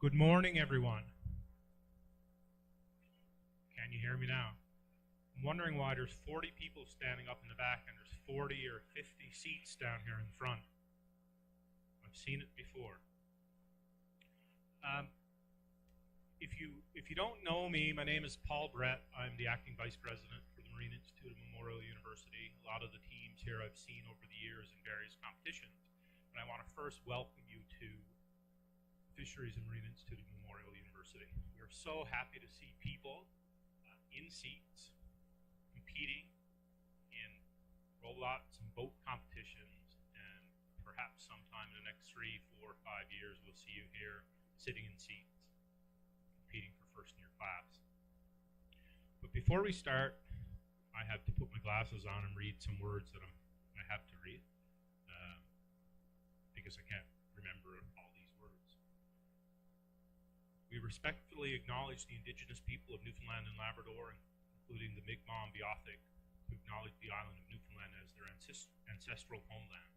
Good morning, everyone. Can you hear me now? I'm wondering why there's 40 people standing up in the back and there's 40 or 50 seats down here in front. I've seen it before. If you don't know me, my name is Paul Brett. I'm the acting vice president for the Marine Institute of Memorial University. A lot of the teams here I've seen over the years in various competitions. And I want to first welcome you to Fisheries and Marine Institute of Memorial University. We're so happy to see people in seats competing in rowlots and boat competitions, and perhaps sometime in the next 3, 4, 5 years we'll see you here sitting in seats competing for first in your class. But before we start, I have to put my glasses on and read some words that I have to read because I can't remember all these words. We respectfully acknowledge the indigenous people of Newfoundland and Labrador, including the Mi'kmaq and Beothuk, who acknowledge the island of Newfoundland as their ancestral homeland.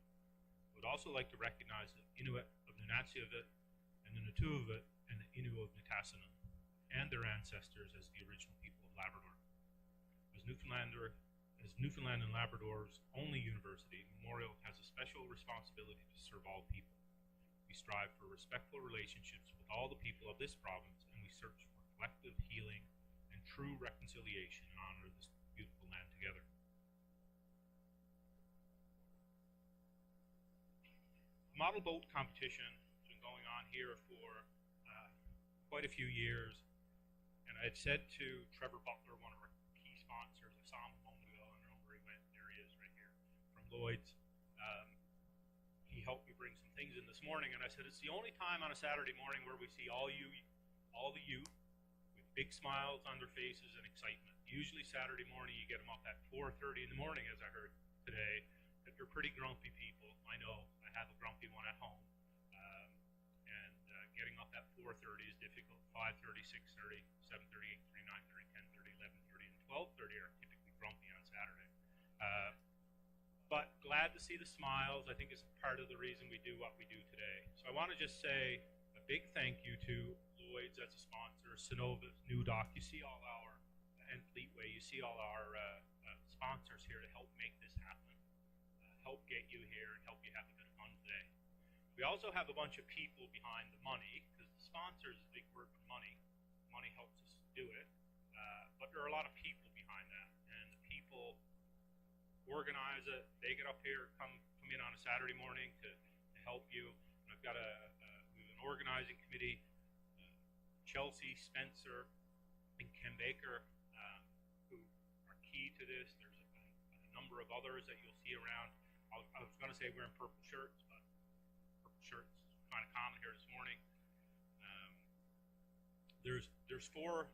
I would also like to recognize the Inuit of Nunatsiavut and the Natuavut and the Innu of Nitassinan and their ancestors as the original people of Labrador. As Newfoundland and Labrador's only university, Memorial has a special responsibility to serve all people. We strive for respectful relationships with all the people of this province, and we search for collective healing and true reconciliation in honor of this beautiful land together. The model boat competition has been going on here for quite a few years, and I had said to Trevor Butler, one of our key sponsors, I saw him a moment ago, I don't know where he went, there he is right here, from Lloyd's. He helped me bring some things in this morning, and I said, it's the only time on a Saturday morning where we see all the youth with big smiles on their faces and excitement. Usually Saturday morning you get them up at 4:30 in the morning, as I heard today, that they're pretty grumpy people. I know, I have a grumpy one at home. Getting up at 4:30 is difficult. 5:30, 6:30, 7:30, 8:30, 9:30, 10:30, 11:30, and 12:30 are typically grumpy on Saturday. But glad to see the smiles. I think it's part of the reason we do what we do today. So I want to just say a big thank you to Lloyd's as a sponsor, Synovus, NUDOC. You see all our, and Fleetway, you see all our sponsors here to help make this happen, help get you here, and help you have a bit of fun today. We also have a bunch of people behind the money, because the sponsor is a big word for money. Money helps us do it. But there are a lot of people behind that. And the people organize it. They get up here, come in on a Saturday morning to help you. And I've got we have an organizing committee, Chelsea, Spencer, and Ken Baker, who are key to this. There's a number of others that you'll see around. I was going to say wearing purple shirts, but shirts kind of common here this morning. There's 4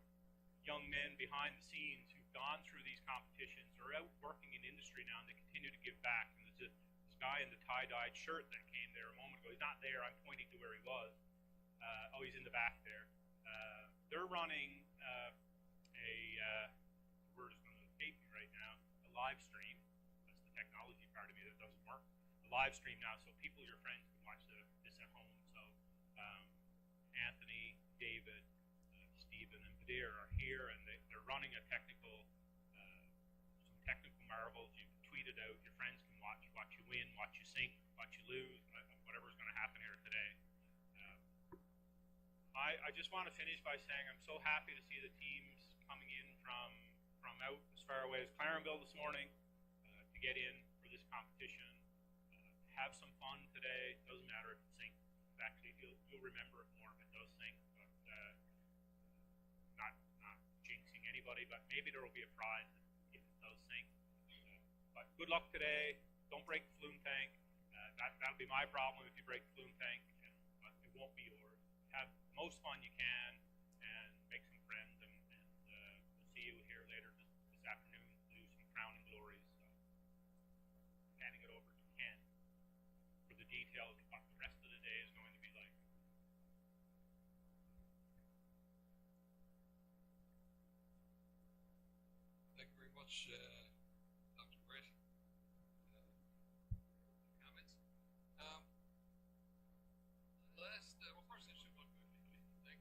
young men behind the scenes who've gone through these competitions, are out working in industry now, and they continue to give back. And there's this guy in the tie-dyed shirt that came there a moment ago. He's not there. I'm pointing to where he was. He's in the back there. They're running the word is going to escape me right now, a live stream. That's the technology part of me that doesn't work. A live stream now, so people, your friends, can watch this at home. So Anthony, David, Stephen, and Badir are here, and they're running a technical, some technical marvels. You can tweet it out. Your friends can watch you win, watch you sink, watch you lose, whatever's going to happen here today. I just want to finish by saying I'm so happy to see the teams coming in from out as far away as Clarenville this morning to get in for this competition. Have some fun today. Doesn't matter if it sinks. Actually, you'll remember it more if it does sink. But not jinxing anybody. But maybe there will be a prize if it does sink. But good luck today. Don't break the flume tank. That'll be my problem if you break the flume tank. But it won't be yours. Have the most fun you can and make some friends. And we'll see you here later this afternoon to do some crowning glories. So, handing it over to Ken for the details of what the rest of the day is going to be like. Thank you very much, Dr. Brett. Comments. Well, first I should welcome everybody today.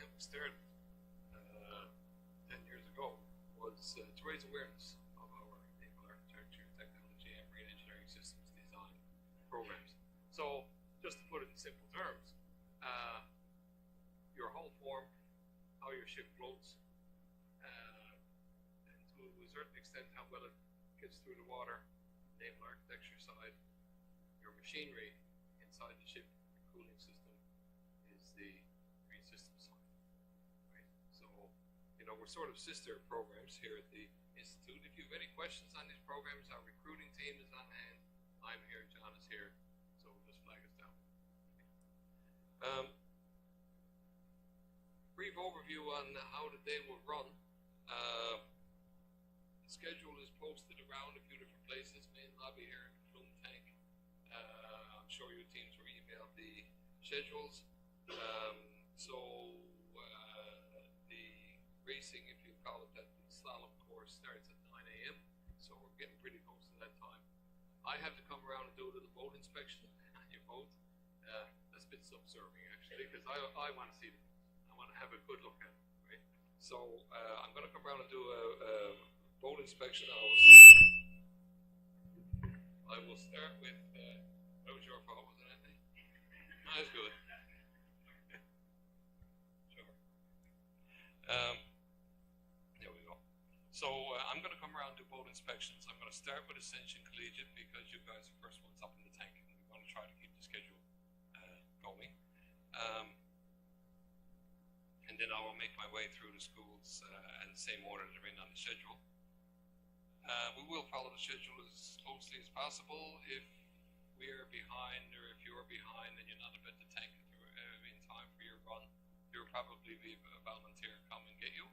we started 10 years ago, was to raise awareness of our naval architecture, technology, and marine engineering systems design programs. So, just to put it in simple terms, your hull form, how your ship floats, and to a certain extent how well it gets through the water, naval architecture side, your machinery inside the ship, the cooling system, is the marine systems side. Right? So, you know, we're sort of sister programs here at the Institute. If you have any questions on these programs, our recruiting team is on hand. I'm here, John is here, so just flag us down. Brief overview on how the day will run. The schedule is posted around a few different places, main lobby here in the Flume Tank. I'm sure your teams were emailed the schedules. The racing, if you call it that, the slalom course starts at 9 a.m. So we're getting pretty close to that time. I have to come around and do a little boat inspection on your boat. That's a bit subserving actually, because I want to see them. I want to have a good look at them, right? So I'm going to come around and do a boat inspection. I will start with, that was your fault, wasn't it? No, that's good. Sure. There we go. So I'm going to come around and do boat inspections. I'm going to start with Ascension Collegiate because you guys are the first ones up in the tank, and we want to try to keep the schedule going. And then I will make my way through the schools in the same order that they're in on the schedule. We will follow the schedule as closely as possible. If we're behind or if you're behind and you're not up at the tank in time for your run, there will probably be a volunteer come and get you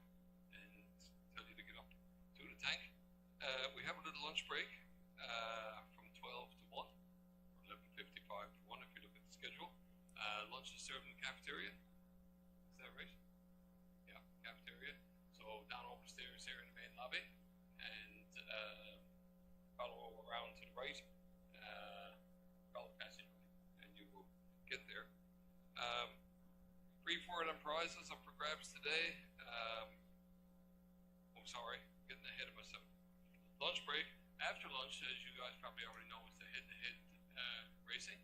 and tell you to get up to the tank. We have a little lunch break from 12 to 1, or 11:55 to 1 if you look at the schedule. Lunch is served in the cafeteria. Is that right? Yeah, cafeteria. So down over the stairs here in the main lobby. Follow around to the right, follow passageway, and you will get there. Free for and prizes up for grabs today. Sorry, getting ahead of myself. Lunch break. After lunch, as you guys probably already know, is the head-to-head racing,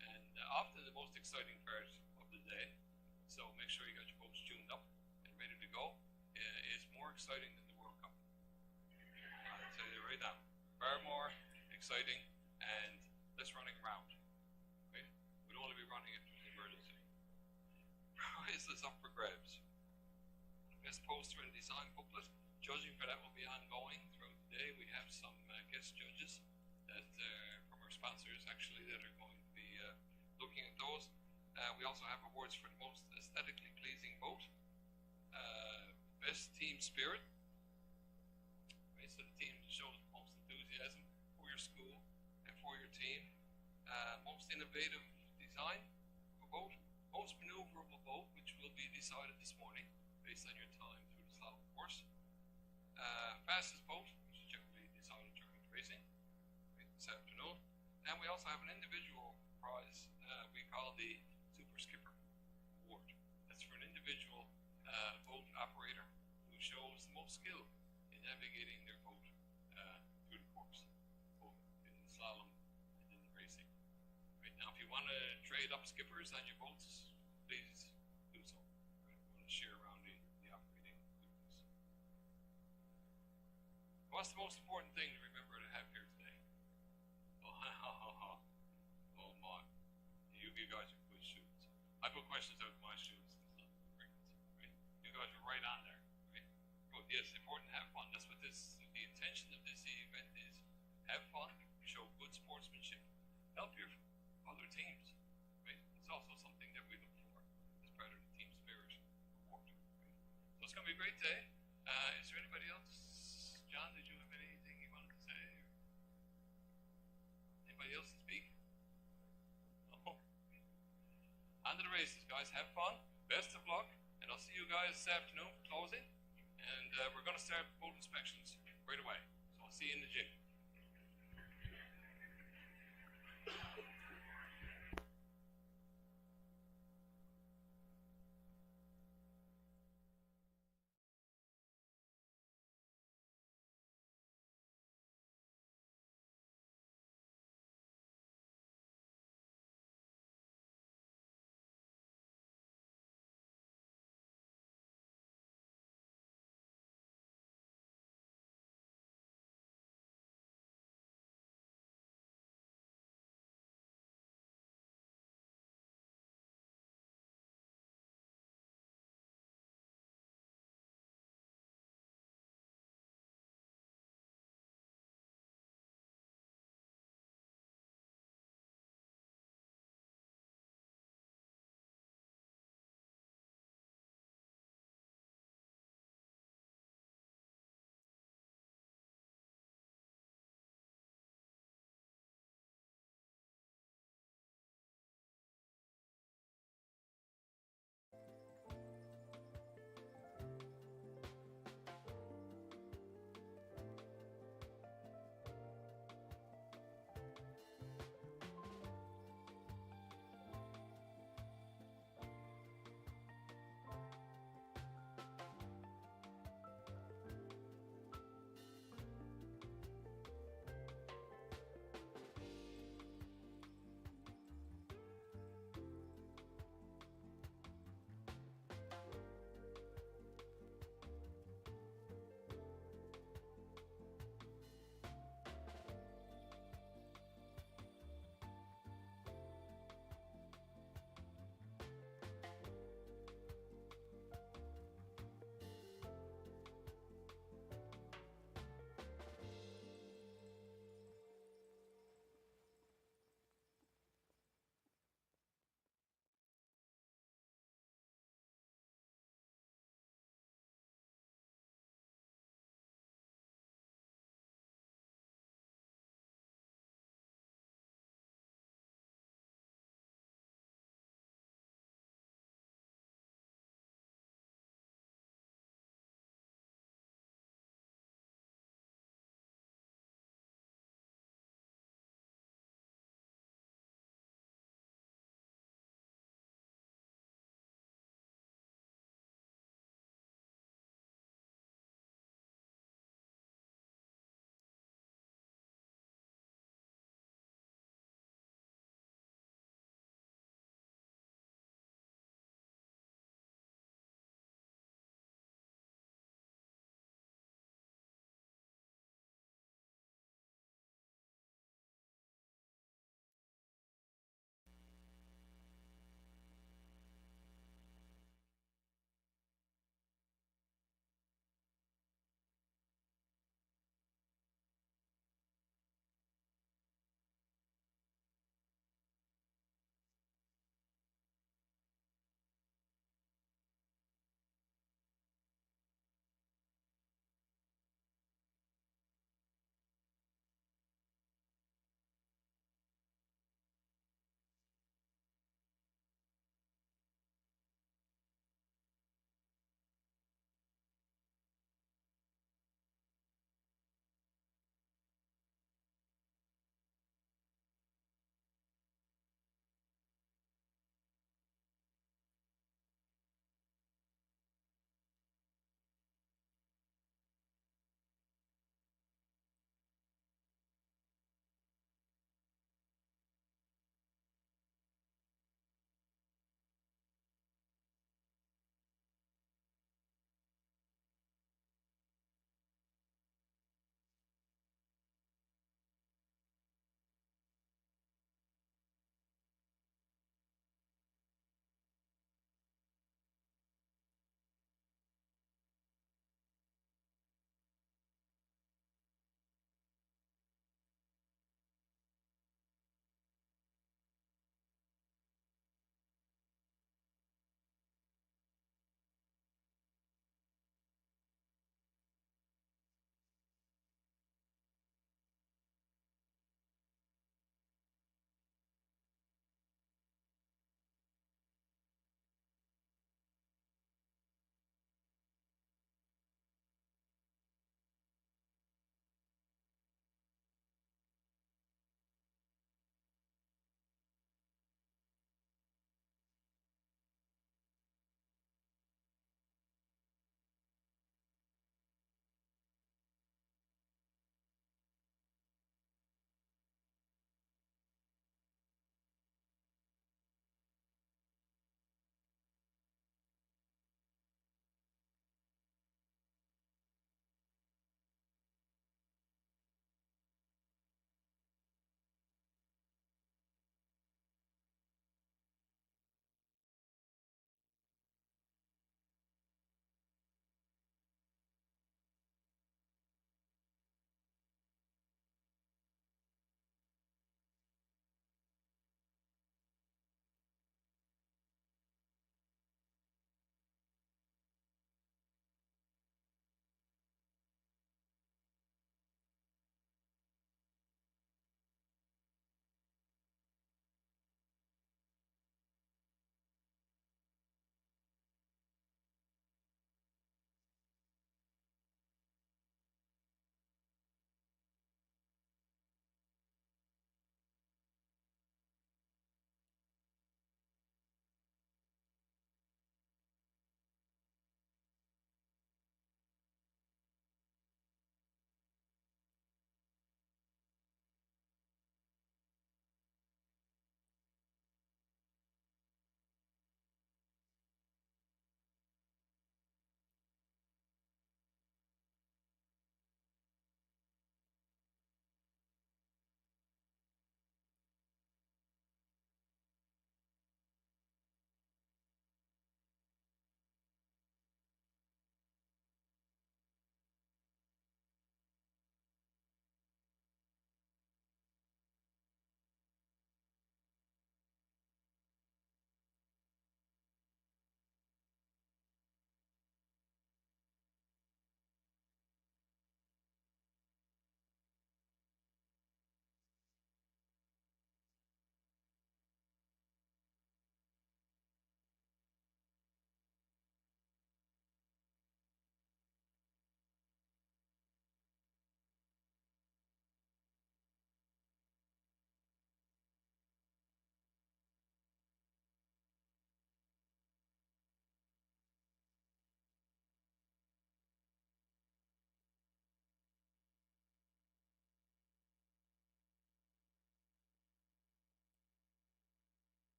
and often the most exciting part of the day. So make sure you got your boats tuned up and ready to go. It's more exciting than the World Cup. I'll tell you right now. Far more exciting and less running around. Right? We'd only be running if there's an emergency. Prizes up for grabs. Best poster and design booklet. Judging for that will be ongoing throughout the day. We have some guest judges that from our sponsors actually that are going to be looking at those. We also have awards for the most aesthetically pleasing boat. Best team spirit. Right, so the team shows enthusiasm for your school and for your team. Most innovative design of a boat, most maneuverable boat, which will be decided this morning based on your time through the slalom course. Fastest boat, which is generally decided during the racing this afternoon. And we also have an individual prize we call the Super Skipper Award. That's for an individual boat operator who shows the most skill in navigating their boat through the course, both in the slalom and in the racing. Right now, if you want to trade up skippers on your boats, please do so. Right? We want to share around the operating quickness. What's the most important thing to remember to have here today? Oh my, you guys are good students. I put questions out to my students. Right? You guys are right on there. Right? But yes, it's important to have fun. That's what the intention of this event is. Have fun, show good sportsmanship, help your other teams. Right? It's also something that we look for as part of the Team Spirit Award. Right? So it's going to be a great day. Is there anybody else? John, did you have anything you wanted to say? Anybody else to speak? No? On to the races, guys. Have fun. Best of luck. And I'll see you guys this afternoon for closing. And we're going to start boat inspections right away. So I'll see you in the gym.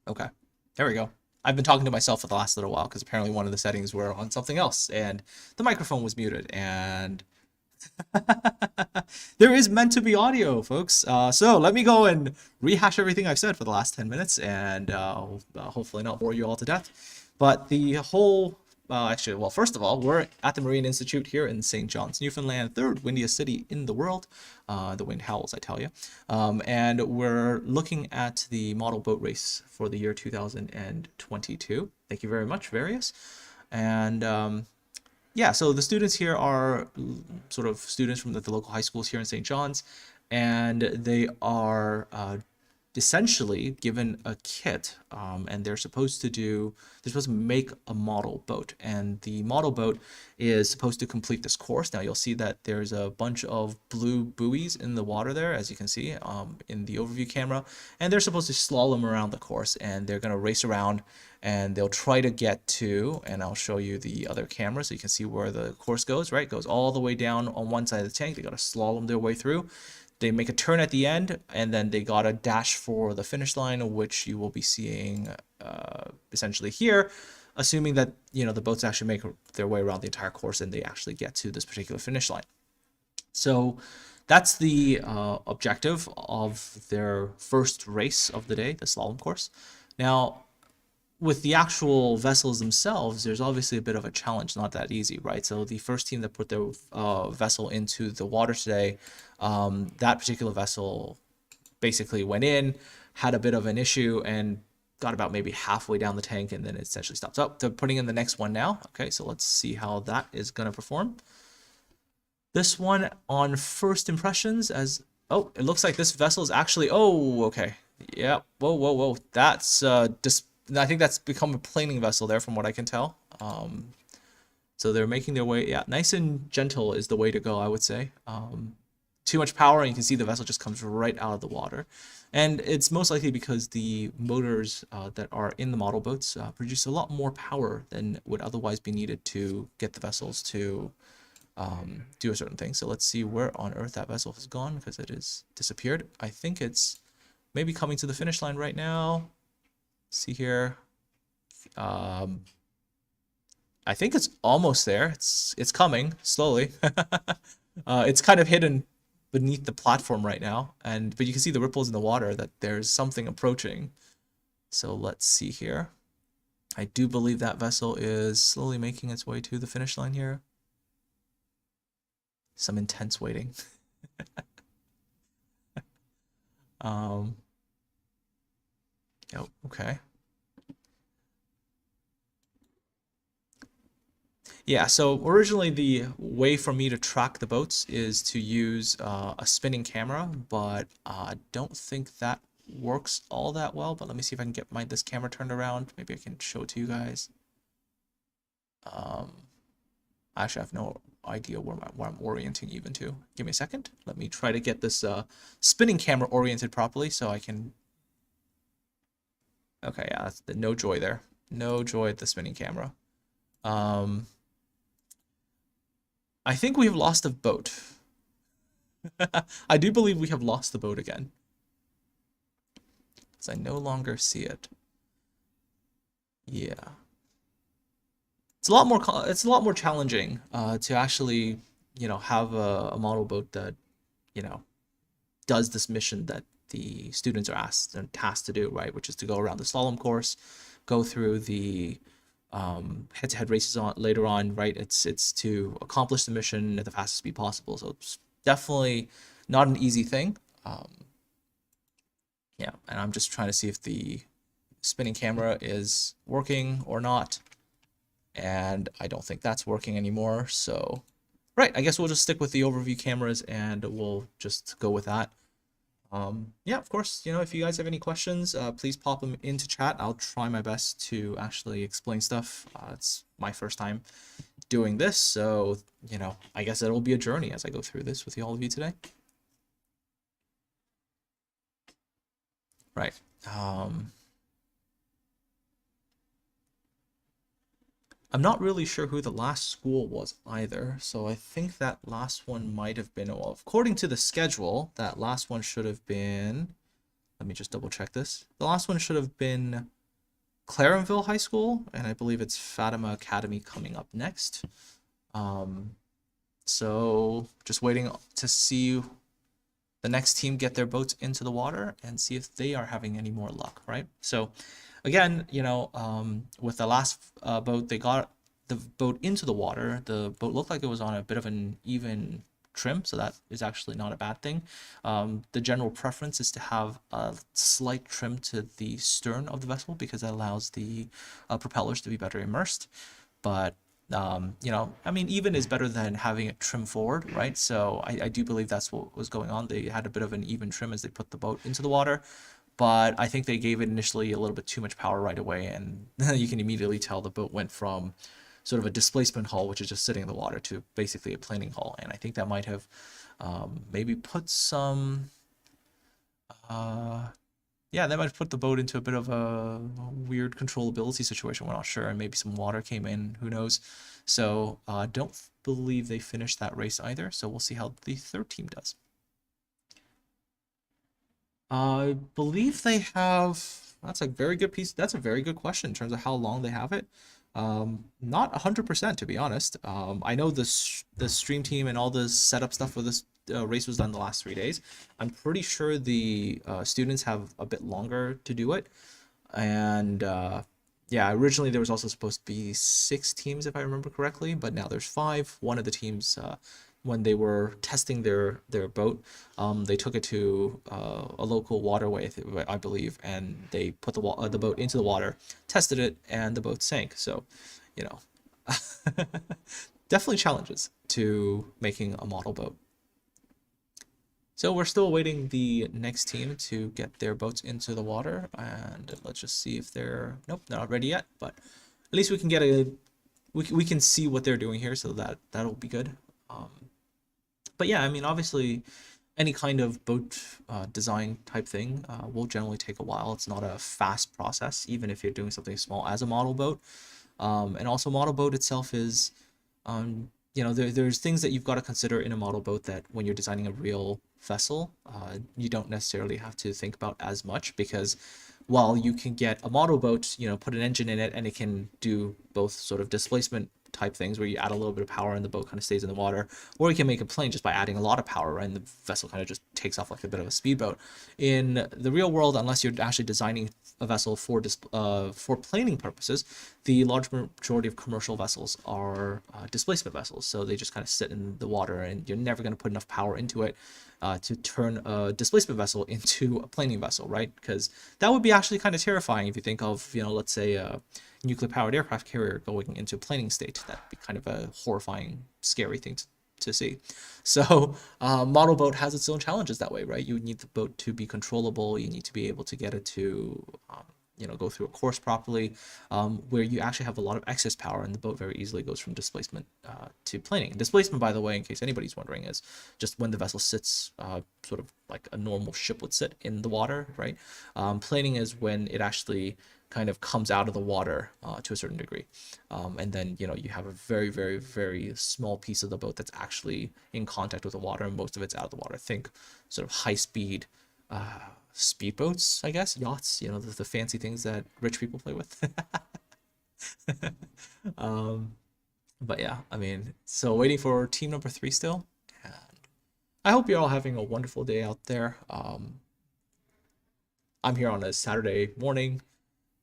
Okay, there we go. I've been talking to myself for the last little while because apparently one of the settings were on something else and the microphone was muted and there is meant to be audio, folks. So let me go and rehash everything I've said for the last 10 minutes and hopefully not bore you all to death. But the whole, actually, well, first of all, we're at the Marine Institute here in St. John's, Newfoundland, third windiest city in the world. The wind howls, I tell you. And we're looking at the model boat race for the year 2022. Thank you very much, Various. And yeah, so the students here are sort of students from the local high schools here in St. John's, and they are essentially given a kit, and they're supposed to make a model boat, and the model boat is supposed to complete this course. Now you'll see that there's a bunch of blue buoys in the water there, as you can see in the overview camera, and they're supposed to slalom around the course, and they're going to race around, and they'll try to get to, and I'll show you the other camera so you can see where the course goes, right? It goes all the way down on one side of the tank. They got to slalom their way through. They make a turn at the end, and then they got to dash for the finish line, which you will be seeing essentially here, assuming that, you know, the boats actually make their way around the entire course and they actually get to this particular finish line. So that's the objective of their first race of the day, the slalom course. Now, with the actual vessels themselves, there's obviously a bit of a challenge, not that easy, right? So the first team that put their vessel into the water today, that particular vessel basically went in, had a bit of an issue, and got about maybe halfway down the tank, and then it essentially stopped. So they're putting in the next one now. Okay, so let's see how that is going to perform. This one on first impressions, as oh, it looks like this vessel is actually, oh, okay, yeah, whoa, that's I think that's become a planing vessel there from what I can tell. So they're making their way, yeah, nice and gentle is the way to go, I would say. Too much power, and you can see the vessel just comes right out of the water. And it's most likely because the motors that are in the model boats produce a lot more power than would otherwise be needed to get the vessels to do a certain thing. So let's see where on earth that vessel has gone, because it has disappeared. I think it's maybe coming to the finish line right now. See here, I think it's almost there. It's coming slowly. It's kind of hidden beneath the platform right now, but you can see the ripples in the water that there's something approaching. So let's see here. I do believe that vessel is slowly making its way to the finish line here. Some intense waiting. Oh, okay. Yeah, so originally the way for me to track the boats is to use a spinning camera, but I don't think that works all that well. But let me see if I can get this camera turned around. Maybe I can show it to you guys. Actually, I have no idea where I'm orienting even to. Give me a second. Let me try to get this spinning camera oriented properly so I can... Okay, yeah, that's no joy there. No joy at the spinning camera. I think we have lost a boat. I do believe we have lost the boat again, because I no longer see it. Yeah. It's a lot more challenging to actually, you know, have a model boat that, you know, does this mission that the students are asked and tasked to do, right? Which is to go around the slalom course, go through the head-to-head races later on, right? It's to accomplish the mission at the fastest speed possible. So it's definitely not an easy thing. Yeah, and I'm just trying to see if the spinning camera is working or not. And I don't think that's working anymore. So, right, I guess we'll just stick with the overview cameras and we'll just go with that. Yeah, of course, you know, if you guys have any questions, please pop them into chat. I'll try my best to actually explain stuff. It's my first time doing this, so, you know, I guess it'll be a journey as I go through this with all of you today. Right. I'm not really sure who the last school was either, so I think that last one might have been, well, according to the schedule, that last one should have been, let me just double check this. The last one should have been Clarenville High School, and I believe it's Fatima Academy coming up next. So just waiting to see the next team get their boats into the water and see if they are having any more luck, right? So again, with the last boat, they got the boat into the water. The boat looked like it was on a bit of an even trim, so that is actually not a bad thing. The general preference is to have a slight trim to the stern of the vessel because that allows the propellers to be better immersed. But I mean, even is better than having it trim forward, right? So I do believe that's what was going on. They had a bit of an even trim as they put the boat into the water, but I think they gave it initially a little bit too much power right away, and you can immediately tell the boat went from sort of a displacement hull, which is just sitting in the water, to basically a planing hull, and I think that might have maybe put some yeah, that might have put the boat into a bit of a weird controllability situation. We're not sure, and maybe some water came in. Who knows? So don't believe they finished that race either. So we'll see how the third team does. I believe they have. That's a very good piece. That's a very good question in terms of how long they have it. Not 100% to be honest. I know the stream team and all the setup stuff for this race was done the last 3 days. I'm pretty sure the students have a bit longer to do it. And yeah, originally there was also supposed to be 6 teams if I remember correctly, but now there's 5. One of the teams, when they were testing their boat, they took it to a local waterway, I believe, and they put the boat into the water, tested it, and the boat sank. So, definitely challenges to making a model boat. So we're still waiting the next team to get their boats into the water, and let's just see if they're nope, not ready yet. But at least we can get we can see what they're doing here, so that'll be good. But yeah, I mean, obviously, any kind of boat design type thing will generally take a while. It's not a fast process, even if you're doing something small as a model boat. And also, model boat itself is, there's things that you've got to consider in a model boat that when you're designing a real vessel, you don't necessarily have to think about as much, because while you can get a model boat, put an engine in it and it can do both sort of displacement type things where you add a little bit of power and the boat kind of stays in the water, or you can make a plane just by adding a lot of power, right? And the vessel kind of just takes off like a bit of a speedboat. In the real world, unless you're actually designing a vessel for planing purposes, the large majority of commercial vessels are displacement vessels. So they just kind of sit in the water, and you're never going to put enough power into it to turn a displacement vessel into a planing vessel, right? Because that would be actually kind of terrifying if you think of, let's say a nuclear-powered aircraft carrier going into a planing state. That'd be kind of a horrifying, scary thing to see. So model boat has its own challenges that way, right? You need the boat to be controllable. You need to be able to get it to go through a course properly, where you actually have a lot of excess power, and the boat very easily goes from displacement to planing. Displacement, by the way, in case anybody's wondering, is just when the vessel sits sort of like a normal ship would sit in the water, right? Planing is when it actually kind of comes out of the water to a certain degree. And then, you have a very, very, very small piece of the boat that's actually in contact with the water, and most of it's out of the water. Think sort of high-speed speedboats, I guess, yachts, the fancy things that rich people play with. But yeah, I mean, so waiting for team number 3 still. And I hope you're all having a wonderful day out there. I'm here on a Saturday morning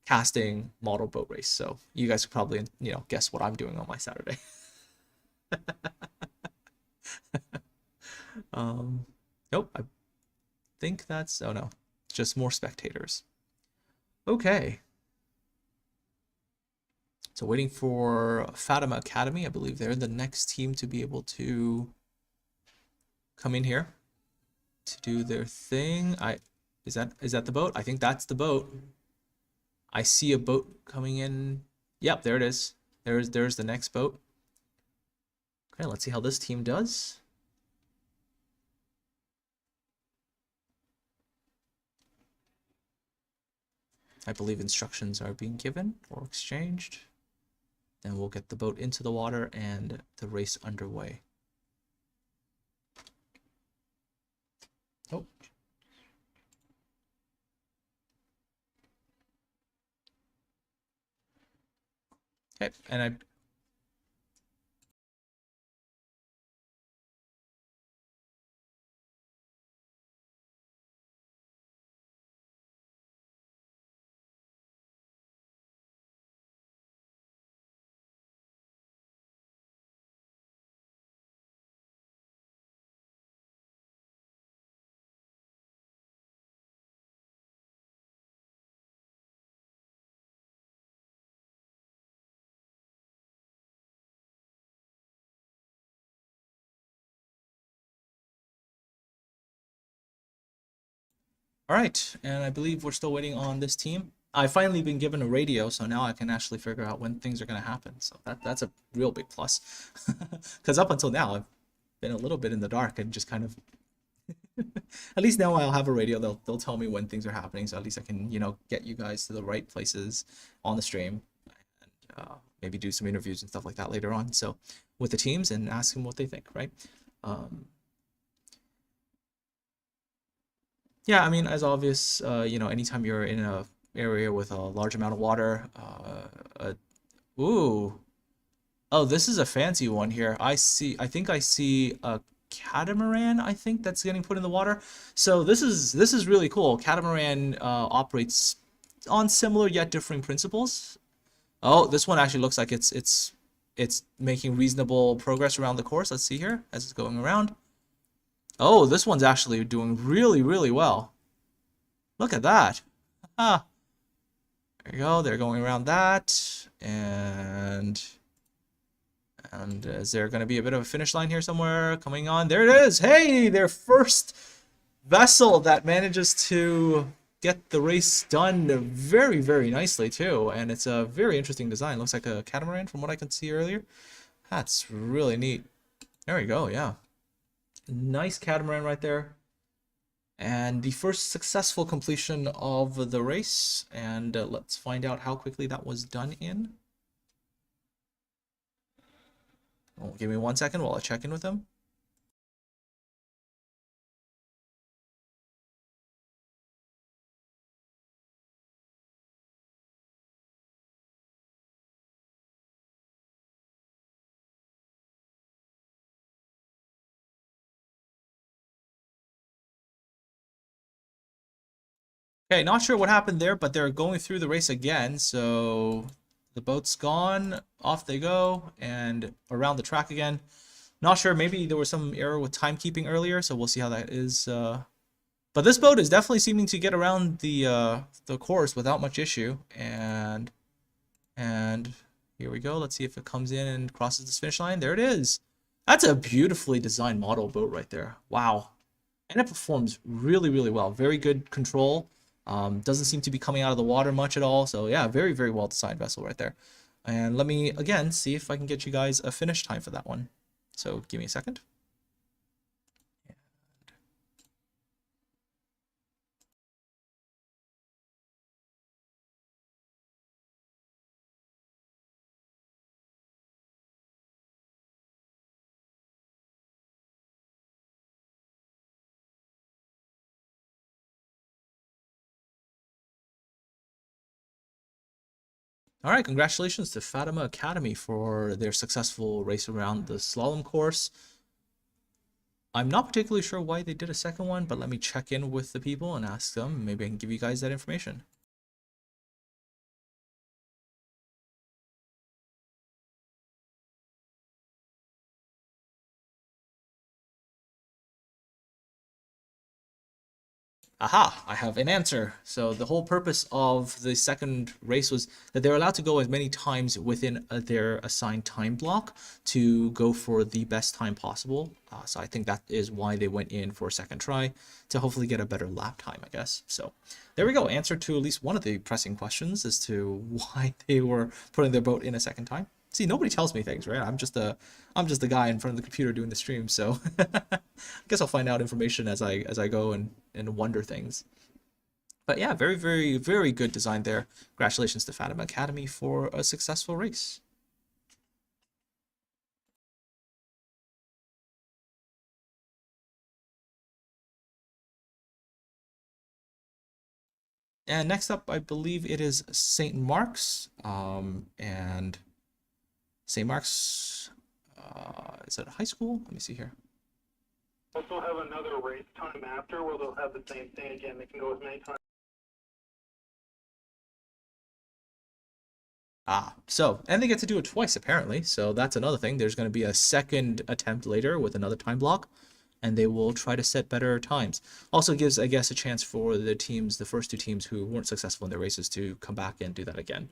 casting model boat race, so you guys could probably guess what I'm doing on my Saturday. Nope, I think that's no, just more spectators. Okay, so waiting for Fatima Academy. I believe they're the next team to be able to come in here to do their thing. Is that the boat? I think that's the boat. I see a boat coming in. Yep, there it is. There's the next boat. Okay, let's see how this team does. I believe instructions are being given or exchanged. Then we'll get the boat into the water and the race underway. Oh. Okay, and I all right, and I believe we're still waiting on this team. I've finally been given a radio, so now I can actually figure out when things are going to happen. So that's a real big plus. Because up until now, I've been a little bit in the dark and just kind of. At least now I'll have a radio. They'll tell me when things are happening, so at least I can get you guys to the right places on the stream, and maybe do some interviews and stuff like that later on. So with the teams and ask them what they think, right? Yeah, I mean, as obvious, anytime you're in a area with a large amount of water, ooh, oh, this is a fancy one here. I think I see a catamaran, I think that's getting put in the water. So this is really cool. Catamaran operates on similar yet differing principles. Oh, this one actually looks like it's making reasonable progress around the course. Let's see here as it's going around. Oh, this one's actually doing really, really well. Look at that. Ah, there you go. They're going around that. And is there going to be a bit of a finish line here somewhere coming on? There it is. Hey, their first vessel that manages to get the race done very, very nicely too. And it's a very interesting design. Looks like a catamaran from what I could see earlier. That's really neat. There we go. Yeah. Nice catamaran right there. And the first successful completion of the race. And let's find out how quickly that was done in. Oh, give me 1 second while I check in with him. Okay, not sure what happened there, but they're going through the race again. So the boat's gone, off they go, and around the track again. Not sure, maybe there was some error with timekeeping earlier, so we'll see how that is. But this boat is definitely seeming to get around the course without much issue. And here we go. Let's see if it comes in and crosses this finish line. There it is. That's a beautifully designed model boat right there. Wow. And it performs really, really well. Very good control. Doesn't seem to be coming out of the water much at all. So yeah, very, very well designed vessel right there. And let me, again, see if I can get you guys a finish time for that one. So give me a second. All right, congratulations to Fatima Academy for their successful race around the slalom course. I'm not particularly sure why they did a second one, but let me check in with the people and ask them. Maybe I can give you guys that information. Aha, I have an answer. So the whole purpose of the second race was that they're allowed to go as many times within their assigned time block to go for the best time possible. So I think that is why they went in for a second try, to hopefully get a better lap time, I guess. So there we go. Answer to at least one of the pressing questions as to why they were putting their boat in a second time. See, nobody tells me things, right? I'm just a guy in front of the computer doing the stream, so I guess I'll find out information as I go and wonder things. But yeah, very, very, very good design there. Congratulations to Fatima Academy for a successful race. And next up, I believe it is St. Mark's, and St. Mark's, is it a high school? Let me see here. Also have another race time after where they'll have the same thing again. They can go as many times. So, and they get to do it twice apparently. So that's another thing. There's going to be a second attempt later with another time block, and they will try to set better times. Also gives, I guess, a chance for the teams, the first two teams who weren't successful in their races to come back and do that again.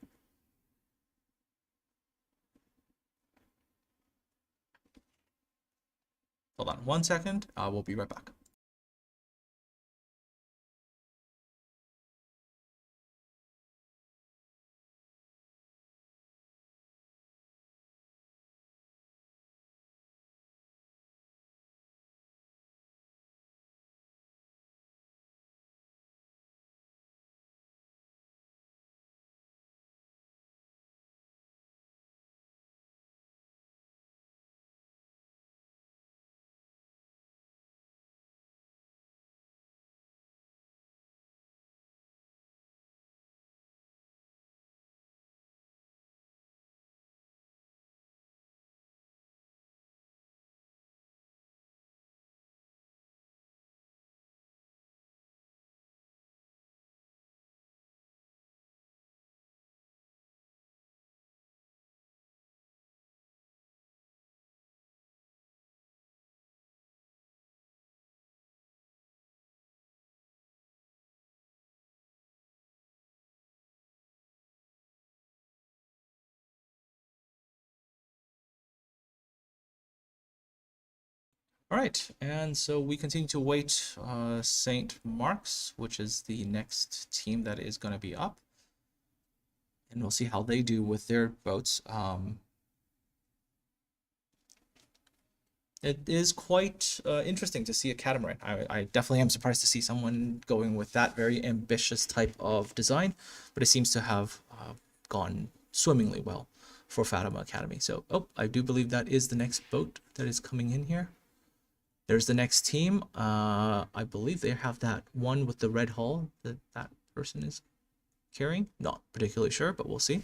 Hold on 1 second. We'll be right back. All right, and so we continue to wait St. Mark's, which is the next team that is going to be up. And we'll see how they do with their boats. It is quite interesting to see a catamaran. I definitely am surprised to see someone going with that very ambitious type of design, but it seems to have gone swimmingly well for Fatima Academy. So, I do believe that is the next boat that is coming in here. There's the next team. I believe they have that one with the red hull that that person is carrying. Not particularly sure, but we'll see.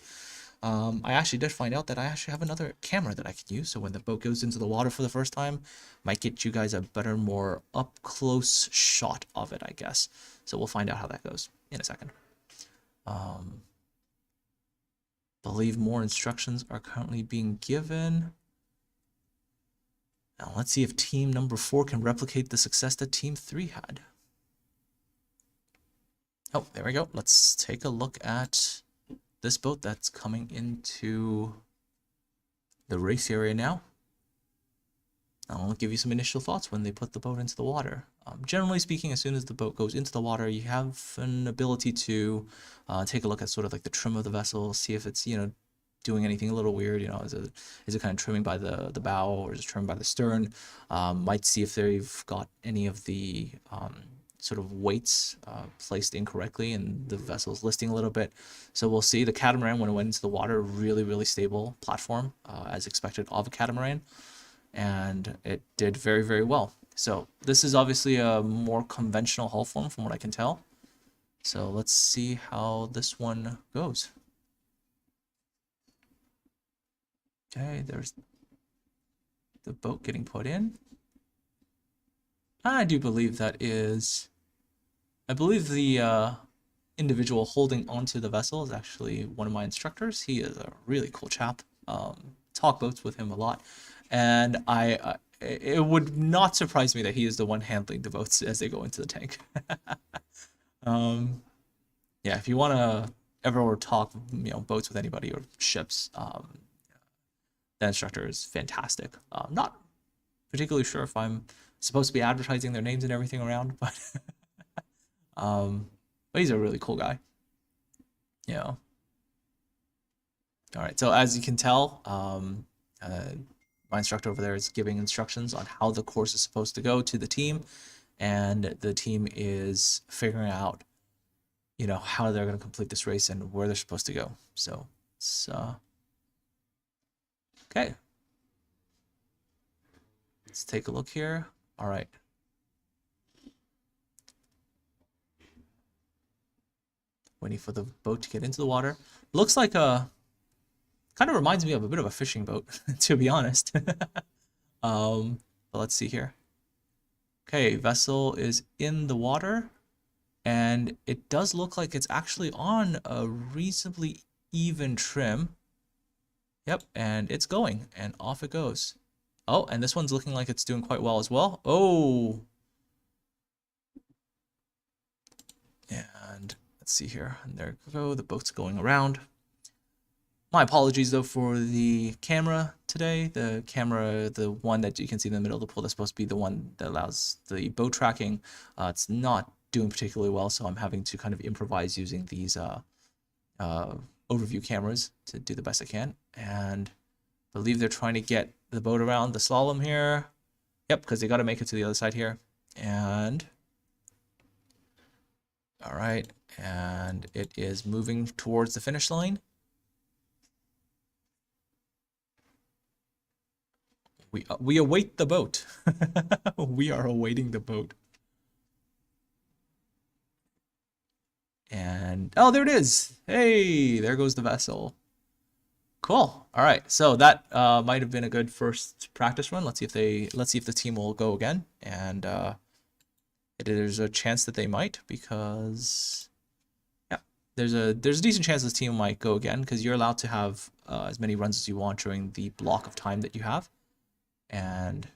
I actually did find out that I actually have another camera that I can use. So when the boat goes into the water for the first time, might get you guys a better, more up close shot of it, I guess. So we'll find out how that goes in a second. Believe more instructions are currently being given. Now let's see if team number 4 can replicate the success that team 3 had. Oh, there we go. Let's take a look at this boat that's coming into the race area now. I'll give you some initial thoughts when they put the boat into the water. Generally speaking, as soon as the boat goes into the water, you have an ability to take a look at sort of like the trim of the vessel, see if it's, doing anything a little weird, is it kind of trimming by the bow, or is it trimming by the stern? Might see if they've got any of the sort of weights placed incorrectly and the vessel's listing a little bit. So we'll see. The catamaran, when it went into the water, really stable platform, as expected of a catamaran, and it did very well. So this is obviously a more conventional hull form from what I can tell. So let's see how this one goes. Okay, there's the boat getting put in. I do believe that is... I believe the individual holding onto the vessel is actually one of my instructors. He is a really cool chap. Talk boats with him a lot. And it would not surprise me that he is the one handling the boats as they go into the tank. Yeah, if you want to ever talk, boats with anybody or ships, the instructor is fantastic. Not particularly sure if I'm supposed to be advertising their names and everything around, but but he's a really cool guy. All right, so as you can tell, my instructor over there is giving instructions on how the course is supposed to go to the team, and the team is figuring out, how they're going to complete this race and where they're supposed to go. So it's okay. Let's take a look here. All right. Waiting for the boat to get into the water. Looks like a Kind of reminds me of a bit of a fishing boat, to be honest. But let's see here. Okay, vessel is in the water, and it does look like it's actually on a reasonably even trim. Yep, and it's going, and off it goes. Oh, and this one's looking like it's doing quite well as well. Oh! And let's see here. And there we go, the boat's going around. My apologies though for the camera today. The camera, the one that you can see in the middle of the pool, that's supposed to be the one that allows the boat tracking. It's not doing particularly well, so I'm having to kind of improvise using these overview cameras to do the best I can. And I believe they're trying to get the boat around the slalom here. Yep, because they got to make it to the other side here. And all right, and it is moving towards the finish line. We await the boat. We are awaiting the boat. And oh, there it is. Hey, there goes the vessel. Cool. All right. So that might have been a good first practice run. Let's see if the team will go again. And there's a chance that they might, because yeah, there's a decent chance this team might go again, because you're allowed to have as many runs as you want during the block of time that you have. And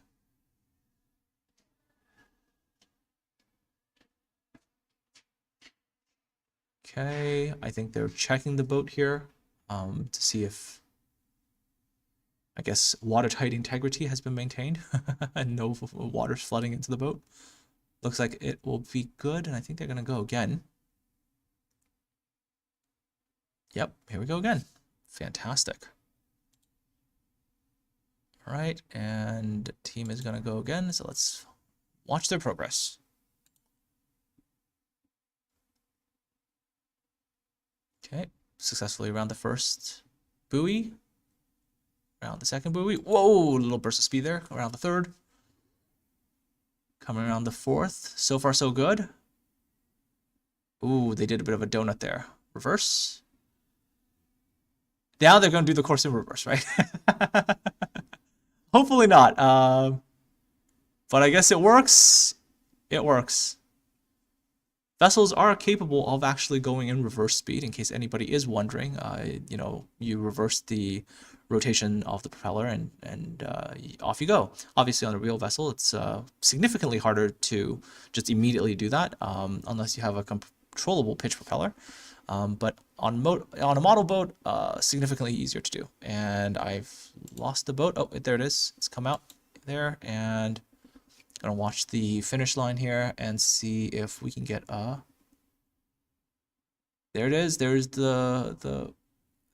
okay, I think they're checking the boat here to see if, I guess, watertight integrity has been maintained and no water's flooding into the boat. Looks like it will be good, and I think they're going to go again. Yep, here we go again. Fantastic. All right, and team is going to go again, so let's watch their progress. Okay, successfully around the first buoy. Around the second buoy. Whoa, a little burst of speed there. Around the third. Coming around the fourth. So far, so good. Ooh, they did a bit of a donut there. Reverse. Now they're going to do the course in reverse, right? Hopefully not. But I guess it works. It works. Vessels are capable of actually going in reverse speed, in case anybody is wondering. You know, you reverse the rotation of the propeller and off you go. Obviously, on a real vessel, it's significantly harder to just immediately do that, unless you have a controllable pitch propeller. But on a model boat, significantly easier to do. And I've lost the boat. Oh, there it is. It's come out there, and I'm gonna watch the finish line here and see if we can get there it is. There's there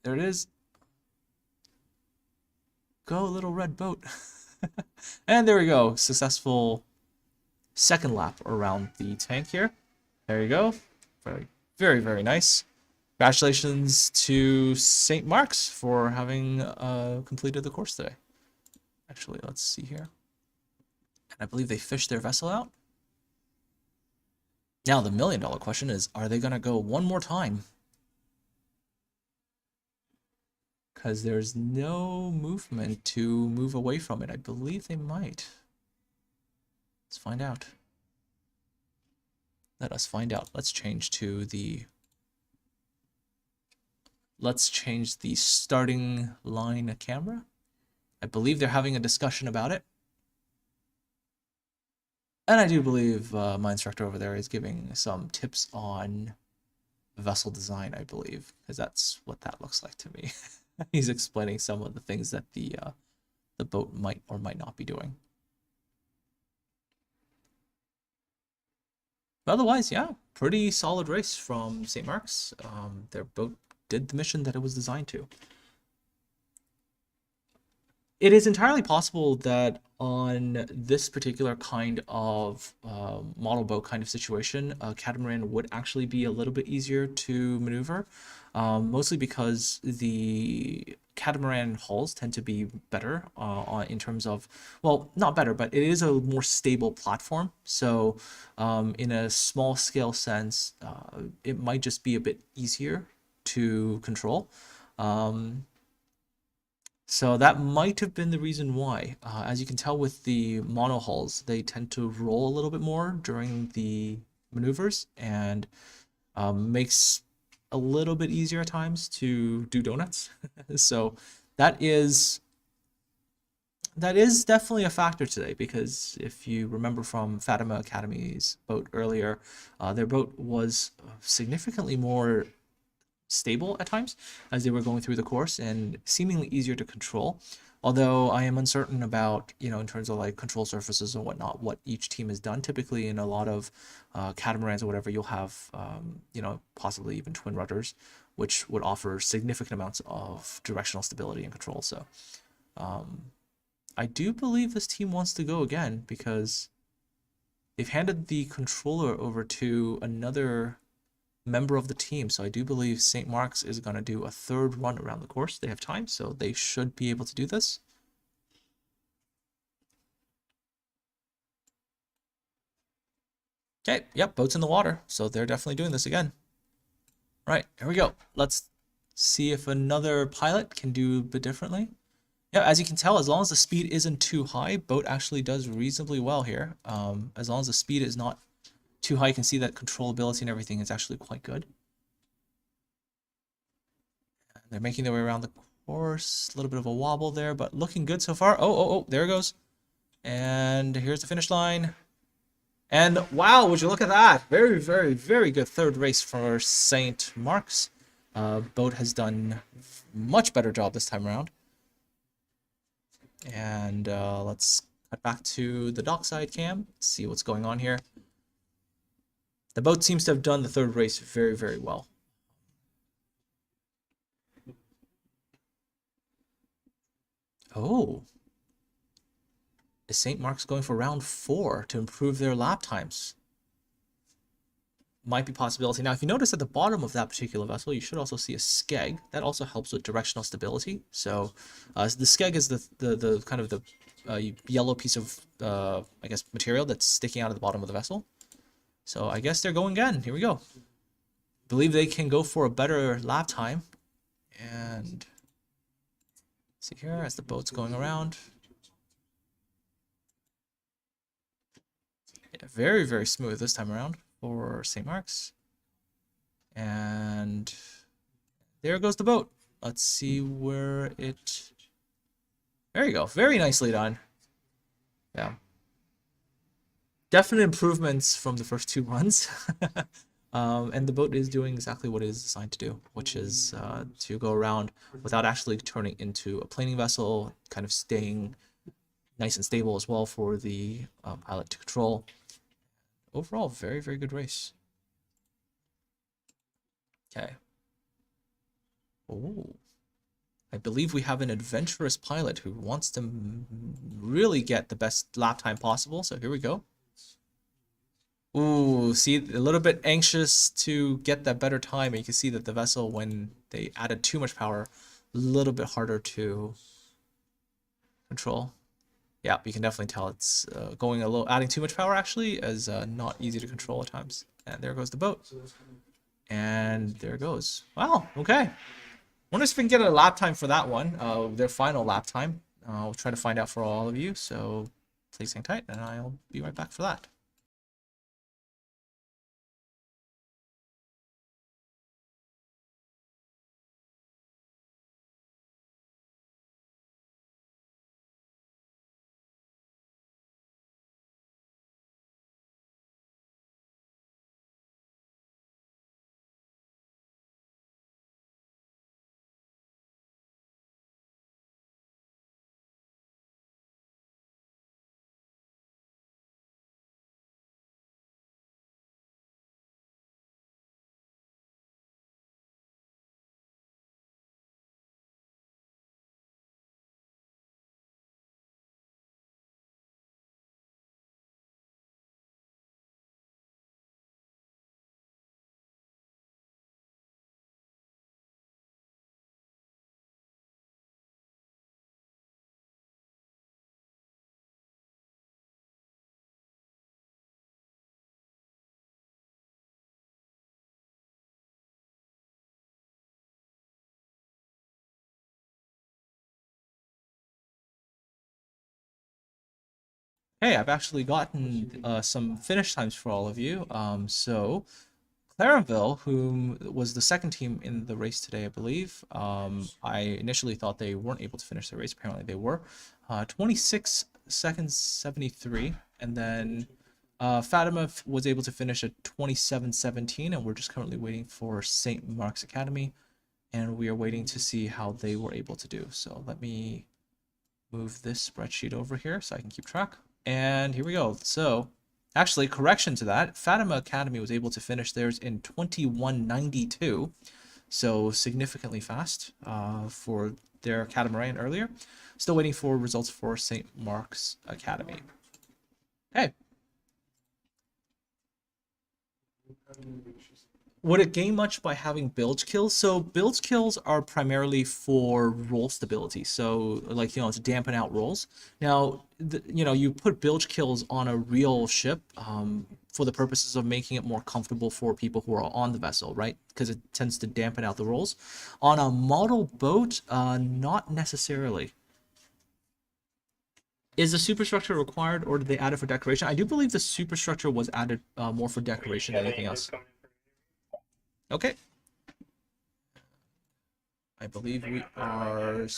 it is. Go, little red boat. And there we go. Successful second lap around the tank here. There you go. Very, very, very nice. Congratulations to St. Mark's for having completed the course today. Actually, let's see here. And I believe they fished their vessel out. Now, the million-dollar question is, are they going to go one more time? Because there's no movement to move away from it. I believe they might. Let's find out. Let us find out. Let's change the starting line camera. I believe they're having a discussion about it. And I do believe my instructor over there is giving some tips on vessel design, I believe, because that's what that looks like to me. He's explaining some of the things that the boat might or might not be doing. But otherwise, yeah, pretty solid race from St. Mark's. Their boat did the mission that it was designed to. It is entirely possible that on this particular kind of model boat kind of situation, a catamaran would actually be a little bit easier to maneuver, mostly because the catamaran hulls tend to be better in terms of, well, not better, but it is a more stable platform. So in a small scale sense, it might just be a bit easier to control. So that might have been the reason why. As you can tell with the mono hulls, they tend to roll a little bit more during the maneuvers, and makes a little bit easier at times to do donuts. So that is definitely a factor today, because if you remember from Fatima Academy's boat earlier, their boat was significantly more stable at times as they were going through the course, and seemingly easier to control. Although I am uncertain about, in terms of like control surfaces and whatnot, what each team has done. Typically in a lot of catamarans or whatever, you'll have, possibly even twin rudders, which would offer significant amounts of directional stability and control. So I do believe this team wants to go again, because they've handed the controller over to another member of the team. So I do believe St. Mark's is going to do a third run around the course. They have time, so they should be able to do this. Okay, yep, boat's in the water, so they're definitely doing this again. All right, here we go. Let's see if another pilot can do a bit differently. Yeah, as you can tell, as long as the speed isn't too high, boat actually does reasonably well here. As long as the speed is not too high, you can see that controllability and everything is actually quite good. And they're making their way around the course. A little bit of a wobble there, but looking good so far. Oh, there it goes. And here's the finish line. And wow, would you look at that? Very, very, very good third race for St. Mark's. Boat has done much better job this time around. And let's cut back to the dockside cam, see what's going on here. The boat seems to have done the third race very, very well. Oh. Is St. Mark's going for round 4 to improve their lap times? Might be a possibility. Now, if you notice at the bottom of that particular vessel, you should also see a skeg. That also helps with directional stability. So the skeg is the kind of the yellow piece of, I guess, material that's sticking out of the bottom of the vessel. So I guess they're going again. Here we go. Believe they can go for a better lap time. And see here as the boat's going around. Yeah, very, very smooth this time around for St. Mark's. And there goes the boat. Let's see where it... There you go. Very nicely done. Yeah. Definite improvements from the first 2 runs. And the boat is doing exactly what it is designed to do, which is to go around without actually turning into a planing vessel, kind of staying nice and stable as well for the pilot to control. Overall, very, very good race. Okay. Oh. I believe we have an adventurous pilot who wants to really get the best lap time possible. So here we go. Ooh, see, a little bit anxious to get that better time. And you can see that the vessel, when they added too much power, a little bit harder to control. Yeah, you can definitely tell it's adding too much power actually is not easy to control at times. And there goes the boat. And there it goes. Wow, okay. Wonder if we can get a lap time for that one, their final lap time. We'll try to find out for all of you, so please hang tight, and I'll be right back for that. Hey, I've actually gotten some finish times for all of you. So Clarenville, whom was the second team in the race today, I believe. I initially thought they weren't able to finish the race. Apparently they were. 26 seconds 73, and then Fatima was able to finish at 27:17, and we're just currently waiting for St. Mark's Academy, and we are waiting to see how they were able to do. So let me move this spreadsheet over here so I can keep track. And here we go. So actually, correction to that, Fatima Academy was able to finish theirs in 21:92, so significantly fast for their catamaran earlier. Still waiting for results for St. Mark's Academy. Hey. Would it gain much by having bilge kills? So bilge kills are primarily for roll stability. So like, you know, to dampen out rolls. Now, you know, you put bilge kills on a real ship for the purposes of making it more comfortable for people who are on the vessel, right? Because it tends to dampen out the rolls. On a model boat, not necessarily. Is the superstructure required, or did they add it for decoration? I do believe the superstructure was added more for decoration than anything else. Okay. I believe we are...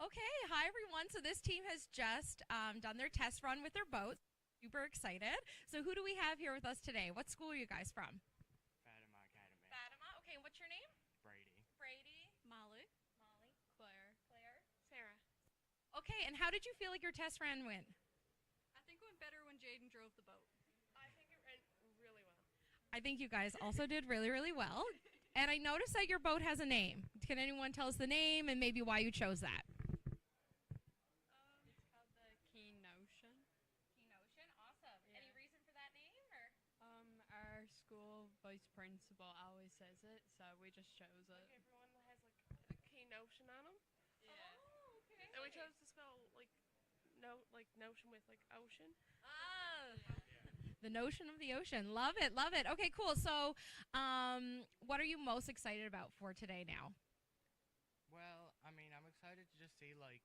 Okay, hi everyone. So this team has just done their test run with their boat. Super excited. So who do we have here with us today? What school are you guys from? Fatima Academy. Fatima. Okay, what's your name? Brady. Brady. Molly. Molly. Claire. Claire. Sarah. Okay, and how did you feel like your test run went? I think it went better when Jaden drove the boat. I think it went really well. I think you guys also did really, really well. And I noticed that your boat has a name. Can anyone tell us the name and maybe why you chose that? It's called the Keen Notion. Keen Ocean. Awesome. Yeah. Any reason for that name? Or? Our school vice principal always says it, so we just chose it. Like everyone has like a key notion on them, Yeah. Oh, okay. and we chose to spell like notion with like ocean. Ah, the notion of the ocean. Love it, love it. Okay, cool. So, what are you most excited about for today now? Well, I mean, I'm excited to just see like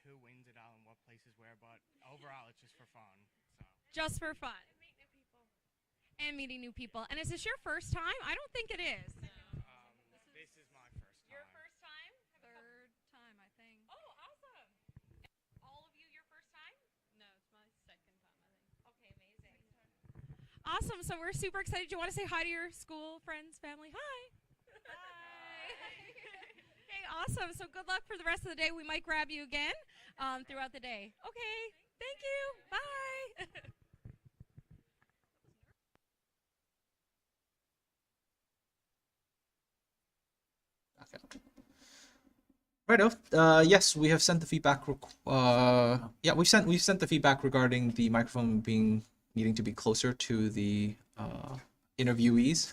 who wins it all and what places where, but overall it's just for fun. So Just for fun And meet new people. and meeting new people. And is this your first time? I don't think it is. this is my first time. Your first time? Third time, I think. Oh, awesome. All of you, your first time? No, it's my second time, I think. Okay, amazing. Awesome. So we're super excited. Do you want to say hi to your school, friends, family? Hi. Okay, awesome. So good luck for the rest of the day. We might grab you again throughout the day. Okay. Thank you. Bye. Okay. Righto. Yes, we have sent the feedback. Yeah, we've sent the feedback regarding the microphone needing to be closer to the interviewees.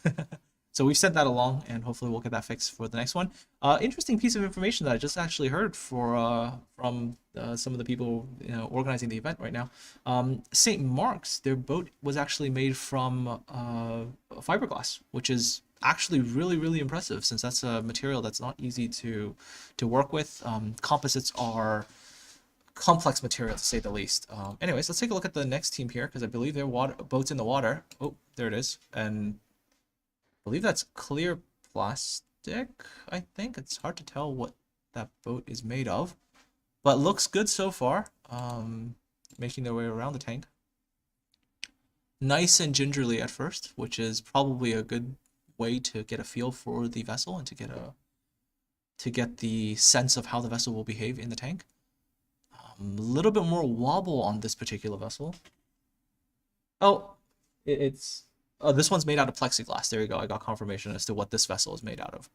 So we've sent that along, and hopefully we'll get that fixed for the next one. Interesting piece of information that I just actually heard from some of the people organizing the event right now. St. Mark's, their boat was actually made from fiberglass, which is actually really, really impressive since that's a material that's not easy to work with. Composites are complex material to say the least. Anyways, let's take a look at the next team here because I believe their boat's in the water. Oh, there it is, and I believe that's clear plastic. I think it's hard to tell what that boat is made of, but looks good so far. Making their way around the tank, nice and gingerly at first, which is probably a good way to get a feel for the vessel and to get the sense of how the vessel will behave in the tank. A little bit more wobble on this particular vessel. Oh, it's this one's made out of plexiglass. There you go. I got confirmation as to what this vessel is made out of.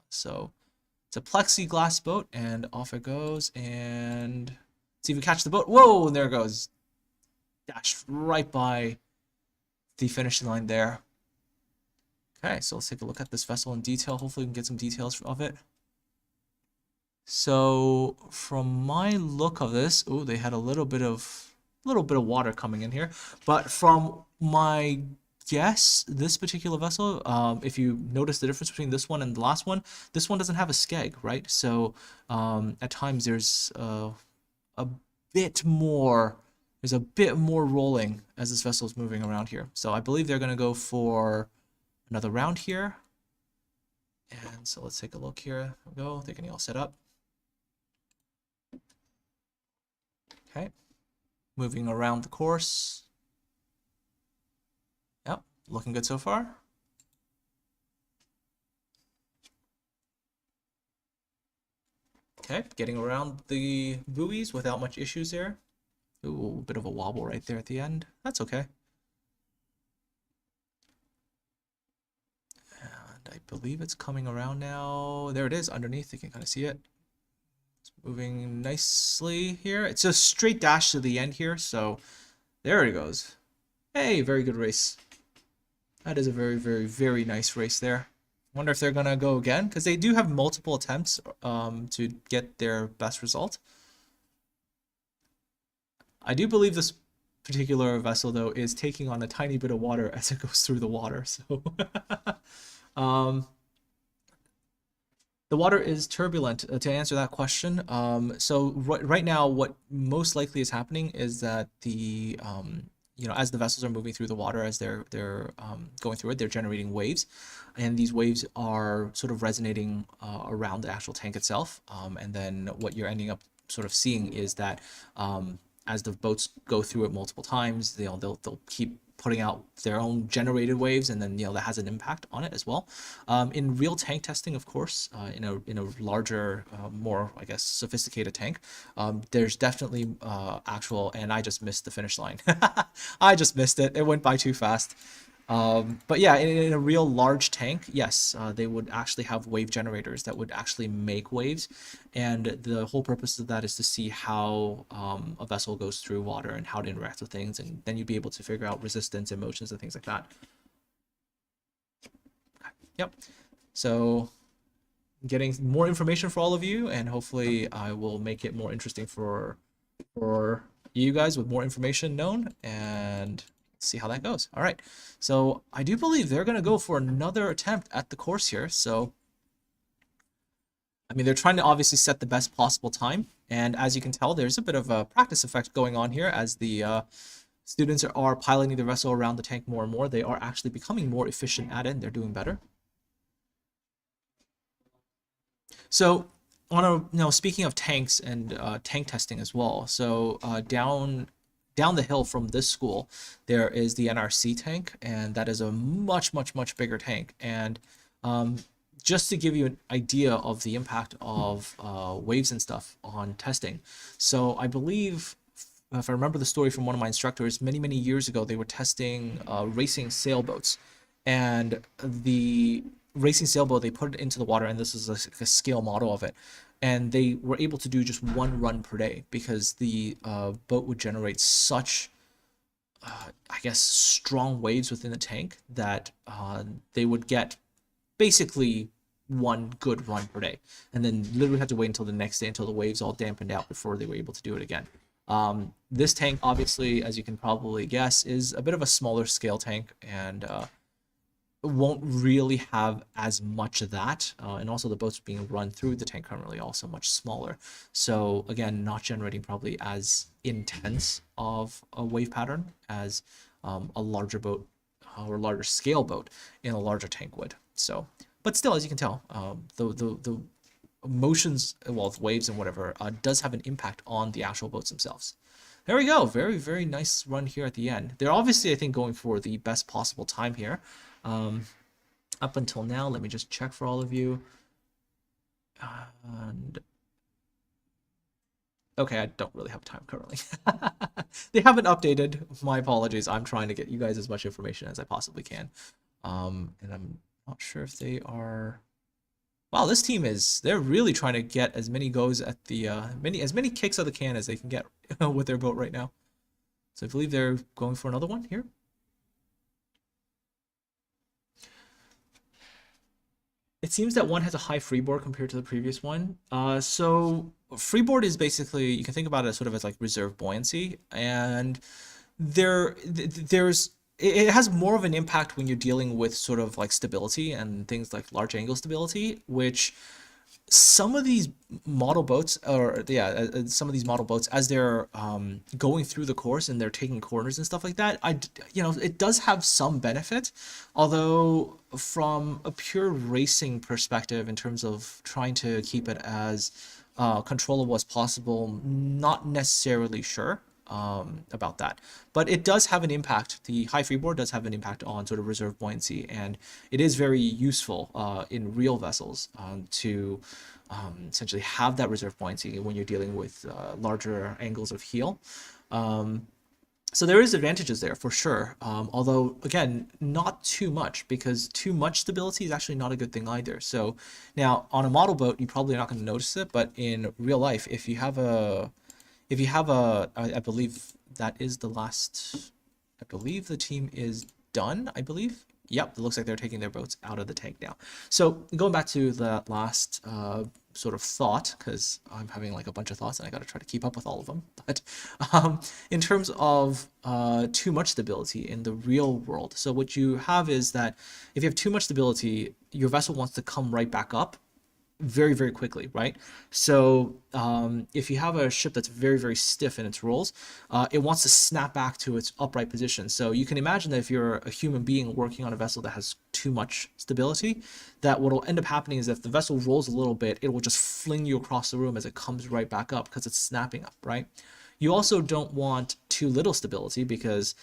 So it's a plexiglass boat, and off it goes. And let's see if we catch the boat. Whoa, and there it goes. Dashed right by the finishing line there. Okay, so let's take a look at this vessel in detail. Hopefully we can get some details of it. So from my look of this, oh, they had a little bit of water coming in here. But from my guess, this particular vessel, if you notice the difference between this one and the last one, this one doesn't have a skeg, right? So at times there's a bit more rolling as this vessel is moving around here. So I believe they're going to go for another round here. And so let's take a look here. There we go. They're getting all set up. Okay. Moving around the course. Yep. Looking good so far. Okay. Getting around the buoys without much issues there. Ooh, a bit of a wobble right there at the end. That's okay. I believe it's coming around now. There it is underneath. You can kind of see it. It's moving nicely here. It's a straight dash to the end here. So there it goes. Hey, very good race. That is a very, very, very nice race there. Wonder if they're going to go again because they do have multiple attempts to get their best result. I do believe this particular vessel, though, is taking on a tiny bit of water as it goes through the water. So the water is turbulent, to answer that question. So right now, what most likely is happening is that the as the vessels are moving through the water, as they're going through it, they're generating waves, and these waves are sort of resonating around the actual tank itself. And then what you're ending up sort of seeing is that as the boats go through it multiple times, they'll keep putting out their own generated waves, and then that has an impact on it as well. In real tank testing, of course, in a larger, more I guess sophisticated tank, there's definitely actual. And I just missed the finish line. I just missed it. It went by too fast. But yeah, in a real large tank, yes, they would actually have wave generators that would actually make waves, and the whole purpose of that is to see how a vessel goes through water and how to interact with things, and then you'd be able to figure out resistance and motions and things like that. Yep. So getting more information for all of you, and hopefully I will make it more interesting for you guys with more information known, and see how that goes. All right, so I do believe they're going to go for another attempt at the course here. So I mean, they're trying to obviously set the best possible time, and as you can tell, there's a bit of a practice effect going on here as the students are piloting the vessel around the tank more and more. They are actually becoming more efficient at it, and they're doing better. So on a speaking of tanks and tank testing as well, so down the hill from this school, there is the NRC tank, and that is a much bigger tank. And just to give you an idea of the impact of waves and stuff on testing, so I believe, if I remember the story from one of my instructors, many years ago, they were testing racing sailboats, and the racing sailboat, they put it into the water, and this is a scale model of it. And they were able to do just one run per day because the boat would generate such, I guess, strong waves within the tank that they would get basically one good run per day, and then literally had to wait until the next day until the waves all dampened out before they were able to do it again. This tank, obviously, as you can probably guess, is a bit of a smaller scale tank, and won't really have as much of that, and also the boats being run through the tank currently also much smaller, so again not generating probably as intense of a wave pattern as a larger boat or larger scale boat in a larger tank would. So but still, as you can tell, the motions, well, the waves and whatever, does have an impact on the actual boats themselves. There we go. Very, very nice run here at the end. They're obviously, I think, going for the best possible time here. Up until now, let me just check for all of you. And okay, I don't really have time currently. They haven't updated. My apologies. I'm trying to get you guys as much information as I possibly can. And I'm not sure if they are. Wow, this team they're really trying to get as many goes at the as many kicks of the can as they can get with their boat right now. So I believe they're going for another one here. It seems that one has a high freeboard compared to the previous one. So freeboard is basically, you can think about it as sort of as like reserve buoyancy, and it has more of an impact when you're dealing with sort of like stability and things like large angle stability, which some of these model boats, some of these model boats, as they're going through the course and they're taking corners and stuff like that, it does have some benefit, although from a pure racing perspective, in terms of trying to keep it as controllable as possible, not necessarily sure about that. But it does have an impact. The high freeboard does have an impact on sort of reserve buoyancy, and it is very useful in real vessels to essentially have that reserve buoyancy when you're dealing with larger angles of heel. So there is advantages there for sure, although again, not too much, because too much stability is actually not a good thing either. So now on a model boat, you're probably not going to notice it, but in real life, if you have I believe that is the last, I believe the team is done, I believe. Yep, it looks like they're taking their boats out of the tank now. So going back to the last sort of thought, because I'm having like a bunch of thoughts and I got to try to keep up with all of them. But in terms of too much stability in the real world, so what you have is that if you have too much stability, your vessel wants to come right back up very, very quickly, right? So if you have a ship that's very, very stiff in its rolls, it wants to snap back to its upright position. So you can imagine that if you're a human being working on a vessel that has too much stability, that what will end up happening is if the vessel rolls a little bit, it will just fling you across the room as it comes right back up because it's snapping up, right? You also don't want too little stability, because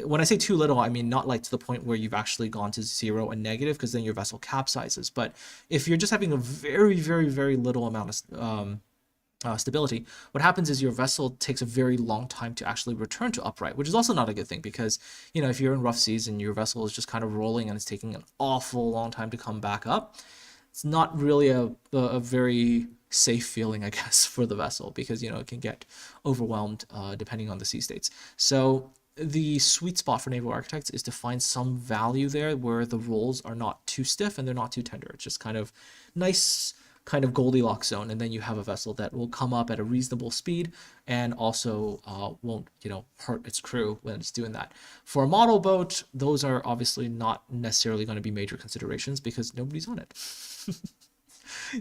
when I say too little, I mean not like to the point where you've actually gone to zero and negative, because then your vessel capsizes. But if you're just having a very, very, very little amount of stability, what happens is your vessel takes a very long time to actually return to upright, which is also not a good thing, because, you know, if you're in rough seas and your vessel is just kind of rolling and it's taking an awful long time to come back up, it's not really a very safe feeling, I guess, for the vessel, because, you know, it can get overwhelmed depending on the sea states. So the sweet spot for naval architects is to find some value there where the rolls are not too stiff and they're not too tender. It's just kind of nice, kind of Goldilocks zone, and then you have a vessel that will come up at a reasonable speed and also won't, you know, hurt its crew when it's doing that. For a model boat, those are obviously not necessarily going to be major considerations because nobody's on it.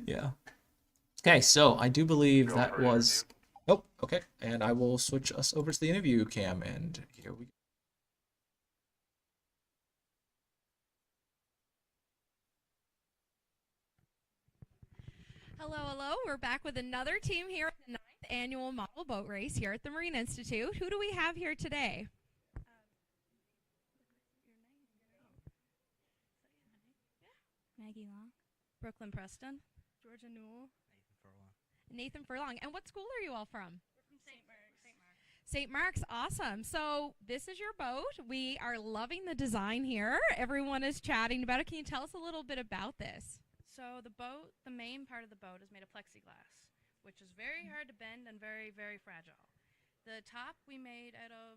Yeah. Okay, so I do believe that was... Oh, okay. And I will switch us over to the interview cam, and here we go. Hello, hello. We're back with another team here at the 9th annual model boat race here at the Marine Institute. Who do we have here today? Maggie Long, Brooklyn Preston, Georgia Newell. Nathan Furlong. And what school are you all from? We're from St. Mark's. St. Mark's, awesome. So this is your boat. We are loving the design here. Everyone is chatting about it. Can you tell us a little bit about this? So the main part of the boat is made of plexiglass, which is very hard to bend and very, very fragile. The top we made out of,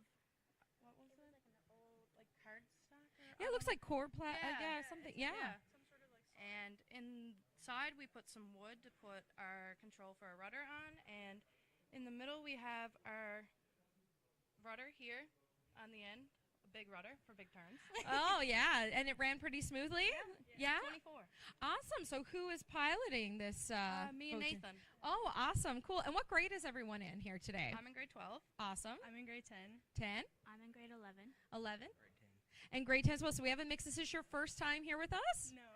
what was it? Like an old, like cardstock? Yeah, it looks like cord something. Yeah. some sort of like And inside we put some wood to put our control for our rudder on, and in the middle we have our rudder here on the end, a big rudder for big turns. Oh yeah, and it ran pretty smoothly. Yeah. 24. Awesome. So who is piloting this? Me and boat? Nathan. Oh, awesome. Cool. And what grade is everyone in here today? I'm in grade 12. Awesome. I'm in grade 10. 10, I'm in grade 11. 11, and grade 10 as well. So we have a mix. This is your first time here with us? No,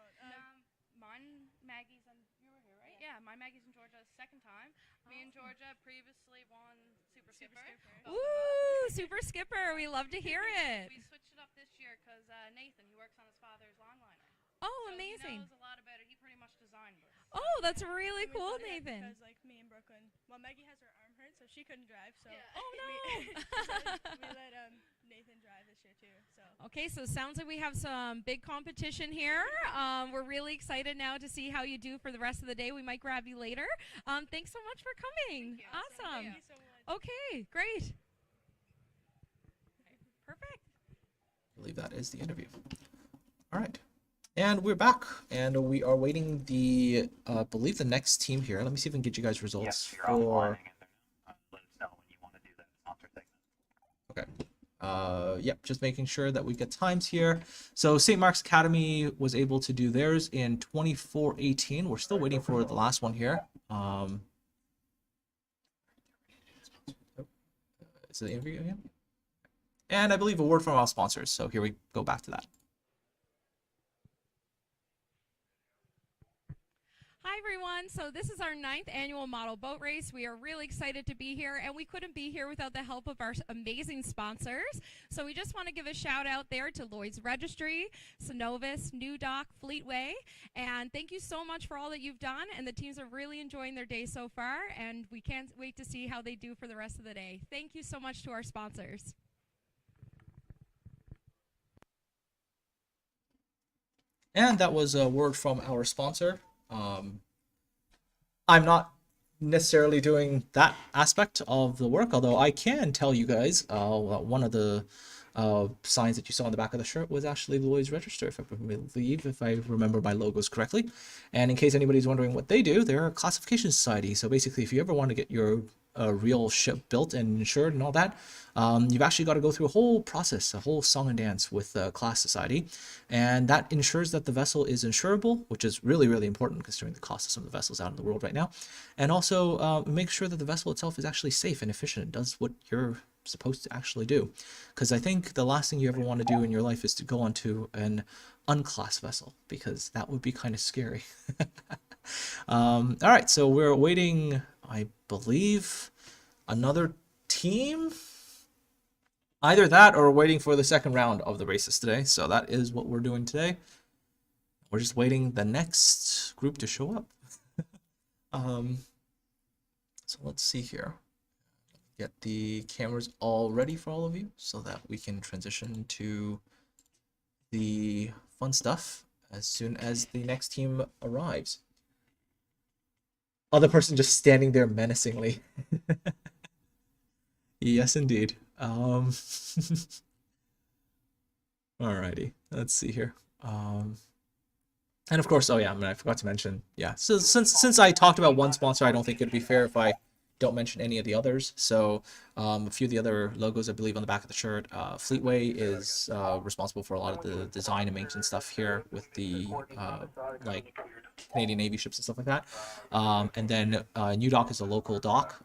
Mine, Maggie's, and you were here, right? Yeah, my Maggie's and Georgia's second time. Me and Georgia previously won Super Skipper. Ooh, Super Skipper. We love to hear it. We switched it up this year because Nathan, he works on his father's lawn liner. Oh, So amazing. He knows a lot about it. He pretty much designed this. Oh, that's really And we cool, thought it Nathan. Because like me and Brooklyn, well, Maggie has her arm hurt, so she couldn't drive. So Yeah. Oh, no. we let Nathan drive this year too. So Okay, so sounds like we have some big competition here. We're really excited now to see how you do for the rest of the day. We might grab you later. Thanks so much for coming. Thank you. Awesome. thank you so much. Okay, great. Perfect. I believe that is the interview. All right. And we're back, and we are waiting the, I believe the next team here. Let me see if I can get you guys results Yes, you're for. offlining it there now. Let us know when you want to do that sponsor segment. Okay. Yep, just making sure that we get times here. So St. Mark's Academy was able to do theirs in 24:18. We're still waiting for the last one here. Is it the interview again? And I believe a word from our sponsors. So here we go back to that. Hi, everyone. So this is our 9th annual model boat race. We are really excited to be here, and we couldn't be here without the help of our amazing sponsors. So we just want to give a shout out there to Lloyd's Registry, Synovus, New Dock, Fleetway, and thank you so much for all that you've done. And the teams are really enjoying their day so far, and we can't wait to see how they do for the rest of the day. Thank you so much to our sponsors. And that was a word from our sponsor. I'm not necessarily doing that aspect of the work, although I can tell you guys one of the signs that you saw on the back of the shirt was actually Lloyd's Register, if I remember my logos correctly. And in case anybody's wondering what they do, they're a classification society. So basically, if you ever want to get your real ship built and insured and all that, you've actually got to go through a whole process, a whole song and dance with the class society, and that ensures that the vessel is insurable, which is really, really important considering the cost of some of the vessels out in the world right now, and also make sure that the vessel itself is actually safe and efficient and does what you're supposed to actually do. Because I think the last thing you ever want to do in your life is to go onto an unclassed vessel, because that would be kind of scary. All right, so we're waiting, I believe, another team. Either that or waiting for the second round of the races today. So that is what we're doing today. We're just waiting the next group to show up. So let's see here. Get the cameras all ready for all of you so that we can transition to the fun stuff as soon as the next team arrives. Other person just standing there menacingly. Yes, indeed. Alrighty, let's see here. And of course, oh yeah, I mean, I forgot to mention, yeah. So since I talked about one sponsor, I don't think it'd be fair if I don't mention any of the others. So a few of the other logos, I believe, on the back of the shirt. Fleetway is responsible for a lot of the design and maintenance stuff here with the like Canadian Navy ships and stuff like that. And then New Dock is a local dock.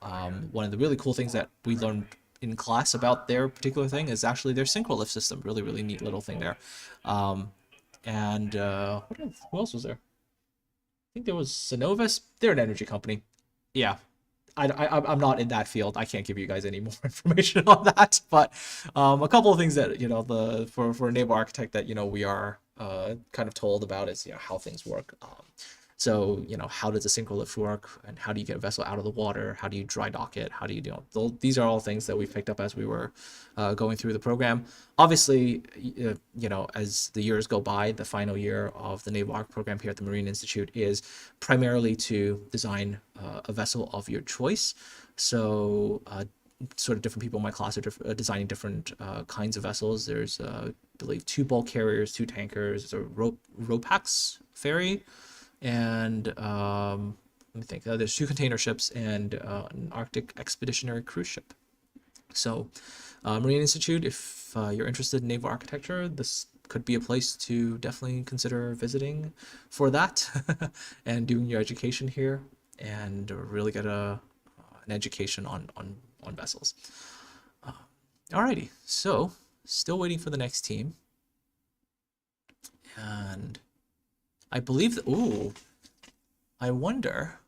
One of the really cool things that we learned in class about their particular thing is actually their synchro lift system. Really, really neat little thing there. And who else was there? I think there was Synovus. They're an energy company. Yeah. I'm not in that field. I can't give you guys any more information on that. But a couple of things that, you know, for a naval architect that, you know, we are kind of told about is, you know, how things work. So, you know, how does a synchro lift work, and how do you get a vessel out of the water? How do you dry dock it? How do you do? These are all things that we picked up as we were going through the program. Obviously, you know, as the years go by, the final year of the Naval Arc program here at the Marine Institute is primarily to design a vessel of your choice. So sort of different people in my class are designing different kinds of vessels. There's believe 2 bulk carriers, 2 tankers, a Ropax ferry, and let me think. There's 2 container ships and an Arctic expeditionary cruise ship. So, Marine Institute, if you're interested in naval architecture, this could be a place to definitely consider visiting for that and doing your education here and really get an education on vessels. Alrighty, so still waiting for the next team. And I believe that, ooh, I wonder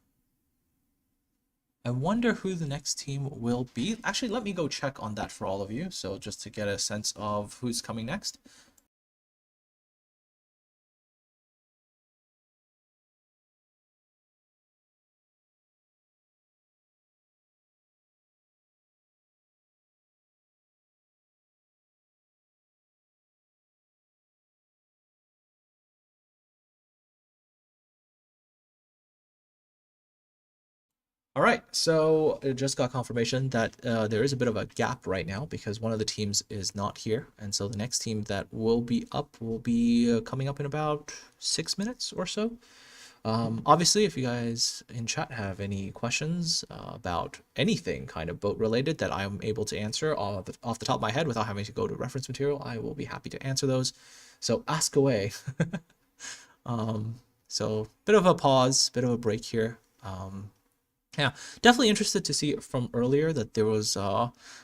who the next team will be. Actually, let me go check on that for all of you. So just to get a sense of who's coming next. All right, so it just got confirmation that there is a bit of a gap right now because one of the teams is not here. And so the next team that will be up will be coming up in about 6 minutes or so. Obviously, if you guys in chat have any questions about anything kind of boat related that I'm able to answer off the top of my head without having to go to reference material, I will be happy to answer those. So ask away. So bit of a pause, bit of a break here. Yeah, definitely interested to see from earlier that there was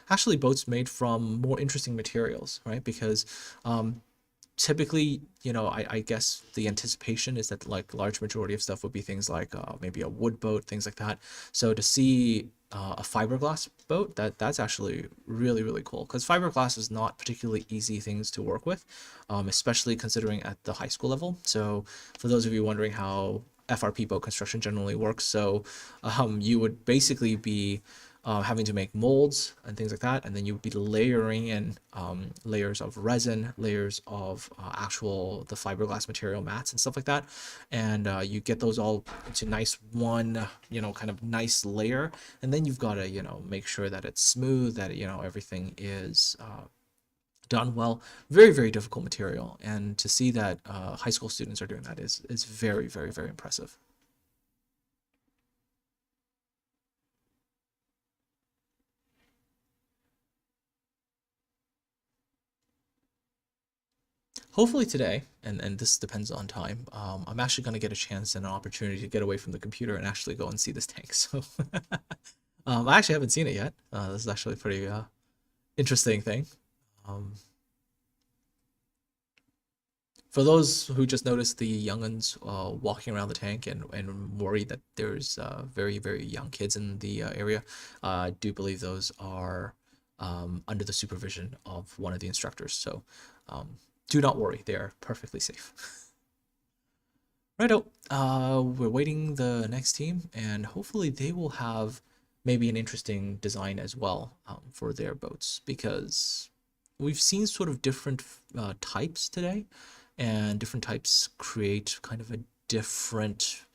actually boats made from more interesting materials, right? Because typically, you know, I guess the anticipation is that like large majority of stuff would be things like maybe a wood boat, things like that. So to see a fiberglass boat, that's actually really, really cool because fiberglass is not particularly easy things to work with, especially considering at the high school level. So for those of you wondering how FRP boat construction generally works, so you would basically be having to make molds and things like that, and then you would be layering in layers of resin, layers of the fiberglass material mats and stuff like that, and you get those all into nice one, you know, kind of nice layer, and then you've got to, you know, make sure that it's smooth, that, you know, everything is done well. Very, very difficult material, and to see that high school students are doing that is very, very, very impressive. Hopefully today, and this depends on time, I'm actually going to get a chance and an opportunity to get away from the computer and actually go and see this tank. So I actually haven't seen it yet. This is actually a pretty interesting thing. For those who just noticed the young'uns walking around the tank and worried that there's very, very young kids in the area, I do believe those are under the supervision of one of the instructors. So do not worry, they are perfectly safe. Righto, we're waiting the next team, and hopefully they will have maybe an interesting design as well for their boats, because we've seen sort of different types today, and different types create kind of a different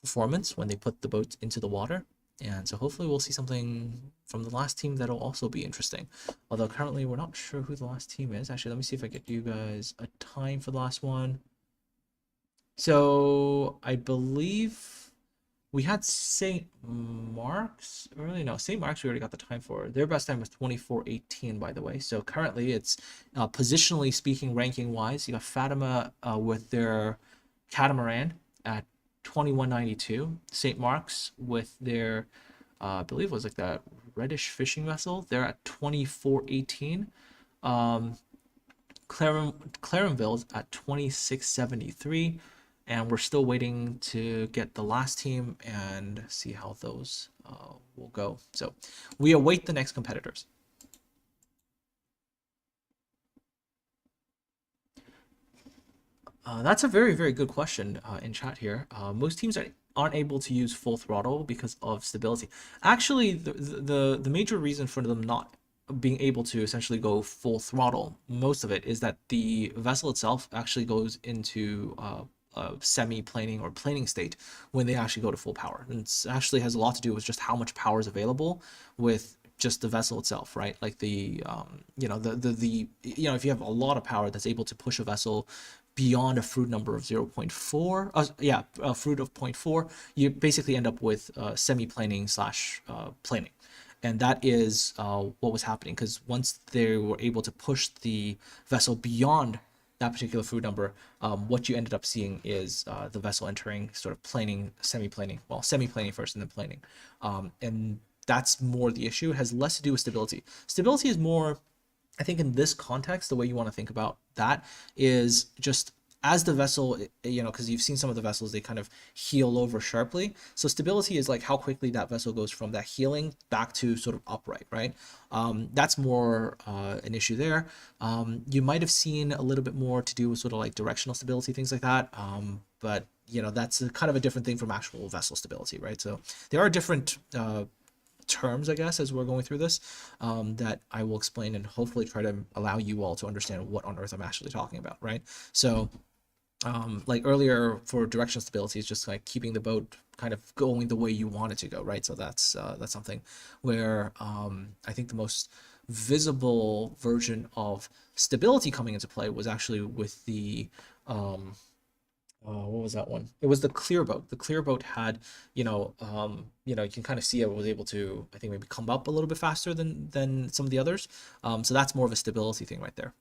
performance when they put the boat into the water. And so hopefully we'll see something from the last team that'll also be interesting. Although currently we're not sure who the last team is. Actually, let me see if I get you guys a time for the last one. So I believe we had St. Mark's early. No, St. Mark's we already got the time for. Their best time was 24:18, by the way. So currently it's positionally speaking, ranking wise, you got Fatima with their catamaran at 21:92. St. Mark's with their I believe it was like that reddish fishing vessel, they're at 24:18. Clarenville's at 26:73, and we're still waiting to get the last team and see how those will go. So we await the next competitors. That's a very, very good question in chat here. Most teams aren't able to use full throttle because of stability. Actually, the major reason for them not being able to essentially go full throttle, most of it, is that the vessel itself actually goes into a semi-planing or planing state when they actually go to full power. And it actually has a lot to do with just how much power is available with just the vessel itself, right? Like the if you have a lot of power that's able to push a vessel beyond a Froude number of 0.4, a Froude of 0.4, you basically end up with semi-planing slash planing. And that is what was happening, because once they were able to push the vessel beyond that particular Froude number, what you ended up seeing is the vessel entering sort of planing, semi-planing, well, semi-planing first and then planing. And that's more the issue. It has less to do with stability. Stability is more, I think in this context, the way you want to think about that is just as the vessel, because you've seen some of the vessels, they kind of heel over sharply. So stability is like how quickly that vessel goes from that heeling back to sort of upright, right? That's more an issue there. You might have seen a little bit more to do with sort of like directional stability, things like that. But that's kind of a different thing from actual vessel stability, right? So there are different terms, I guess, as we're going through this, that I will explain and hopefully try to allow you all to understand what on earth I'm actually talking about, right? So like earlier, for directional stability, it's just like keeping the boat kind of going the way you want it to go, right? So that's something where I think the most visible version of stability coming into play was actually with the what was that one? It was the clear boat. The clear boat had, you can kind of see it was able to, I think, maybe come up a little bit faster than some of the others. So that's more of a stability thing right there.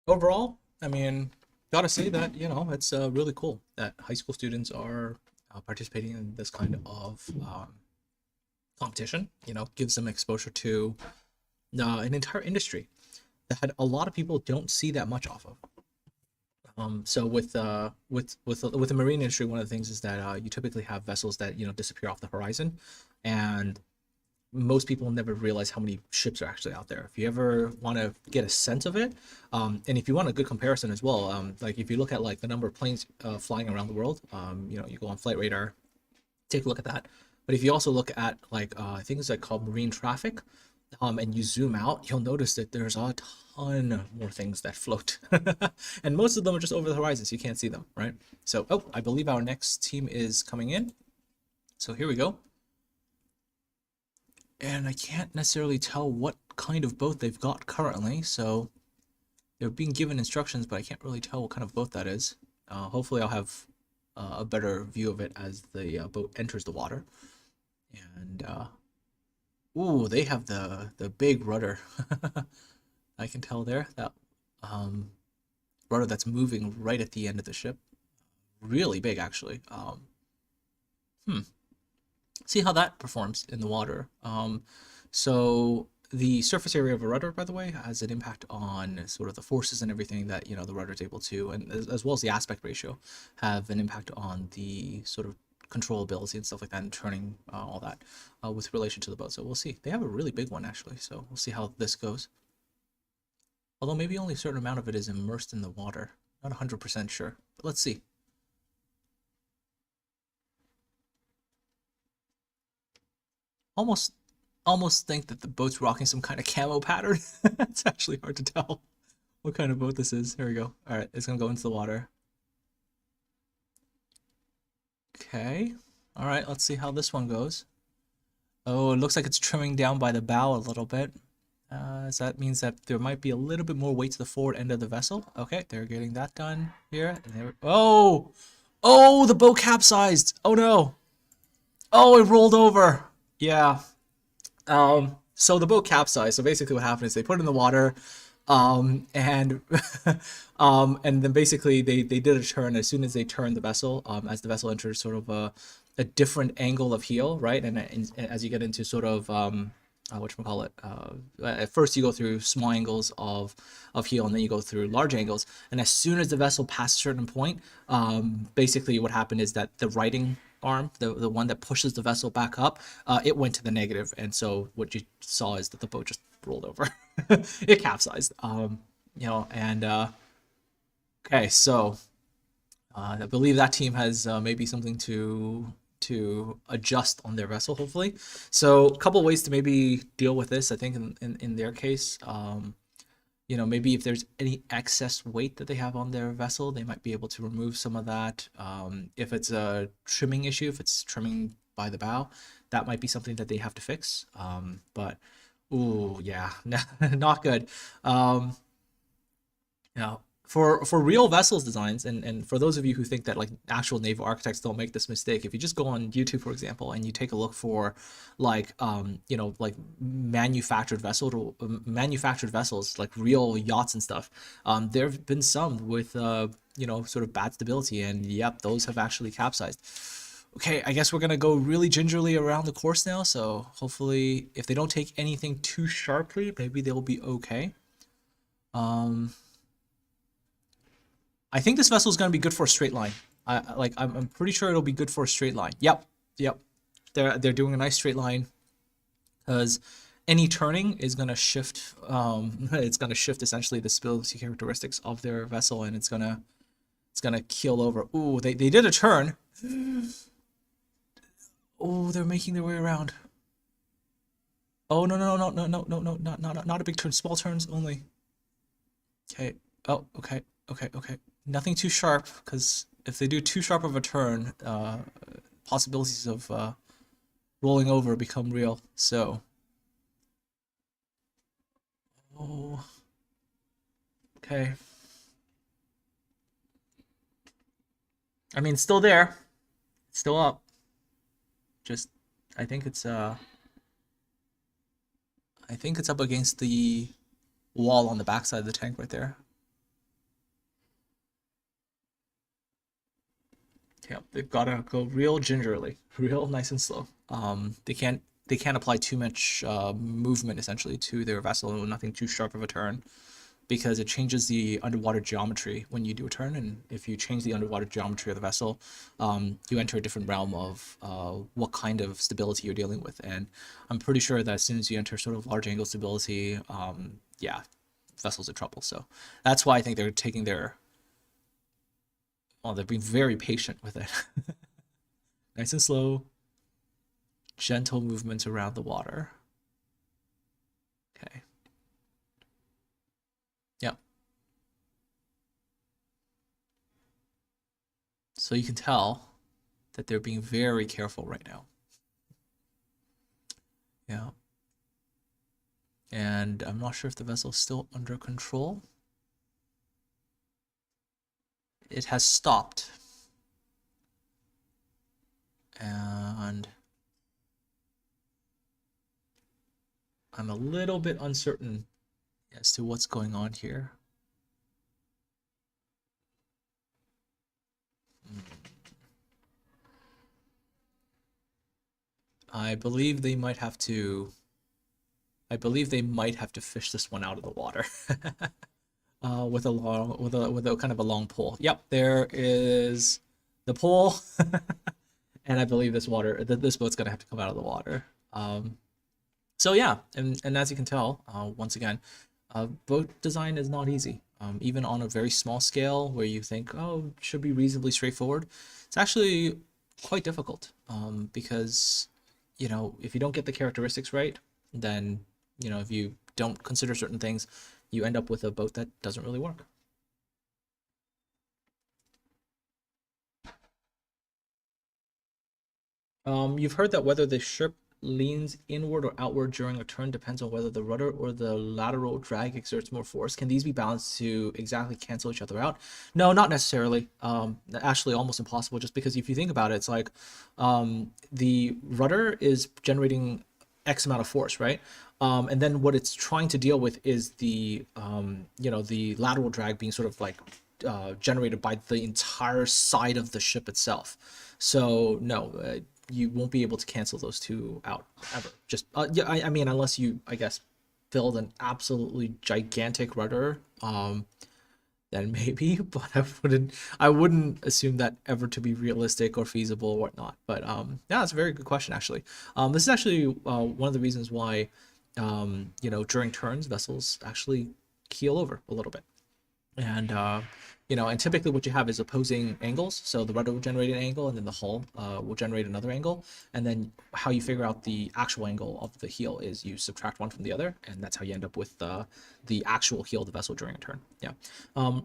Overall, I mean, gotta say that, it's really cool that high school students are participating in this kind of competition. Gives them exposure to an entire industry that a lot of people don't see that much off of. So with the marine industry, one of the things is that you typically have vessels that disappear off the horizon, and most people never realize how many ships are actually out there. If you ever want to get a sense of it, and if you want a good comparison as well, like if you look at like the number of planes flying around the world, you go on Flight Radar, take a look at that. But if you also look at like things like called marine traffic, and you zoom out, you'll notice that there's a ton more things that float, and most of them are just over the horizon, so you can't see them, right? So, I believe our next team is coming in. So here we go. And I can't necessarily tell what kind of boat they've got currently, so they're being given instructions, but I can't really tell what kind of boat that is. Hopefully I'll have a better view of it as the boat enters the water. And, ooh, they have the big rudder. I can tell there, that rudder that's moving right at the end of the ship. Really big, actually. See how that performs in the water. So the surface area of a rudder, by the way, has an impact on sort of the forces and everything that the rudder is able to, and as well as the aspect ratio, have an impact on the sort of controllability and stuff like that, and turning all that with relation to the boat. So we'll see. They have a really big one actually, so we'll see how this goes. Although maybe only a certain amount of it is immersed in the water. Not 100% sure, but let's see. Almost think that the boat's rocking some kind of camo pattern. It's actually hard to tell what kind of boat this is. Here we go. All right, it's gonna go into the water. Okay. All right, let's see how this one goes. Oh, it looks like it's trimming down by the bow a little bit. So that means that there might be a little bit more weight to the forward end of the vessel. Okay, they're getting that done here. And oh, the boat capsized. Oh no. Oh, it rolled over. Yeah. So the boat capsized. So basically what happened is they put it in the water, and and then basically they did a turn. As soon as they turned the vessel, as the vessel entered sort of a different angle of heel, right? And as you get into sort of whatchamacallit, at first you go through small angles of heel, and then you go through large angles. And as soon as the vessel passed a certain point, basically what happened is that the righting arm, the one that pushes the vessel back up, it went to the negative, and so what you saw is that the boat just rolled over. It capsized. You know, and okay, so I believe that team has maybe something to adjust on their vessel, hopefully. So a couple ways to maybe deal with this, I think, in their case. You know, maybe if there's any excess weight that they have on their vessel, they might be able to remove some of that. If it's a trimming issue, if it's trimming by the bow, that might be something that they have to fix. But, ooh, yeah, not good. Now, for real vessels designs, and for those of you who think that like actual naval architects don't make this mistake, if you just go on YouTube, for example, and you take a look for like you know, like manufactured vessels, like real yachts and stuff, there have been some with you know, sort of bad stability, and yep, those have actually capsized. Okay, I guess we're gonna go really gingerly around the course now, so hopefully if they don't take anything too sharply, maybe they'll be okay. I think this vessel is going to be good for a straight line. I'm pretty sure it'll be good for a straight line. Yep. They're doing a nice straight line, because any turning is going to shift. It's going to shift essentially the stability characteristics of their vessel, and it's gonna keel over. Ooh, they did a turn. Oh, they're making their way around. Oh no, not a big turn. Small turns only. Okay. Oh, okay. Nothing too sharp, because if they do too sharp of a turn, possibilities of rolling over become real. So, oh, okay. I mean, it's still there, it's still up. Just, I think it's up against the wall on the backside of the tank right there. Yeah, they've got to go real gingerly, real nice and slow. They can't apply too much movement essentially to their vessel, nothing too sharp of a turn, because it changes the underwater geometry when you do a turn. And if you change the underwater geometry of the vessel, you enter a different realm of what kind of stability you're dealing with. And I'm pretty sure that as soon as you enter sort of large angle stability, yeah, vessel's in trouble. So that's why I think they're taking their, well, they're being very patient with it. Nice and slow, gentle movements around the water. Okay. Yep. So you can tell that they're being very careful right now. Yeah. And I'm not sure if the vessel's still under control. It has stopped. And I'm a little bit uncertain as to what's going on here. I believe they might have to fish this one out of the water. With a kind of a long pole. Yep, there is the pole. And I believe this boat's gonna have to come out of the water. So yeah, and as you can tell, once again, boat design is not easy. Even on a very small scale where you think, oh, it should be reasonably straightforward, it's actually quite difficult. Because, you know, if you don't get the characteristics right, then, you know, if you don't consider certain things, you end up with a boat that doesn't really work. You've heard that whether the ship leans inward or outward during a turn depends on whether the rudder or the lateral drag exerts more force. Can these be balanced to exactly cancel each other out? No, not necessarily. Actually, almost impossible, just because if you think about it, it's like the rudder is generating X amount of force, right? And then what it's trying to deal with is the, you know, the lateral drag being sort of like generated by the entire side of the ship itself. So no, you won't be able to cancel those two out ever. Just yeah, I mean, unless you, I guess, build an absolutely gigantic rudder then maybe, but I wouldn't assume that ever to be realistic or feasible or whatnot. But yeah, it's a very good question actually. This is actually one of the reasons why during turns vessels actually keel over a little bit. And and typically what you have is opposing angles. So the rudder will generate an angle, and then the hull will generate another angle. And then how you figure out the actual angle of the heel is you subtract one from the other, and that's how you end up with the actual heel of the vessel during a turn. Yeah,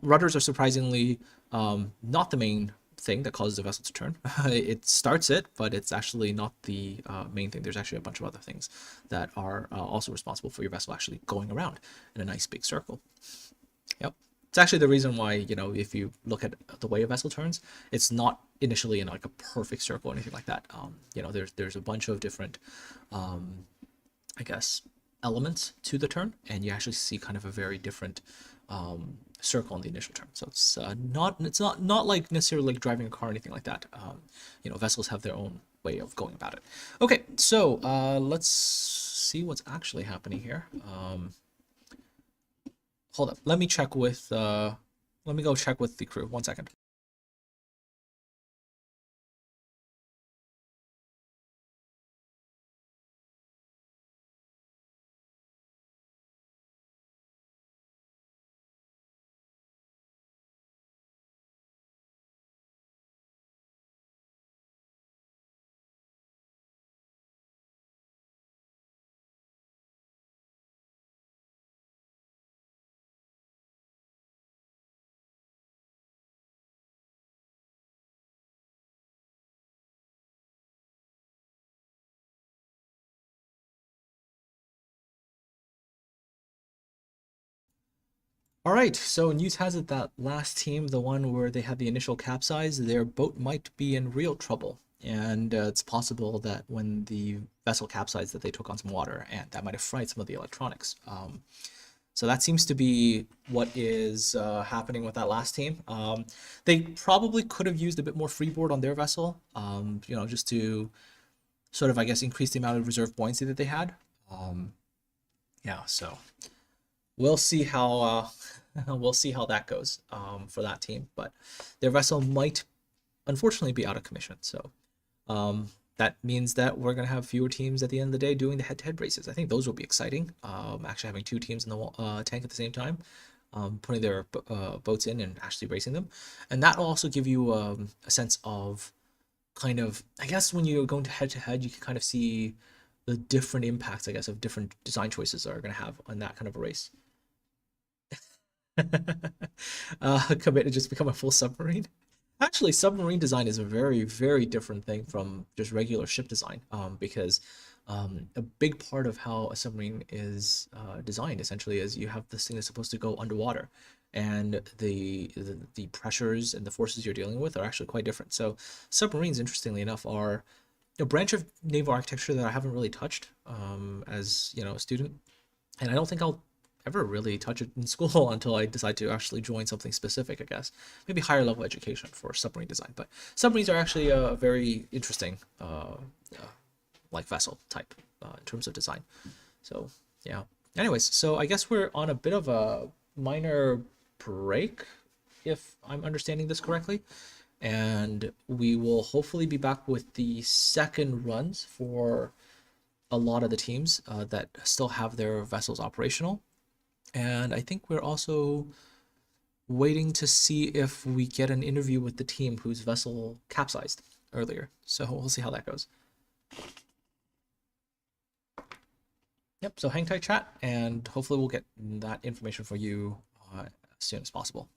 rudders are surprisingly not the main thing that causes the vessel to turn. It starts it, but it's actually not the main thing. There's actually a bunch of other things that are also responsible for your vessel actually going around in a nice big circle. Yep. It's actually the reason why, if you look at the way a vessel turns, it's not initially in like a perfect circle or anything like that. There's a bunch of different, I guess, elements to the turn, and you actually see kind of a very different circle in the initial turn. So it's not like necessarily like driving a car or anything like that. Vessels have their own way of going about it. Okay, so let's see what's actually happening here. Hold up. Let me go check with the crew. 1 second. All right, so news has it that last team, the one where they had the initial capsize, their boat might be in real trouble. And it's possible that when the vessel capsized that they took on some water, and that might have fried some of the electronics. So that seems to be what is happening with that last team. They probably could have used a bit more freeboard on their vessel, just to sort of, I guess, increase the amount of reserve buoyancy that they had. Yeah, so we'll see how that goes for that team. But their vessel might, unfortunately, be out of commission. So that means that we're going to have fewer teams at the end of the day doing the head-to-head races. I think those will be exciting. Actually having two teams in the tank at the same time, putting their boats in and actually racing them. And that will also give you a sense of kind of, I guess when you're going to head-to-head, you can kind of see the different impacts, I guess, of different design choices are going to have on that kind of a race. Commit to just become a full submarine. Actually, submarine design is a very, very different thing from just regular ship design, because a big part of how a submarine is designed essentially is you have this thing that's supposed to go underwater, and the pressures and the forces you're dealing with are actually quite different. So submarines, interestingly enough, are a branch of naval architecture that I haven't really touched as a student, and I don't think I'll ever really touch it in school until I decide to actually join something specific, I guess. Maybe higher level education for submarine design. But submarines are actually a very interesting like vessel type in terms of design. So yeah. Anyways, so I guess we're on a bit of a minor break, if I'm understanding this correctly. And we will hopefully be back with the second runs for a lot of the teams that still have their vessels operational. And I think we're also waiting to see if we get an interview with the team whose vessel capsized earlier. So we'll see how that goes. Yep, so hang tight, chat, and hopefully we'll get that information for you as soon as possible.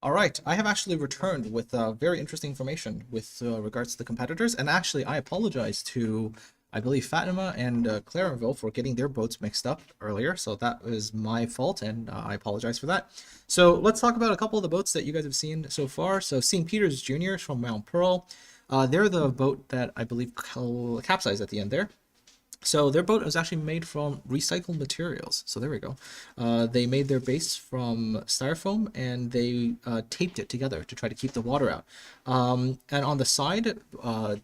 All right, I have actually returned with very interesting information with regards to the competitors, and actually I apologize to, I believe, Fatima and Clarenville for getting their boats mixed up earlier, so that was my fault, and I apologize for that. So let's talk about a couple of the boats that you guys have seen so far. So St. Peter's Juniors from Mount Pearl, they're the boat that I believe capsized at the end there. So their boat was actually made from recycled materials. So there we go. They made their base from styrofoam and they taped it together to try to keep the water out. And on the side,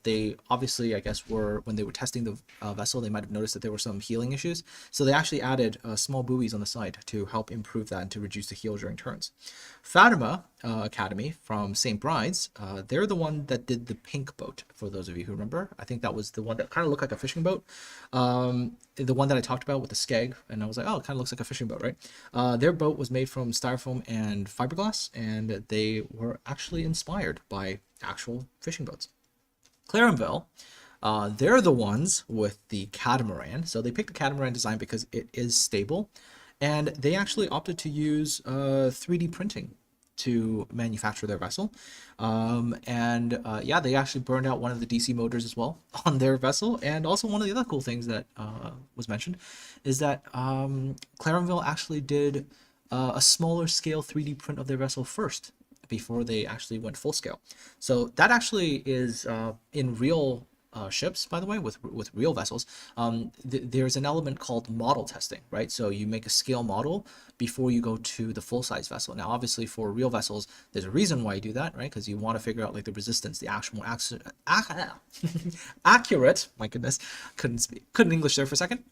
they obviously, I guess, when they were testing the vessel, they might have noticed that there were some heeling issues. So they actually added small buoys on the side to help improve that and to reduce the heel during turns. Fatima Academy from St. Bride's, they're the one that did the pink boat, for those of you who remember. I think that was the one that kind of looked like a fishing boat. The one that I talked about with the skeg, and I was like, oh, it kind of looks like a fishing boat, right? Their boat was made from styrofoam and fiberglass, and they were actually inspired by actual fishing boats. Clarenville, they're the ones with the catamaran. So they picked the catamaran design because it is stable, and they actually opted to use 3D printing to manufacture their vessel. Yeah, they actually burned out one of the DC motors as well on their vessel. And also one of the other cool things that was mentioned is that Clarenville actually did a smaller scale 3D print of their vessel first before they actually went full scale. So that actually is in real ships, by the way, with real vessels. There's an element called model testing, right? So you make a scale model before you go to the full-size vessel. Now, obviously, for real vessels, there's a reason why you do that, right? Because you want to figure out like the resistance, the actual accurate. My goodness, couldn't English there for a second.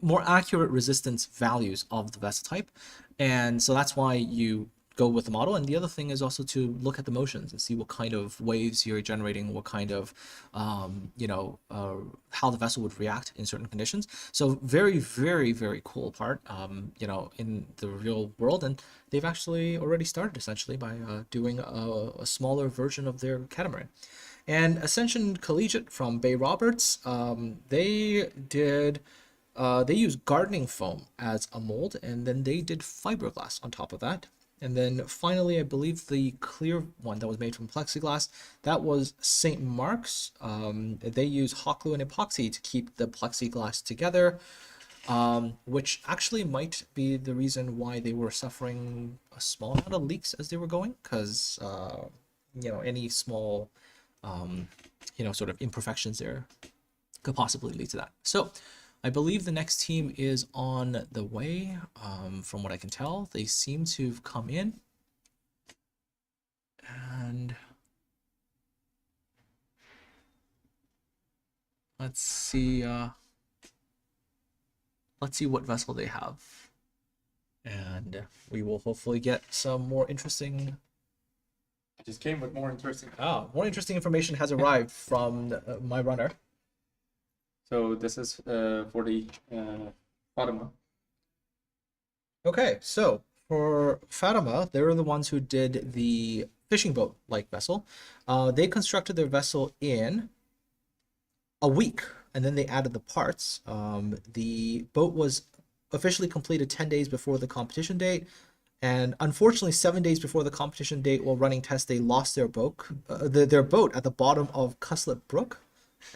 More accurate resistance values of the vessel type, and so that's why you go with the model. And the other thing is also to look at the motions and see what kind of waves you're generating, what kind of how the vessel would react in certain conditions. So very, very, very cool part in the real world, and they've actually already started essentially by doing a smaller version of their catamaran. And Ascension Collegiate from Bay Roberts, they used gardening foam as a mold, and then they did fiberglass on top of that. And then finally, I believe the clear one that was made from plexiglass, that was St. Mark's. They use hot glue and epoxy to keep the plexiglass together, which actually might be the reason why they were suffering a small amount of leaks as they were going, because any small sort of imperfections there could possibly lead to that. So I believe the next team is on the way. From what I can tell, they seem to have come in. And let's see what vessel they have. And we will hopefully get some more interesting... I just came with more interesting... more interesting information has arrived from my runner. So this is for the Fatima. Okay, so for Fatima, they were the ones who did the fishing boat-like vessel. They constructed their vessel in a week, and then they added the parts. The boat was officially completed 10 days before the competition date, and unfortunately 7 days before the competition date, while running tests, they lost their boat at the bottom of Cuslet Brook,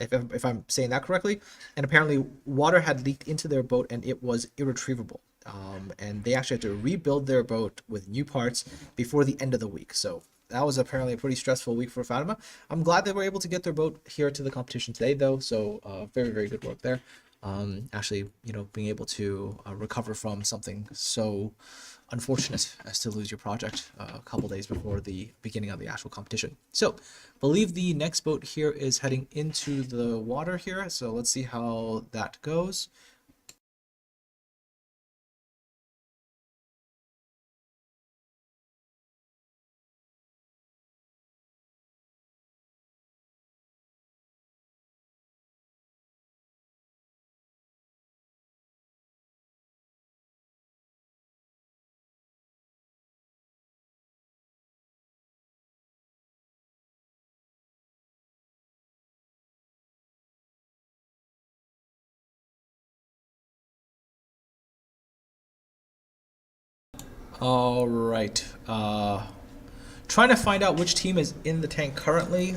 if I'm saying that correctly, and apparently water had leaked into their boat and it was irretrievable. And they actually had to rebuild their boat with new parts before the end of the week. So that was apparently a pretty stressful week for Fatima. I'm glad they were able to get their boat here to the competition today, though. So very, very good work there. Actually, being able to recover from something so unfortunate as to lose your project a couple days before the beginning of the actual competition. So, believe the next boat here is heading into the water here. So let's see how that goes. All right. Trying to find out which team is in the tank currently.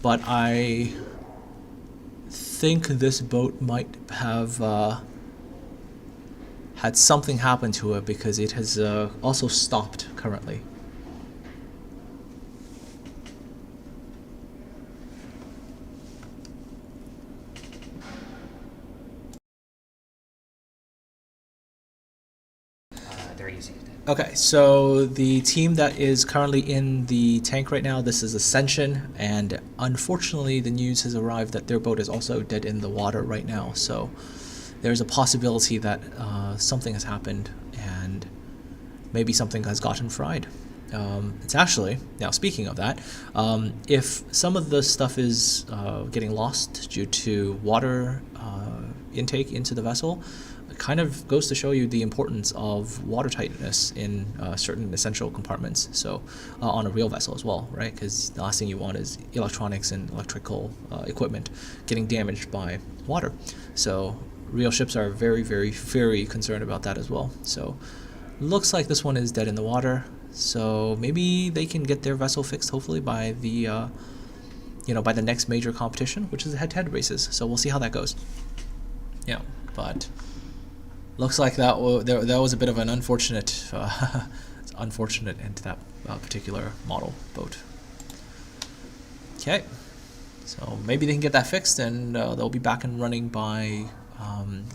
But I think this boat might have had something happen to it because it has also stopped currently. They're easy. Okay, so the team that is currently in the tank right now, this is Ascension, and unfortunately the news has arrived that their boat is also dead in the water right now, so there's a possibility that something has happened and maybe something has gotten fried. It's actually, now speaking of that, if some of the stuff is getting lost due to water intake into the vessel, it kind of goes to show you the importance of watertightness in certain essential compartments, so on a real vessel as well, right? Because the last thing you want is electronics and electrical equipment getting damaged by water. So real ships are very, very, very concerned about that as well. So looks like this one is dead in the water, so maybe they can get their vessel fixed hopefully by the by the next major competition, which is the head-to-head races. So we'll see how that goes. Yeah, but looks like that was a bit of an unfortunate unfortunate end to that particular model boat. Okay, so maybe they can get that fixed, and they'll be back and running by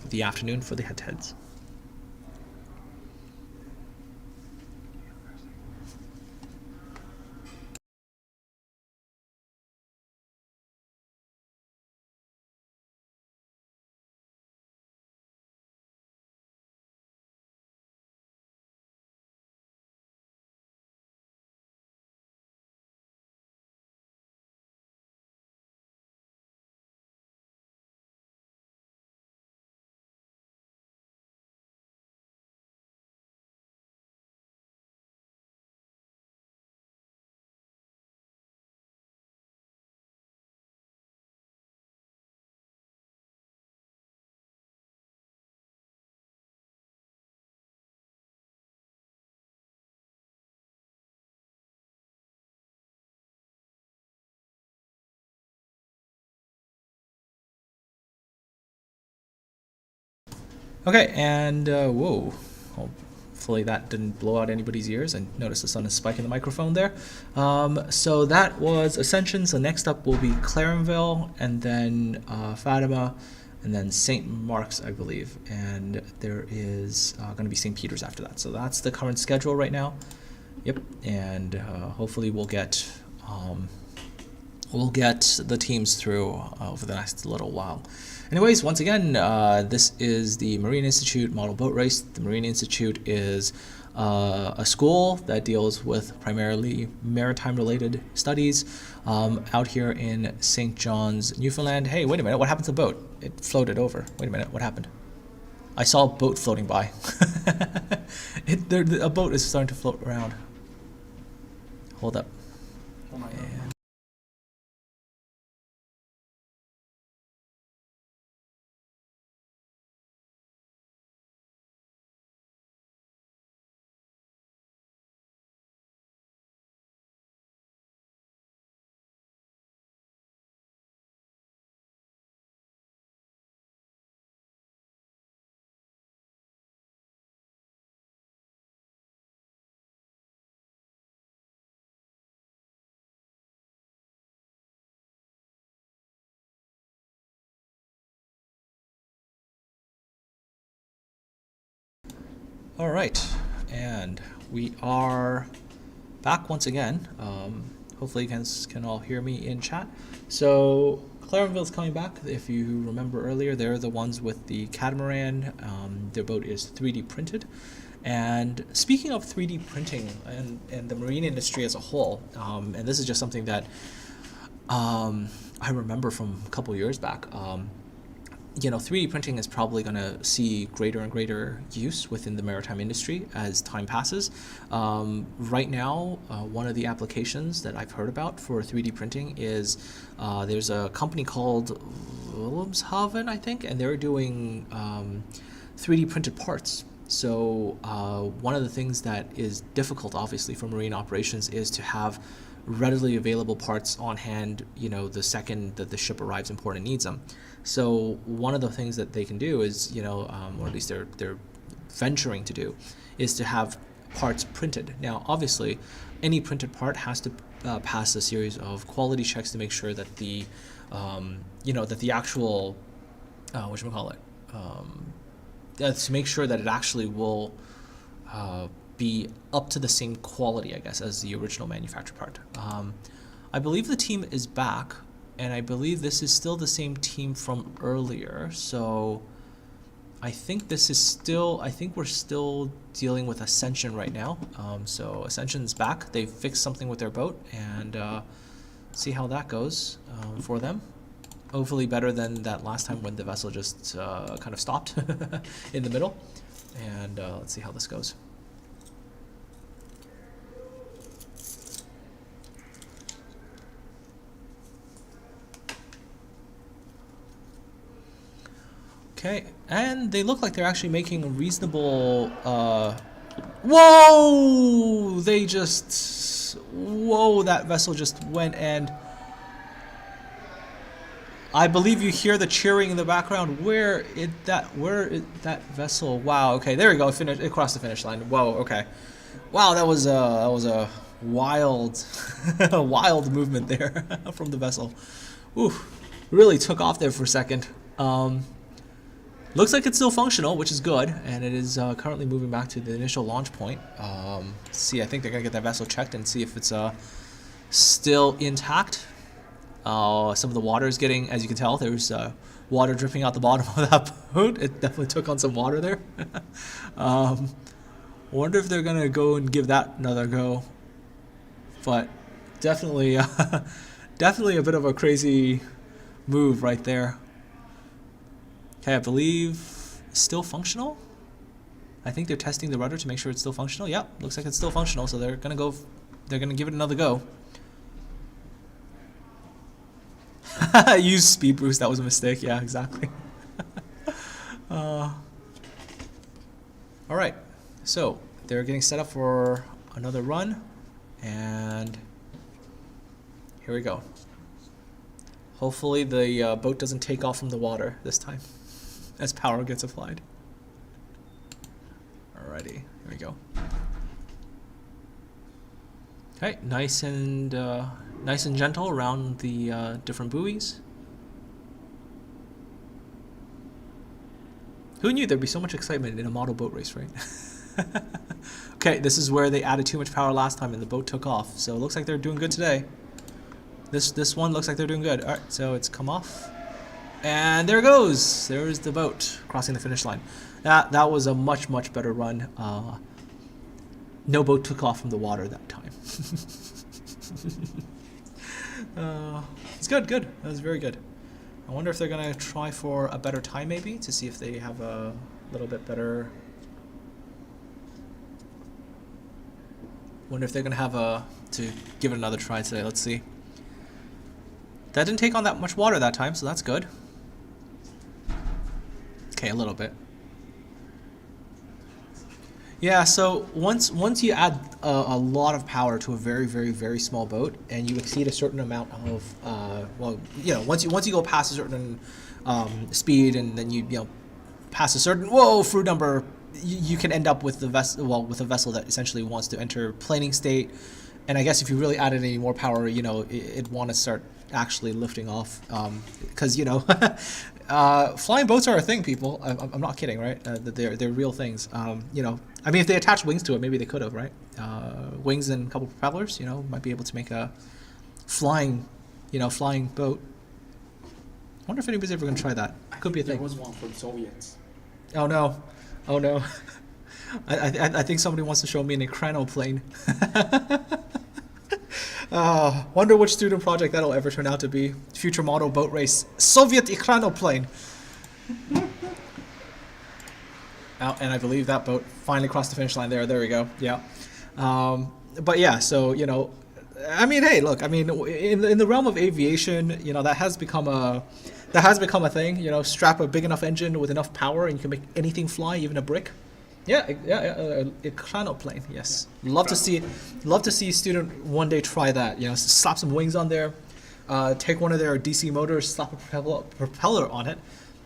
the afternoon for the head-to-heads. Okay, and whoa, hopefully that didn't blow out anybody's ears. And notice the sun is spiking the microphone there. So that was Ascension. So next up will be Clarenville, and then Fatima, and then St. Mark's, I believe. And there is going to be St. Peter's after that. So that's the current schedule right now. Yep, and hopefully we'll get the teams through over the next little while. Anyways, once again, this is the Marine Institute Model Boat Race. The Marine Institute is a school that deals with primarily maritime-related studies out here in St. John's, Newfoundland. Hey, wait a minute, what happened to the boat? It floated over. Wait a minute, what happened? I saw a boat floating by. A boat is starting to float around. Hold up. Oh my God. All right, and we are back once again. Hopefully you guys can all hear me in chat. So Clarenville's coming back. If you remember earlier, they're the ones with the catamaran. Their boat is 3D printed. And speaking of 3D printing and the marine industry as a whole, and this is just something that I remember from a couple years back, 3D printing is probably going to see greater and greater use within the maritime industry as time passes. Right now, one of the applications that I've heard about for 3D printing is there's a company called Wilhelmshaven, I think, and they're doing 3D printed parts So one of the things that is difficult, obviously, for marine operations is to have readily available parts on hand, you know, the second that the ship arrives in port and needs them. So one of the things that they can do is, you know, or at least they're venturing to do, is to have parts printed. Now, obviously, any printed part has to pass a series of quality checks to make sure that the, you know, that the actual, whatchamacallit, to make sure that it actually will be up to the same quality, I guess, as the original manufactured part. I believe the team is back, and I believe this is still the same team from earlier, so I think this is still, I think we're still dealing with Ascension right now. So Ascension's back. They've fixed something with their boat, and see how that goes for them. Hopefully better than that last time when the vessel just kind of stopped in the middle. And let's see how this goes. Okay, and they look like they're actually making a reasonable, whoa! They just, whoa, that vessel just went, and I believe you hear the cheering in the background. Where is that vessel? Wow, okay, there we go, it crossed the finish line. Whoa, okay. Wow, that was a wild, a wild movement there from the vessel. Ooh, really took off there for a second. Looks like it's still functional, which is good, and it is currently moving back to the initial launch point. See, I think they're gonna get that vessel checked and see if it's still intact. Some of the water is getting, as you can tell, there's water dripping out the bottom of that boat. It definitely took on some water there. Wonder if they're gonna go and give that another go. But definitely, definitely a bit of a crazy move right there. Okay, I believe still functional. I think they're testing the rudder to make sure it's still functional. Yep, looks like it's still functional, so they're gonna go. They're gonna give it another go. Use speed boost. That was a mistake. Yeah, exactly. All right, so they're getting set up for another run, and here we go. Hopefully the boat doesn't take off from the water this time as power gets applied. Alrighty, here we go. Okay, nice and gentle around the different buoys. Who knew there'd be so much excitement in a model boat race, right? Okay, this is where they added too much power last time and the boat took off. So it looks like they're doing good today. This one looks like they're doing good. All right, so it's come off. And there it goes. There's the boat crossing the finish line. That was a much better run. No boat took off from the water that time. It's good. That was very good. I wonder if they're gonna try for a better time, maybe, to see if they have a little bit better. Wonder if they're gonna have to give it another try today. Let's see. That didn't take on that much water that time, so that's good. Okay, a little bit. Yeah, so once you add a lot of power to a very small boat, and you exceed a certain amount of, well, you know, once you go past a certain speed, and then you know pass a certain fruit number, you can end up with the with a vessel that essentially wants to enter planing state. And I guess if you really added any more power, you know, it'd want to start actually lifting off, because you know, flying boats are a thing, people. I'm not kidding, right? They're real things. You know, I mean, if they attached wings to it, maybe they could have, right? Wings and a couple propellers, you know, might be able to make a flying boat. I wonder if anybody's ever going to try that. Could be a thing. There was one for the Soviets. Oh no, oh no. I think somebody wants to show me an Ekranoplane. Wonder which student project that'll ever turn out to be. Future model boat race. Soviet Ekranoplane. And I believe that boat finally crossed the finish line there. There we go. Yeah. But yeah, so, you know, I mean, hey, look, I mean, in the realm of aviation, you know, that has become a thing. You know, strap a big enough engine with enough power and you can make anything fly, even a brick. A Plane. Yes, love to see a student one day try that. You know, slap some wings on there, take one of their DC motors, slap a propeller on it,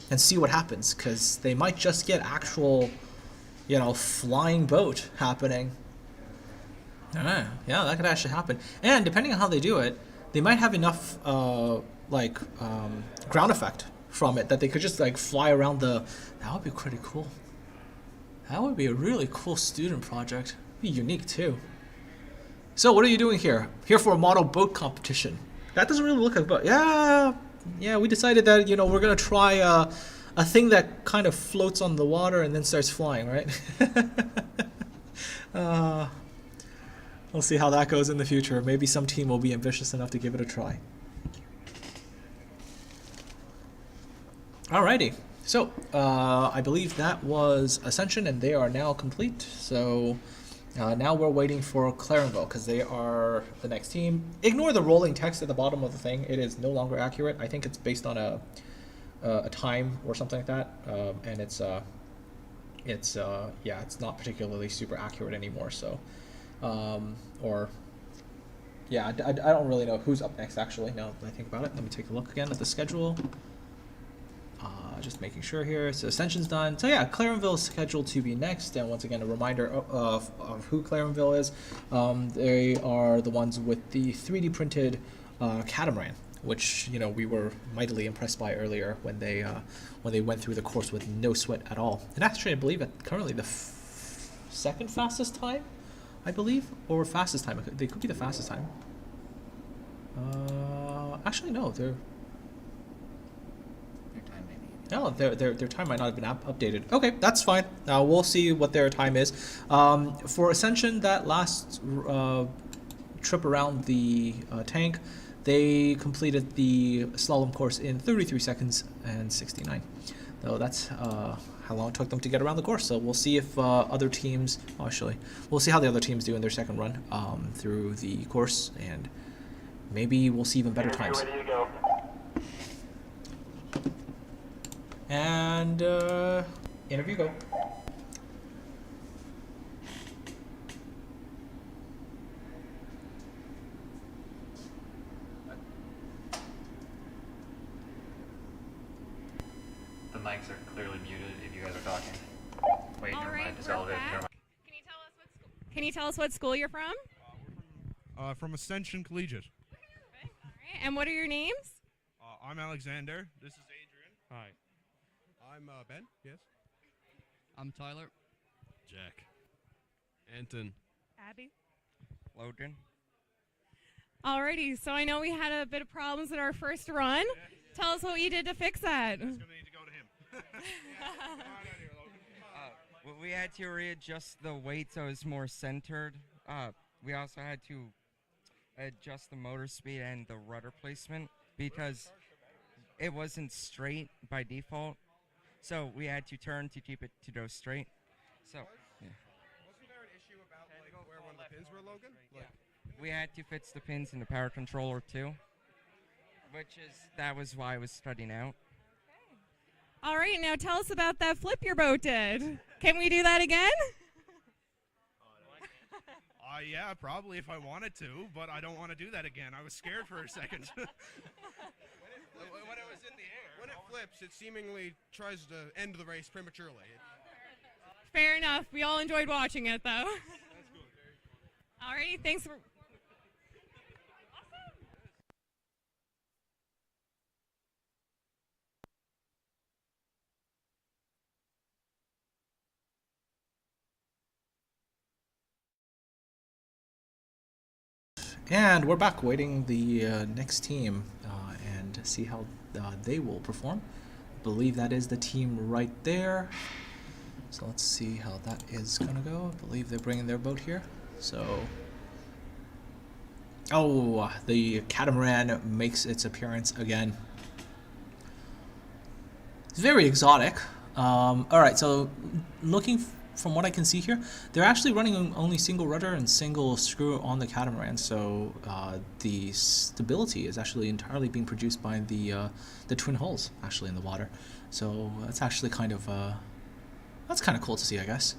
and see what happens. Because they might just get actual, flying boat happening. Yeah, that could actually happen. And depending on how they do it, they might have enough ground effect from it that they could just fly around the. That would be pretty cool. That would be a really cool student project. Be unique too. So what are you doing here? Here for a model boat competition. That doesn't really look like a boat. Yeah. We decided that we're gonna try a thing that kind of floats on the water and then starts flying, right? We'll see how that goes in the future. Maybe some team will be ambitious enough to give it a try. Alrighty. So, I believe that was Ascension, and they are now complete. So, now we're waiting for Clarenville, because they are the next team. Ignore the rolling text at the bottom of the thing. It is no longer accurate. I think it's based on a time or something like that. And it's not particularly super accurate anymore. So, I don't really know who's up next, actually, now that I think about it. Let me take a look again at the schedule. Just making sure here. So Ascension's done. So yeah, Clarenville is scheduled to be next. And once again, a reminder of who Clarenville is. They are the ones with the 3D printed catamaran, which we were mightily impressed by earlier when they went through the course with no sweat at all. And actually, I believe at currently the second fastest time, I believe, or fastest time. They could be the fastest time. Actually, no, they're. No, their time might not have been updated. Okay, that's fine. Now we'll see what their time is. For Ascension, that last trip around the tank, they completed the slalom course in 33 seconds and 69. So that's how long it took them to get around the course. So we'll see if other teams. Actually, we'll see how the other teams do in their second run through the course, and maybe we'll see even better times. Ready to go. And interview go. The mics are clearly muted if you guys are talking. Wait, All never right, mind. It's we're elevated. back. Never mind. Can you tell us what school you're from? From Ascension Collegiate. All right. And what are your names? I'm Alexander. This is Adrian. Hi. I'm Ben. Yes. I'm Tyler. Jack. Anton. Abby. Logan. Alrighty, so I know we had a bit of problems in our first run. Tell us what you did to fix that. It's gonna need to go to him. We had to readjust the weight so it's more centered. We also had to adjust the motor speed and the rudder placement because it wasn't straight by default. So we had to turn to keep it to go straight. So, yeah. Wasn't there an issue about where one of the pins were, Logan? We had to fix the pins in the power controller too, that was why I was studying out. All right, now tell us about that flip your boat did. Can we do that again? Yeah, probably if I wanted to, but I don't want to do that again. I was scared for a second. When it was in the air. When it flips, it seemingly tries to end the race prematurely. Fair enough. We all enjoyed watching it, though. That's cool. All right, thanks for... And we're back waiting the next team and see how they will perform. I believe that is the team right there. So let's see how that is gonna go. I believe they're bringing their boat here. So, oh, the catamaran makes its appearance again. It's very exotic. All right, so looking from what I can see here, they're actually running only single rudder and single screw on the catamaran, so the stability is actually entirely being produced by the twin hulls actually in the water. So that's actually kind of cool to see, I guess.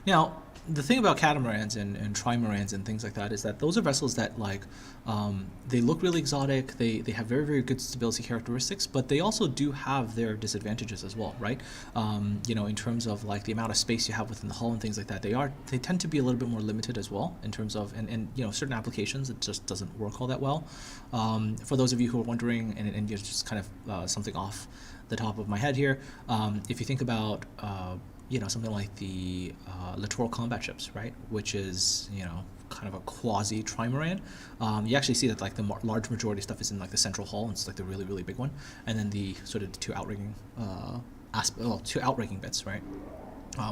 Now, the thing about catamarans and trimarans and things like that is that those are vessels that like they look really exotic. They have very, very good stability characteristics, but they also do have their disadvantages as well, right? You know, in terms of like the amount of space you have within the hull and things like that, they tend to be a little bit more limited as well in terms of and you know, certain applications it just doesn't work all that well. For those of you who are wondering, and just kind of something off the top of my head here, if you think about you know, something like the littoral combat ships, right, which is, you know, kind of a quasi trimaran. You actually see that like the large majority of stuff is in like the central hull, and it's like the really, really big one, and then the sort of two outrigging two outrigging bits, right?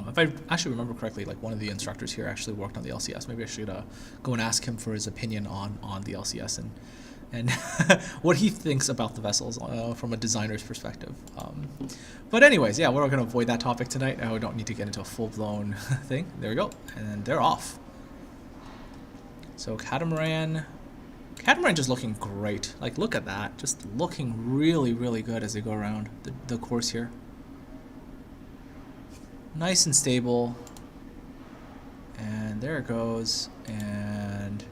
If I actually remember correctly, like one of the instructors here actually worked on the LCS. Maybe I should go and ask him for his opinion on the LCS and what he thinks about the vessels from a designer's perspective. But anyways, yeah, we're going to avoid that topic tonight. We don't need to get into a full-blown thing. There we go. And they're off. So Catamaran just looking great. Like, look at that. Just looking really, really good as they go around the course here. Nice and stable. And there it goes. And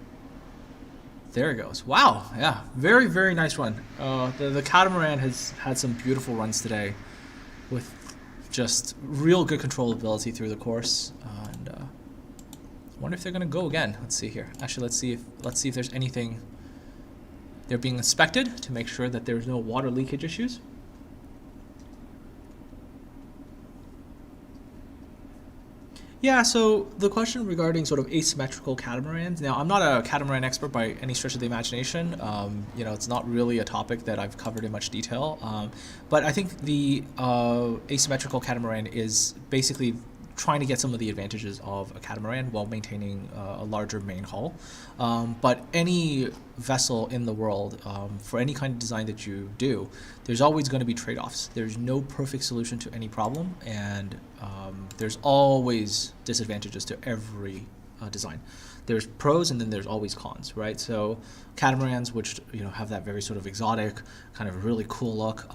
there it goes. Wow, yeah, very, very nice run. The catamaran has had some beautiful runs today, with just real good controllability through the course. And I wonder if they're gonna go again. Let's see here. Actually, let's see if there's anything. They're being inspected to make sure that there's no water leakage issues. Yeah, so the question regarding sort of asymmetrical catamarans. Now, I'm not a catamaran expert by any stretch of the imagination. You know, it's not really a topic that I've covered in much detail. But I think the asymmetrical catamaran is basically trying to get some of the advantages of a catamaran while maintaining a larger main hull. But any vessel in the world, for any kind of design that you do, there's always going to be trade-offs. There's no perfect solution to any problem, and there's always disadvantages to every design. There's pros and then there's always cons, right? So catamarans, which, you know, have that very sort of exotic, kind of really cool look,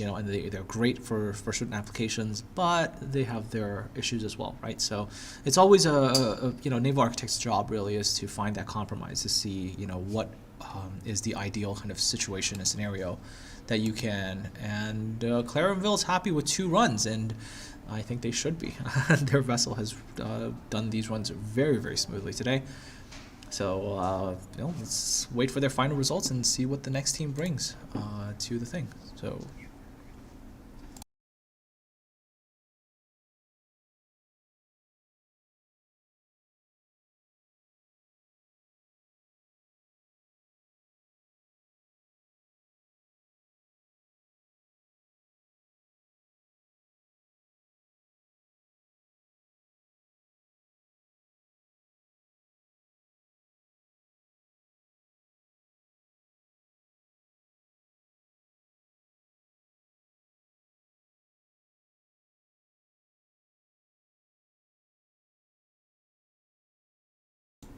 you know, and they're great for certain applications, but they have their issues as well, right? So it's always a you know, naval architect's job really is to find that compromise, to see, you know, what is the ideal kind of situation and scenario that you can. And Clarenville's happy with 2 runs, and I think they should be. Their vessel has done these runs very, very smoothly today. So, you know, let's wait for their final results and see what the next team brings to the thing. So.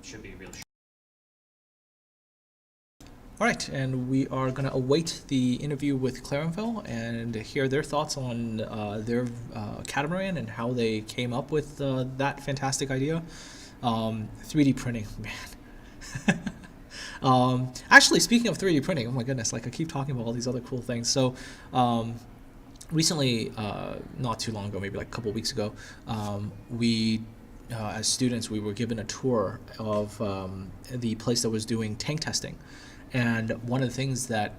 Should be real. All right, and we are going to await the interview with Clarenville and hear their thoughts on their catamaran and how they came up with that fantastic idea. 3D printing, man. Actually, speaking of 3D printing, oh my goodness, like I keep talking about all these other cool things. So recently, not too long ago, maybe like a couple weeks ago, we as students, we were given a tour of the place that was doing tank testing, and one of the things that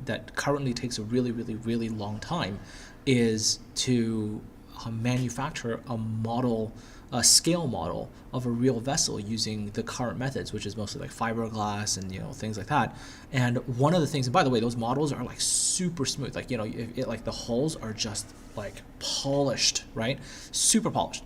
that currently takes a really, really, really long time is to manufacture a model, a scale model of a real vessel using the current methods, which is mostly like fiberglass and, you know, things like that. And one of the things, and by the way, those models are like super smooth, like, you know, like the hulls are just like polished, right? Super polished.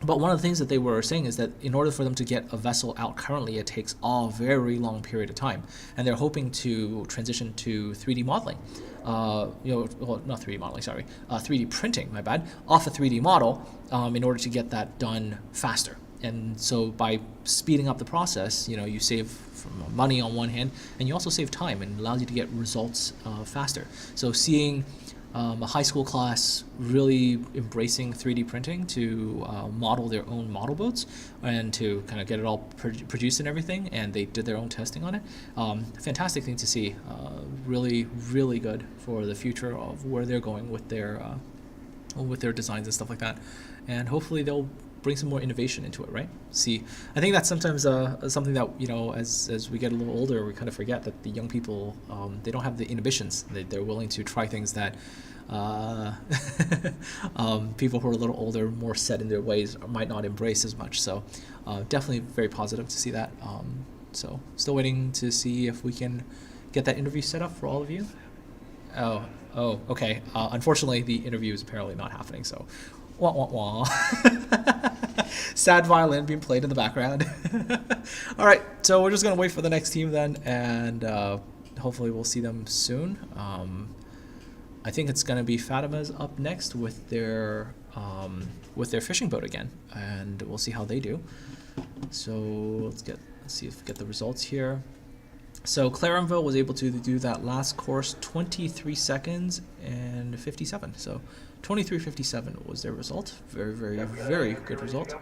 But one of the things that they were saying is that in order for them to get a vessel out currently, it takes a very long period of time. And they're hoping to transition to 3D modeling. You know, well, not 3D modeling, sorry, 3D printing, my bad, off a 3D model in order to get that done faster. And so by speeding up the process, you know, you save money on one hand, and you also save time and allows you to get results faster. So seeing a high school class really embracing 3D printing to model their own model boats and to kind of get it all produced and everything, and they did their own testing on it. Fantastic thing to see. Really, really good for the future of where they're going with their designs and stuff like that. And hopefully they'll bring some more innovation into it, right? See, I think that's sometimes something that, you know, as we get a little older, we kind of forget that the young people, they don't have the inhibitions. They're willing to try things that people who are a little older, more set in their ways, might not embrace as much. So definitely very positive to see that. So still waiting to see if we can get that interview set up for all of you. Oh, okay. Unfortunately, the interview is apparently not happening, so wah wah wah. Sad violin being played in the background. All right, so we're just gonna wait for the next team then, and hopefully we'll see them soon. I think it's gonna be Fatima's up next with their fishing boat again, and we'll see how they do. So let's see if we get the results here. So Clarenville was able to do that last course 23 seconds and 57. So 23:57 was their result. Very, very, very good result.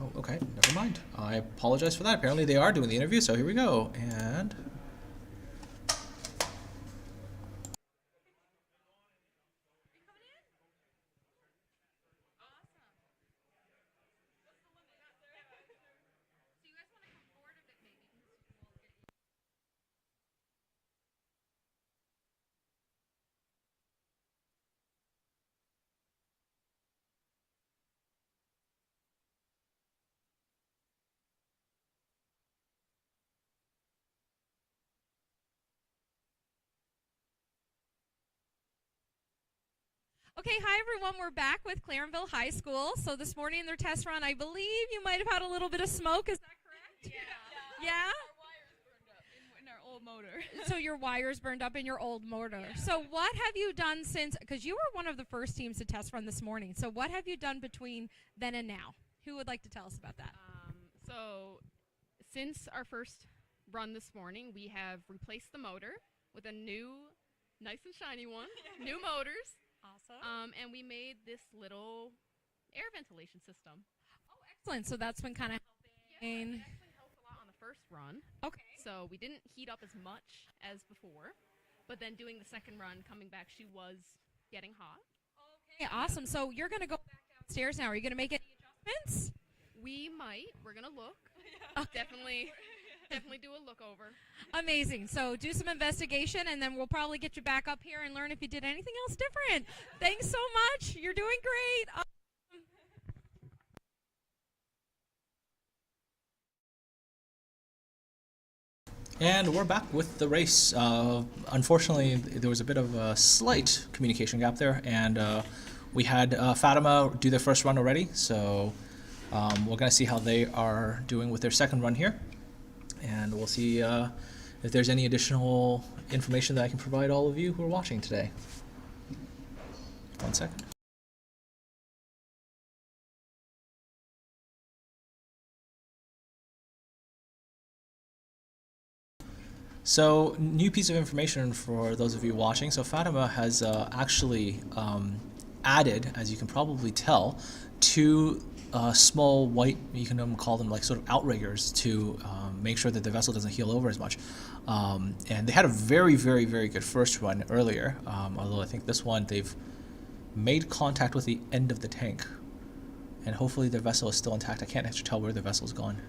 Oh, okay, never mind. I apologize for that. Apparently they are doing the interview, so here we go. And Okay, hi everyone. We're back with Clarenville High School. So this morning in their test run, I believe you might have had a little bit of smoke. Is that correct? Yeah. Yeah? Our wires burned up in our old motor. So your wires burned up in your old motor. Yeah. So what have you done since, because you were one of the first teams to test run this morning. So what have you done between then and now? Who would like to tell us about that? So since our first run this morning, we have replaced the motor with a new, nice and shiny one, new motors. Awesome. And we made this little air ventilation system. Oh, excellent. So that's been kind of helping. Yeah, it actually helped a lot on the first run. Okay. So we didn't heat up as much as before, but then doing the second run, coming back, she was getting hot. Okay, awesome. So you're going to go back downstairs now. Are you going to make any adjustments? We might. We're going to look. Definitely do a look over. Amazing. So do some investigation, and then we'll probably get you back up here and learn if you did anything else different. Thanks so much. You're doing great. And we're back with the race. Unfortunately, there was a bit of a slight communication gap there, and we had Fatima do their first run already, so we're going to see how they are doing with their second run here. And we'll see if there's any additional information that I can provide all of you who are watching today. 1 second. So, new piece of information for those of you watching. So Fatima has actually added, as you can probably tell, 2 small white, you can call them like sort of outriggers to make sure that the vessel doesn't heel over as much. And they had a very, very, very good first run earlier, although I think this one they've made contact with the end of the tank. And hopefully their vessel is still intact. I can't actually tell where the vessel's gone.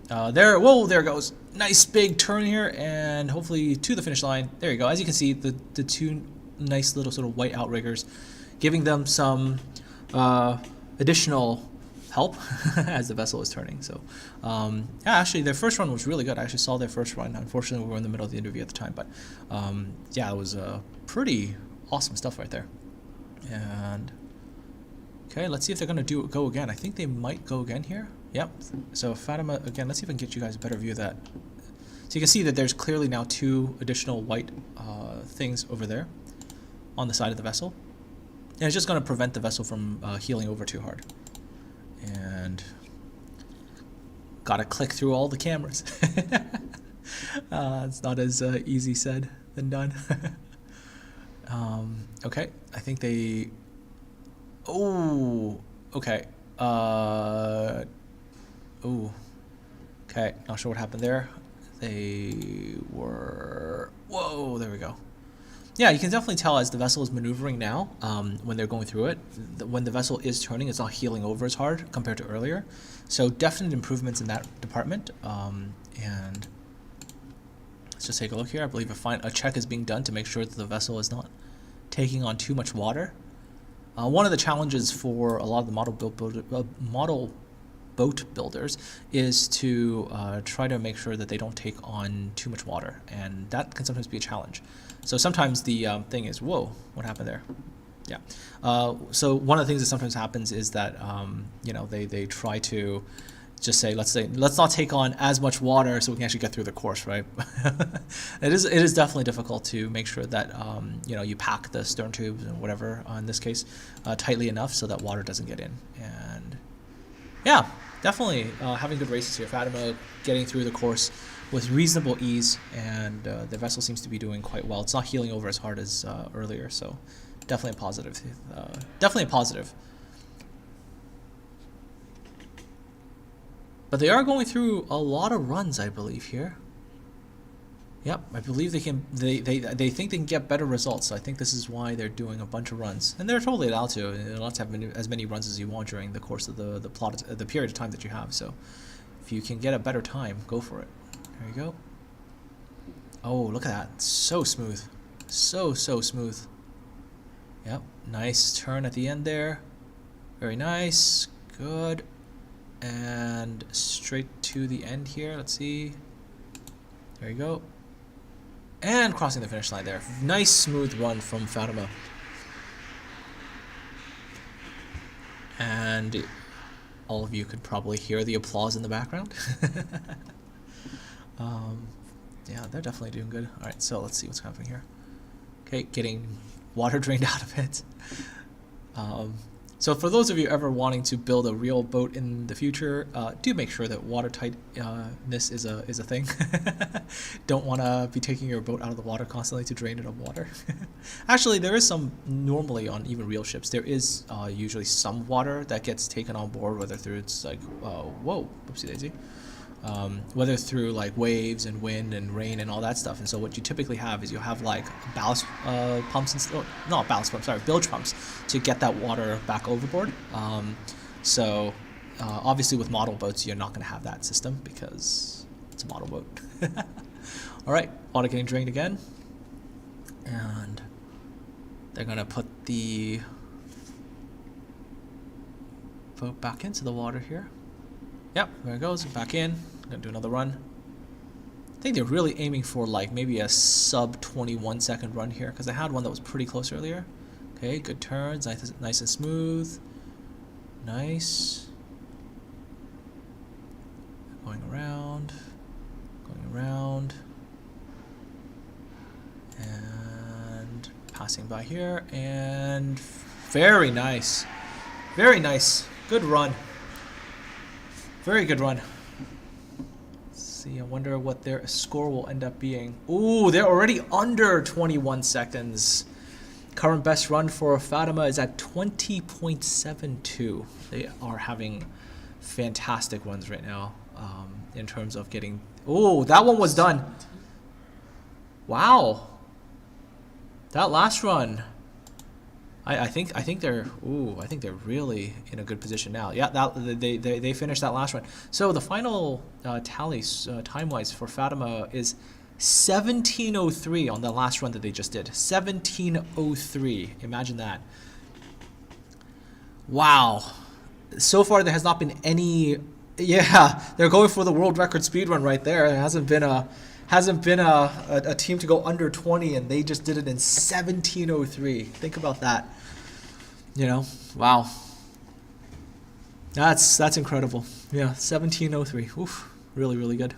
There it goes. Nice big turn here, and hopefully to the finish line. There you go. As you can see, the 2 nice little sort of white outriggers, giving them some additional help as the vessel is turning. So, yeah, actually, their first run was really good. I actually saw their first run. Unfortunately, we were in the middle of the interview at the time, but yeah, it was pretty awesome stuff right there. And okay, let's see if they're gonna go again. I think they might go again here. Yep. So Fatima again. Let's see if I can get you guys a better view of that. So you can see that there's clearly now 2 additional white things over there on the side of the vessel. And it's just going to prevent the vessel from heeling over too hard. And gotta click through all the cameras. It's not as easy said than done. Okay, I think they. Oh, okay. Oh, okay. Not sure what happened there. They were. Whoa, there we go. Yeah, you can definitely tell as the vessel is maneuvering now, when they're going through it, when the vessel is turning, it's not heeling over as hard compared to earlier. So definite improvements in that department. And let's just take a look here. I believe a check is being done to make sure that the vessel is not taking on too much water. One of the challenges for a lot of the model boat builders is to try to make sure that they don't take on too much water, and that can sometimes be a challenge. So sometimes the thing is, whoa, what happened there? Yeah. So one of the things that sometimes happens is that you know, they try to just say let's not take on as much water so we can actually get through the course, right? It is definitely difficult to make sure that you know, you pack the stern tubes and whatever in this case tightly enough so that water doesn't get in. And yeah, definitely having good races here. Fatima getting through the course with reasonable ease, and the vessel seems to be doing quite well. It's not heeling over as hard as earlier, so definitely a positive. Definitely a positive. But they are going through a lot of runs, I believe, here. Yep, I believe they can. They think they can get better results. So I think this is why they're doing a bunch of runs, and they're totally allowed to. They're allowed to have as many runs as you want during the course of the period of time that you have. So if you can get a better time, go for it. There you go. Oh, look at that! So smooth, so smooth. Yep, nice turn at the end there. Very nice, good. And straight to the end here. Let's see. There you go. And crossing the finish line there. Nice smooth run from Fatima. And all of you could probably hear the applause in the background. Yeah, they're definitely doing good. Alright, so let's see what's happening here. Okay, getting water drained out of it. So for those of you ever wanting to build a real boat in the future, do make sure that watertightness is a thing. Don't want to be taking your boat out of the water constantly to drain it of water. Actually, there is some, normally on even real ships, there is usually some water that gets taken on board, whether through it's like, whoa, oopsie daisy. Whether through like waves and wind and rain and all that stuff. And so what you typically have is you'll have like ballast pumps and not ballast pumps, sorry, bilge pumps to get that water back overboard. So obviously with model boats you're not going to have that system because it's a model boat. All right, water getting drained again, and they're going to put the boat back into the water here. Yep, there it goes, back in. Gonna do another run. I think they're really aiming for like maybe a sub 21 second run here, because I had one that was pretty close earlier. Okay, good turns, nice and smooth. Nice. Going around. And passing by here, and very nice. Very nice. Good run. Very good run. Let's see, I wonder what their score will end up being. Ooh, they're already under 21 seconds. Current best run for Fatima is at 20.72. They are having fantastic runs right now in terms of getting... Oh, that one was done. Wow. That last run... I think they're really in a good position now. Yeah, they finished that last run. So the final tally time-wise for Fatima is 17:03 on the last run that they just did. 17:03. Imagine that. Wow. So far there has not been any. Yeah, they're going for the world record speed run right there. There hasn't been a team to go under 20, and they just did it in 17:03. Think about that. You know, wow. That's incredible. Yeah, 17:03. Oof, really good.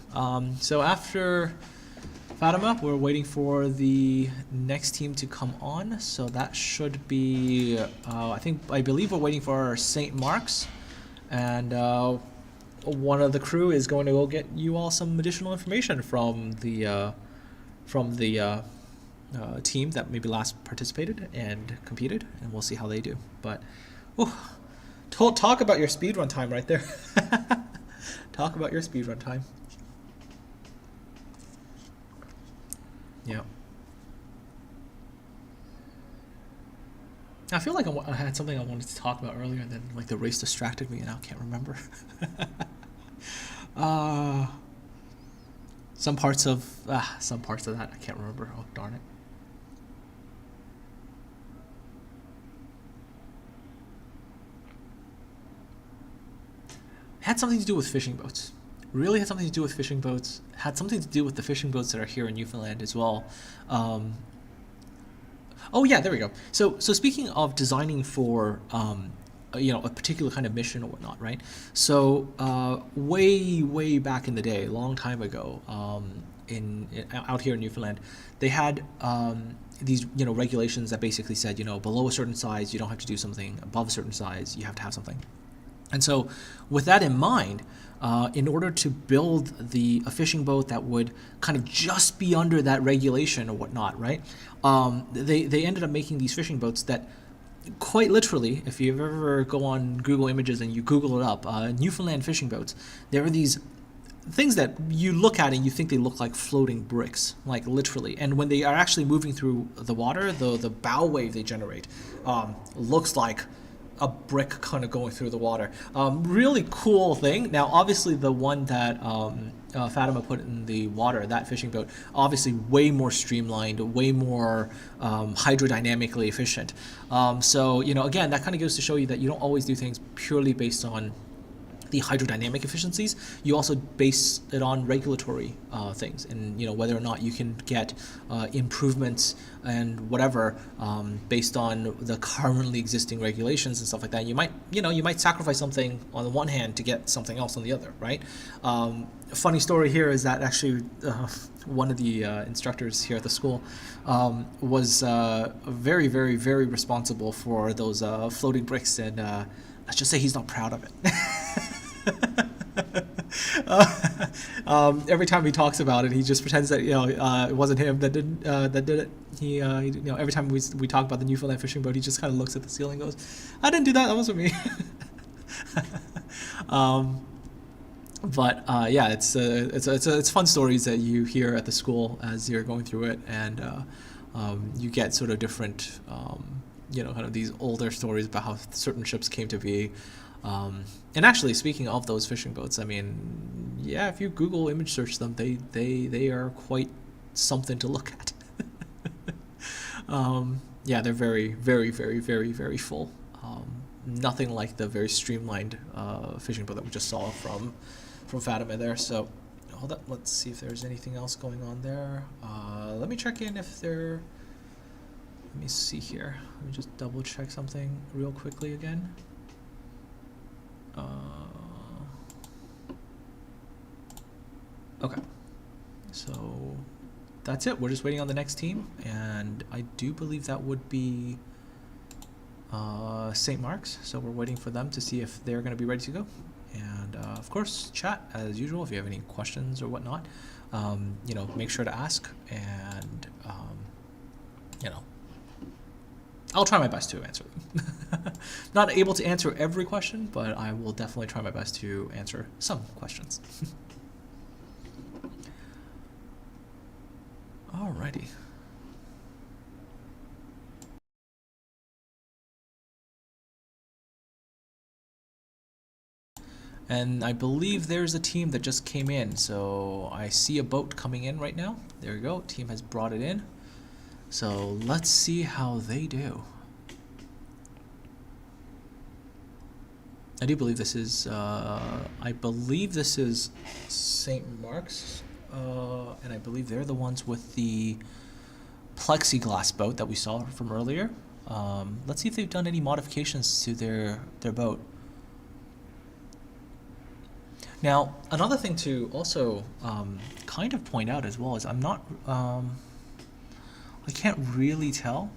So after Fatima, we're waiting for the next team to come on. So that should be, I believe we're waiting for St. Mark's, and one of the crew is going to go get you all some additional information from the team that maybe last participated and competed, and we'll see how they do. But talk about your speedrun time right there. Talk about your speedrun time. Yeah. I feel like I had something I wanted to talk about earlier, and then like the race distracted me, and I can't remember. Some parts of that I can't remember. Oh darn it. Had something to do with fishing boats. Really had something to do with fishing boats. Had something to do with the fishing boats that are here in Newfoundland as well. Oh yeah, there we go. So speaking of designing for a particular kind of mission or whatnot, right? So way back in the day, a long time ago, out here in Newfoundland, they had these regulations that basically said below a certain size you don't have to do something, above a certain size you have to have something. And so with that in mind, in order to build a fishing boat that would kind of just be under that regulation or whatnot, right? They ended up making these fishing boats that quite literally, if you ever go on Google Images and you Google it up, Newfoundland fishing boats, there are these things that you look at and you think they look like floating bricks, like literally. And when they are actually moving through the water, the bow wave they generate looks like a brick kind of going through the water. Really cool thing. Now, obviously, the one that Fatima put in the water, that fishing boat, obviously way more streamlined, way more hydrodynamically efficient. So, again, that kind of goes to show you that you don't always do things purely based on the hydrodynamic efficiencies. You also base it on regulatory things, and whether or not you can get improvements and whatever based on the currently existing regulations and stuff like that. You might sacrifice something on the one hand to get something else on the other, right? A funny story here is that actually one of the instructors here at the school was very, very, very responsible for those floating bricks, and let's just say he's not proud of it. Every time he talks about it, he just pretends that it wasn't him that did it. He every time we talk about the Newfoundland fishing boat, he just kind of looks at the ceiling and goes, "I didn't do that. That wasn't me." But yeah, it's fun stories that you hear at the school as you're going through it, and you get sort of different kind of these older stories about how certain ships came to be. And actually, speaking of those fishing boats, I mean, yeah, if you Google image search them, they are quite something to look at. Yeah, they're very, very, very, very, very full. Nothing like the very streamlined fishing boat that we just saw from Fatima there. So, hold up, let's see if there's anything else going on there. Let me check in if there. Let me see here. Let me just double check something real quickly again. Okay, so that's it. We're just waiting on the next team, and I do believe that would be St. Mark's. So we're waiting for them to see if they're going to be ready to go. And of course, chat as usual if you have any questions or whatnot. Make sure to ask, and I'll try my best to answer them. Not able to answer every question, but I will definitely try my best to answer some questions. Alrighty. And I believe there's a team that just came in, so I see a boat coming in right now. There you go, team has brought it in. So let's see how they do. I do believe this is, St. Mark's, and I believe they're the ones with the plexiglass boat that we saw from earlier. Let's see if they've done any modifications to their boat. Now, another thing to also kind of point out as well is I'm not, I can't really tell.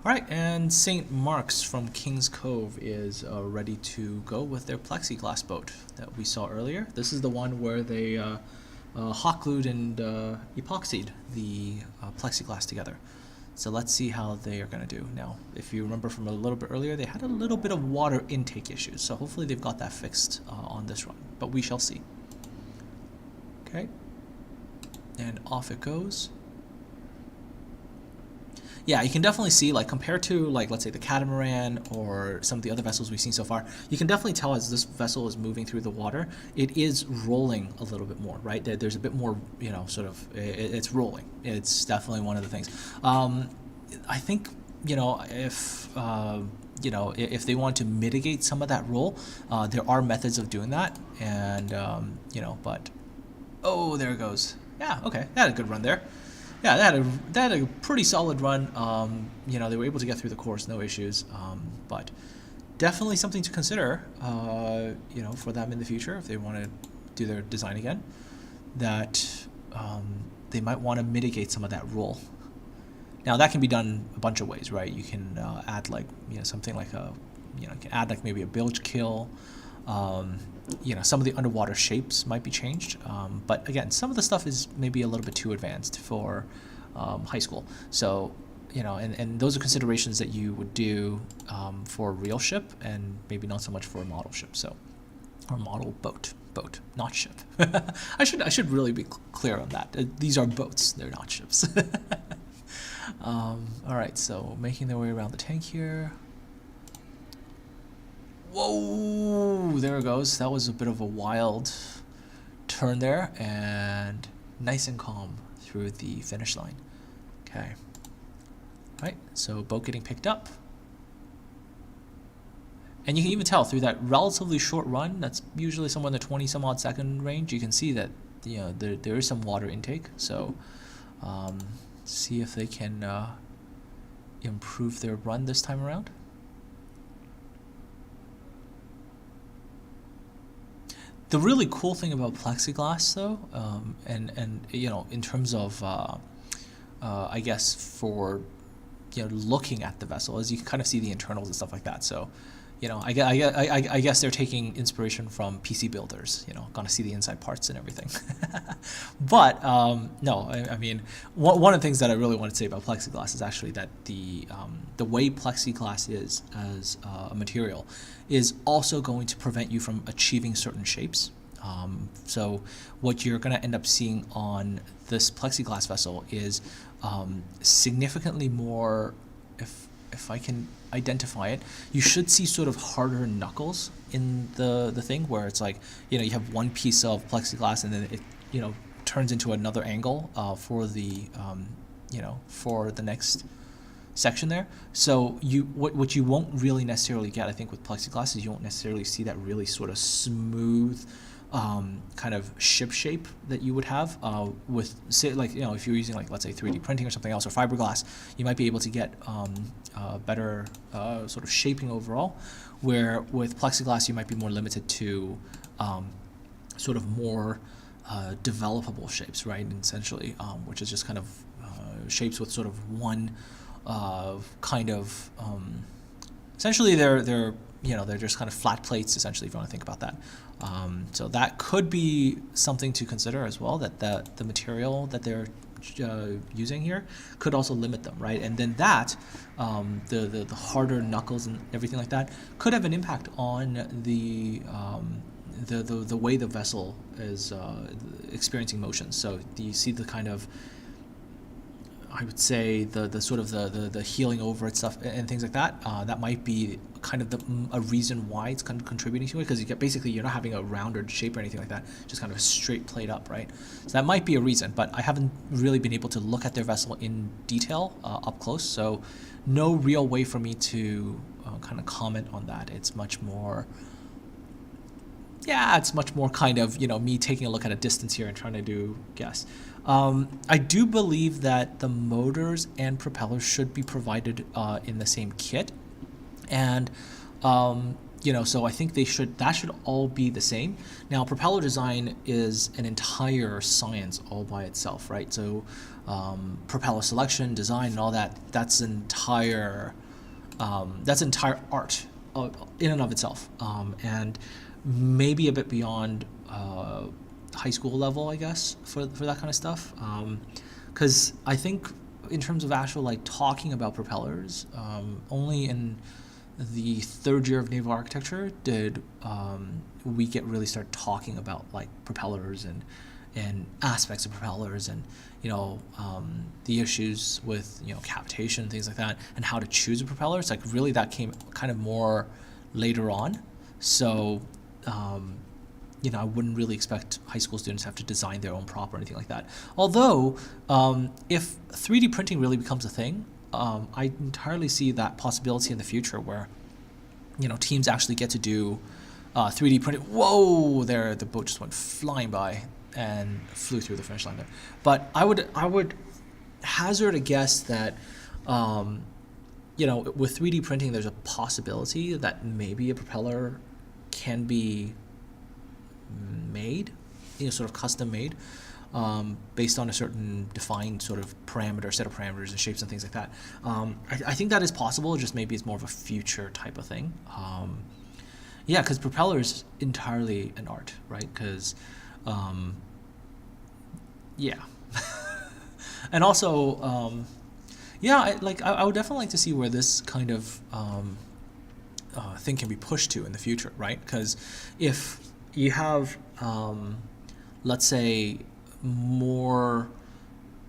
All right, and St. Mark's from Kings Cove is ready to go with their plexiglass boat that we saw earlier. This is the one where they hot glued and epoxied the plexiglass together. So let's see how they are going to do. Now, if you remember from a little bit earlier, they had a little bit of water intake issues. So hopefully they've got that fixed on this run, but we shall see. Okay, and off it goes. Yeah, you can definitely see, like, compared to, like, let's say the Catamaran or some of the other vessels we've seen so far, you can definitely tell as this vessel is moving through the water, it is rolling a little bit more, right? There's a bit more, you know, sort of, it's rolling. It's definitely one of the things. I think, you know, if they want to mitigate some of that roll, there are methods of doing that, and, you know, but, oh, there it goes. Yeah, okay, that had a good run there. Yeah, they had a pretty solid run. You know, they were able to get through the course, no issues. But definitely something to consider, you know, for them in the future if they want to do their design again. That they might want to mitigate some of that roll. Now that can be done a bunch of ways, right? You can add like, you know, something like a, you know, you can add like maybe a bilge kill. You know, some of the underwater shapes might be changed, but again, some of the stuff is maybe a little bit too advanced for high school. So, you know, and those are considerations that you would do for a real ship, and maybe not so much for a model ship. So, or model boat, not ship. I should really be clear on that. These are boats; they're not ships. All right, so making their way around the tank here. Whoa, there it goes. That was a bit of a wild turn there, and nice and calm through the finish line. Okay. All right, so boat getting picked up. And you can even tell through that relatively short run, that's usually somewhere in the 20 some odd second range, you can see that, you know, there is some water intake. So see if they can improve their run this time around. The really cool thing about plexiglass, though, and you know, in terms of, I guess for, you know, looking at the vessel, is you can kind of see the internals and stuff like that. So, you know, I guess they're taking inspiration from PC builders. You know, gonna see the inside parts and everything. But no, I mean, one of the things that I really want to say about plexiglass is actually that the way plexiglass is as a material is also going to prevent you from achieving certain shapes. So what you're going to end up seeing on this plexiglass vessel is significantly more, if I can identify it, you should see sort of harder knuckles in the thing, where it's like, you know, you have one piece of plexiglass and then it, you know, turns into another angle for the, you know, for the next section there. So what you won't really necessarily get, I think, with plexiglass is you won't necessarily see that really sort of smooth kind of ship shape that you would have with, say, like, you know, if you're using, like, let's say 3D printing or something else, or fiberglass, you might be able to get better sort of shaping overall, where with plexiglass you might be more limited to sort of more developable shapes, right? And essentially, which is just kind of shapes with sort of one kind of essentially they're you know, they're just kind of flat plates, essentially, if you want to think about that. So that could be something to consider as well, that the material that they're using here could also limit them, right? And then that the harder knuckles and everything like that could have an impact on the way the vessel is experiencing motion. So do you see the kind of, I would say, the sort of the healing over and stuff and things like that, that might be kind of a reason why it's kind of contributing to it, because you get, basically you're not having a rounded shape or anything like that, just kind of a straight plate up, right? So that might be a reason, but I haven't really been able to look at their vessel in detail up close, so no real way for me to kind of comment on that. It's much more, yeah, it's much more kind of, you know, me taking a look at a distance here and trying to do guess. I do believe that the motors and propellers should be provided in the same kit, and so I think that should all be the same. Now, propeller design is an entire science all by itself, right? So propeller selection, design, and all that's entire art in and of itself, and maybe a bit beyond high school level, I guess, for that kind of stuff. Because I think in terms of actual like talking about propellers, only in the third year of naval architecture did we really start talking about like propellers and aspects of propellers and the issues with cavitation, things like that, and how to choose a propeller. It's like really that came kind of more later on. So I wouldn't really expect high school students to have to design their own prop or anything like that. Although if 3D printing really becomes a thing, I entirely see that possibility in the future where teams actually get to do 3D printing. Whoa, there, the boat just went flying by and flew through the finish line there. But I would hazard a guess that with 3D printing, there's a possibility that maybe a propeller can be made, sort of custom made, based on a certain defined sort of set of parameters and shapes and things like that. I think that is possible, just maybe it's more of a future type of thing. Because propeller is entirely an art, right? Because, and also, I would definitely like to see where this kind of thing can be pushed to in the future, right? Because if you have, let's say, more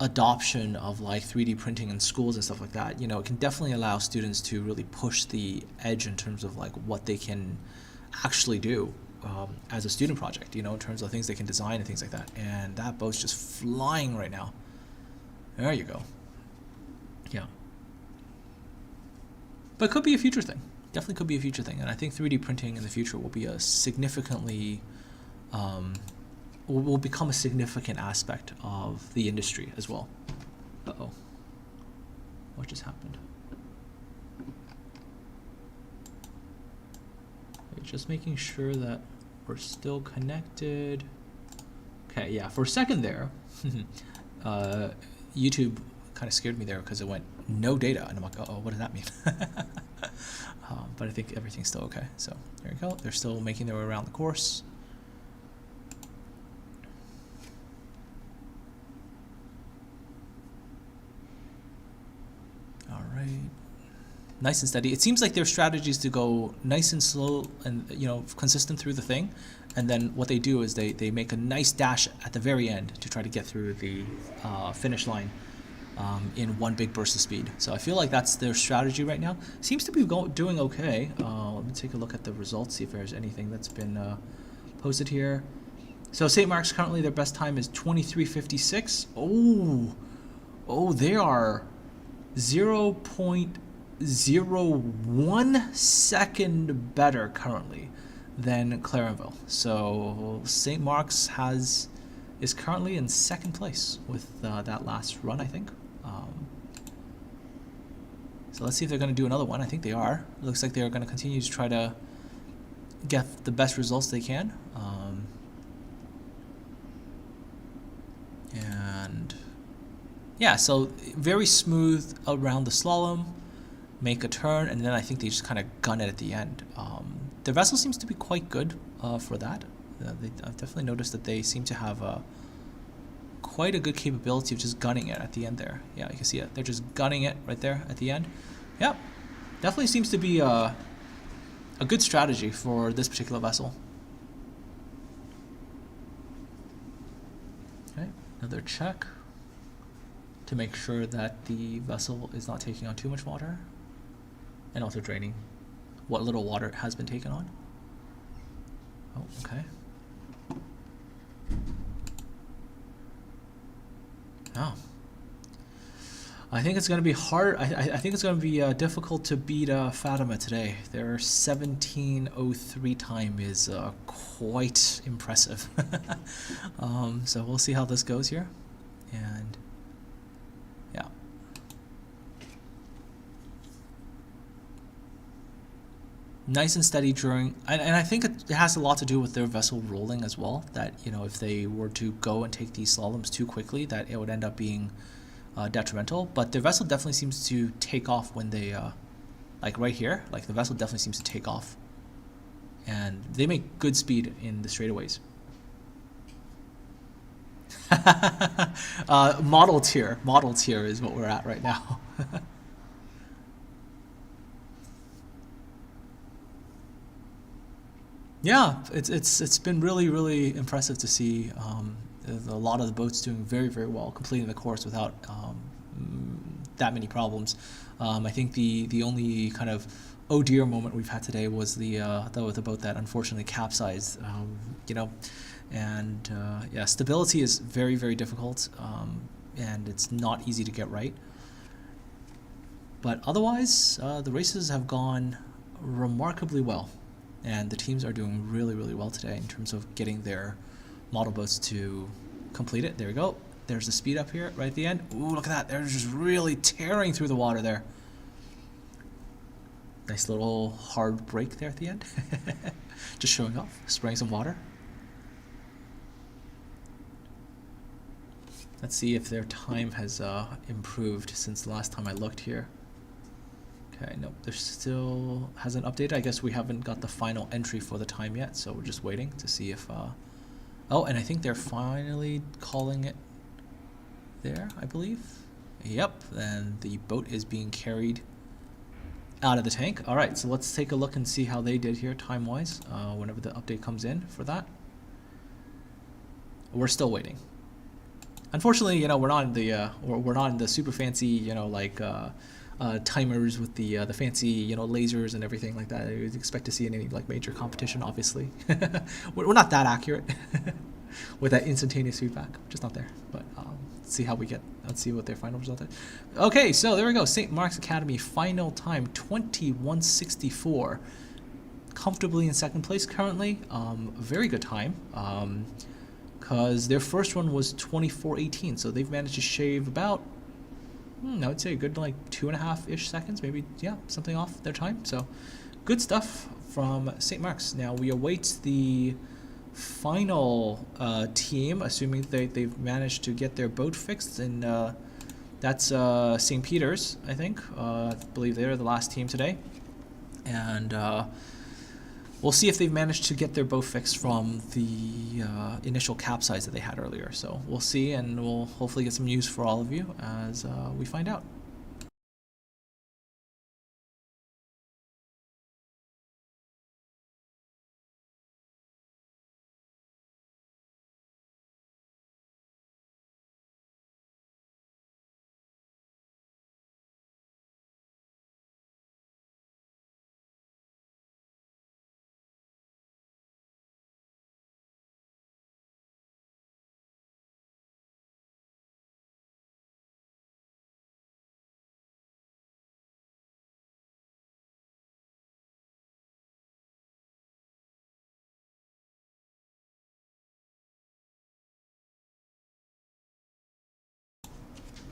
adoption of like 3D printing in schools and stuff like that, it can definitely allow students to really push the edge in terms of like what they can actually do as a student project, in terms of things they can design and things like that. And that boat's just flying right now. There you go. Yeah. But it could be a future thing. Definitely could be a future thing. And I think 3D printing in the future will be a significantly will become a significant aspect of the industry as well. Uh-oh. What just happened? Okay, just making sure that we're still connected. Okay, yeah, for a second there, YouTube kind of scared me there because it went no data, and I'm like, uh-oh, what does that mean? But I think everything's still okay. So there you go. They're still making their way around the course. All right. Nice and steady. It seems like their strategy is to go nice and slow and consistent through the thing, and then what they do is they make a nice dash at the very end to try to get through the finish line in one big burst of speed. So I feel like that's their strategy right now. Seems to be doing okay. Let me take a look at the results, see if there's anything that's been posted here. So St. Mark's currently their best time is 23:56. Oh, they are 0.01 second better currently than Clarenville. So St. Mark's is currently in second place with that last run, I think. So let's see if they're going to do another one. I think they are. It looks like they're going to continue to try to get the best results they can. And yeah, so very smooth around the slalom, make a turn, and then I think they just kind of gun it at the end. The vessel seems to be quite good for that. I've definitely noticed that they seem to have quite a good capability of just gunning it at the end there. Yeah, you can see it. They're just gunning it right there at the end. Yep, definitely seems to be a good strategy for this particular vessel. Okay, another check to make sure that the vessel is not taking on too much water and also draining what little water it has been taken on. Oh, okay. Oh. I think it's going to be hard. I think it's going to be difficult to beat Fatima today. Their 17:03 time is quite impressive. So we'll see how this goes here. And yeah. nice and steady during, and I think it has a lot to do with their vessel rolling as well, that, you know, if they were to go and take these slaloms too quickly, that it would end up being detrimental. But their vessel definitely seems to take off when they, like right here, like the vessel definitely seems to take off. And they make good speed in the straightaways. Model tier is what we're at right now. Yeah, it's been really impressive to see a lot of the boats doing very well, completing the course without that many problems. I think the only kind of oh dear moment we've had today was the boat that unfortunately capsized. You know, and yeah, stability is very difficult, and it's not easy to get right. But otherwise, the races have gone remarkably well. And the teams are doing really well today in terms of getting their model boats to complete it. There we go. There's the speed up here right at the end. Ooh, look at that. They're just really tearing through the water there. Nice little hard break there at the end. Just showing off, spraying some water. Let's see if their time has improved since the last time I looked here. Okay, nope, there still hasn't updated. I guess we haven't got the final entry for the time yet, so we're just waiting to see if... Oh, and I think they're finally calling it there, I believe. Yep, and the boat is being carried out of the tank. All right, so let's take a look and see how they did here time-wise, whenever the update comes in for that. We're still waiting. Unfortunately, you know, we're not in the super fancy, you know, like... timers with the fancy, you know, lasers and everything like that. I would expect to see in any like major competition, obviously. We're not that accurate with that instantaneous feedback. We're just not there. But let's see how we get. Let's see what their final result is. Okay, so there we go. St. Mark's Academy final time 21:64. Comfortably in second place currently. Very good time. Because their first one was 24:18, so they've managed to shave about. I would say a good like 2.5-ish seconds, maybe, yeah, something off their time. So good stuff from St. Mark's. Now we await the final team, assuming they've managed to get their boat fixed, and that's St. Peter's, I think. I believe they're the last team today. And we'll see if they've managed to get their boat fixed from the initial capsize that they had earlier. So we'll see, and we'll hopefully get some news for all of you as we find out.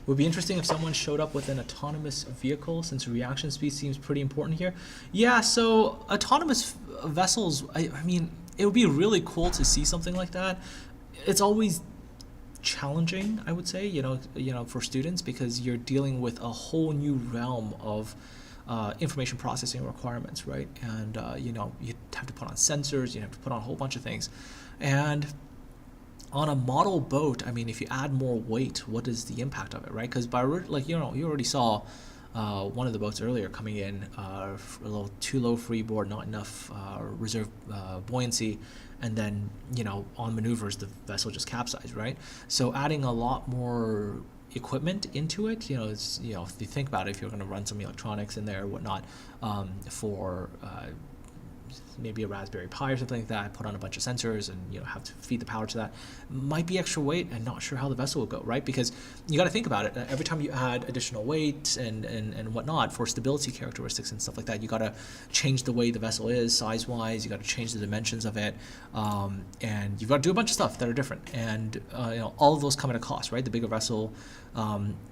It would be interesting if someone showed up with an autonomous vehicle, since reaction speed seems pretty important here. Yeah, so autonomous vessels, I mean, it would be really cool to see something like that. It's always challenging, I would say, you know, for students, because you're dealing with a whole new realm of information processing requirements, right? And you know, you have to put on sensors, you have to put on a whole bunch of things, and on a model boat, I mean, if you add more weight, what is the impact of it, right? Because by like, you know, you already saw one of the boats earlier coming in a little too low freeboard, not enough reserve buoyancy, and then, you know, on maneuvers the vessel just capsized, right? So adding a lot more equipment into it, you know, it's, you know, if you think about it, if you're going to run some electronics in there or whatnot, for maybe a Raspberry Pi or something like that, put on a bunch of sensors and, you know, have to feed the power to that, might be extra weight, and not sure how the vessel will go, right? Because you got to think about it. Every time you add additional weight and whatnot for stability characteristics and stuff like that, you got to change the way the vessel is size-wise. You got to change the dimensions of it, and you've got to do a bunch of stuff that are different. And you know, all of those come at a cost, right? The bigger vessel,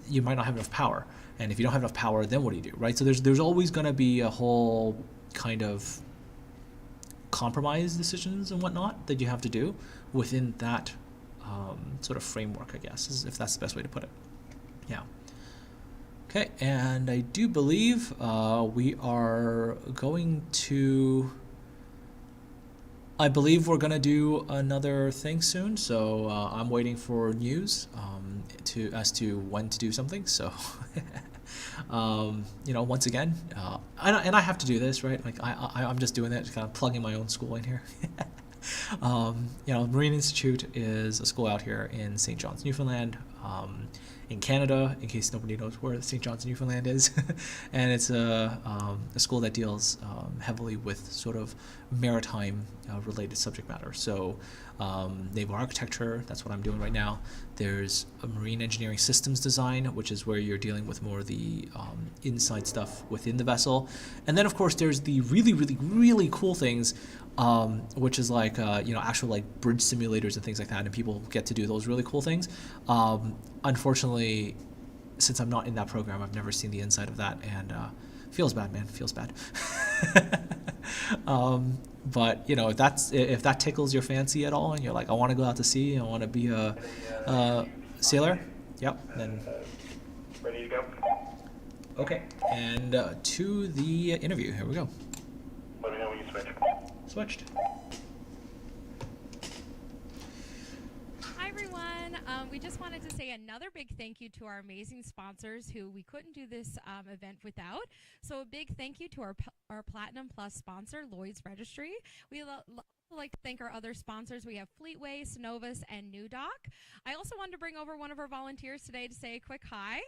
you might not have enough power, and if you don't have enough power, then what do you do, right? So there's always going to be a whole kind of compromise decisions and whatnot that you have to do within that sort of framework, I guess, if that's the best way to put it. Yeah. Okay, and I do believe we are going to. I believe we're gonna do another thing soon, so I'm waiting for news as to when to do something. So, you know, once again, and I have to do this, right? Like I'm just doing it, just kind of plugging my own school in here. You know, Marine Institute is a school out here in St. John's, Newfoundland. In Canada, in case nobody knows where St. John's, Newfoundland is, and it's a school that deals heavily with sort of maritime related subject matter. So naval architecture, that's what I'm doing right now. There's a marine engineering systems design, which is where you're dealing with more of the inside stuff within the vessel. And then of course there's the really, really, really cool things, which is like, you know, actual like bridge simulators and things like that, and people get to do those really cool things. Unfortunately, since I'm not in that program, I've never seen the inside of that, and feels bad, man, feels bad. But you know, if that tickles your fancy at all, and you're like, I want to go out to sea, I want to be a sailor, yep, then Ready to go? okay. And to the interview, here we go. Let me know when you switch. Switched. Hi, everyone. We just wanted to say another big thank you to our amazing sponsors who we couldn't do this event without. So a big thank you to our Platinum Plus sponsor, Lloyd's Registry. We like to thank our other sponsors. We have Fleetway, Synovus, and New Doc. I also wanted to bring over one of our volunteers today to say a quick hi.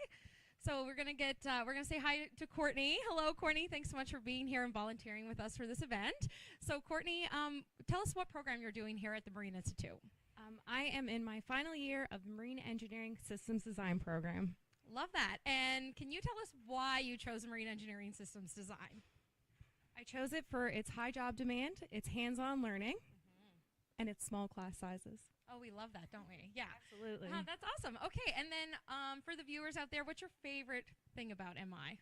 So we're gonna say hi to Courtney. Hello, Courtney. Thanks so much for being here and volunteering with us for this event. So Courtney, tell us what program you're doing here at the Marine Institute. I am in my final year of the Marine Engineering Systems Design program. Love that. And can you tell us why you chose Marine Engineering Systems Design? I chose it for its high job demand, its hands-on learning, and its small class sizes. Oh, we love that, don't we? Yeah. Absolutely. That's awesome. Okay, and then for the viewers out there, what's your favorite thing about MI?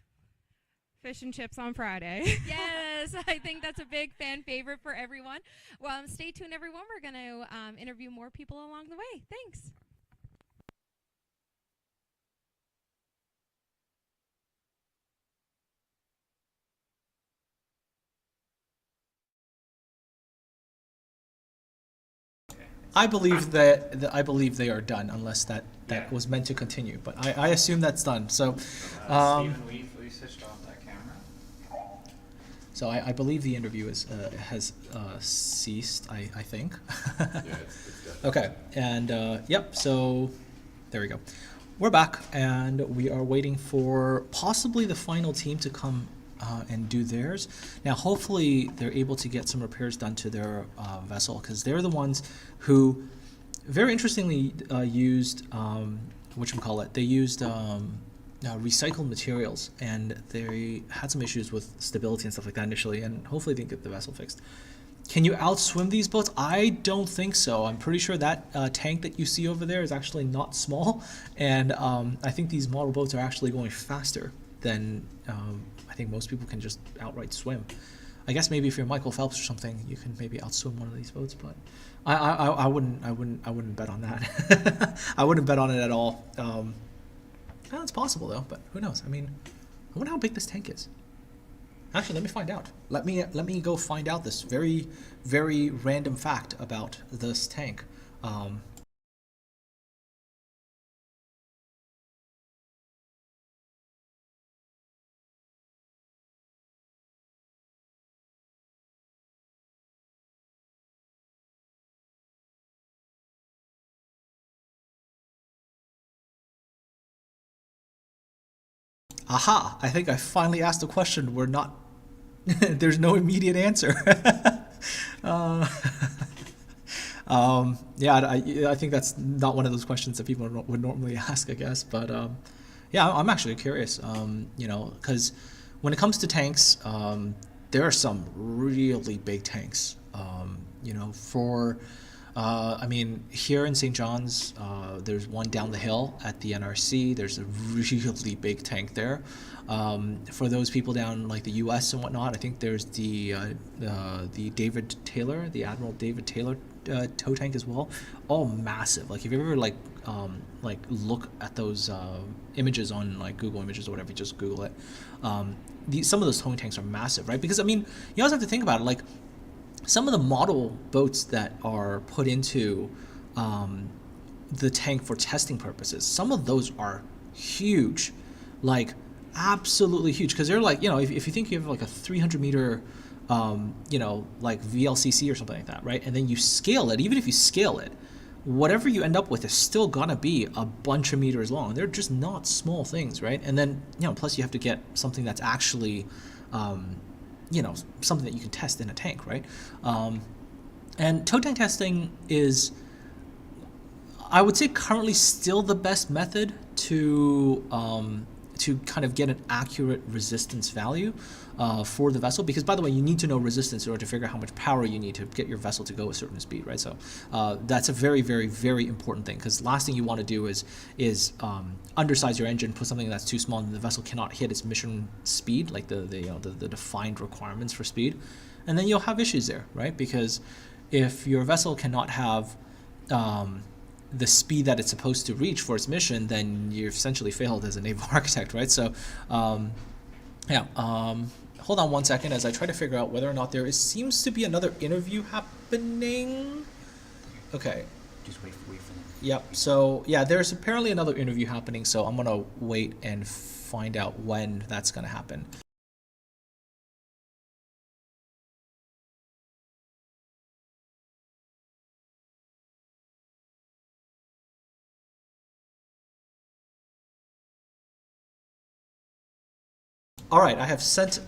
Fish and chips on Friday. Yes, I think that's a big fan favorite for everyone. Well, stay tuned, everyone. We're going to interview more people along the way. Thanks. I believe that I believe they are done, unless that was meant to continue. But I assume that's done. So, Stephen, we switched off that camera. So I believe the interview has ceased. I think. Yeah, it's definitely. Okay, and yep. So there we go. We're back, and we are waiting for possibly the final team to come and do theirs. Now, hopefully, they're able to get some repairs done to their vessel, because they're the ones who, very interestingly, used whatchamacallit. They used recycled materials, and they had some issues with stability and stuff like that initially, and hopefully they can get the vessel fixed. Can you outswim these boats? I don't think so. I'm pretty sure that tank that you see over there is actually not small, and I think these model boats are actually going faster than I think most people can just outright swim. I guess maybe if you're Michael Phelps or something, you can maybe outswim one of these boats, but I wouldn't bet on that. I wouldn't bet on it at all. Well, it's possible though, but who knows? I mean, I wonder how big this tank is. Actually, let me find out. Let me go find out this very, very random fact about this tank. Aha! I think I finally asked a question where not there's no immediate answer. Yeah, I think that's not one of those questions that people would normally ask, I guess. But yeah, I'm actually curious. You know, because when it comes to tanks, there are some really big tanks. You know, for I mean, here in St. John's, there's one down the hill at the NRC. There's a really big tank there. For those people down like the U.S. and whatnot, I think there's the David Taylor, the Admiral David Taylor tow tank as well. All massive. Like if you ever like look at those images on like Google Images or whatever, you just Google it. Some of those towing tanks are massive, right? Because I mean, you also have to think about it. Like some of the model boats that are put into the tank for testing purposes, some of those are huge, like absolutely huge. Because they're like, you know, if you think you have like a 300 meter, you know, like VLCC or something like that, right? And then you scale it, even if you scale it, whatever you end up with is still gonna be a bunch of meters long. They're just not small things, right? And then, you know, plus you have to get something that's actually, you know, something that you can test in a tank, right? And tow tank testing is, I would say, currently still the best method to kind of get an accurate resistance value for the vessel. Because, by the way, you need to know resistance in order to figure out how much power you need to get your vessel to go a certain speed, right? So that's a very, very, very important thing, because last thing you want to do is undersize your engine, put something that's too small, and the vessel cannot hit its mission speed, like the defined requirements for speed, and then you'll have issues there, right? Because if your vessel cannot have the speed that it's supposed to reach for its mission, then you've essentially failed as a naval architect, right? So, hold on one second as I try to figure out whether or not there seems to be another interview happening. Okay. Just wait for them. Yep. So yeah, there's apparently another interview happening. So I'm gonna wait and find out when that's gonna happen. All right, I have sent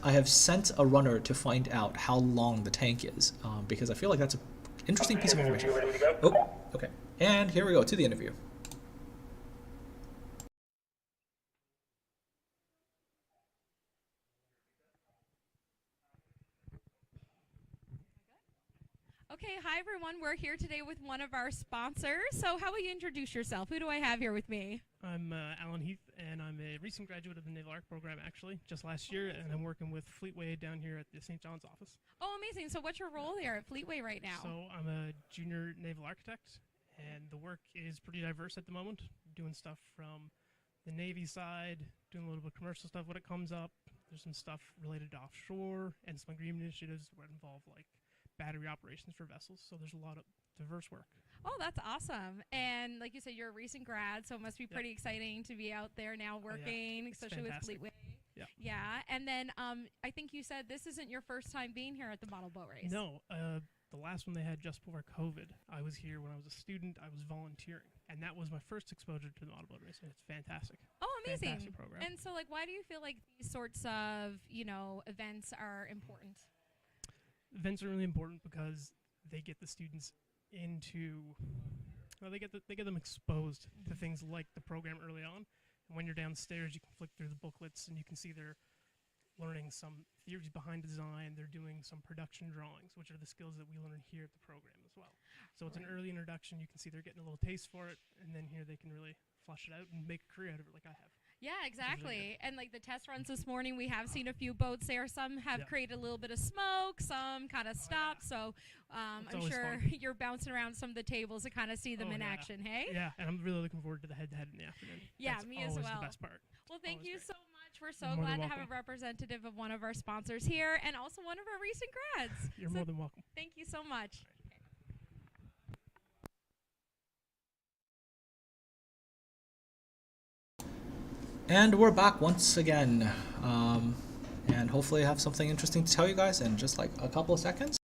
a runner to find out how long the tank is, because I feel like that's an interesting piece of information. Oh, okay. And here we go to the interview. Okay, hi everyone. We're here today with one of our sponsors. So how will you introduce yourself? Who do I have here with me? I'm Alan Heath, and I'm a recent graduate of the Naval Arc program, actually, just last year, and I'm working with Fleetway down here at the St. John's office. Oh, amazing. So what's your role there at Fleetway right now? So I'm a junior naval architect, and the work is pretty diverse at the moment, doing stuff from the Navy side, doing a little bit of commercial stuff when it comes up. There's some stuff related to offshore and some agreement initiatives that involve, like, battery operations for vessels, so there's a lot of diverse work. Oh, that's awesome. And like you said, you're a recent grad, so it must be pretty exciting to be out there now working, especially with Fleetway. Yeah. Yeah, and then I think you said this isn't your first time being here at the model boat race. No, the last one they had just before COVID, I was here when I was a student. I was volunteering, and that was my first exposure to the model boat race, and it's fantastic. Oh, amazing. Fantastic program. And so, like, why do you feel like these sorts of, you know, events are important? Events are really important because they get the students into, well, they get them exposed to things like the program early on. And when you're downstairs, you can flick through the booklets and you can see they're learning some theories behind design. They're doing some production drawings, which are the skills that we learn here at the program as well. So it's an early introduction. You can see they're getting a little taste for it, and then here they can really flush it out and make a career out of it like I have. Yeah, exactly. And like the test runs this morning, we have seen a few boats there. Some have created a little bit of smoke, some kind of stopped. So I'm sure you're bouncing around some of the tables to kind of see them in action, hey? Yeah, and I'm really looking forward to the head-to-head in the afternoon. Yeah, That's me as well. The best part. Well, thank you so much. We're so glad to have a representative of one of our sponsors here and also one of our recent grads. You're more than welcome. Thank you so much. And we're back once again, and hopefully I have something interesting to tell you guys in just like a couple of seconds.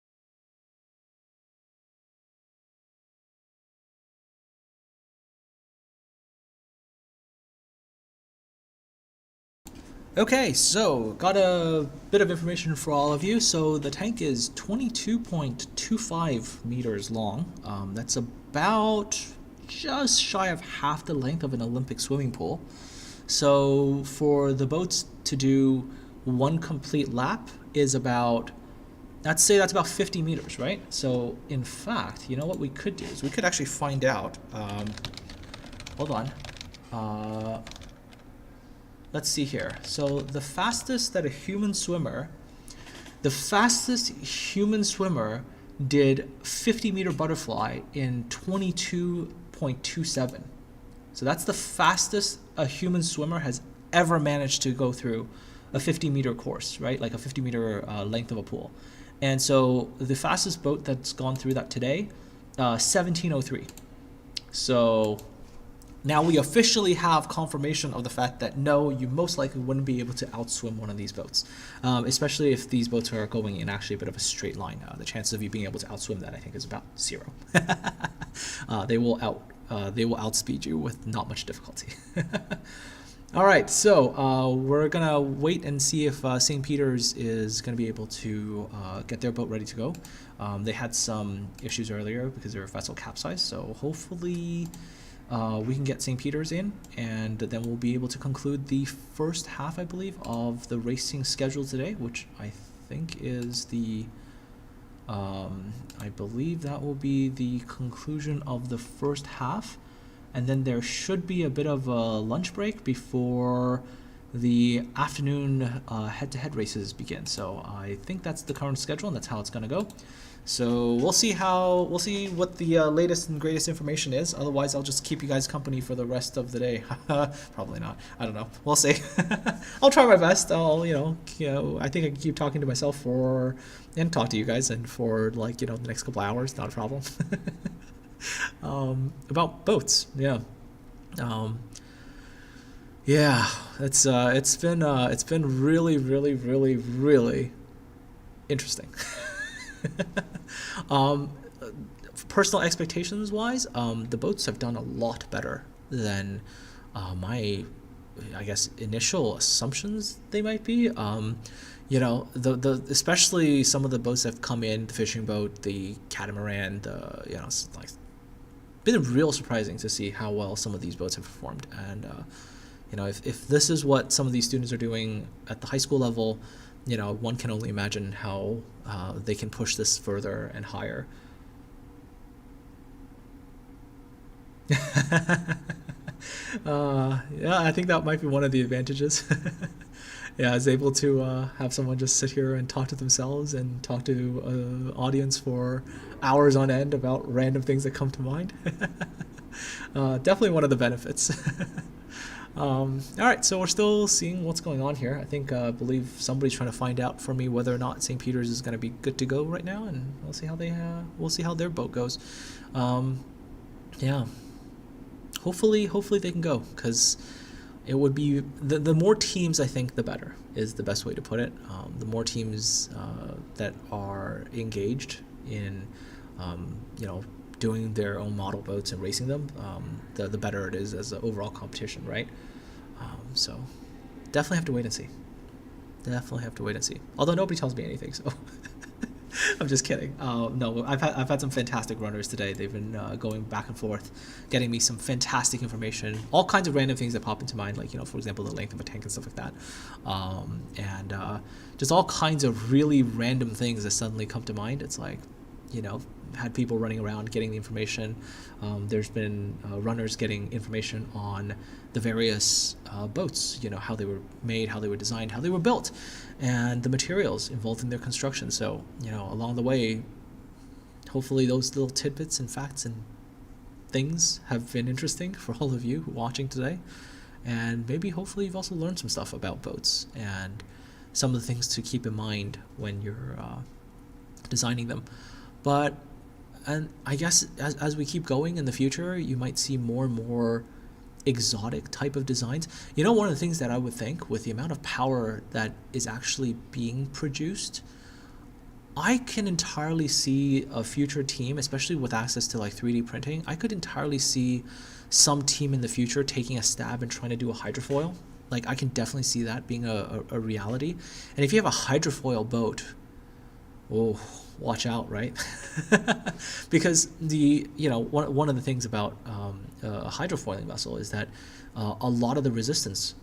Okay, so got a bit of information for all of you. So the tank is 22.25 meters long. That's about just shy of half the length of an Olympic swimming pool. So for the boats to do one complete lap is about let's say that's about 50 meters, right? So in fact, you know what we could do is we could actually find out. Hold on. Let's see here. So the fastest human swimmer did 50-meter butterfly in 22.27. So that's the fastest a human swimmer has ever managed to go through a 50-meter course, right? Like a 50-meter length of a pool. And so the fastest boat that's gone through that today, 17:03. So now we officially have confirmation of the fact that no, you most likely wouldn't be able to outswim one of these boats, especially if these boats are going in actually a bit of a straight line. The chances of you being able to outswim that, I think, is about 0. They will outspeed you with not much difficulty. All right, so we're gonna wait and see if St. Peter's is gonna be able to get their boat ready to go. They had some issues earlier because their vessel capsized, so hopefully we can get St. Peter's in, and then we'll be able to conclude the first half, I believe, of the racing schedule today, which I think is the, I believe that will be the conclusion of the first half, and then there should be a bit of a lunch break before the afternoon head-to-head races begin. So I think that's the current schedule, and that's how it's going to go. So we'll see what the latest and greatest information is. Otherwise, I'll just keep you guys company for the rest of the day. Probably not. I don't know. We'll see. I'll try my best. I think I can keep talking to myself and talk to you guys, and for the next couple hours, not a problem. About boats, yeah. Yeah, it's been really, really, really, really interesting. Personal expectations wise, the boats have done a lot better than my, I guess, initial assumptions they might be. Especially some of the boats that have come in, the fishing boat, the catamaran, it's like been real surprising to see how well some of these boats have performed. And if this is what some of these students are doing at the high school level, one can only imagine how they can push this further and higher. Yeah, I think that might be one of the advantages. Yeah, I was able to have someone just sit here and talk to themselves and talk to an audience for hours on end about random things that come to mind. Definitely one of the benefits. All right, so we're still seeing what's going on here. I believe somebody's trying to find out for me whether or not St. Peter's is going to be good to go right now, and we'll see how their boat goes. Yeah, hopefully they can go, because it would be the more teams, I think, the better is the best way to put it. The more teams that are engaged in doing their own model boats and racing them, the better it is as an overall competition, right? So definitely have to wait and see. Although nobody tells me anything, so I'm just kidding. No, I've had some fantastic runners today. They've been going back and forth, getting me some fantastic information, all kinds of random things that pop into mind, like for example, the length of a tank and stuff like that, and just all kinds of really random things that suddenly come to mind. It's like, had people running around getting the information. There's been runners getting information on the various boats, how they were made, how they were designed, how they were built, and the materials involved in their construction. So, along the way, hopefully those little tidbits and facts and things have been interesting for all of you watching today. And maybe hopefully you've also learned some stuff about boats and some of the things to keep in mind when you're designing them. And I guess as we keep going in the future, you might see more and more exotic type of designs. One of the things that I would think, with the amount of power that is actually being produced, I can entirely see a future team, especially with access to 3D printing. I could entirely see some team in the future taking a stab and trying to do a hydrofoil. I can definitely see that being a reality. And if you have a hydrofoil boat, oh, watch out, right? Because one of the things about a hydrofoiling vessel is that a lot of the resistance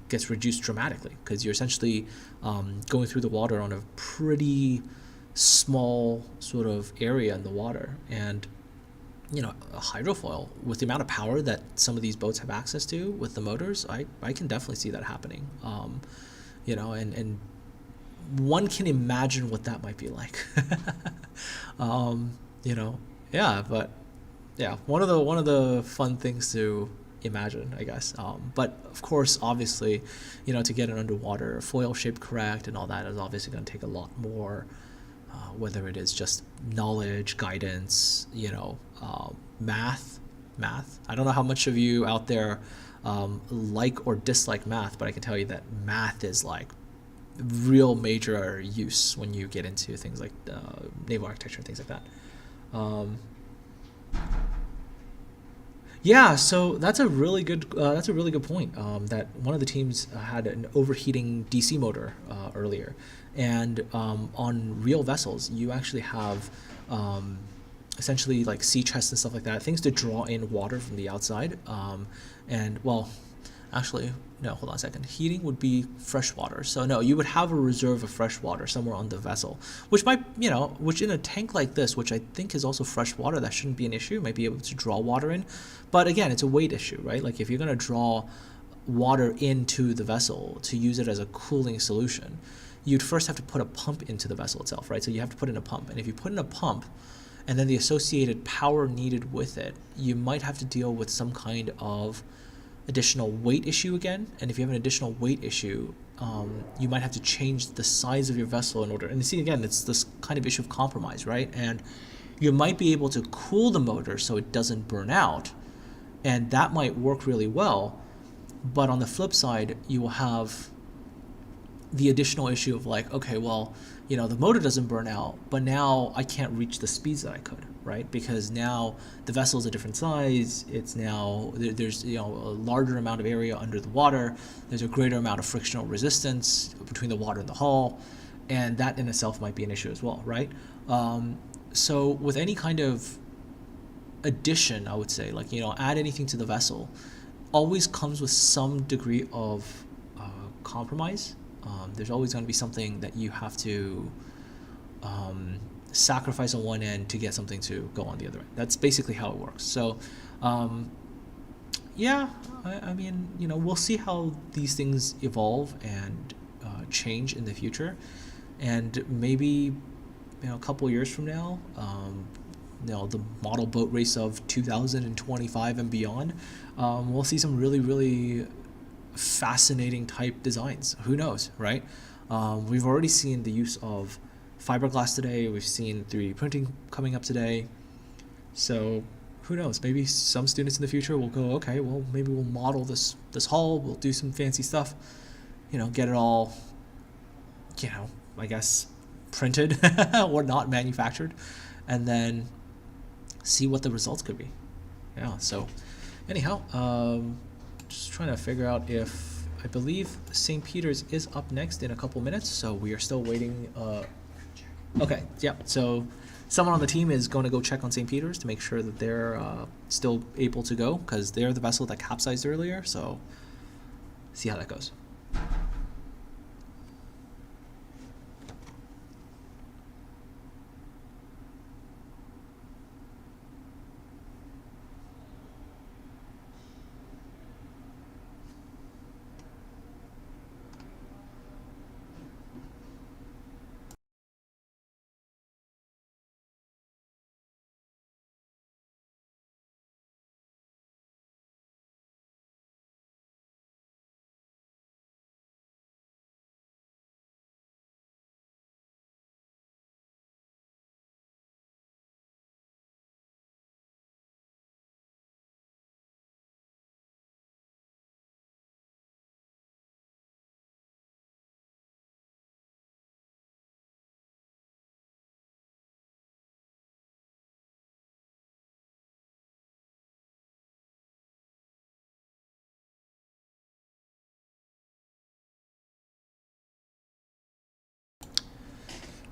gets reduced dramatically because you're essentially going through the water on a pretty small sort of area in the water. And a hydrofoil with the amount of power that some of these boats have access to with the motors, I can definitely see that happening. And one can imagine what that might be like. Yeah, but yeah, one of the fun things to imagine, I guess. But of course, obviously, to get it underwater, foil shape correct and all that is obviously going to take a lot more, whether it is just knowledge, guidance, math. I don't know how much of you out there like or dislike math, but I can tell you that math is like real major use when you get into things like naval architecture and things like that. Yeah, so that's a really good point. That one of the teams had an overheating DC motor earlier, and on real vessels, you actually have essentially like sea chests and stuff like that, things to draw in water from the outside. And well, actually, no, hold on a second. Heating would be fresh water. So no, you would have a reserve of fresh water somewhere on the vessel, which might, which in a tank like this, which I think is also fresh water, that shouldn't be an issue. Might be able to draw water in. But again, it's a weight issue, right? Like if you're going to draw water into the vessel to use it as a cooling solution, you'd first have to put a pump into the vessel itself, right? So you have to put in a pump. And if you put in a pump and then the associated power needed with it, you might have to deal with some kind of additional weight issue again. And if you have an additional weight issue, you might have to change the size of your vessel in order. And see, again, it's this kind of issue of compromise, right? And you might be able to cool the motor so it doesn't burn out, and that might work really well. But on the flip side, you will have the additional issue of like, okay, well, the motor doesn't burn out, but now I can't reach the speeds that I could, right? Because now the vessel is a different size. It's now, there's a larger amount of area under the water. There's a greater amount of frictional resistance between the water and the hull, and that in itself might be an issue as well, right? So with any kind of addition, I would say, like, add anything to the vessel, always comes with some degree of compromise. There's always going to be something that you have to sacrifice on one end to get something to go on the other end. That's basically how it works. So yeah, I mean, we'll see how these things evolve and change in the future, and maybe a couple years from now, the model boat race of 2025 and beyond, we'll see some really, really fascinating type designs. Who knows, right? We've already seen the use of fiberglass today. We've seen 3D printing coming up today. So who knows? Maybe some students in the future will go, okay, well, maybe we'll model this hull. We'll do some fancy stuff. Get it all, I guess, printed or not manufactured, and then see what the results could be. Yeah. So anyhow, just trying to figure out if, I believe St. Peter's is up next in a couple minutes, so we are still waiting. Okay, yeah, so someone on the team is going to go check on St. Peter's to make sure that they're still able to go, because they're the vessel that capsized earlier, so see how that goes.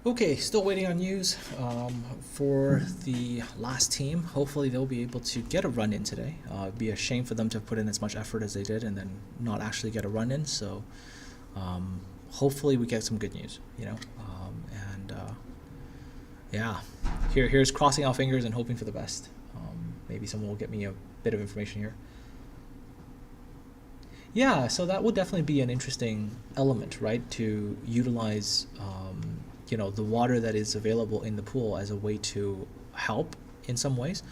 Okay, still waiting on news for the last team. Hopefully they'll be able to get a run in today. It'd be a shame for them to put in as much effort as they did and then not actually get a run in. So hopefully we get some good news, you know. Yeah, here's crossing our fingers and hoping for the best. Maybe someone will get me a bit of information here. Yeah, so that would definitely be an interesting element, right? To utilize you know, the water that is available in the pool as a way to help in some ways,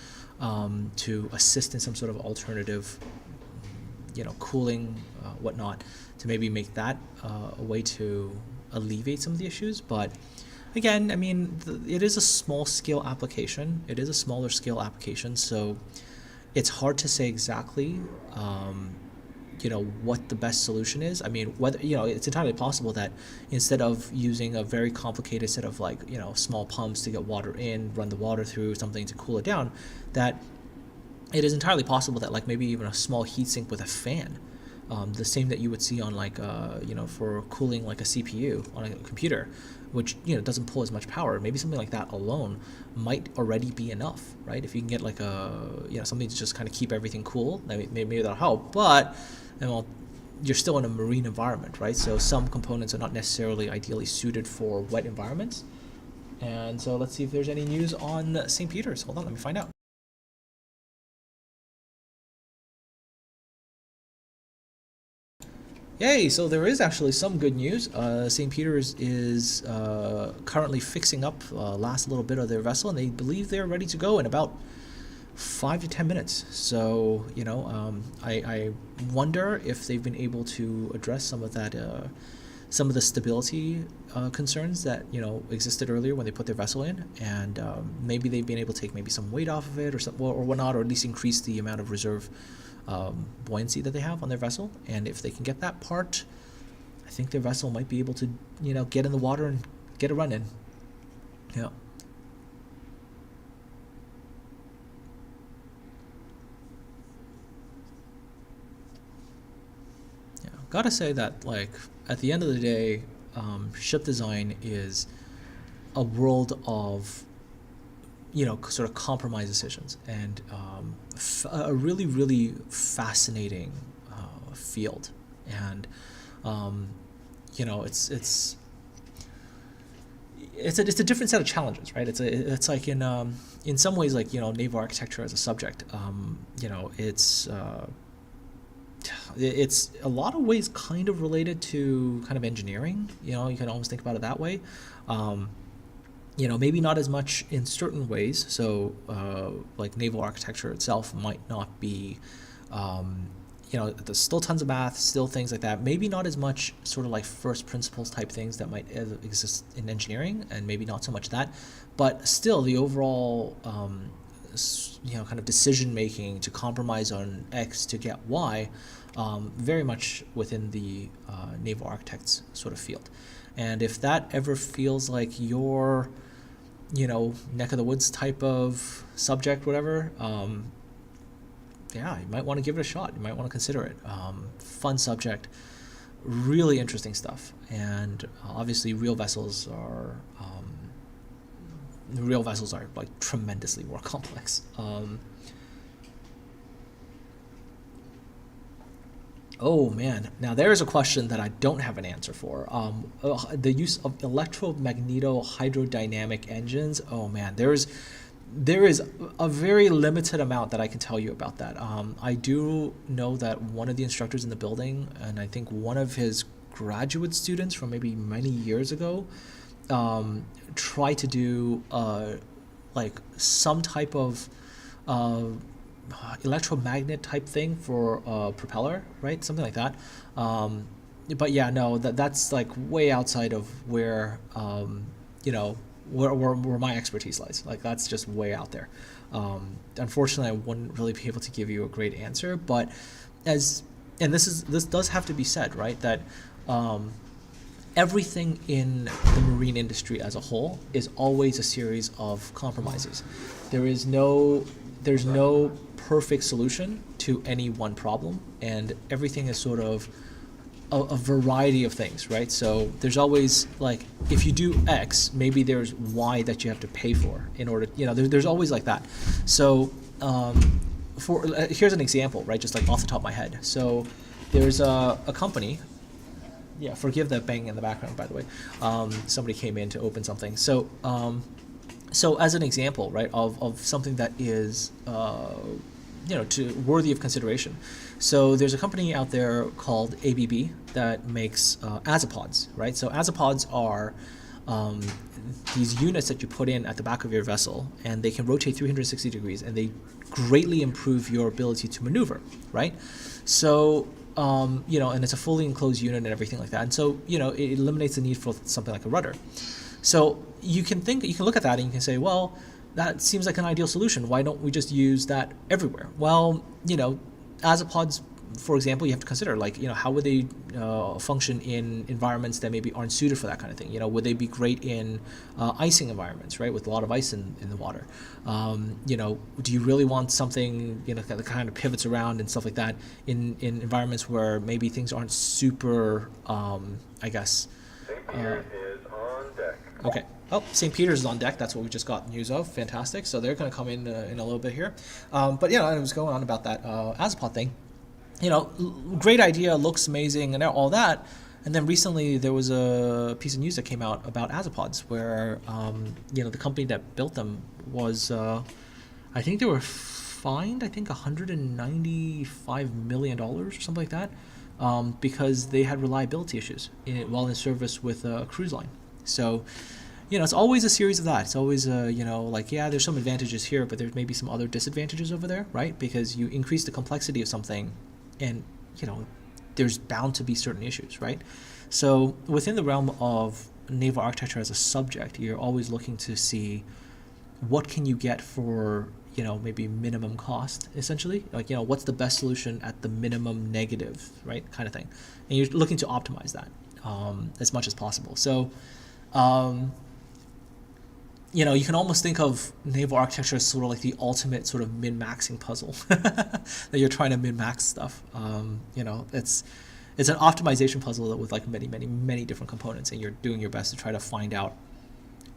to assist in some sort of alternative, you know, cooling, whatnot, to maybe make that a way to alleviate some of the issues. But again, I mean, it is a small scale application. It is a smaller scale application, so it's hard to say exactly you know, what the best solution is. I mean, whether, you know, it's entirely possible that instead of using a very complicated set of, like, you know, small pumps to get water in, run the water through something to cool it down, that it is entirely possible that, like, maybe even a small heatsink with a fan, the same that you would see on, like, you know, for cooling like a CPU on a computer, which, you know, doesn't pull as much power. Maybe something like that alone might already be enough, right? If you can get like a, you know, something to just kind of keep everything cool, maybe that'll help. But, and well, you're still in a marine environment, right? So some components are not necessarily ideally suited for wet environments. And so let's see if there's any news on St. Peter's. Hold on, let me find out. Yay, so there is actually some good news. St. Peter's is currently fixing up last little bit of their vessel, and they believe they're ready to go in about 5 to 10 minutes. So, you know, I wonder if they've been able to address some of that, some of the stability concerns that, you know, existed earlier when they put their vessel in, and maybe they've been able to take maybe some weight off of it or whatnot, or at least increase the amount of reserve buoyancy that they have on their vessel. And if they can get that part, I think their vessel might be able to, you know, get in the water and get a run in. Yeah. Yeah, gotta say that, like, at the end of the day, ship design is a world of, you know, sort of compromise decisions, and a really, really fascinating field. And you know, it's a different set of challenges, right? It's like in some ways, like, you know, naval architecture as a subject, you know, it's a lot of ways kind of related to kind of engineering. You know, you can almost think about it that way. You know, maybe not as much in certain ways. So, like, naval architecture itself might not be, you know, there's still tons of math, still things like that. Maybe not as much sort of like first principles type things that might exist in engineering, and maybe not so much that. But still, the overall, you know, kind of decision making to compromise on X to get Y, very much within the naval architect's sort of field. And if that ever feels like your, you know, neck of the woods type of subject, whatever, yeah, you might want to give it a shot. You might want to consider it. Fun subject, really interesting stuff. And obviously real vessels are like tremendously more complex. Oh man, now there's a question that I don't have an answer for. The use of electromagnetohydrodynamic engines. Oh man, there is a very limited amount that I can tell you about that. I do know that one of the instructors in the building, and I think one of his graduate students from maybe many years ago, tried to do like some type of electromagnet type thing for a propeller, right? Something like that. But yeah, no, that's like way outside of where, you know, where my expertise lies. Like, that's just way out there. Unfortunately, I wouldn't really be able to give you a great answer, but this does have to be said, right? That everything in the marine industry as a whole is always a series of compromises. There's no perfect solution to any one problem, and everything is sort of a variety of things, right? So there's always like, if you do X, maybe there's Y that you have to pay for in order, there's always like that. So here's an example, right? Just like off the top of my head. So there's a company. Yeah, forgive the bang in the background, by the way. Somebody came in to open something. So as an example, right, of something that is, worthy of consideration. So there's a company out there called ABB that makes azipods, right? So azipods are these units that you put in at the back of your vessel, and they can rotate 360 degrees, and they greatly improve your ability to maneuver, right? So and it's a fully enclosed unit and everything like that. And so, it eliminates the need for something like a rudder. So you can look at that and you can say, well, that seems like an ideal solution. Why don't we just use that everywhere? Well, azipods, for example, you have to consider, like, how would they function in environments that maybe aren't suited for that kind of thing? Would they be great in icing environments, right, with a lot of ice in the water? Do you really want something, that kind of pivots around and stuff like that in environments where maybe things aren't super, I guess. St. Peter's is on deck. Okay. Oh, St. Peter's is on deck. That's what we just got news of. Fantastic. So they're going to come in a little bit here. But I was going on about that azipod thing. Great idea, looks amazing, and all that. And then recently there was a piece of news that came out about azipods, where the company that built them was, I think they were fined, $195 million or something like that, because they had reliability issues while in service with a cruise line. So, it's always a series of that. It's always, there's some advantages here, but there's maybe some other disadvantages over there, right? Because you increase the complexity of something, and there's bound to be certain issues, right? So within the realm of naval architecture as a subject, you're always looking to see what can you get for maybe minimum cost, essentially, like what's the best solution at the minimum negative, right, kind of thing, and you're looking to optimize that as much as possible. So you can almost think of naval architecture as sort of like the ultimate sort of min-maxing puzzle that you're trying to min-max stuff. It's an optimization puzzle with like many, many, many different components, and you're doing your best to try to find out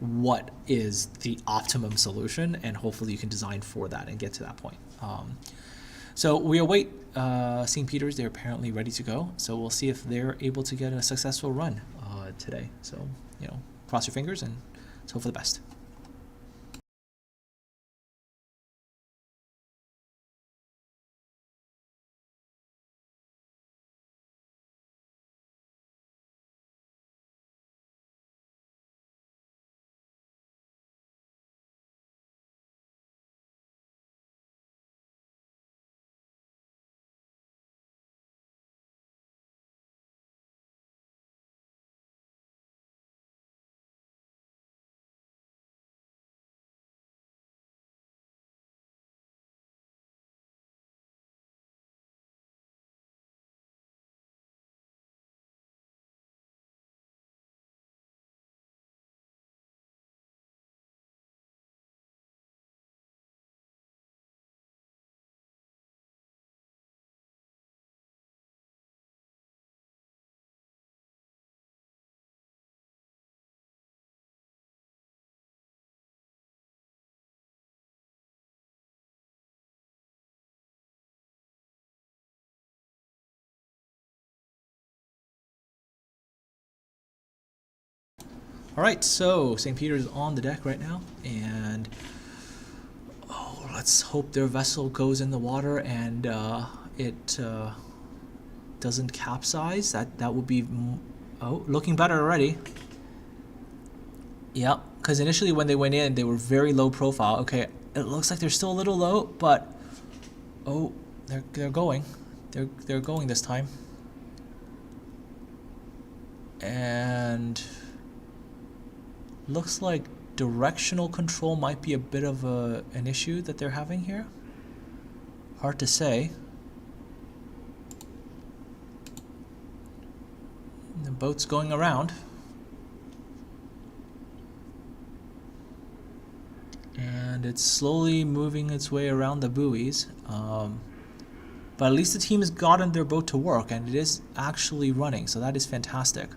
what is the optimum solution, and hopefully you can design for that and get to that point. So we await St. Peter's. They're apparently ready to go, so we'll see if they're able to get a successful run today. So cross your fingers and let's hope for the best. All right, so St. Peter's on the deck right now, and let's hope their vessel goes in the water and it doesn't capsize. That would be looking better already. Yep, because initially when they went in, they were very low profile. Okay, it looks like they're still a little low, but they're going. They're going this time. And looks like directional control might be a bit of an issue that they're having here. Hard to say. The boat's going around. And it's slowly moving its way around the buoys. But at least the team has gotten their boat to work, and it is actually running, so that is fantastic.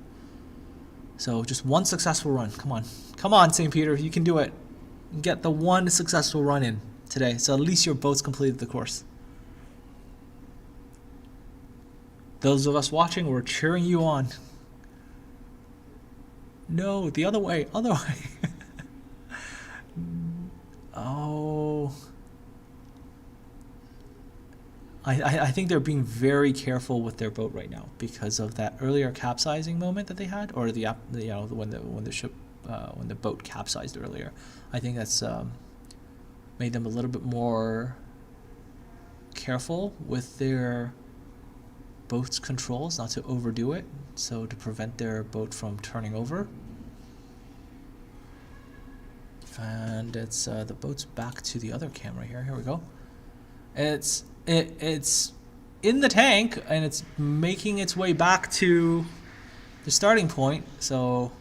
So just one successful run. Come on. Come on, St. Peter. You can do it. Get the one successful run in today. So at least your boat's completed the course. Those of us watching, we're cheering you on. No, the other way. Other way. Oh. I think they're being very careful with their boat right now because of that earlier capsizing moment that they had, or the when the boat capsized earlier. I think that's made them a little bit more careful with their boat's controls, not to overdo it, so to prevent their boat from turning over. And it's the boat's back to the other camera here. Here we go. It's in the tank and it's making its way back to the starting point. So,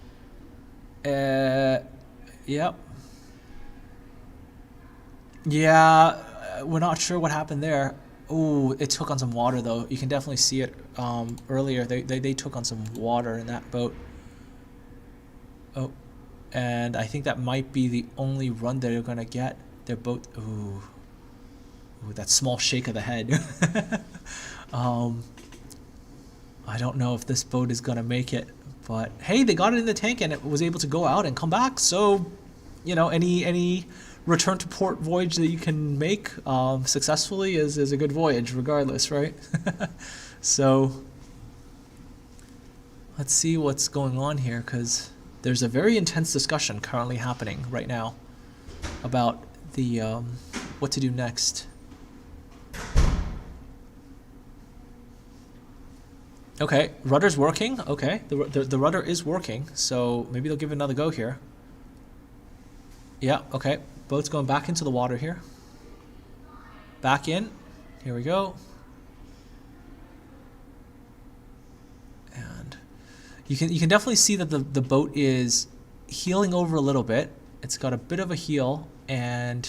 yep. Yeah, we're not sure what happened there. Oh, it took on some water though. You can definitely see it earlier. They took on some water in that boat. Oh, and I think that might be the only run they're gonna get. Their boat. Ooh, that small shake of the head. I don't know if this boat is gonna make it, but hey, they got it in the tank and it was able to go out and come back. So, you know, any return to port voyage that you can make successfully is a good voyage, regardless, right? So let's see what's going on here, because there's a very intense discussion currently happening right now about the what to do next. Okay, rudder's working. Okay, the rudder is working, so maybe they'll give it another go here. Yeah, okay. Boat's going back into the water here. Back in. Here we go. And you can definitely see that the boat is heeling over a little bit. It's got a bit of a heel, and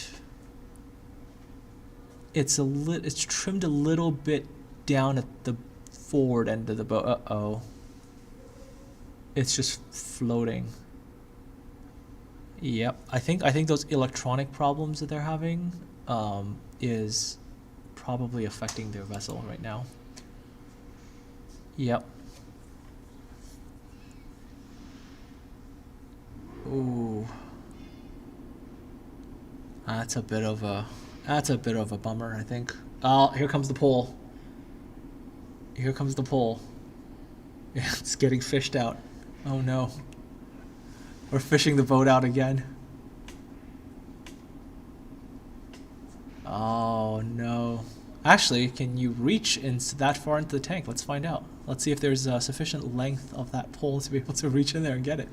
it's trimmed a little bit down at the forward end of the boat. Uh-oh. It's just floating. Yep, I think those electronic problems that they're having is probably affecting their vessel right now. Yep. Ooh. That's a bit of a bummer, I think. Oh, here comes the pole. Here comes the pole. Yeah, it's getting fished out. Oh no. We're fishing the boat out again. Oh no. Actually, can you reach that far into the tank? Let's find out. Let's see if there's sufficient length of that pole to be able to reach in there and get it.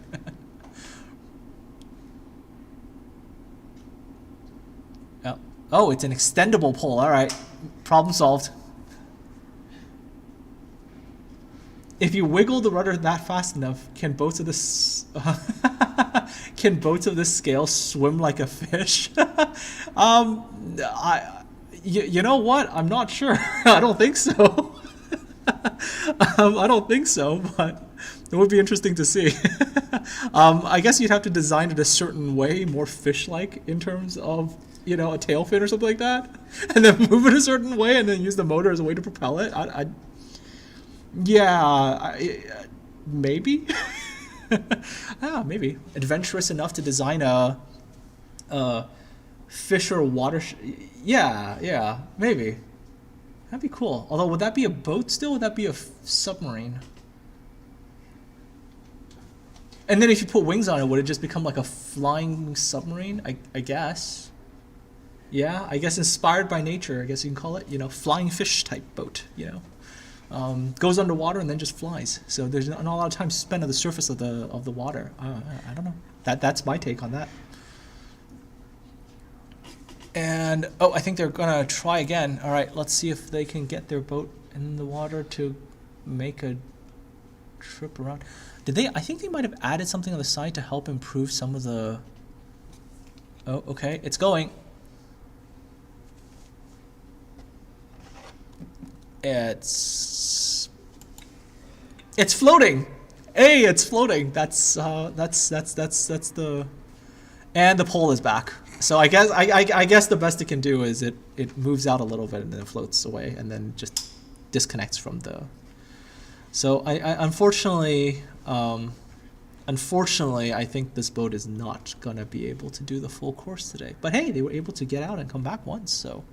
Oh. Oh, it's an extendable pole. All right. Problem solved. If you wiggle the rudder that fast enough, can boats of this scale swim like a fish? You know what? I'm not sure. I don't think so. I don't think so, but it would be interesting to see. I guess you'd have to design it a certain way, more fish-like in terms of, you know, a tail fin or something like that, and then move it a certain way, and then use the motor as a way to propel it. Yeah, maybe. Maybe adventurous enough to design a fish or water. Yeah, maybe. That'd be cool. Although, would that be a boat still? Would that be a submarine? And then if you put wings on it, would it just become like a flying submarine? I guess. Yeah, I guess inspired by nature. I guess you can call it. You know, flying fish type boat. You know. Goes underwater and then just flies. So there's not a lot of time spent on the surface of the water. I don't know. That's my take on that. And oh, I think they're gonna try again. All right, let's see if they can get their boat in the water to make a trip around. Did they? I think they might have added something on the side to help improve some of the. Oh, okay, it's going. It's floating. Hey, it's floating. That's the, and the pole is back. So I guess the best it can do is it moves out a little bit and then it floats away and then just disconnects from the. So I unfortunately I think this boat is not gonna be able to do the full course today. But hey, they were able to get out and come back once, so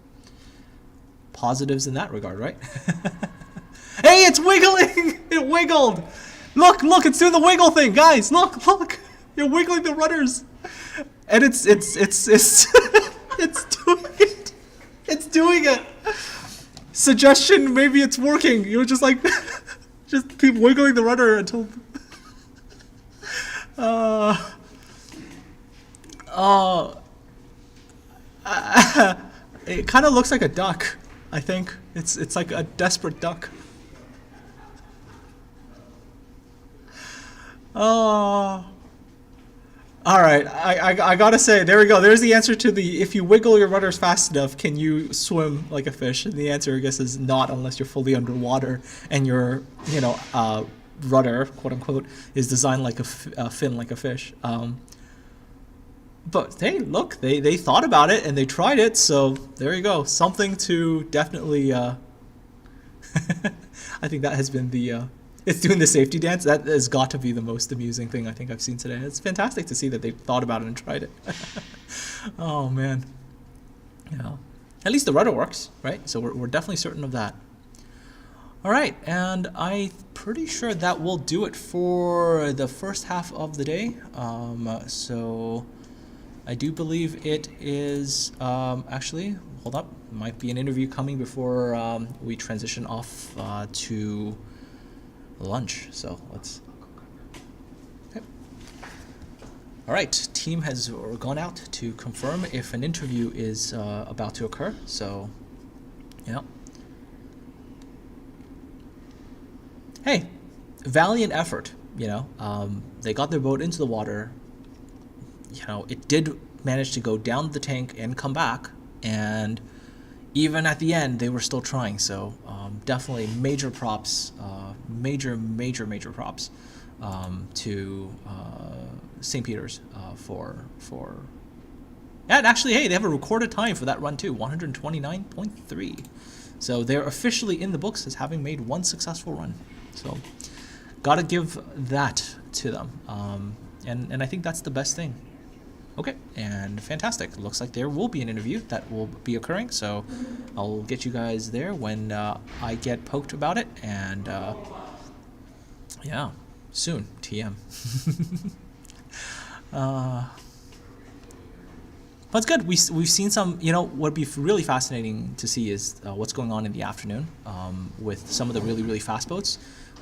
positives in that regard, right? Hey, it's wiggling! It wiggled! Look, it's doing the wiggle thing, guys! Look! You're wiggling the rudders! And it's it's doing it! It's doing it! Suggestion, maybe it's working. You're just like, just keep wiggling the rudder until... It kind of looks like a duck, I think. It's like a desperate duck. Oh. Alright, I gotta say, there we go. There's the answer to the, if you wiggle your rudders fast enough, can you swim like a fish? And the answer, I guess, is not unless you're fully underwater and your, rudder, quote unquote, is designed like a fin like a fish. But hey, look, they thought about it and they tried it, so there you go. Something to definitely, I think that has been the, it's doing the safety dance. That has got to be the most amusing thing I think I've seen today. It's fantastic to see that they thought about it and tried it. Oh man. Yeah. At least the rudder works, right? So we're definitely certain of that. All right, and I'm pretty sure that will do it for the first half of the day. So I do believe it is, actually, hold up, might be an interview coming before we transition off to lunch. So let's, okay. All right, team has gone out to confirm if an interview is about to occur. So, yeah. Hey, valiant effort, they got their boat into the water. It did manage to go down the tank and come back, and even at the end, they were still trying. So definitely major props, major props to St. Peter's for. And actually, hey, they have a recorded time for that run too, 129.3. So they're officially in the books as having made one successful run. So gotta give that to them. And I think that's the best thing. Okay, and fantastic. Looks like there will be an interview that will be occurring, so I'll get you guys there when I get poked about it, and yeah, soon, TM. But it's good. We've seen some, what would be really fascinating to see is what's going on in the afternoon with some of the really fast boats.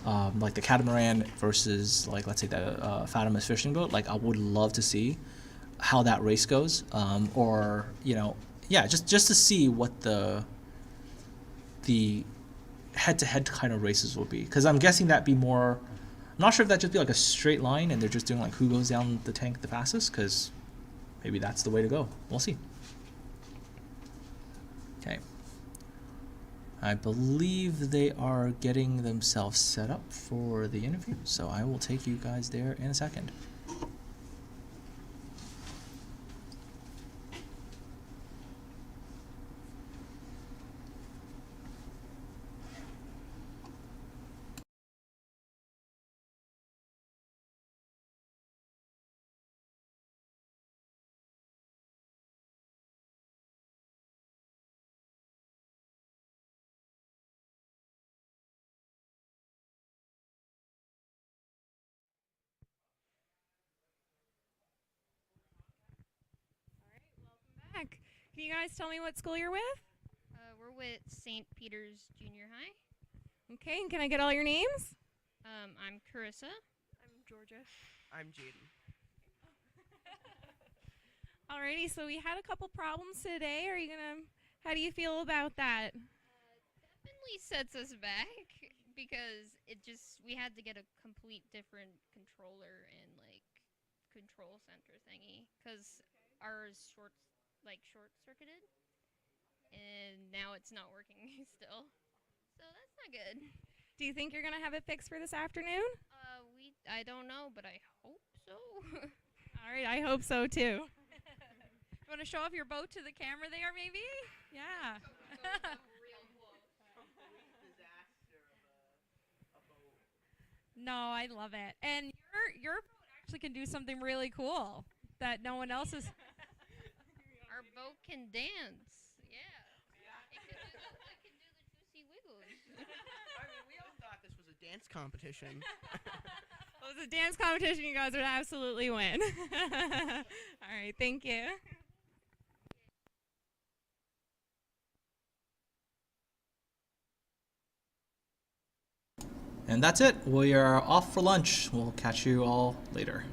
Like the catamaran versus, like, let's say the Fatima's fishing boat. Like, I would love to see how that race goes, or yeah, just to see what the head-to-head kind of races will be, because I'm guessing that'd be more, I'm not sure if that'd just be like a straight line and they're just doing like who goes down the tank the fastest, because maybe that's the way to go. We'll see. Okay, I believe they are getting themselves set up for the interview, so I will take you guys there in a second. Back. Can you guys tell me what school you're with? We're with St. Peter's Junior High. Okay, and can I get all your names? I'm Carissa. I'm Georgia. I'm Jaden. Alrighty, so we had a couple problems today. How do you feel about that? Definitely sets us back because we had to get a complete different controller and control center thingy because ours short-circuited and now it's not working still. So kind of good. Do you think you're gonna have it fixed for this afternoon? I don't know, but I hope so. All right, I hope so too. You want to show off your boat to the camera there, maybe? Yeah. No, I love it. And your boat actually can do something really cool that no one else is. Our boat can dance. Yeah. It can do the juicy wiggles. I mean, we all thought this was a dance competition. Well, it's a dance competition. You guys would absolutely win. All right, thank you. And that's it. We are off for lunch. We'll catch you all later.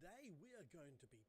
today we are going to be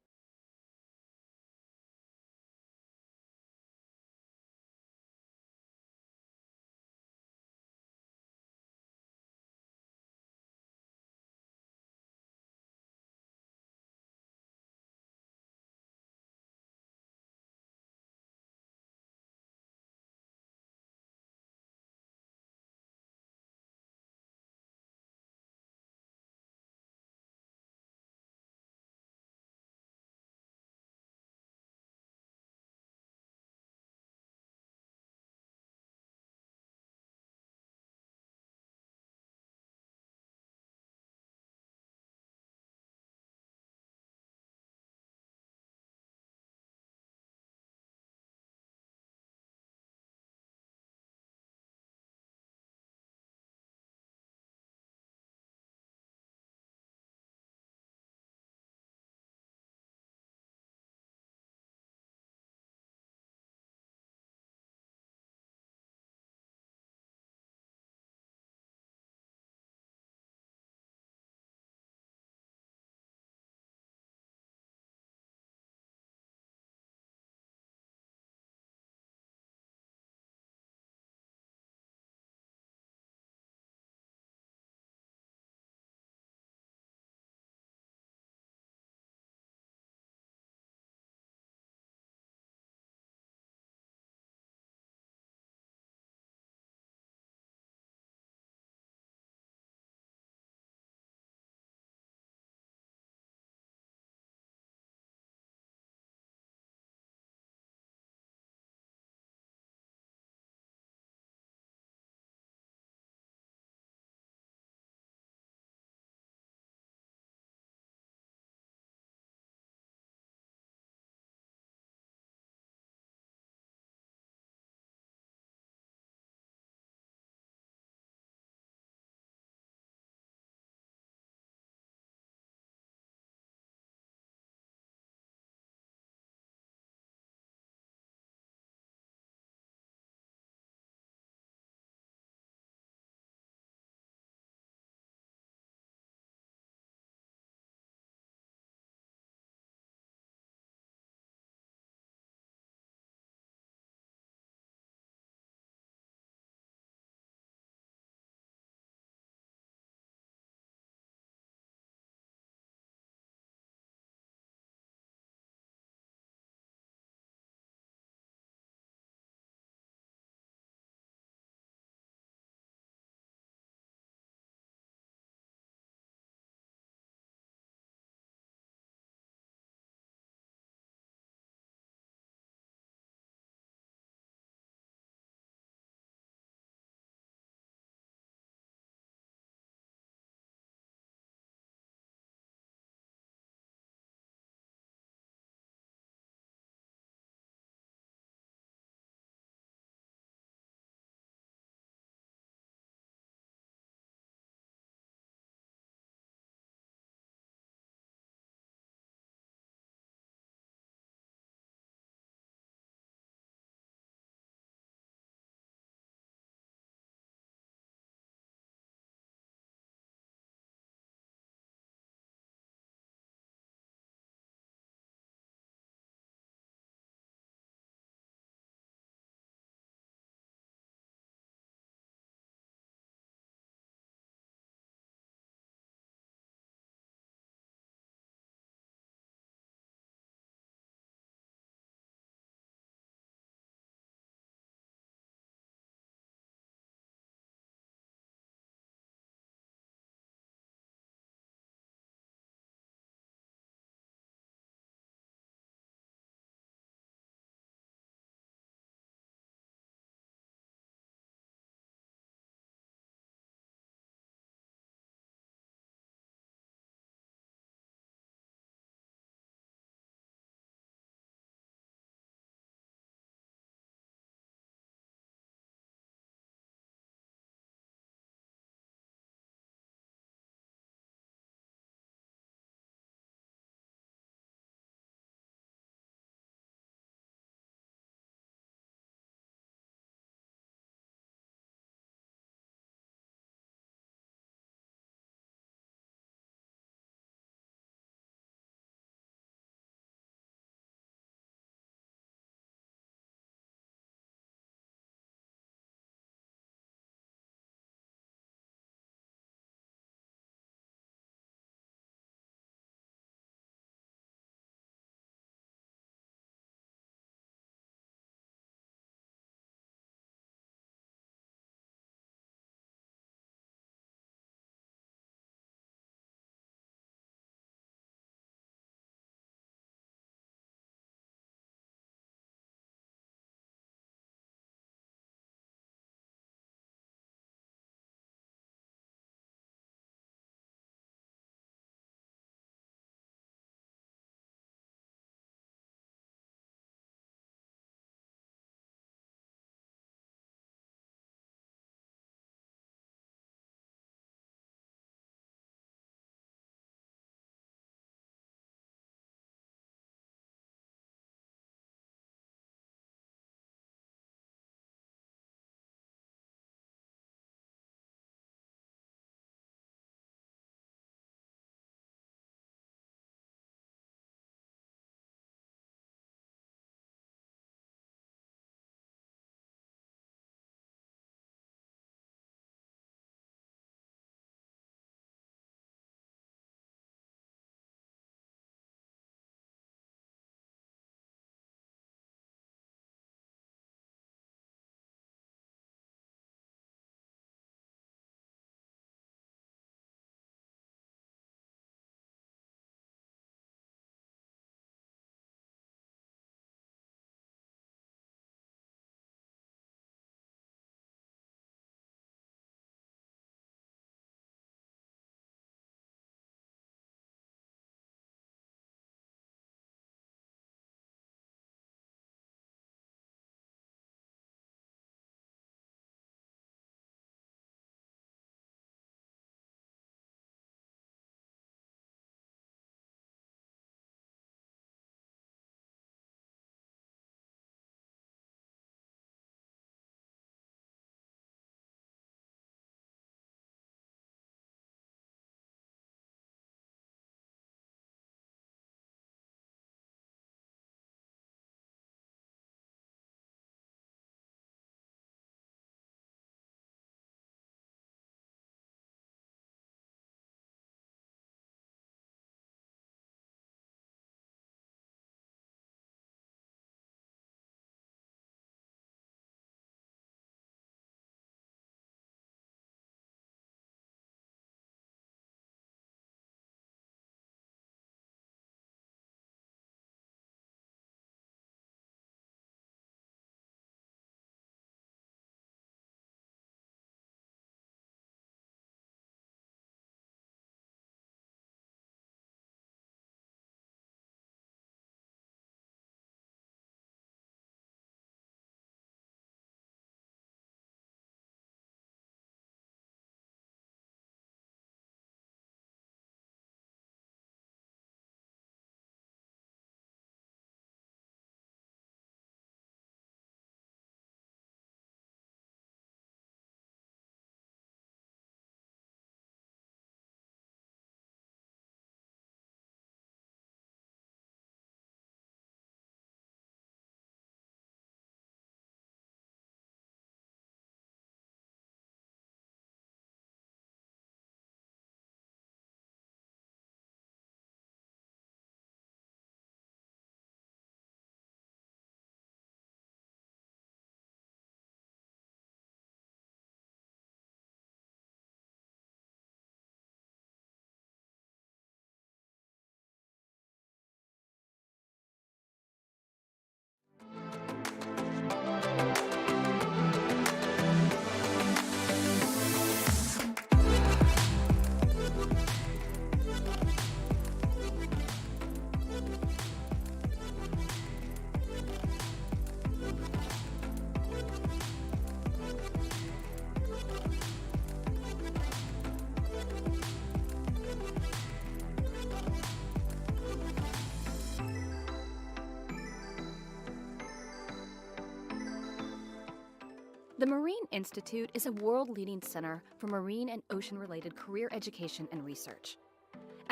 The Marine Institute is a world-leading center for marine and ocean-related career education and research.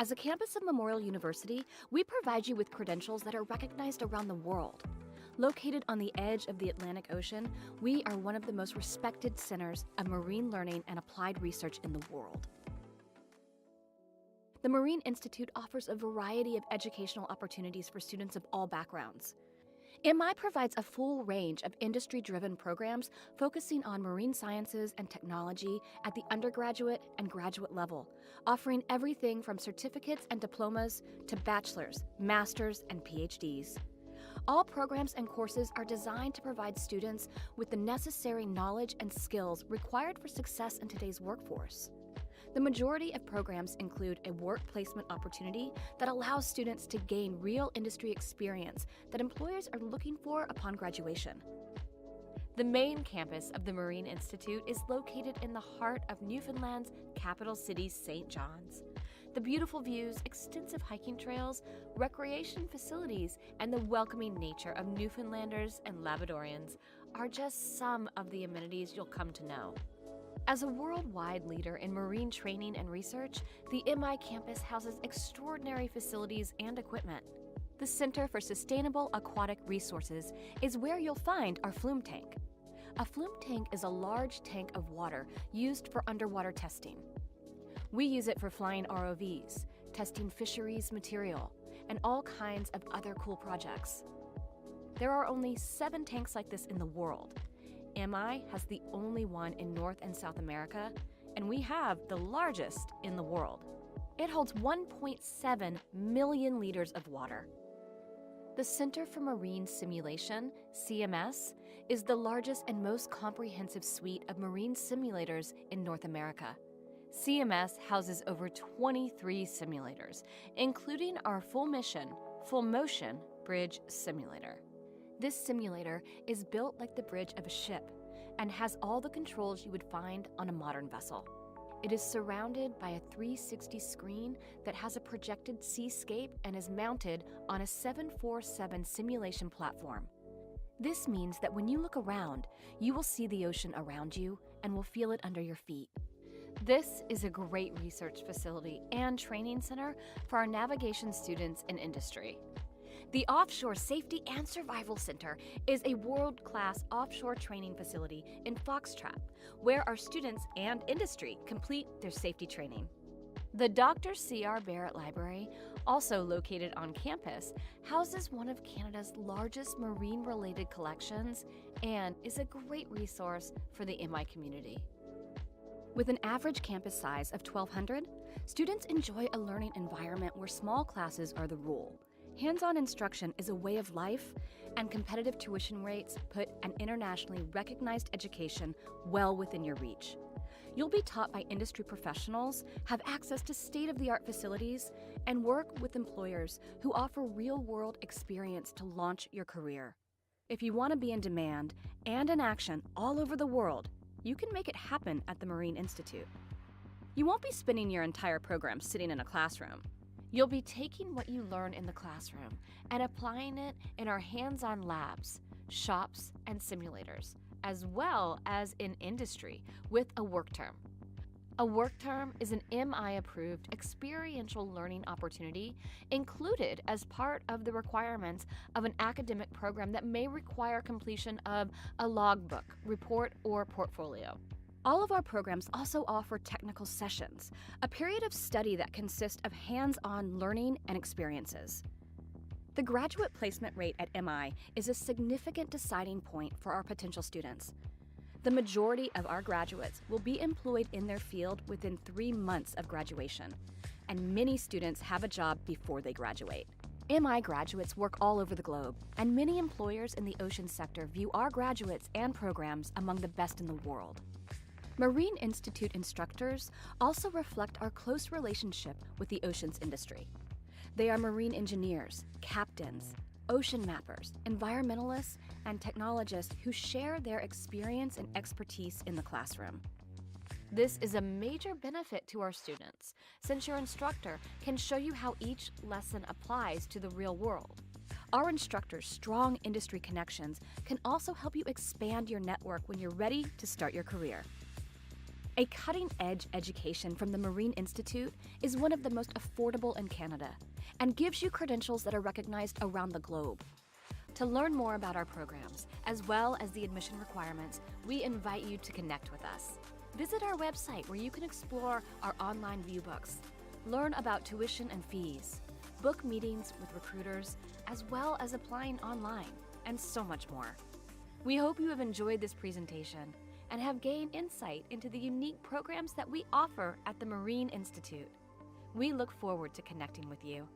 As a campus of Memorial University, we provide you with credentials that are recognized around the world. Located on the edge of the Atlantic Ocean, we are one of the most respected centers of marine learning and applied research in the world. The Marine Institute offers a variety of educational opportunities for students of all backgrounds. MI provides a full range of industry-driven programs focusing on marine sciences and technology at the undergraduate and graduate level, offering everything from certificates and diplomas to bachelor's, master's, and PhDs. All programs and courses are designed to provide students with the necessary knowledge and skills required for success in today's workforce. The majority of programs include a work placement opportunity that allows students to gain real industry experience that employers are looking for upon graduation. The main campus of the Marine Institute is located in the heart of Newfoundland's capital city, St. John's. The beautiful views, extensive hiking trails, recreation facilities, and the welcoming nature of Newfoundlanders and Labradorians are just some of the amenities you'll come to know. As a worldwide leader in marine training and research, the MI campus houses extraordinary facilities and equipment. The Center for Sustainable Aquatic Resources is where you'll find our flume tank. A flume tank is a large tank of water used for underwater testing. We use it for flying ROVs, testing fisheries material, and all kinds of other cool projects. There are only 7 tanks like this in the world. MI has the only one in North and South America, and we have the largest in the world. It holds 1.7 million liters of water. The Center for Marine Simulation, CMS, is the largest and most comprehensive suite of marine simulators in North America. CMS houses over 23 simulators, including our full motion bridge simulator. This simulator is built like the bridge of a ship and has all the controls you would find on a modern vessel. It is surrounded by a 360 screen that has a projected seascape and is mounted on a 747 simulation platform. This means that when you look around, you will see the ocean around you and will feel it under your feet. This is a great research facility and training center for our navigation students and industry. The Offshore Safety and Survival Center is a world-class offshore training facility in Foxtrap, where our students and industry complete their safety training. The Dr. C.R. Barrett Library, also located on campus, houses one of Canada's largest marine-related collections and is a great resource for the MI community. With an average campus size of 1,200, students enjoy a learning environment where small classes are the rule. Hands-on instruction is a way of life, and competitive tuition rates put an internationally recognized education well within your reach. You'll be taught by industry professionals, have access to state-of-the-art facilities, and work with employers who offer real-world experience to launch your career. If you want to be in demand and in action all over the world, you can make it happen at the Marine Institute. You won't be spending your entire program sitting in a classroom. You'll be taking what you learn in the classroom and applying it in our hands-on labs, shops, and simulators, as well as in industry with a work term. A work term is an MI-approved experiential learning opportunity included as part of the requirements of an academic program that may require completion of a logbook, report, or portfolio. All of our programs also offer technical sessions, a period of study that consists of hands-on learning and experiences. The graduate placement rate at MI is a significant deciding point for our potential students. The majority of our graduates will be employed in their field within 3 months of graduation, and many students have a job before they graduate. MI graduates work all over the globe, and many employers in the ocean sector view our graduates and programs among the best in the world. Marine Institute instructors also reflect our close relationship with the oceans industry. They are marine engineers, captains, ocean mappers, environmentalists, and technologists who share their experience and expertise in the classroom. This is a major benefit to our students, since your instructor can show you how each lesson applies to the real world. Our instructors' strong industry connections can also help you expand your network when you're ready to start your career. A cutting-edge education from the Marine Institute is one of the most affordable in Canada and gives you credentials that are recognized around the globe. To learn more about our programs, as well as the admission requirements, we invite you to connect with us. Visit our website where you can explore our online viewbooks, learn about tuition and fees, book meetings with recruiters, as well as applying online, and so much more. We hope you have enjoyed this presentation and have gained insight into the unique programs that we offer at the Marine Institute. We look forward to connecting with you.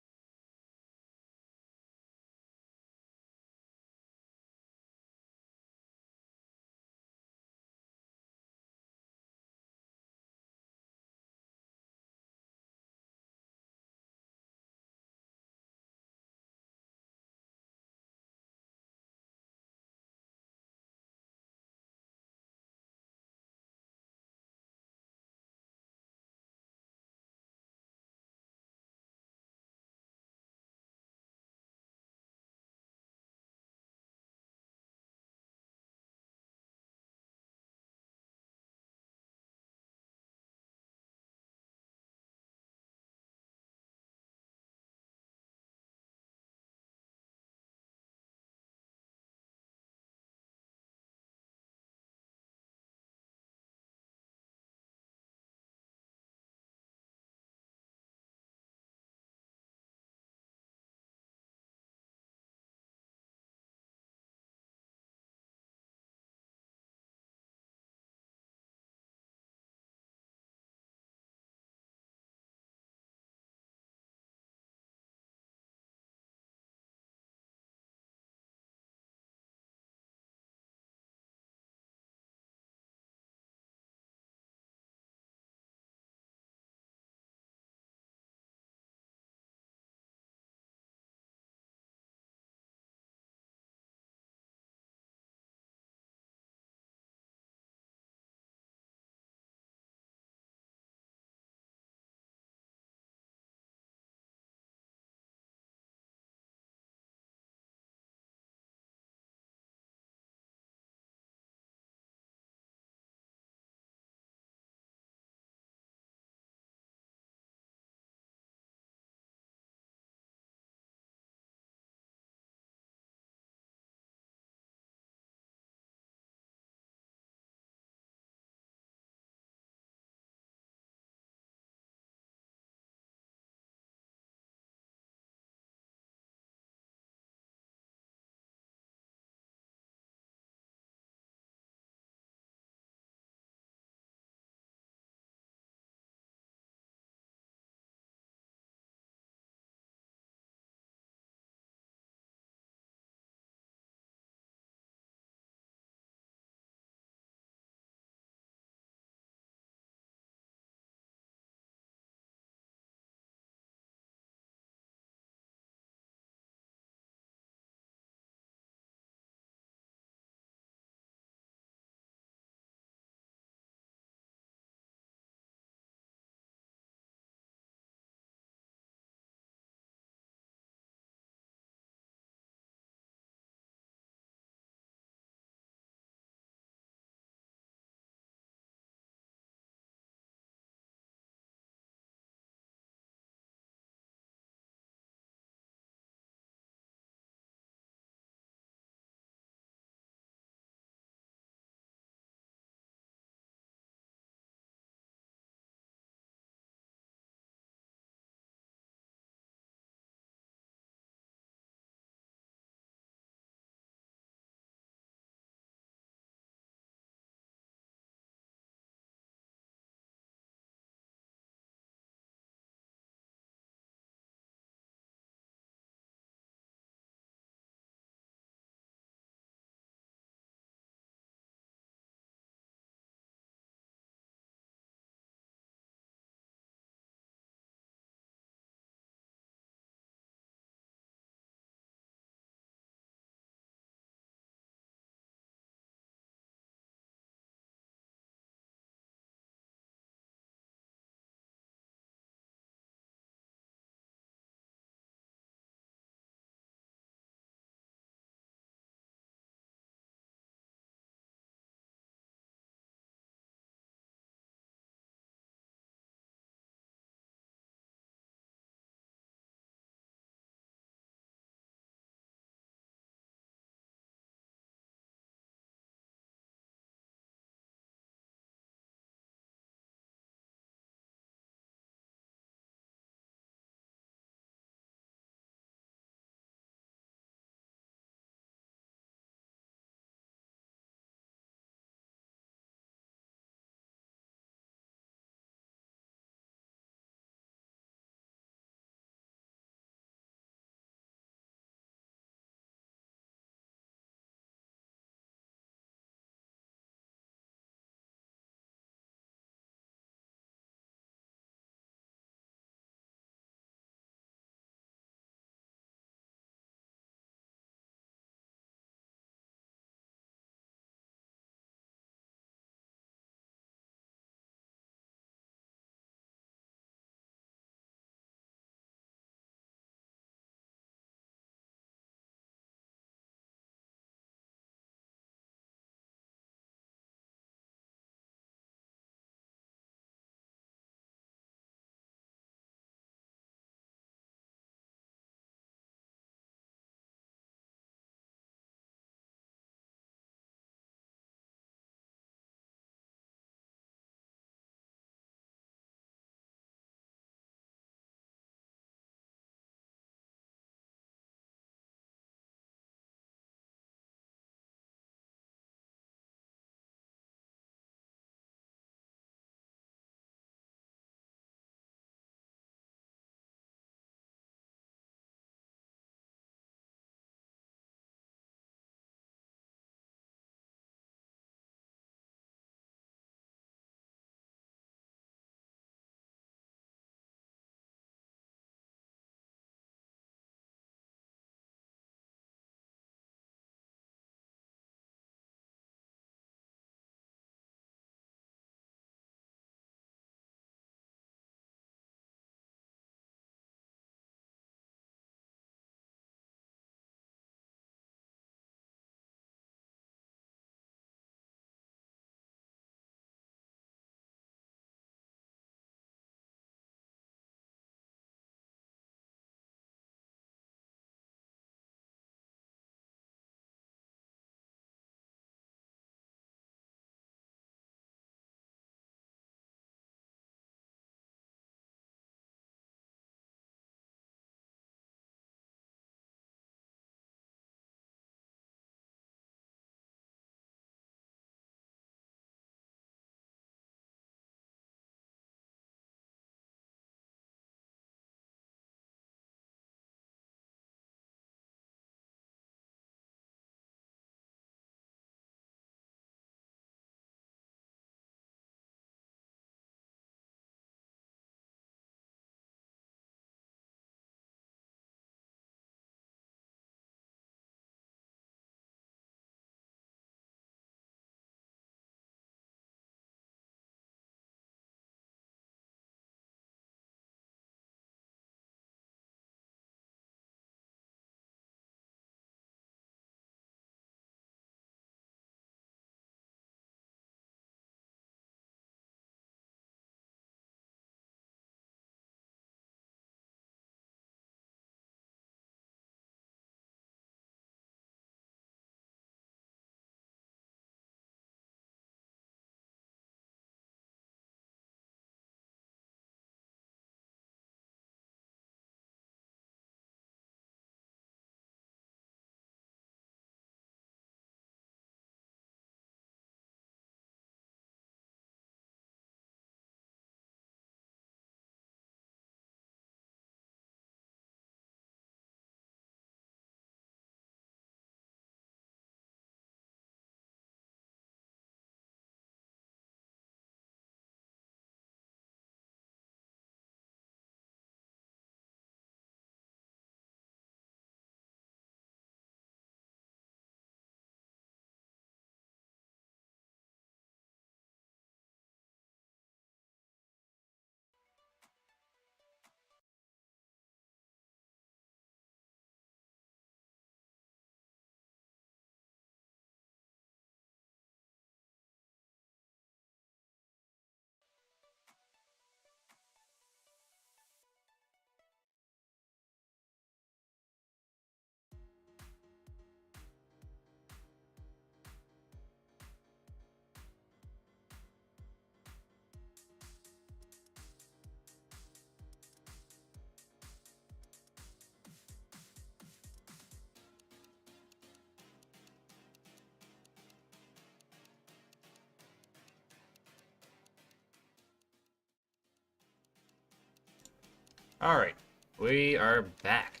Alright, we are back.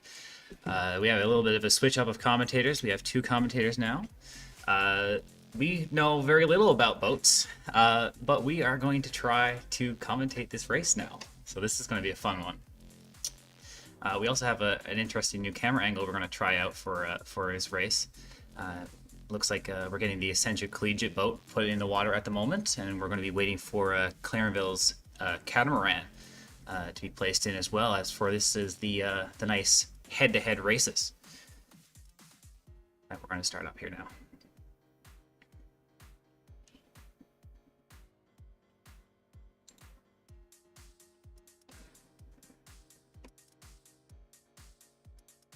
We have a little bit of a switch up of commentators. We have 2 commentators now. We know very little about boats, but we are going to try to commentate this race now. So this is going to be a fun one. We also have an interesting new camera angle we're going to try out for this race. Looks like we're getting the Ascension Collegiate boat put in the water at the moment, and we're going to be waiting for Clarenville's catamaran to be placed in as well. As for this is the nice head-to-head races. We're going to start up here now.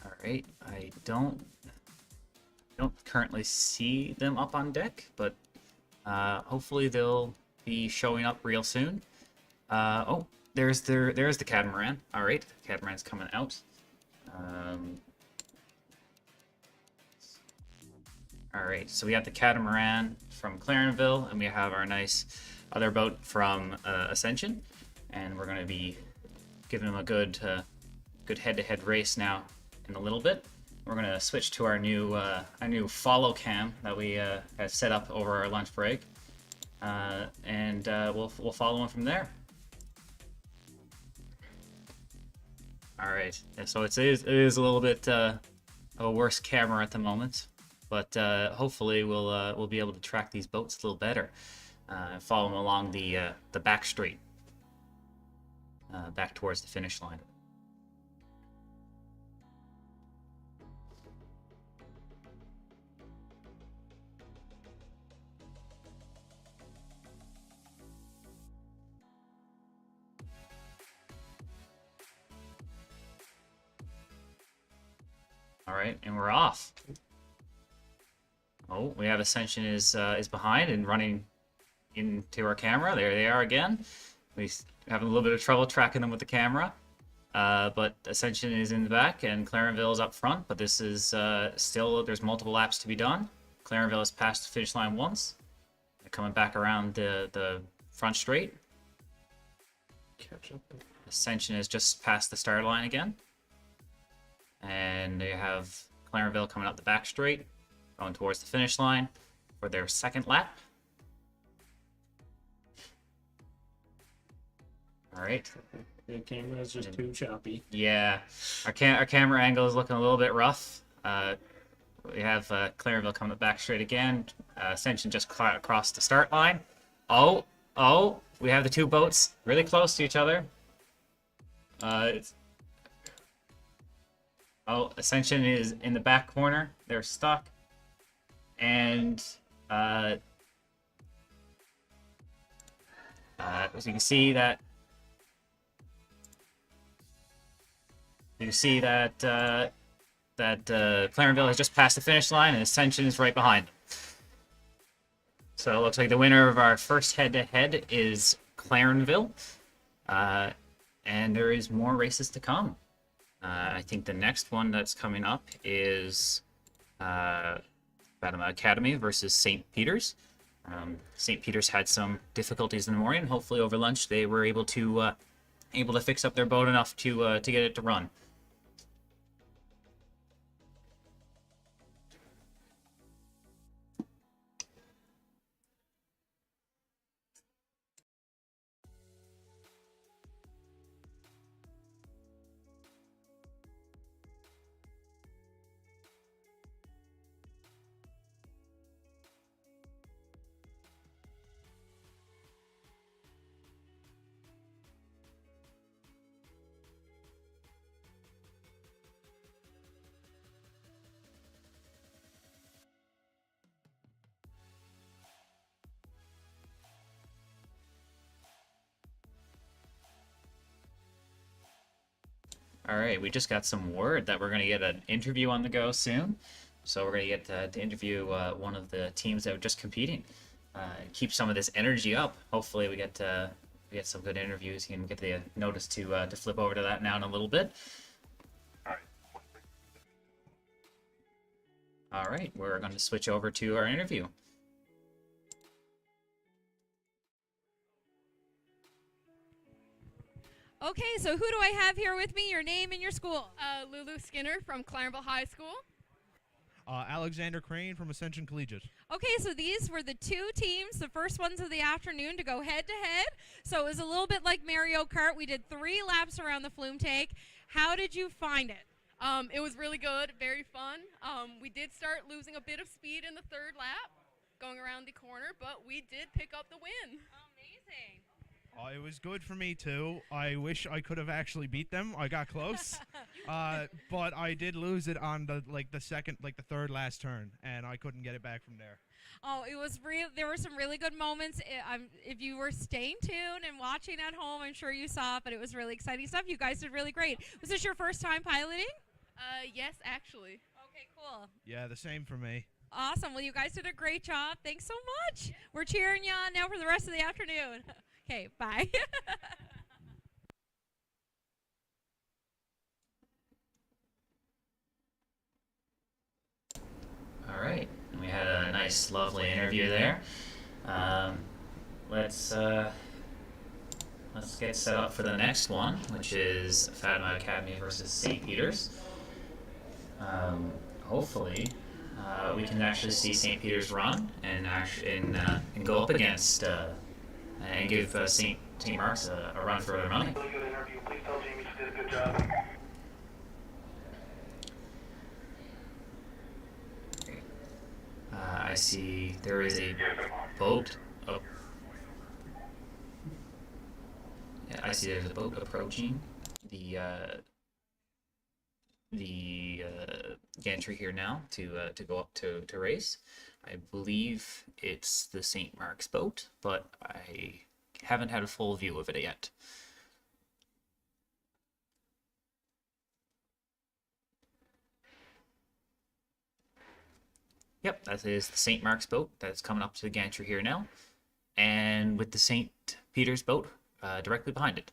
All right, I don't currently see them up on deck, but hopefully they'll be showing up real soon. Oh, there's the catamaran. All right, the catamaran's coming out. All right, so we have the catamaran from Clarenville, and we have our nice other boat from Ascension, and we're going to be giving them a good head-to-head race now in a little bit. We're going to switch to our new follow cam that we have set up over our lunch break, and we'll follow them from there. All right, so it is a little bit of a worse camera at the moment, but hopefully we'll be able to track these boats a little better, follow them along the back straight, back towards the finish line. All right, and we're off. Oh, we have Ascension is behind and running into our camera. There they are again. We having a little bit of trouble tracking them with the camera, but Ascension is in the back and Clarenville is up front. But this is still, there's multiple laps to be done. Clarenville has passed the finish line once. They're coming back around the front straight. Catch up. Ascension has just passed the start line again. And they have Clarenville coming up the back straight, going towards the finish line for their second lap. All right. The camera is just too choppy. Yeah, our camera angle is looking a little bit rough. We have Clarenville coming up back straight again. Ascension just crossed the start line. Oh, we have the 2 boats really close to each other. Ascension is in the back corner. They're stuck. And as you can see that Clarenville has just passed the finish line and Ascension is right behind them. So it looks like the winner of our first head-to-head is Clarenville. And there is more races to come. I think the next one that's coming up is Fatima Academy versus St. Peter's. St. Peter's had some difficulties in the morning. Hopefully over lunch they were able to fix up their boat enough to get it to run. All right, we just got some word that we're going to get an interview on the go soon. So we're going to get to interview one of the teams that are just competing. Keep some of this energy up. Hopefully we get some good interviews. You can get the notice to flip over to that now in a little bit. All right, we're going to switch over to our interview. Okay, so who do I have here with me? Your name and your school. Lulu Skinner from Claremont High School. Alexander Crane from Ascension Collegiate. Okay, so these were the two teams, the first ones of the afternoon to go head to head. So it was a little bit like Mario Kart. We did 3 laps around the flume tank. How did you find it? It was really good, very fun. We did start losing a bit of speed in the 3rd lap, going around the corner, but we did pick up the win. Amazing. It was good for me too. I wish I could have actually beat them. I got close, but I did lose it on the third last turn, and I couldn't get it back from there. Oh, it was real. There were some really good moments. If you were staying tuned and watching at home, I'm sure you saw it, but it was really exciting stuff. You guys did really great. Was this your first time piloting? Yes, actually. Okay, cool. Yeah, the same for me. Awesome. Well, you guys did a great job. Thanks so much. We're cheering you on now for the rest of the afternoon. Okay, bye. All right, we had a nice, lovely interview there. Let's get set up for the next one, which is Fatima Academy versus St. Peter's. Hopefully, we can actually see St. Peter's run and go up against and give St. Mark's a run for their money. Really good interview. Please tell Jamie she did a good job. I see there is a boat. I see there's a boat approaching the gantry here now to go up to race. I believe it's the St. Mark's boat, but I haven't had a full view of it yet. Yep, that is the St. Mark's boat that's coming up to the gantry here now, and with the St. Peter's boat directly behind it.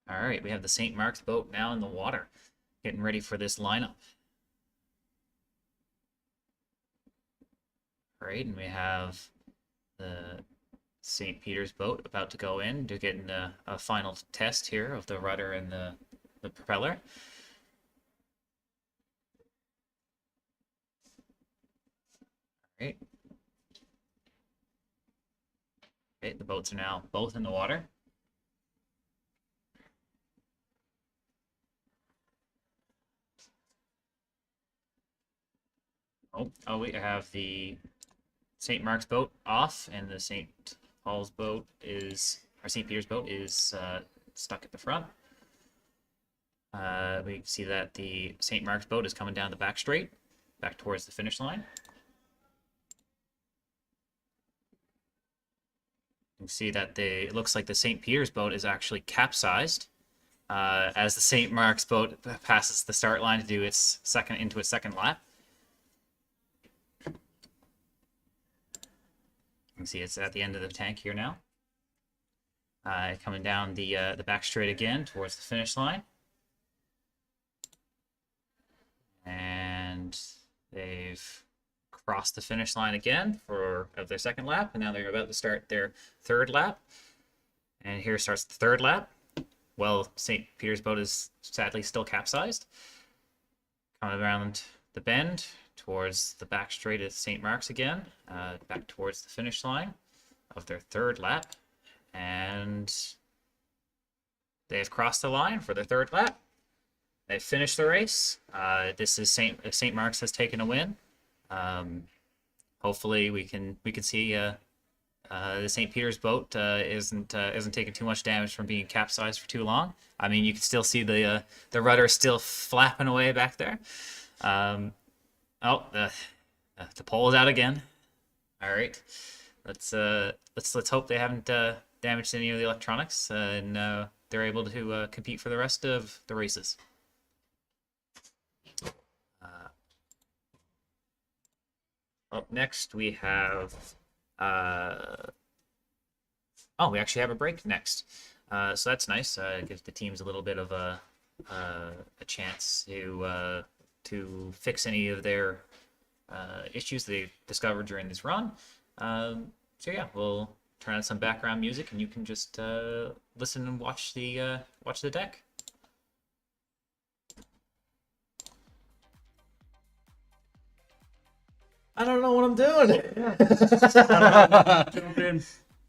All right, we have the St. Mark's boat now in the water, getting ready for this lineup. All right, and we have the St. Peter's boat about to go in to get a final test here of the rudder and the propeller. All right. Okay, the boats are now both in the water. Oh, we have the St. Mark's boat off, and the St. Paul's boat is, or St. Peter's boat is stuck at the front. We can see that the St. Mark's boat is coming down the back straight, back towards the finish line. You can see that it looks like the St. Peter's boat is actually capsized as the St. Mark's boat passes the start line to do its second lap. You can see it's at the end of the tank here now. Coming down the back straight again towards the finish line. And they've crossed the finish line again of their second lap, and now they're about to start their third lap. And here starts the third lap. Well, St. Peter's boat is sadly still capsized. Coming around the bend towards the back straight at St. Mark's again, back towards the finish line of their third lap, and they've crossed the line for their third lap. They've finished the race. This is St. Mark's has taken a win. Hopefully we can see the St. Peter's boat isn't taking too much damage from being capsized for too long. I mean, you can still see the rudder still flapping away back there. The pole is out again. All right, let's hope they haven't damaged any of the electronics and they're able to compete for the rest of the races. Up next we have we actually have a break next, so that's nice. It gives the teams a little bit of a chance to fix any of their issues they discovered during this run. So yeah, we'll turn on some background music and you can just listen and watch the deck. I don't know what I'm doing. Jump in.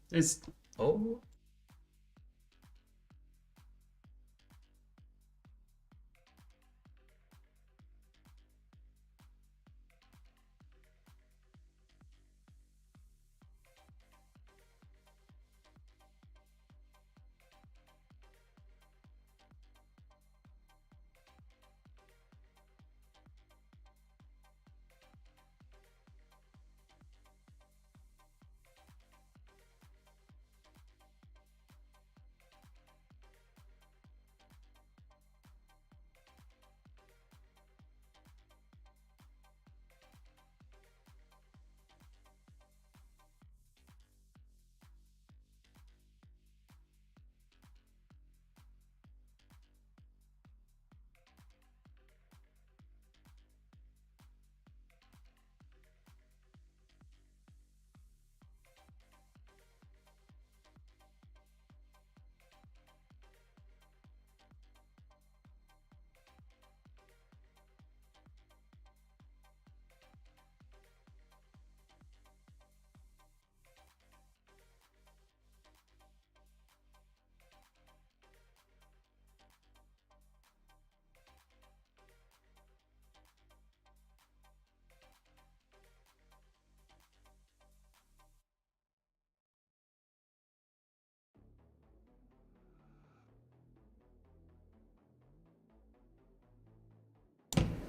It's oh.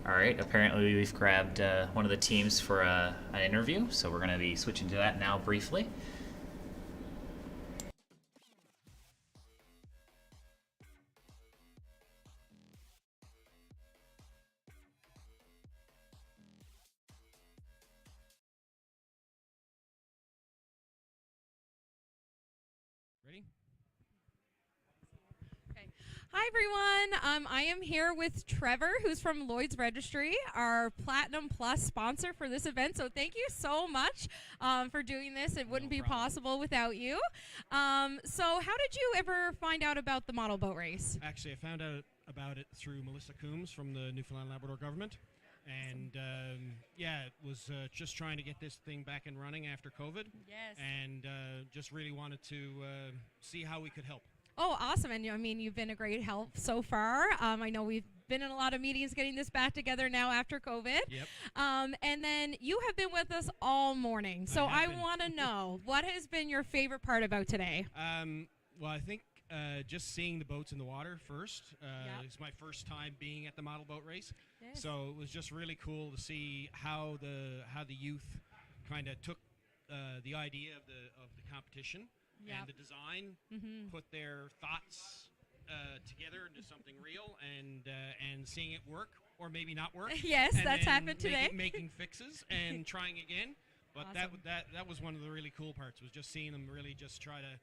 All right, apparently we've grabbed one of the teams for an interview, so we're going to be switching to that now briefly. Ready? Hi everyone, I am here with Trevor, who's from Lloyd's Registry, our Platinum Plus sponsor for this event. So thank you so much for doing this. It wouldn't be possible without you. So how did you ever find out about the model boat race? Actually, I found out about it through Melissa Coombs from the Newfoundland Labrador government. And yeah, it was just trying to get this thing back and running after COVID. Yes. And just really wanted to see how we could help. Oh, awesome. And I mean, you've been a great help so far. I know we've been in a lot of meetings getting this back together now after COVID. Yep. And then you have been with us all morning. So I want to know, what has been your favorite part about today? Well, I think just seeing the boats in the water first. It's my first time being at the model boat race. Yes. So it was just really cool to see how the youth kind of took the idea of the competition. Yep. And the design, put their thoughts together into something real, and seeing it work or maybe not work. Yes, and that's then happened today. Making fixes and trying again. But Awesome. that was one of the really cool parts, was just seeing them really just try to,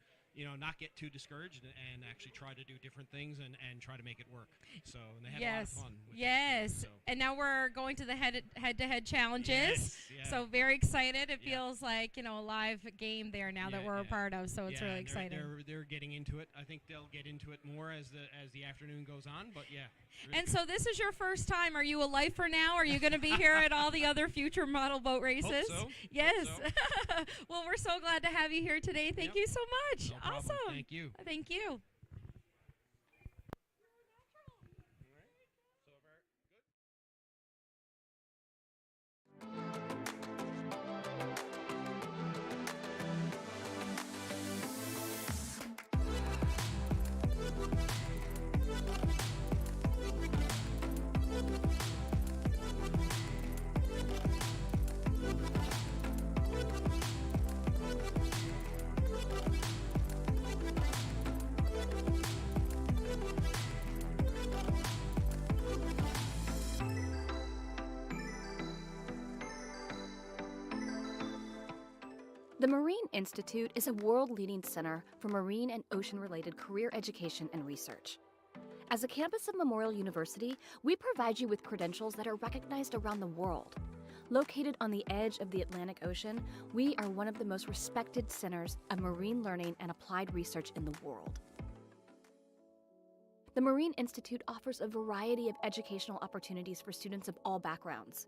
not get too discouraged and actually try to do different things and try to make it work. So and they had a lot of fun. Yes. And now we're going to the head-to-head challenges. Yes, So very excited. It feels like, a live game there now that we're a part of. So it's really and exciting. They're getting into it. I think they'll get into it more as the afternoon goes on. But yeah. Really And so this is your first time. Are you a lifer now? Are you going to be here at all the other future model boat races? Hope so. Yes. Hope so. Well, we're so glad to have you here today. Thank you so much. No problem. Awesome. Thank you. Thank you. The Marine Institute is a world-leading center for marine and ocean-related career education and research. As a campus of Memorial University, we provide you with credentials that are recognized around the world. Located on the edge of the Atlantic Ocean, we are one of the most respected centers of marine learning and applied research in the world. The Marine Institute offers a variety of educational opportunities for students of all backgrounds.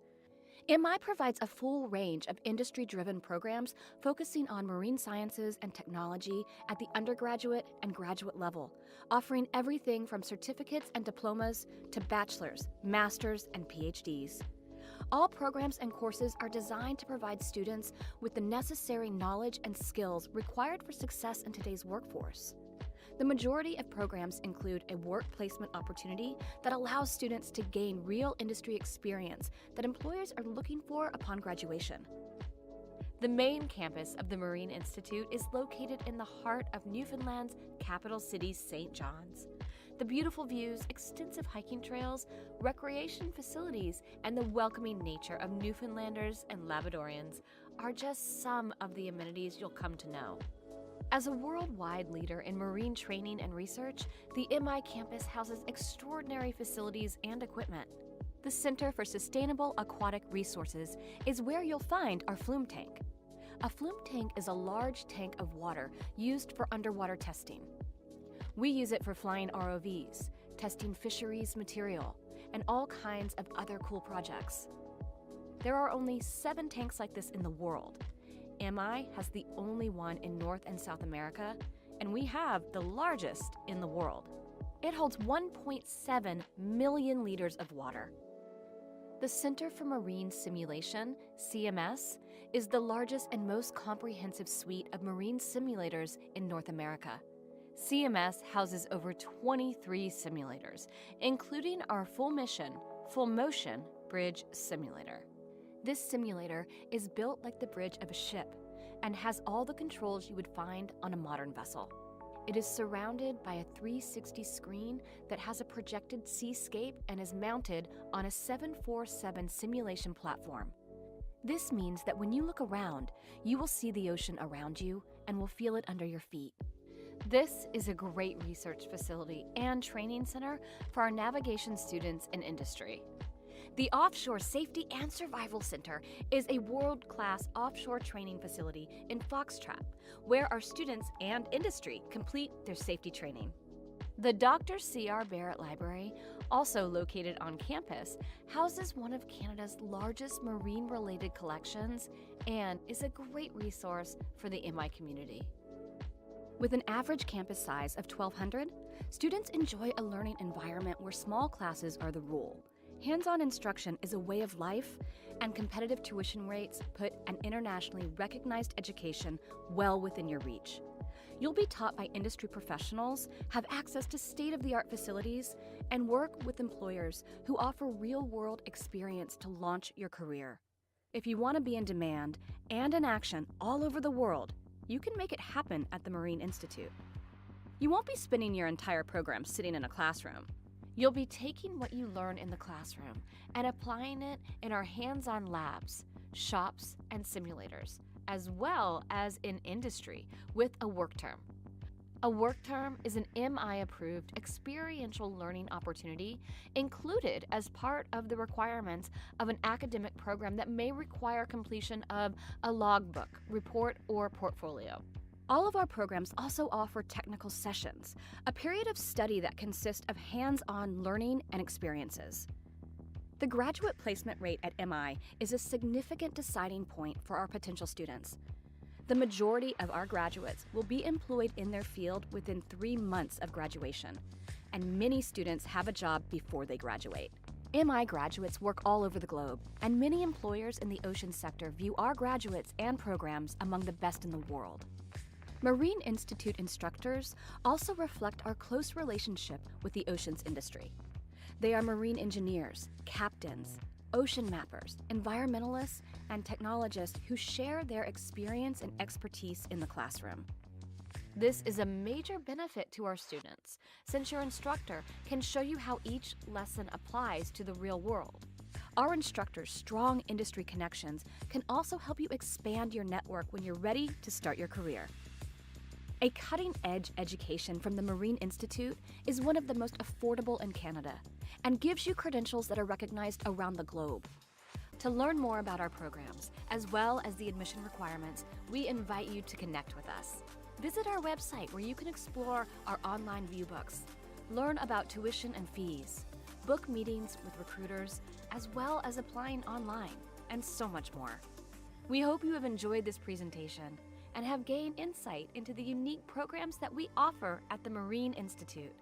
MI provides a full range of industry-driven programs focusing on marine sciences and technology at the undergraduate and graduate level, offering everything from certificates and diplomas to bachelor's, master's, and PhDs. All programs and courses are designed to provide students with the necessary knowledge and skills required for success in today's workforce. The majority of programs include a work placement opportunity that allows students to gain real industry experience that employers are looking for upon graduation. The main campus of the Marine Institute is located in the heart of Newfoundland's capital city, St. John's. The beautiful views, extensive hiking trails, recreation facilities, and the welcoming nature of Newfoundlanders and Labradorians are just some of the amenities you'll come to know. As a worldwide leader in marine training and research, the MI campus houses extraordinary facilities and equipment. The Center for Sustainable Aquatic Resources is where you'll find our flume tank. A flume tank is a large tank of water used for underwater testing. We use it for flying ROVs, testing fisheries material, and all kinds of other cool projects. There are only 7 tanks like this in the world. MI has the only one in North and South America, and we have the largest in the world. It holds 1.7 million liters of water. The Center for Marine Simulation, CMS, is the largest and most comprehensive suite of marine simulators in North America. CMS houses over 23 simulators, including our full motion bridge simulator. This simulator is built like the bridge of a ship and has all the controls you would find on a modern vessel. It is surrounded by a 360 screen that has a projected seascape and is mounted on a 747 simulation platform. This means that when you look around, you will see the ocean around you and will feel it under your feet. This is a great research facility and training center for our navigation students and industry. The Offshore Safety and Survival Center is a world-class offshore training facility in Foxtrap, where our students and industry complete their safety training. The Dr. C.R. Barrett Library, also located on campus, houses one of Canada's largest marine-related collections and is a great resource for the MI community. With an average campus size of 1,200, students enjoy a learning environment where small classes are the rule. Hands-on instruction is a way of life, and competitive tuition rates put an internationally recognized education well within your reach. You'll be taught by industry professionals, have access to state-of-the-art facilities, and work with employers who offer real-world experience to launch your career. If you want to be in demand and in action all over the world, you can make it happen at the Marine Institute. You won't be spending your entire program sitting in a classroom. You'll be taking what you learn in the classroom and applying it in our hands-on labs, shops, and simulators, as well as in industry with a work term. A work term is an MI-approved experiential learning opportunity included as part of the requirements of an academic program that may require completion of a logbook, report, or portfolio. All of our programs also offer technical sessions, a period of study that consists of hands-on learning and experiences. The graduate placement rate at MI is a significant deciding point for our potential students. The majority of our graduates will be employed in their field within 3 months of graduation, and many students have a job before they graduate. MI graduates work all over the globe, and many employers in the ocean sector view our graduates and programs among the best in the world. Marine Institute instructors also reflect our close relationship with the oceans industry. They are marine engineers, captains, ocean mappers, environmentalists, and technologists who share their experience and expertise in the classroom. This is a major benefit to our students, since your instructor can show you how each lesson applies to the real world. Our instructors' strong industry connections can also help you expand your network when you're ready to start your career. A cutting-edge education from the Marine Institute is one of the most affordable in Canada and gives you credentials that are recognized around the globe. To learn more about our programs, as well as the admission requirements, we invite you to connect with us. Visit our website where you can explore our online view books, learn about tuition and fees, book meetings with recruiters, as well as applying online, and so much more. We hope you have enjoyed this presentation and have gained insight into the unique programs that we offer at the Marine Institute.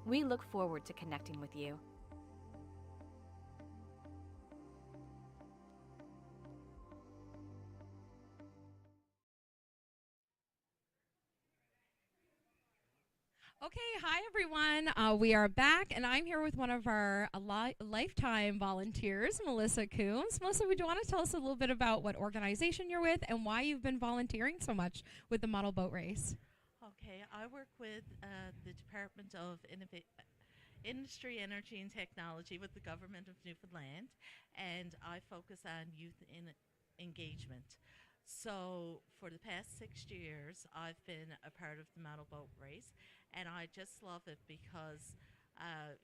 We look forward to connecting with you. Okay, hi everyone. We are back, and I'm here with one of our lifetime volunteers, Melissa Coombs. Melissa, would you want to tell us a little bit about what organization you're with and why you've been volunteering so much with the model boat race? Okay, I work with the Department of Industry, Energy and Technology with the Government of Newfoundland, and I focus on youth engagement. So for the past 6 years, I've been a part of the model boat race, and I just love it because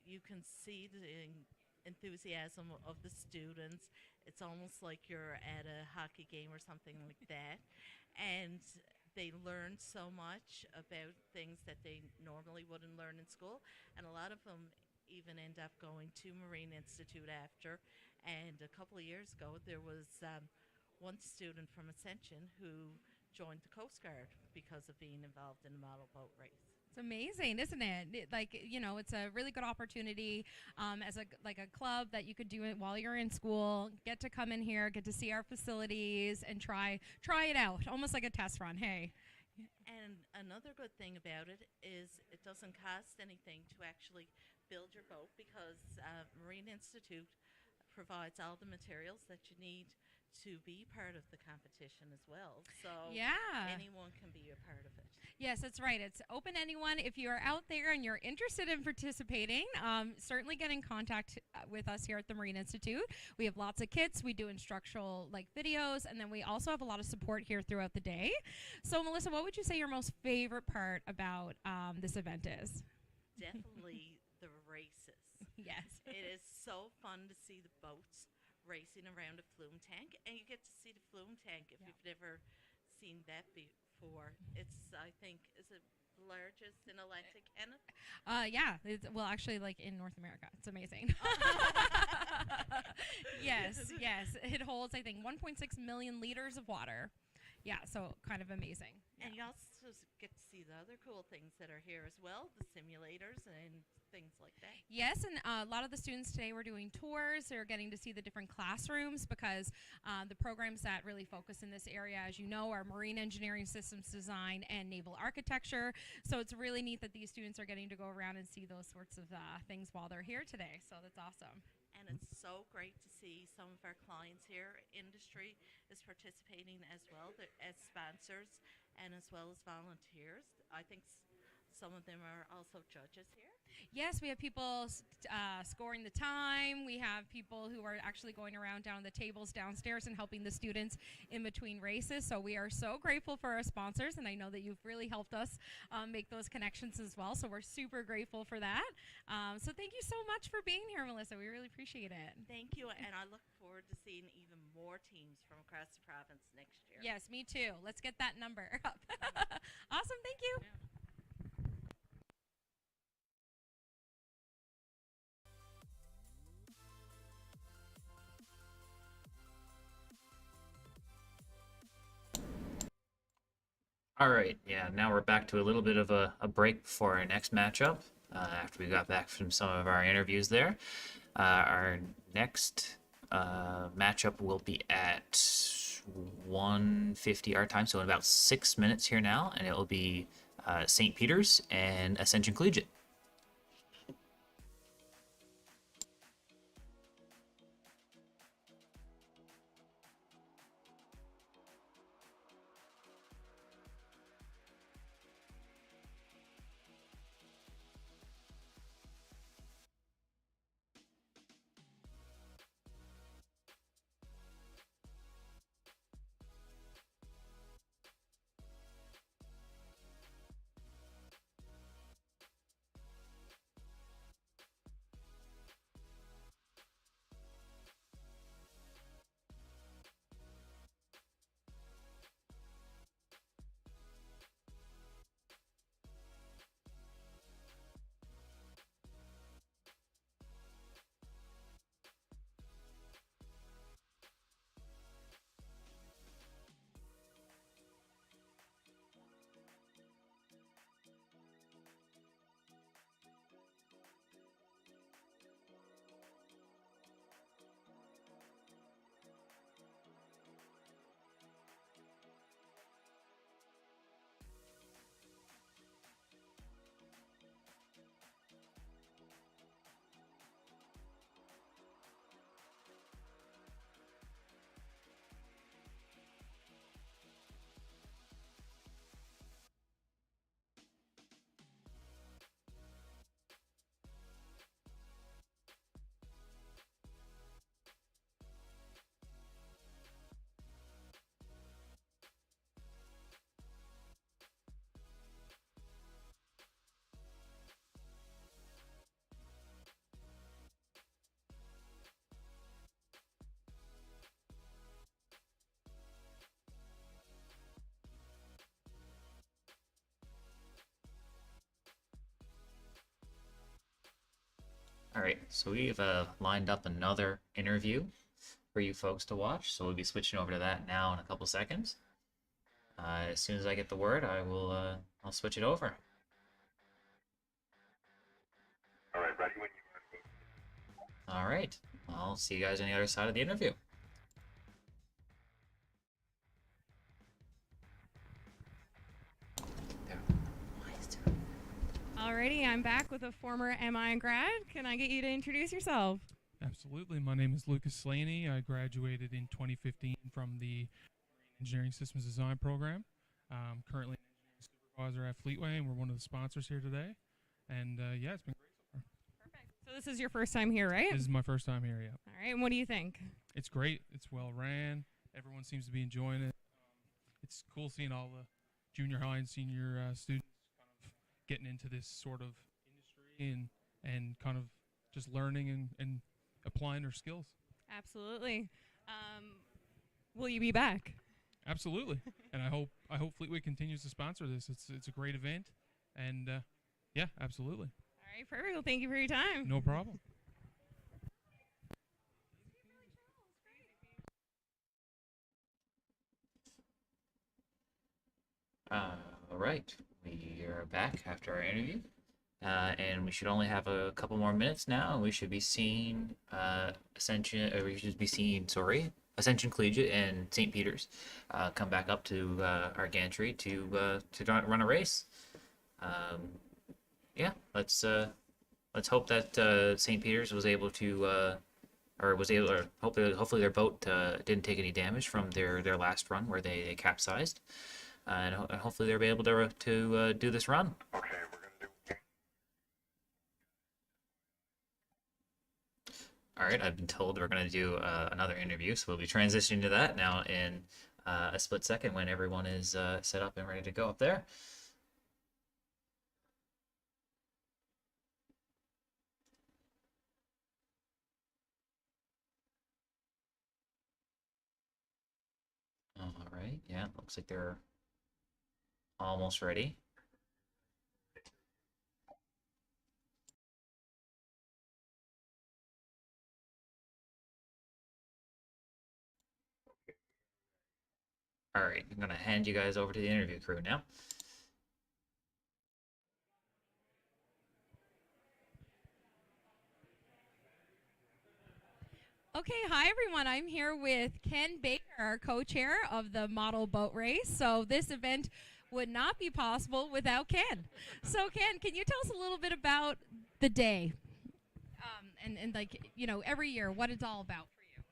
you can see the enthusiasm of the students. It's almost like you're at a hockey game or something like that, and they learn so much about things that they normally wouldn't learn in school, and a lot of them even end up going to Marine Institute after. And a couple of years ago, there was one student from Ascension who joined the Coast Guard because of being involved in the model boat race. It's amazing, isn't it? It's a really good opportunity as a club that you could do it while you're in school. Get to come in here, get to see our facilities, and try it out, almost like a test run. Hey. And another good thing about it is it doesn't cost anything to actually build your boat because Marine Institute provides all the materials that you need to be part of the competition as well. So yeah, anyone can be a part of it. Yes, that's right. It's open to anyone. If you are out there and you're interested in participating, certainly get in contact with us here at the Marine Institute. We have lots of kits. We do instructional videos, and then we also have a lot of support here throughout the day. So Melissa, what would you say your most favorite part about this event is? Definitely the races. Yes. It is so fun to see the boats racing around a flume tank, and you get to see the flume tank if you've never seen that before. It's, I think, is it largest in Atlantic Canada? Yeah, well, actually, in North America. It's amazing. Yes, it holds, I think, 1.6 million liters of water. Yeah, so kind of amazing. And you also get to see the other cool things that are here as well, the simulators and things like that. Yes, and a lot of the students today were doing tours. They're getting to see the different classrooms because the programs that really focus in this area, as you know, are marine engineering, systems design, and naval architecture. So it's really neat that these students are getting to go around and see those sorts of things while they're here today. So that's awesome. And it's so great to see some of our clients here. Industry is participating as well as sponsors and as well as volunteers. I think some of them are also judges here. Yes, we have people scoring the time. We have people who are actually going around down the tables downstairs and helping the students in between races. So we are so grateful for our sponsors, and I know that you've really helped us make those connections as well. So we're super grateful for that. So thank you so much for being here, Melissa. We really appreciate it. Thank you, and I look forward to seeing even more teams from across the province next year. Yes, me too. Let's get that number up. Awesome, thank you. Yeah. All right, yeah, now we're back to a little bit of a break before our next matchup, after we got back from some of our interviews there. Our next matchup will be at 1:50 our time, so in about 6 minutes here now, and it will be St. Peter's and Ascension Collegiate. right, so we've lined up another interview for you folks to watch. So we'll be switching over to that now in a couple seconds. As soon as I get the word, I'll switch it over. All right, ready when you All right, I'll see you guys on the other side of the interview. Alrighty, I'm back with a former MI grad. Can I get you to introduce yourself? Absolutely. My name is Lucas Slaney. I graduated in 2015 from the Engineering Systems Design program. I'm currently an engineering supervisor at Fleetway, and we're one of the sponsors here today. And yeah, it's been great so far. Perfect. So this is your first time here, right? This is my first time here, yeah. All right, and what do you think? It's great. It's well ran. Everyone seems to be enjoying it. It's cool seeing all the junior high and senior students kind of getting into this sort of industry and kind of just learning and applying their skills. Absolutely. Will you be back? Absolutely. And I hope Fleetway continues to sponsor this. It's a great event, and yeah, absolutely. All right, perfect. Well, thank you for your time. No problem. All right, we are back after our interview, and we should only have a couple more minutes now, and we should be seeing Ascension Collegiate and St. Peter's come back up to our gantry to run a race. Yeah, let's hope that St. Peter's was able to. Hopefully their boat didn't take any damage from their last run where they capsized, and hopefully they'll be able to do this run. Okay, we're gonna do. All right, I've been told we're going to do another interview, so we'll be transitioning to that now in a split second when everyone is set up and ready to go up there. All right, yeah, looks like they're almost ready. All right, I'm gonna hand you guys over to the interview crew now. Okay, hi everyone. I'm here with Ken Baker, our co-chair of the Model Boat Race. So this event would not be possible without Ken. So Ken, can you tell us a little bit about the day? And like, you know, every year, what it's all about for you?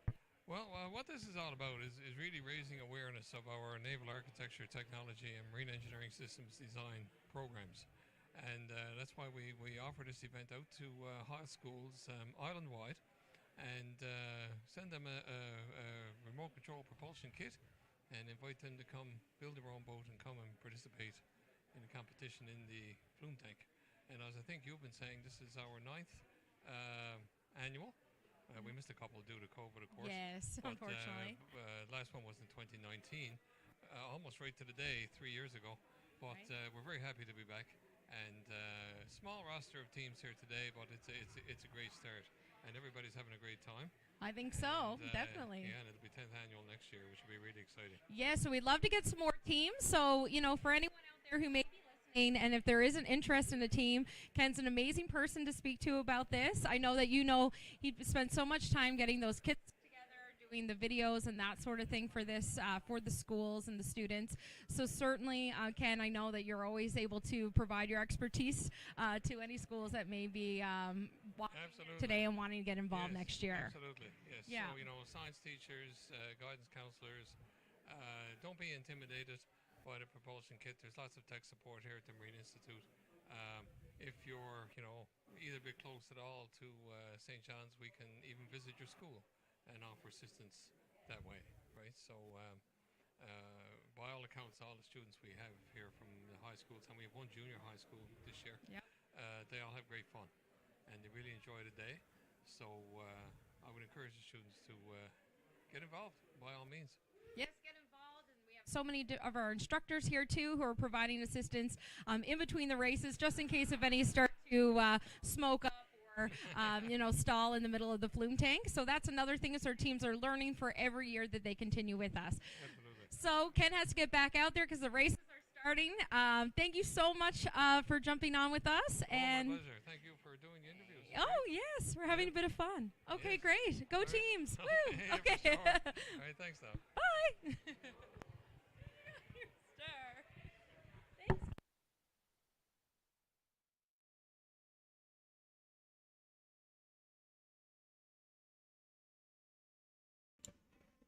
Well, what this is all about is really raising awareness of our naval architecture, technology, and marine engineering systems design programs. And that's why we offer this event out to high schools island-wide, and send them a remote control propulsion kit and invite them to come build their own boat and come and participate in the competition in the flume tank. And as I think you've been saying, this is our 9th annual. We missed a couple due to COVID, of course. Yes, but, unfortunately. Last one was in 2019, almost right to the day 3 years ago. But we're very happy to be back. And small roster of teams here today, but it's a great start. And everybody's having a great time. I think so, And, definitely. Yeah, and it'll be 10th annual next year, which will be really exciting. Yeah, so we'd love to get some more teams. So, you know, for anyone out there who may be listening, and if there is an interest in a team, Ken's an amazing person to speak to about this. I know that he spent so much time getting those kits together, doing the videos and that sort of thing for this, for the schools and the students. So certainly, Ken, I know that you're always able to provide your expertise to any schools that may be watching today and wanting to get involved next year. Absolutely, yes. Yeah. So, you know, science teachers, guidance counselors, don't be intimidated by the propulsion kit. There's lots of tech support here at the Marine Institute. If you're, you know, either a bit close at all to St. John's, we can even visit your school and offer assistance that way, right? So, by all accounts, all the students we have here from the high schools, and we have one junior high school this year, they all have great fun, and they really enjoy the day. So I would encourage the students to get involved by all means. Yes, get involved, and we have so many of our instructors here too who are providing assistance in between the races, just in case if any start to smoke up stall in the middle of the flume tank. So that's another thing is our teams are learning for every year that they continue with us. So Ken has to get back out there because the races are starting. Thank you so much for jumping on with us. My pleasure. Thank you for doing the interviews. Oh, yes, we're having a bit of fun. Okay, great. Go teams. Woo. Yeah, for Okay. sure. All right, thanks, though. Bye.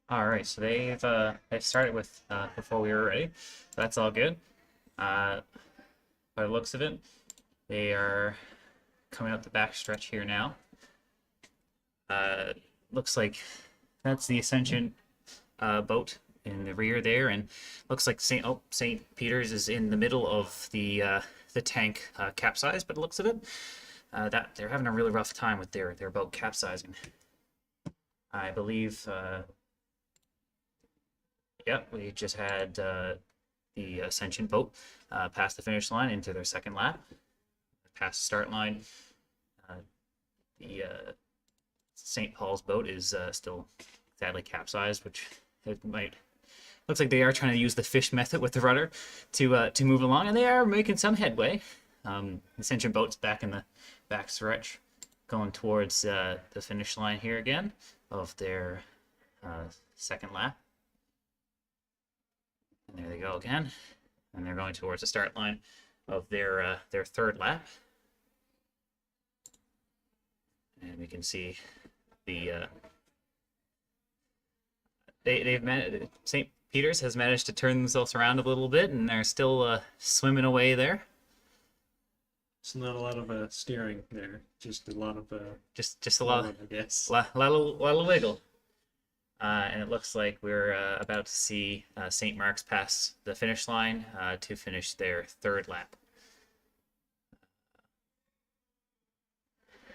All right, so they've started with before we were ready. So that's all good. By the looks of it, they are coming up the back stretch here now. Looks like that's the Ascension boat in the rear there, and looks like St. Peter's is in the middle of the tank capsize. But it looks of it, that they're having a really rough time with their boat capsizing. I believe. Yep, we just had the Ascension boat pass the finish line into their second lap, past the start line. The St. Paul's boat is still sadly capsized, which it might looks like they are trying to use the fish method with the rudder to move along, and they are making some headway. Ascension boat's back in the back stretch, going towards the finish line here again of their second lap. And there they go again, and they're going towards the start line of their third lap. And we can see the St. Peter's has managed to turn themselves around a little bit, and they're still swimming away there. It's not a lot of steering there, just a lot of just a lot, I guess. lot of wiggle. And it looks like we're about to see St. Mark's pass the finish line to finish their third lap.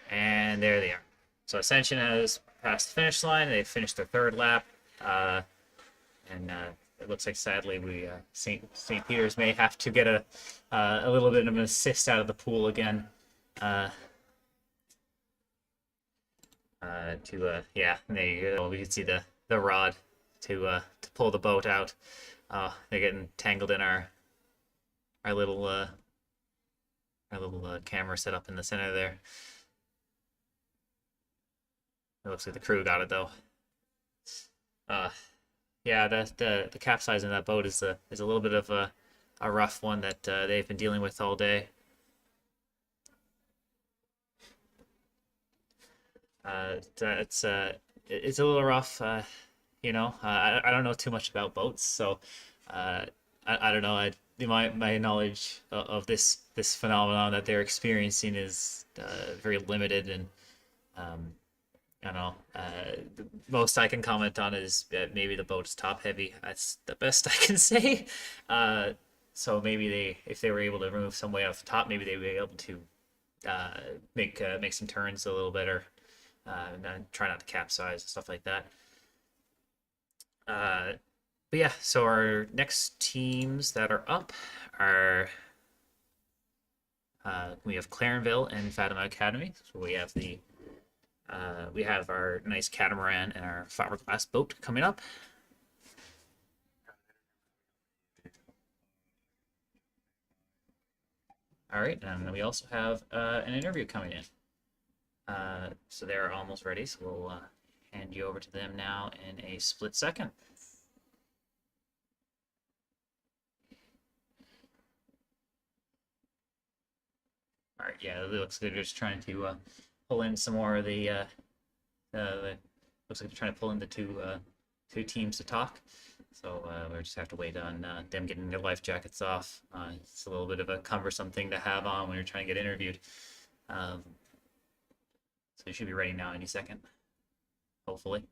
And there they are. So Ascension has passed the finish line. They finished their third lap. And it looks like, sadly, St. Peter's may have to get a little bit of an assist out of the pool again. Yeah, there you go. We can see the rod to pull the boat out. They're getting tangled in our little camera set up in the center there. It looks like the crew got it though. Yeah, the capsize in that boat is a little bit of a rough one that they've been dealing with all day. It's a little rough. I don't know too much about boats, so I don't know. My knowledge of this phenomenon that they're experiencing is very limited, and I don't know. The most I can comment on is that maybe the boat's top heavy. That's the best I can say. So maybe if they were able to remove some weight off the top, maybe they'd be able to make some turns a little better. And try not to capsize and stuff like that. But yeah, so our next teams that are up are we have Clarenville and Fatima Academy. So we have our nice catamaran and our fiberglass boat coming up. All right, and we also have an interview coming in. So they're almost ready, so we'll hand you over to them now in a split second. All right, yeah, it looks like they're just trying to pull in some more of the looks like they're trying to pull in the two teams to talk. So we just have to wait on them getting their life jackets off. It's a little bit of a cumbersome thing to have on when you're trying to get interviewed. So you should be ready now any second, hopefully.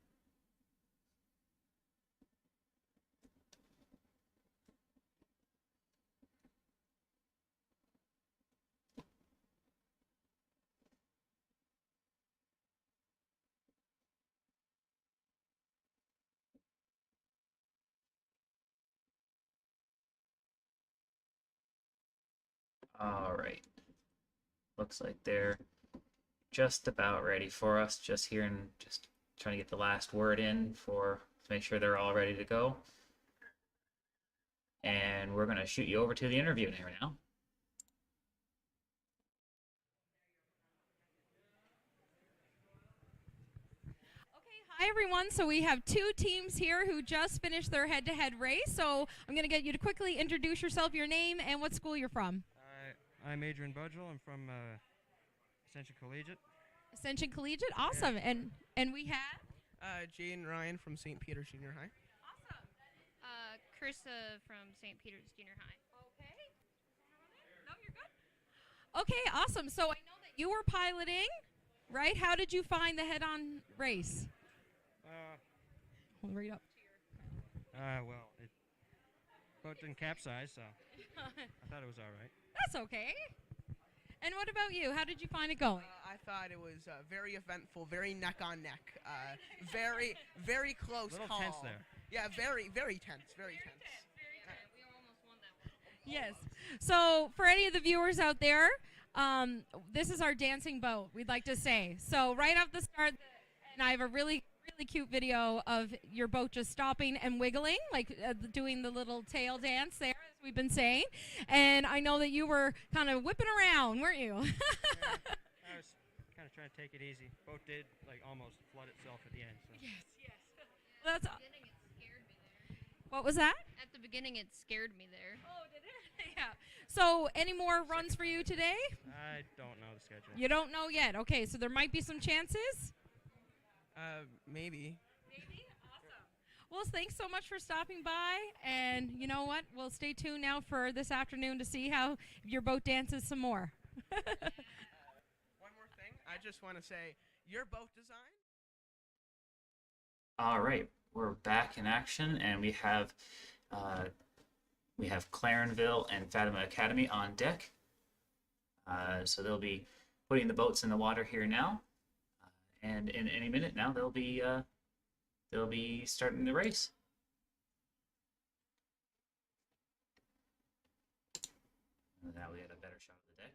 All right. Looks like they're just about ready for us. Just here and just trying to get the last word in to make sure they're all ready to go. And we're gonna shoot you over to the interview now. Hi everyone, so we have two teams here who just finished their head-to-head race. So I'm going to get you to quickly introduce yourself, your name, and what school you're from. I'm Adrian Budgel. I'm from Ascension Collegiate. Ascension Collegiate, awesome. And we have Jaden Ryan from St. Peter's Junior High. Krista from St. Peter's Junior High. Okay. No, you're good. Okay, awesome. So I know that you were piloting, right? How did you find the head-on race? Hold right up. Well, it boat didn't capsize, so I thought it was all right. That's okay. And what about you? How did you find it going? I thought it was very eventful, very neck on neck, very, very close Little call. tense there. Yeah, very, very tense, very tense. Yes. So for any of the viewers out there, this is our dancing boat, we'd like to say. So right off the start, and I have a really cute video of your boat just stopping and wiggling, like doing the little tail dance there, as we've been saying. And I know that you were kind of whipping around, weren't you? Yeah, I was kind of trying to take it easy. Boat did like almost flood itself at the end. So. Yes. Well, that's. What was that? At the beginning, it scared me there. Oh, did it? Yeah. So, any more runs for you today? I don't know the schedule. You don't know yet. Okay, so there might be some chances. Maybe. Maybe? Awesome. Well, thanks so much for stopping by. And you know what? We'll stay tuned now for this afternoon to see how your boat dances some more. One more thing. I just want to say, your boat design? All right, we're back in action, and we have Clarenville and Fatima Academy on deck. So they'll be putting the boats in the water here now, and in any minute now they'll be starting the race. And now we get a better shot of the deck.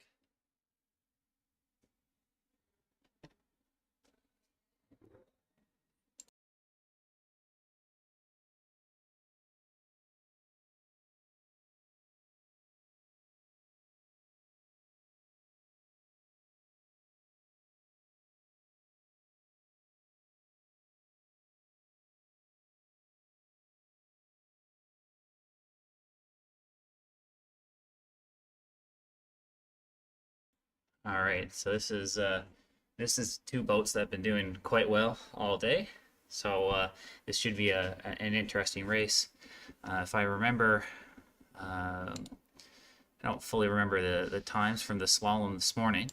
All right, so this is two boats that have been doing quite well all day. So this should be an interesting race. If I remember, I don't fully remember the times from the slalom this morning,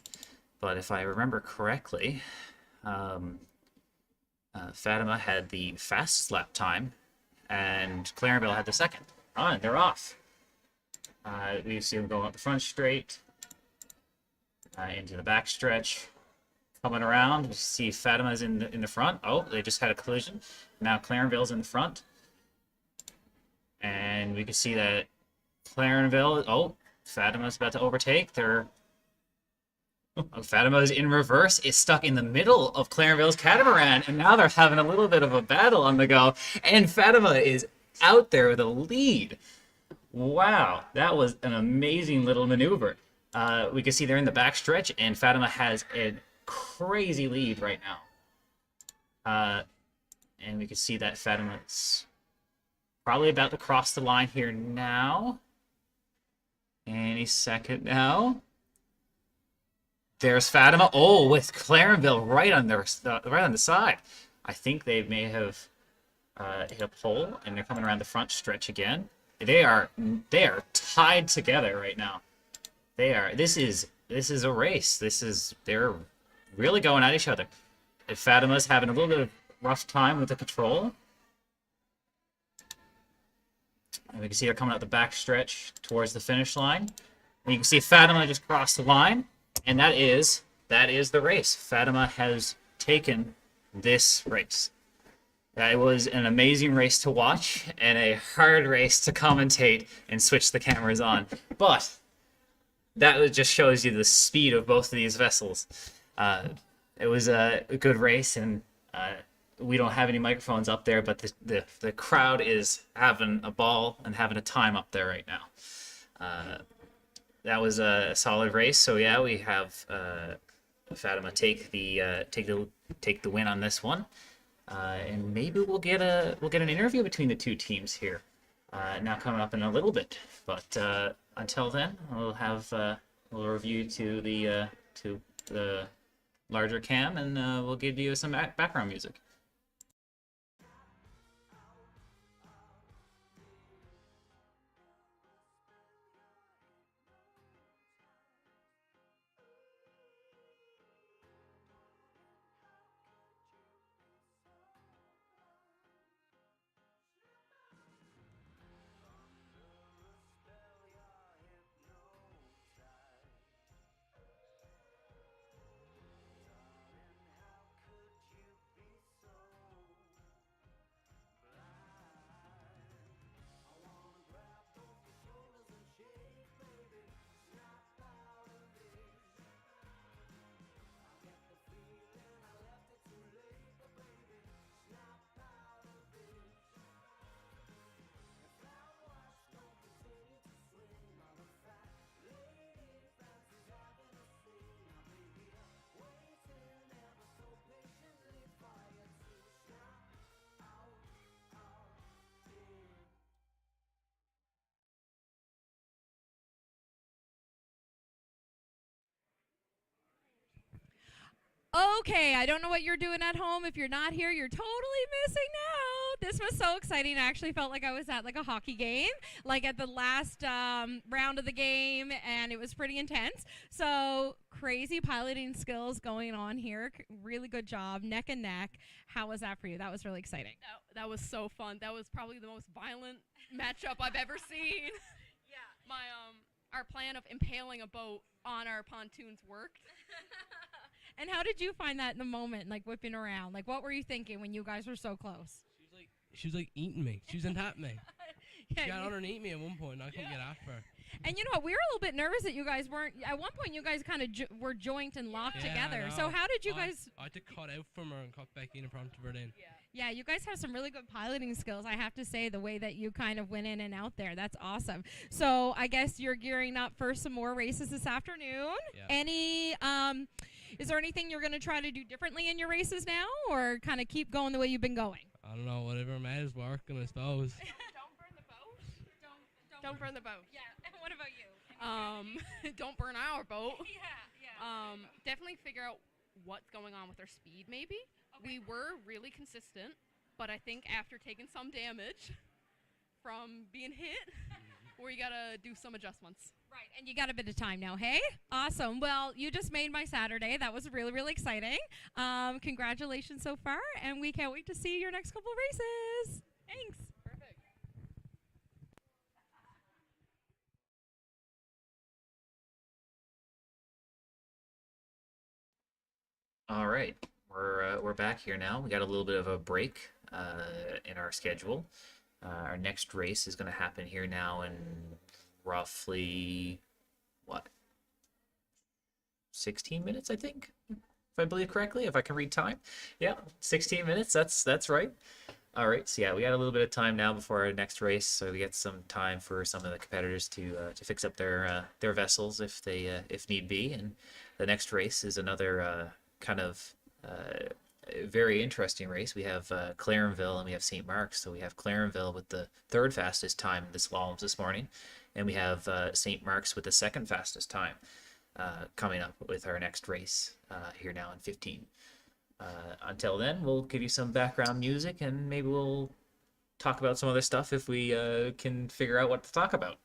but if I remember correctly, Fatima had the fastest lap time, and Clarenville had the second. And they're off. We see them going up the front straight. Into the back stretch, coming around. We see Fatima's in the front. Oh, they just had a collision. Now Clarenville's in the front, and we can see that Clarenville. Oh, Fatima's about to overtake. Fatima's in reverse. It's stuck in the middle of Clarenville's catamaran, and now they're having a little bit of a battle on the go. And Fatima is out there with a lead. Wow, that was an amazing little maneuver. We can see they're in the back stretch, and Fatima has a crazy lead right now. And we can see that Fatima's probably about to cross the line here now. Any second now. There's Fatima. Oh, with Clarenville right on the side. I think they may have hit a pole, and they're coming around the front stretch again. They are tied together right now. This is a race. They're really going at each other. And Fatima's having a little bit of rough time with the control. And we can see her coming out the back stretch towards the finish line. And you can see Fatima just crossed the line, and that is the race. Fatima has taken this race. It was an amazing race to watch and a hard race to commentate and switch the cameras on. But that just shows you the speed of both of these vessels. it was a good race, and we don't have any microphones up there, but the crowd is having a ball and having a time up there right now. That was a solid race. So yeah, we have Fatima take the win on this one, and maybe we'll get an interview between the two teams here now coming up in a little bit. But until then, we'll have we'll review to the larger cam, and we'll give you some background music. Okay, I don't know what you're doing at home. If you're not here, you're totally missing out. This was so exciting. I actually felt like I was at like a hockey game, like at the last round of the game, and it was pretty intense. So crazy piloting skills going on here. Really good job, neck and neck. How was that for you? That was really exciting. That was so fun. That was probably the most violent matchup I've ever seen. Yeah. Our plan of impaling a boat on our pontoons worked. And how did you find that in the moment, like whipping around? Like, what were you thinking when you guys were so close? She was like eating me. She was on top of me. Yeah, She got underneath me at one point, and I couldn't get after her. And you know what? We were a little bit nervous that you guys weren't. At one point, you guys kind of were joint and locked Yeah, together. I So know. how did you guys? I had to cut out from her and cut back in front of her then. Yeah, you guys have some really good piloting skills. I have to say, the way that you kind of went in and out there, that's awesome. So I guess you're gearing up for some more races this afternoon. Yeah. Any is there anything you're going to try to do differently in your races now, or kind of keep going the way you've been going? I don't know, whatever made is working, I suppose. Don't burn the boat. Yeah. And what about you? Don't burn our boat. Definitely figure out what's going on with our speed, maybe. We were really consistent, but I think after taking some damage from being hit, we gotta do some adjustments. Right, and you got a bit of time now, hey? Awesome. Well, you just made my Saturday. That was really, really exciting. Congratulations so far, and we can't wait to see your next couple races. Thanks. Perfect. All right, we're back here now. We got a little bit of a break in our schedule. Our next race is going to happen here now in roughly 16 minutes, I think, if I believe correctly, if I can read time. Yeah, 16 minutes. That's right. All right, so yeah, we got a little bit of time now before our next race, so we get some time for some of the competitors to fix up their vessels if they if need be. And the next race is another kind of very interesting race. We have Clarenville and we have St. Mark's. So we have Clarenville with the third fastest time in the slaloms this morning, and we have St. Mark's with the second fastest time coming up with our next race here now in 15. Until then, we'll give you some background music, and maybe we'll talk about some other stuff if we can figure out what to talk about.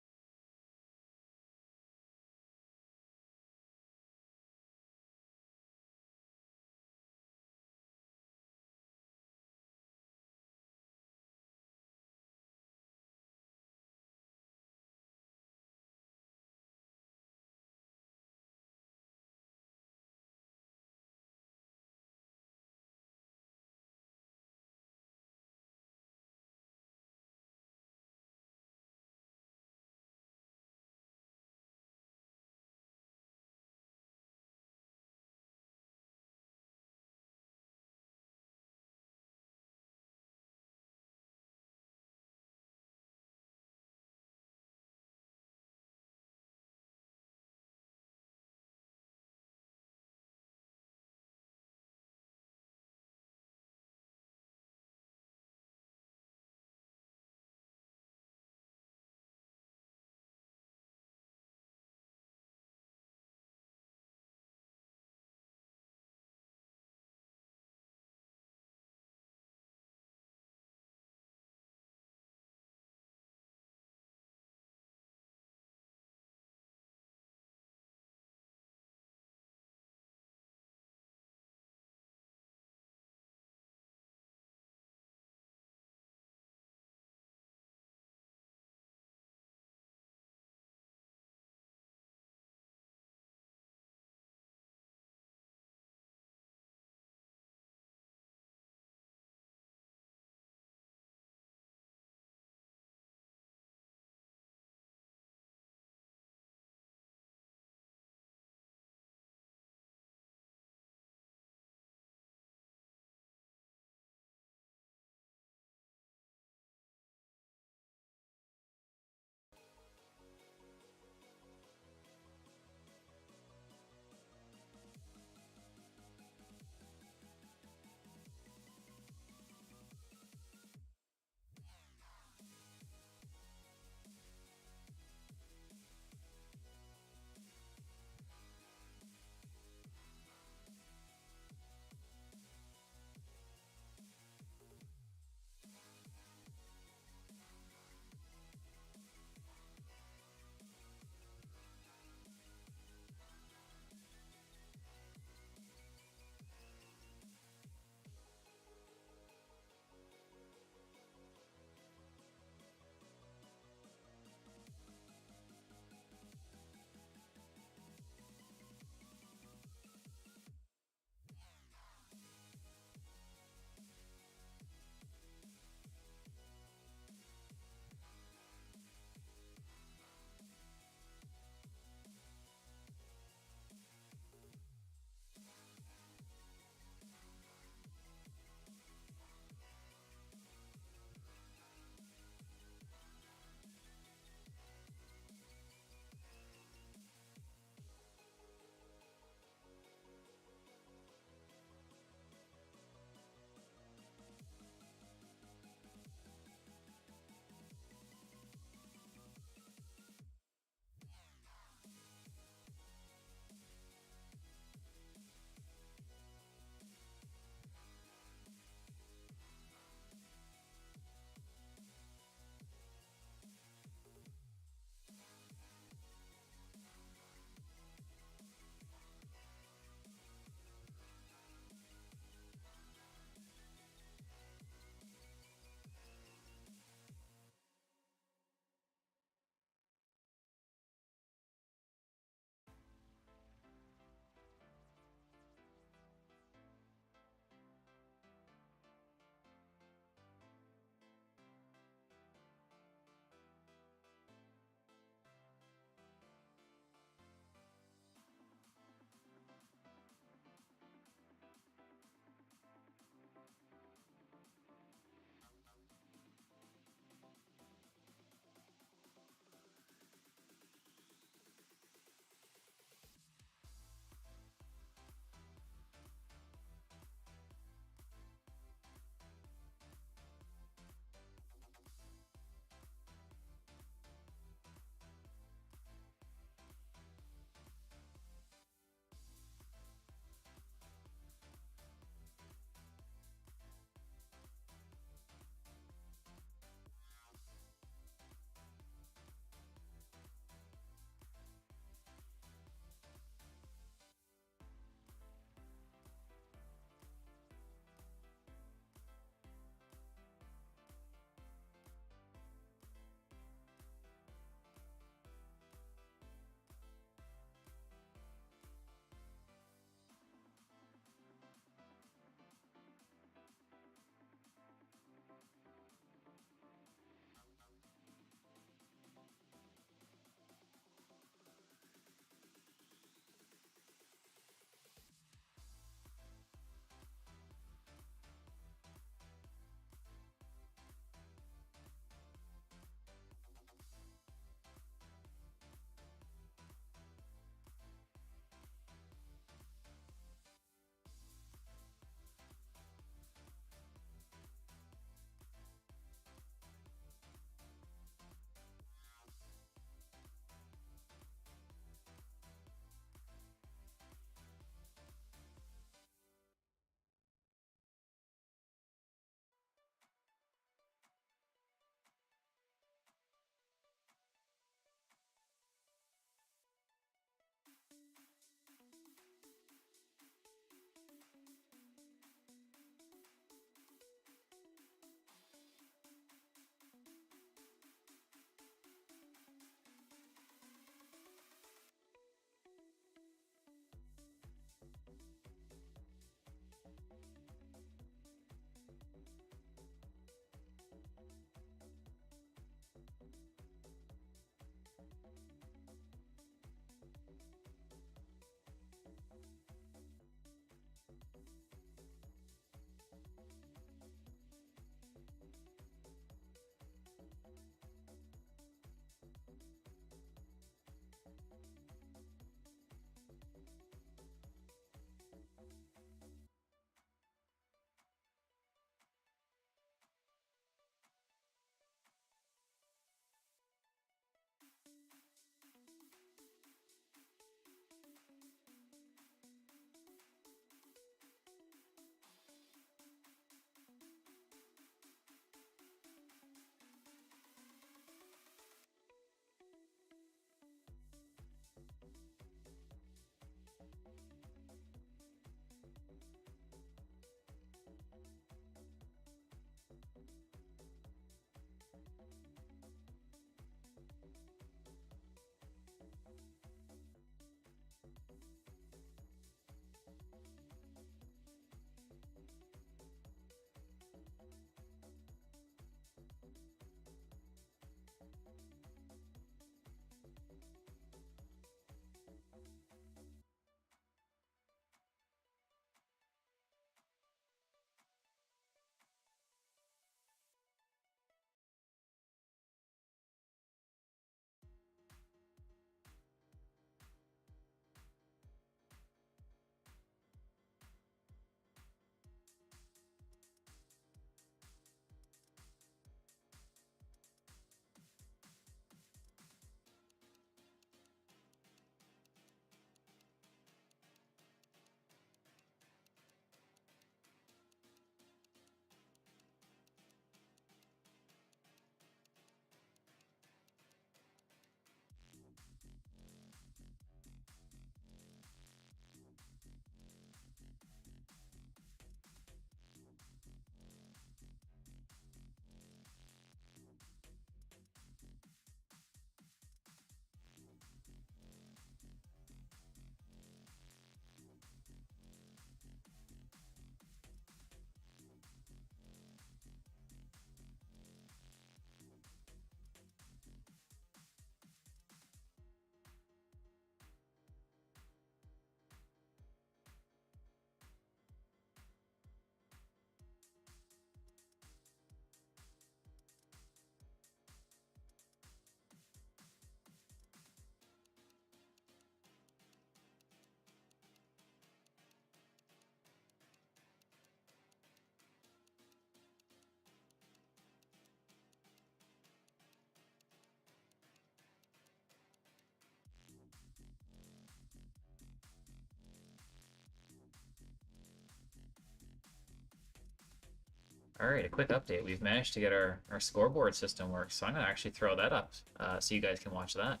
All right, a quick update. We've managed to get our scoreboard system work, so I'm gonna actually throw that up so you guys can watch that.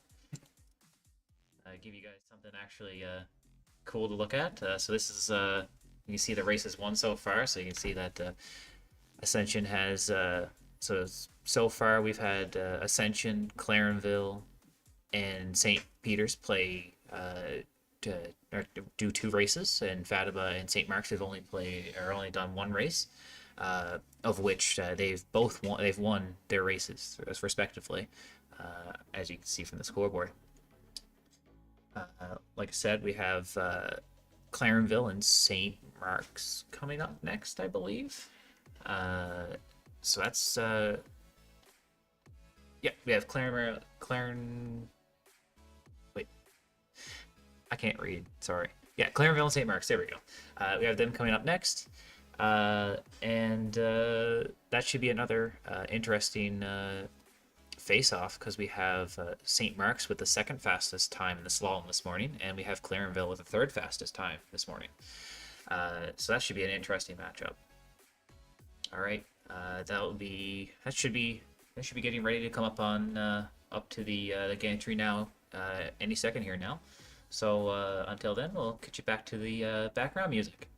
Give you guys something actually cool to look at. So this is you can see the races won so far. So you can see that Ascension has so far we've had Ascension, Clarenville, and St. Peter's play do 2 races, and Fatima and St. Mark's have only done 1 race, of which they've won their races respectively, as you can see from the scoreboard. Like I said, we have Clarenville and St. Mark's coming up next, I believe. So that's yeah, we have wait, I can't read, sorry. Yeah, Clarenville and St. Mark's, there we go. We have them coming up next. And that should be another interesting face-off, because we have St. Mark's with the 2nd fastest time in the slalom this morning, and we have Clarenville with the 3rd fastest time this morning. So that should be an interesting matchup. All right, that should be getting ready to come up on up to the gantry now any second here now. So until then, we'll get you back to the background music.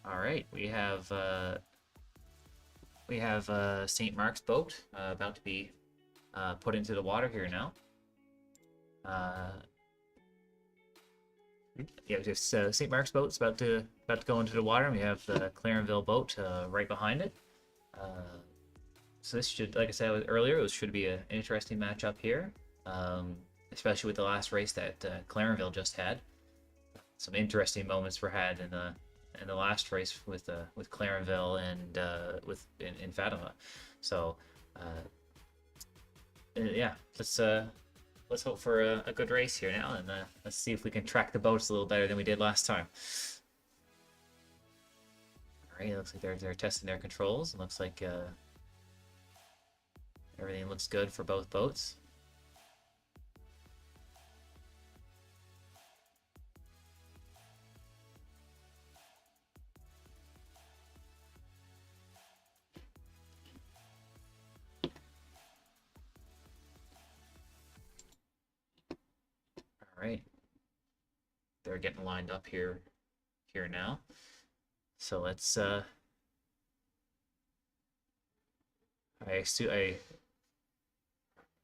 All right, we have St. Mark's boat about to be put into the water here now. Yeah, we have St. Mark's boat's about to go into the water, and we have the Clarenville boat right behind it. So this should, like I said earlier, it should be an interesting matchup here, especially with the last race that Clarenville just had. Some interesting moments were had in the last race with Clarenville and in Fatima. So yeah, let's hope for a good race here now, and let's see if we can track the boats a little better than we did last time. All right, it looks like they're testing their controls. It looks like everything looks good for both boats. All right, they're getting lined up here now. So let's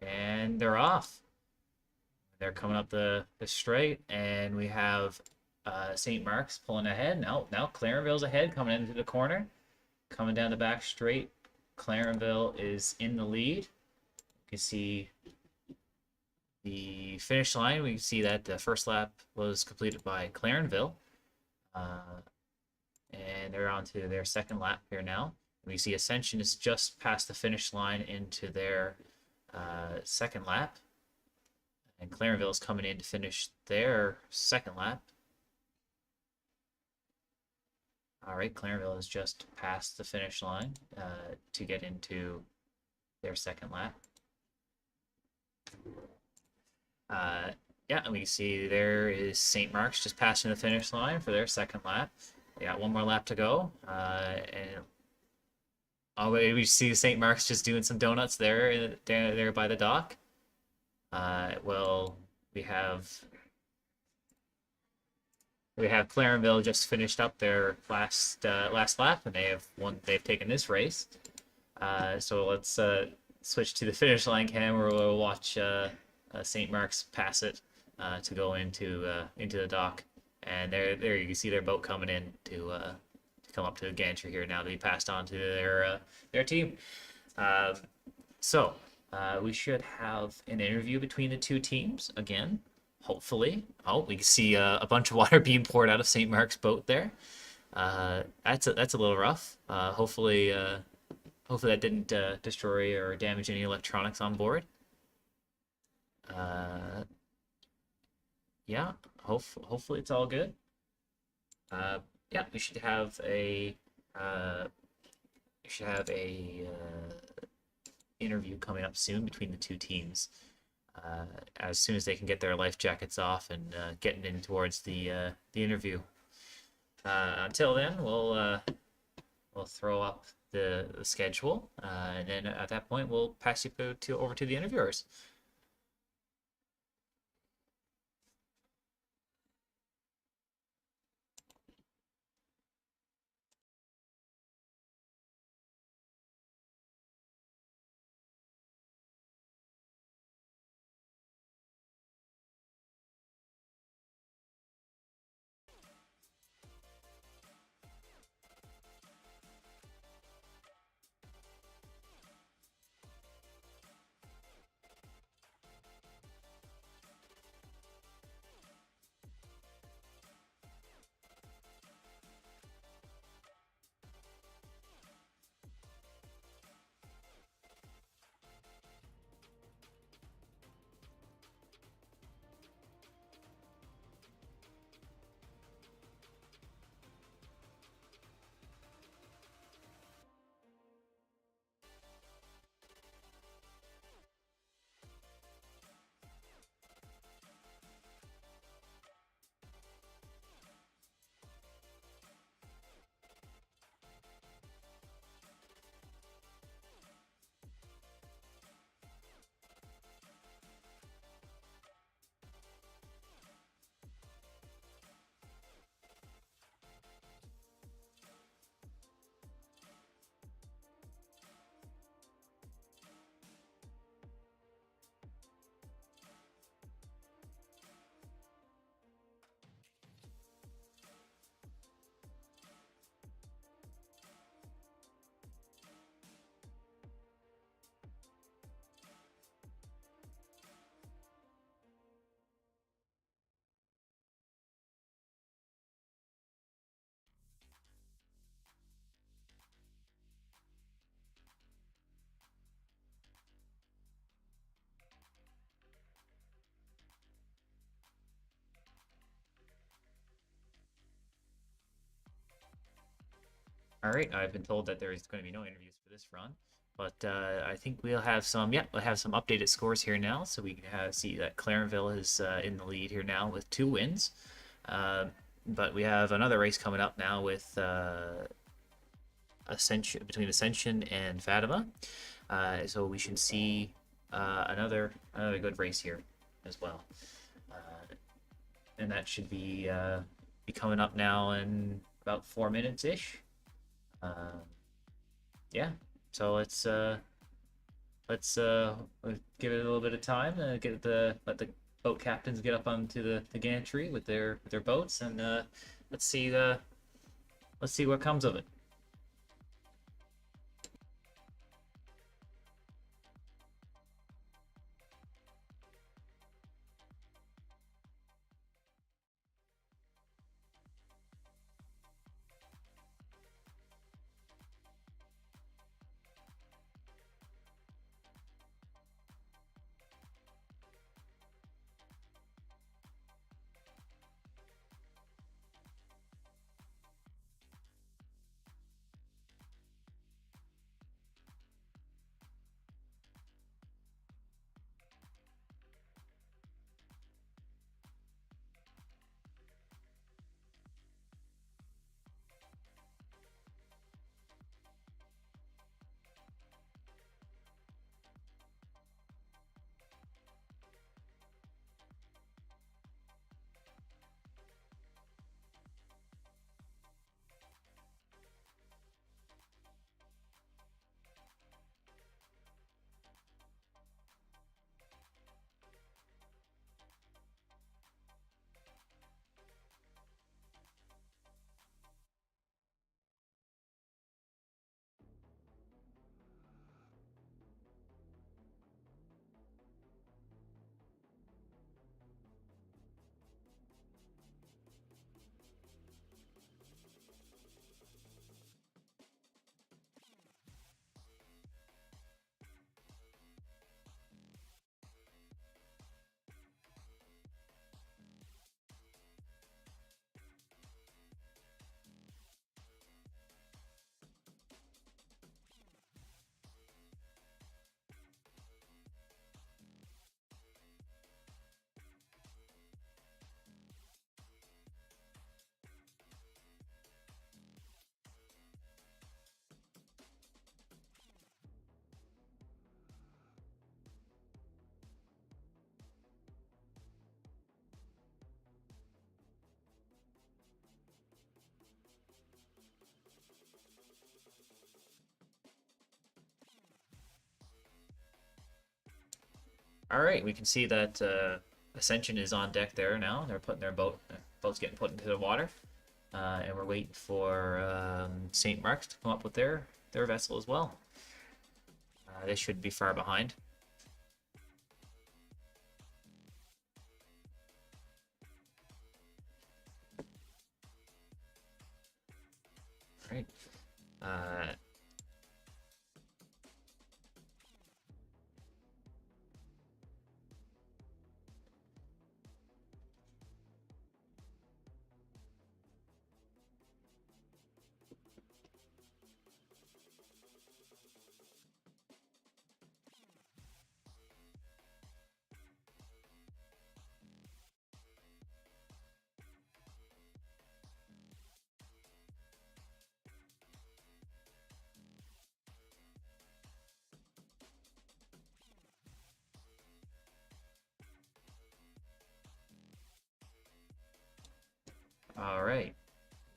and they're off. They're coming up the straight, and we have St. Mark's pulling ahead. Now Clarenville's ahead, coming into the corner, coming down the back straight. Clarenville is in the lead. You can see the finish line. We can see that the first lap was completed by Clarenville. And they're on to their second lap here now. We see Ascension is just past the finish line into their second lap. And Clarenville is coming in to finish their second lap. All right, Clarenville is just past the finish line to get into their second lap. Yeah, and we can see there is St. Mark's just passing the finish line for their second lap. They got one more lap to go. We see St. Mark's just doing some donuts there by the dock. Well, we have Clarenville just finished up their last lap, and they've taken this race. So let's switch to the finish line cam, where we'll watch St. Mark's pass it to go into the dock. And there you can see their boat coming in to come up to the gantry here now to be passed on to their team. So we should have an interview between the two teams again, hopefully. Oh, we can see a bunch of water being poured out of St. Mark's boat there. That's a little rough. Hopefully that didn't destroy or damage any electronics on board. Yeah, hopefully it's all good. Yeah, we should have a interview coming up soon between the two teams. As soon as they can get their life jackets off and getting in towards the interview. Until then, we'll throw up the schedule, and then at that point we'll pass you over to the interviewers. All right, I've been told that there is going to be no interviews for this run, but I think we'll have some. Yeah, we'll have some updated scores here now, so we can see that Clarenville is in the lead here now with 2 wins. But we have another race coming up now with between Ascension and Fatima, so we should see another good race here as well, and that should be coming up now in about 4 minutes ish. Yeah, so let's give it a little bit of time, let the boat captains get up onto the gantry with their boats, and let's see what comes of it. All right, we can see that Ascension is on deck there now. They're putting their boat's getting put into the water, and we're waiting for St. Mark's to come up with their vessel as well. They shouldn't be far behind. All right. All right,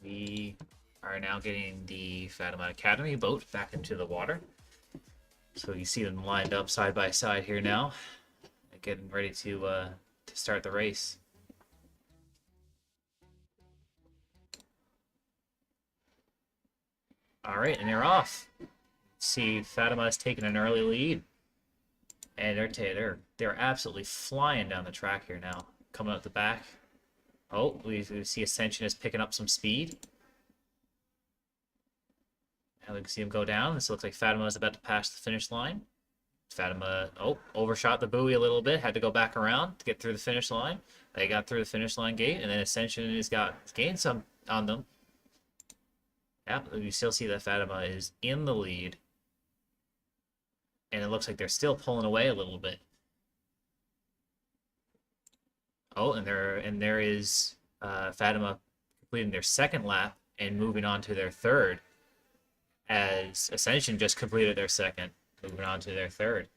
we are now getting the Fatima Academy boat back into the water. So you see them lined up side by side here now, getting ready to start the race. All right, and they're off. See, Fatima has taken an early lead, and they're absolutely flying down the track here now, coming out the back. Oh, we see Ascension is picking up some speed. Now we can see him go down. This looks like Fatima is about to pass the finish line. Fatima, overshot the buoy a little bit, had to go back around to get through the finish line. They got through the finish line gate, and then Ascension has gained some on them. Yeah, you still see that Fatima is in the lead, and it looks like they're still pulling away a little bit. Oh, and there is Fatima completing their second lap and moving on to their third, as Ascension just completed their second, moving on to their third.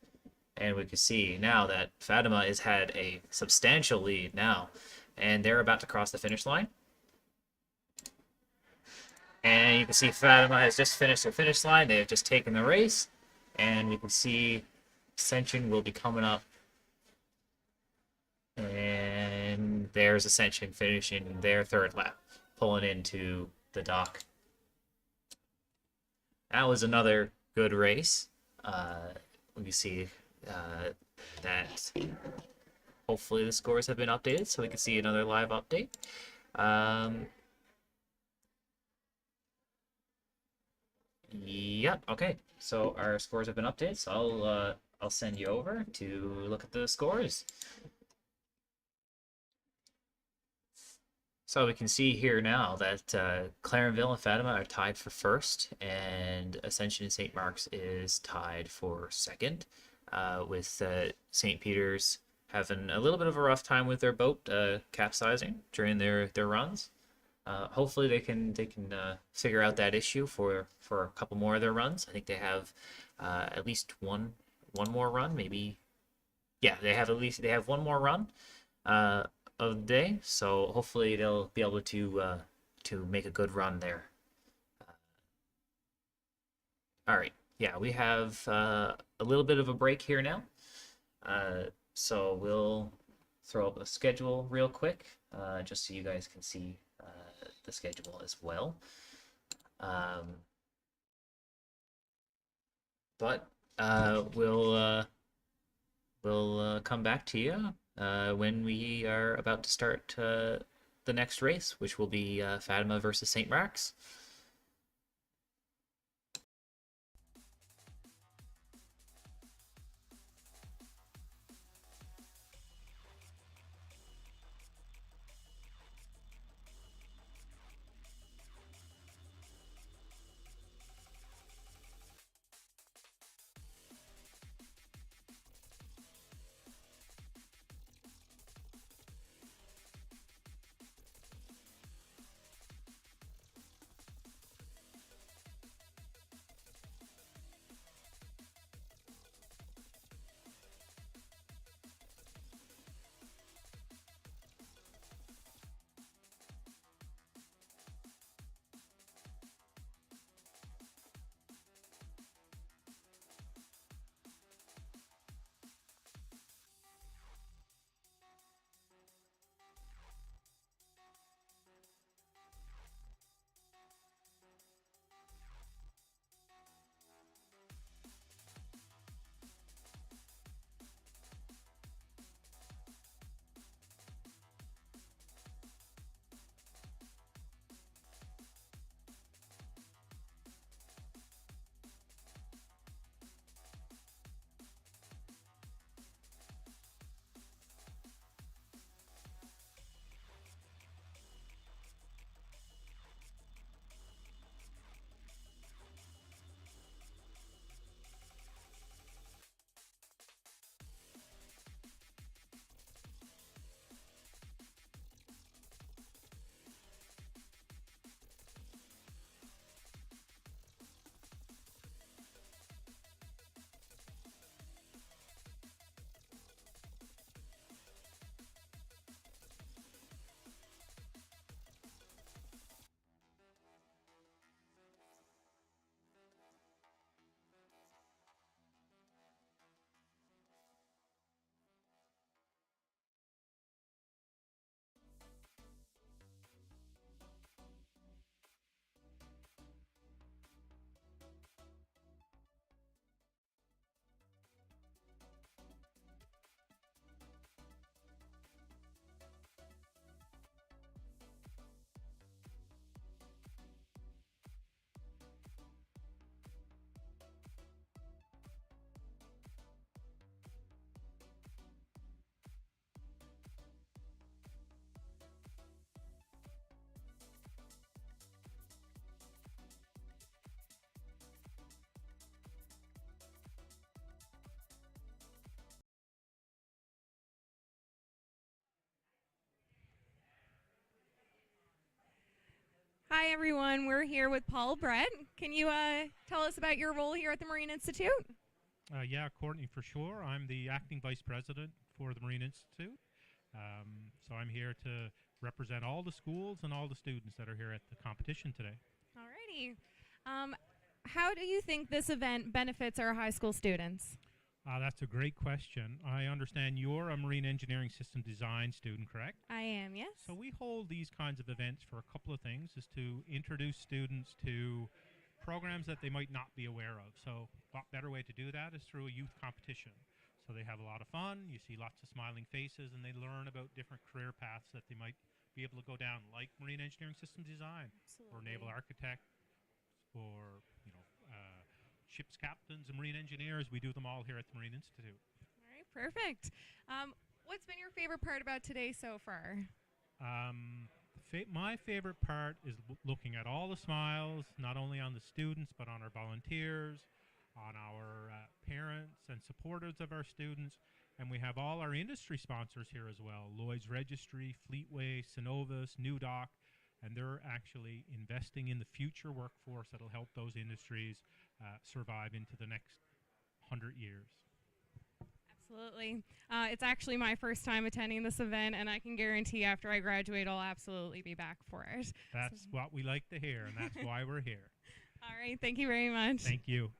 And we can see now that Fatima has had a substantial lead now, and they're about to cross the finish line. And you can see Fatima has just finished the finish line. They have just taken the race, and we can see Ascension will be coming up. And and there's Ascension finishing their third lap, pulling into the dock. That was another good race. We see that hopefully the scores have been updated so we can see another live update. Yep, okay. So our scores have been updated, so I'll send you over to look at the scores. So we can see here now that Clarenville and Fatima are tied for first, and Ascension and St. Mark's is tied for second, with St. Peter's having a little bit of a rough time with their boat capsizing during their runs. Hopefully they can figure out that issue for a couple more of their runs. I think they have at least one more run, maybe. Yeah, they have one more run of the day, so hopefully they'll be able to make a good run there. All right, yeah, we have a little bit of a break here now, so we'll throw up a schedule real quick, just so you guys can see the schedule as well. But we'll come back to you when we are about to start the next race, which will be Fatima versus St. Mark's. Hi, everyone. We're here with Paul Brett. Can you tell us about your role here at the Marine Institute? Yeah, Courtney, for sure. I'm the acting vice president for the Marine Institute. So I'm here to represent all the schools and all the students that are here at the competition today. Alrighty. How do you think this event benefits our high school students? That's a great question. I understand you're a marine engineering system design student, correct? I am, yes. So we hold these kinds of events for a couple of things, is to introduce students to programs that they might not be aware of. So a better way to do that is through a youth competition. So they have a lot of fun, you see lots of smiling faces, and they learn about different career paths that they might be able to go down, like marine engineering system design, or naval architect, or ships captains and marine engineers. We do them all here at the Marine Institute. All right, perfect. What's been your favorite part about today so far? My favorite part is looking at all the smiles, not only on the students, but on our volunteers, on our parents and supporters of our students. And we have all our industry sponsors here as well, Lloyd's Registry, Fleetway, Synovus, NewDoc, and they're actually investing in the future workforce that'll help those industries survive into the next 100 years. Absolutely. It's actually my first time attending this event, and I can guarantee after I graduate, I'll absolutely be back for it. That's what we like to hear, and that's why we're here. All right. Thank you very much. Thank you.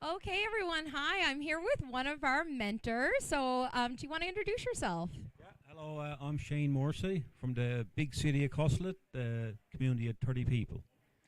Okay, everyone. Hi, I'm here with one of our mentors. So, do you want to introduce yourself? Hello, I'm Shane Morrissey from the big city of Coslet, the community of 30 people.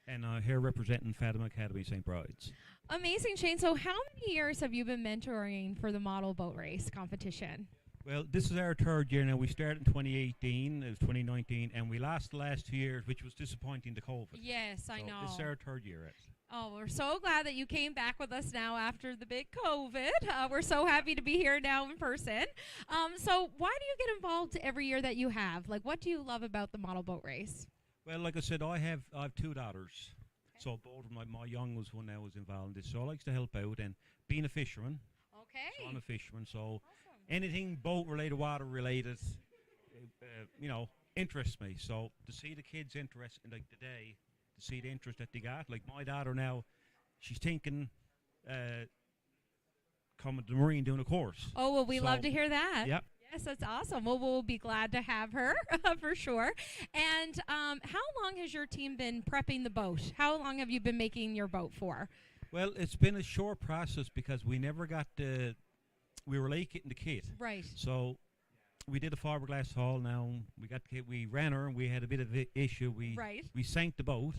And I'm here representing Fatima Academy St. Bride's. Amazing, Shane. So, how many years have you been mentoring for the model boat race competition? Well, this is our third year now. We started in 2018, it was 2019, and we lost the last 2 years, which was disappointing to COVID. Yes, I So know. This is our third year, actually. Oh, we're so glad that you came back with us now after the big COVID. We're so happy to be here now in person. So why do you get involved every year that you have? Like, what do you love about the model boat race? Well, like I said, I have 2 daughters. So both of my youngest one now is involved in this. So I like to help out and being a fisherman. Okay. So I'm a fisherman, so anything boat related, water related, interests me. So to see the kids interested, like today, to see the interest that they got. Like my daughter now, she's thinking coming to the Marine doing a course. Oh, well, we love to hear that. Yep. Yes, that's awesome. Well, we'll be glad to have her for sure. And how long has your team been prepping the boat? How long have you been making your boat for? Well, it's been a short process because we never got we were late getting the kit. Right. So we did a fiberglass hull now. We got the kit. We ran her and we had a bit of an issue. We sank the boat.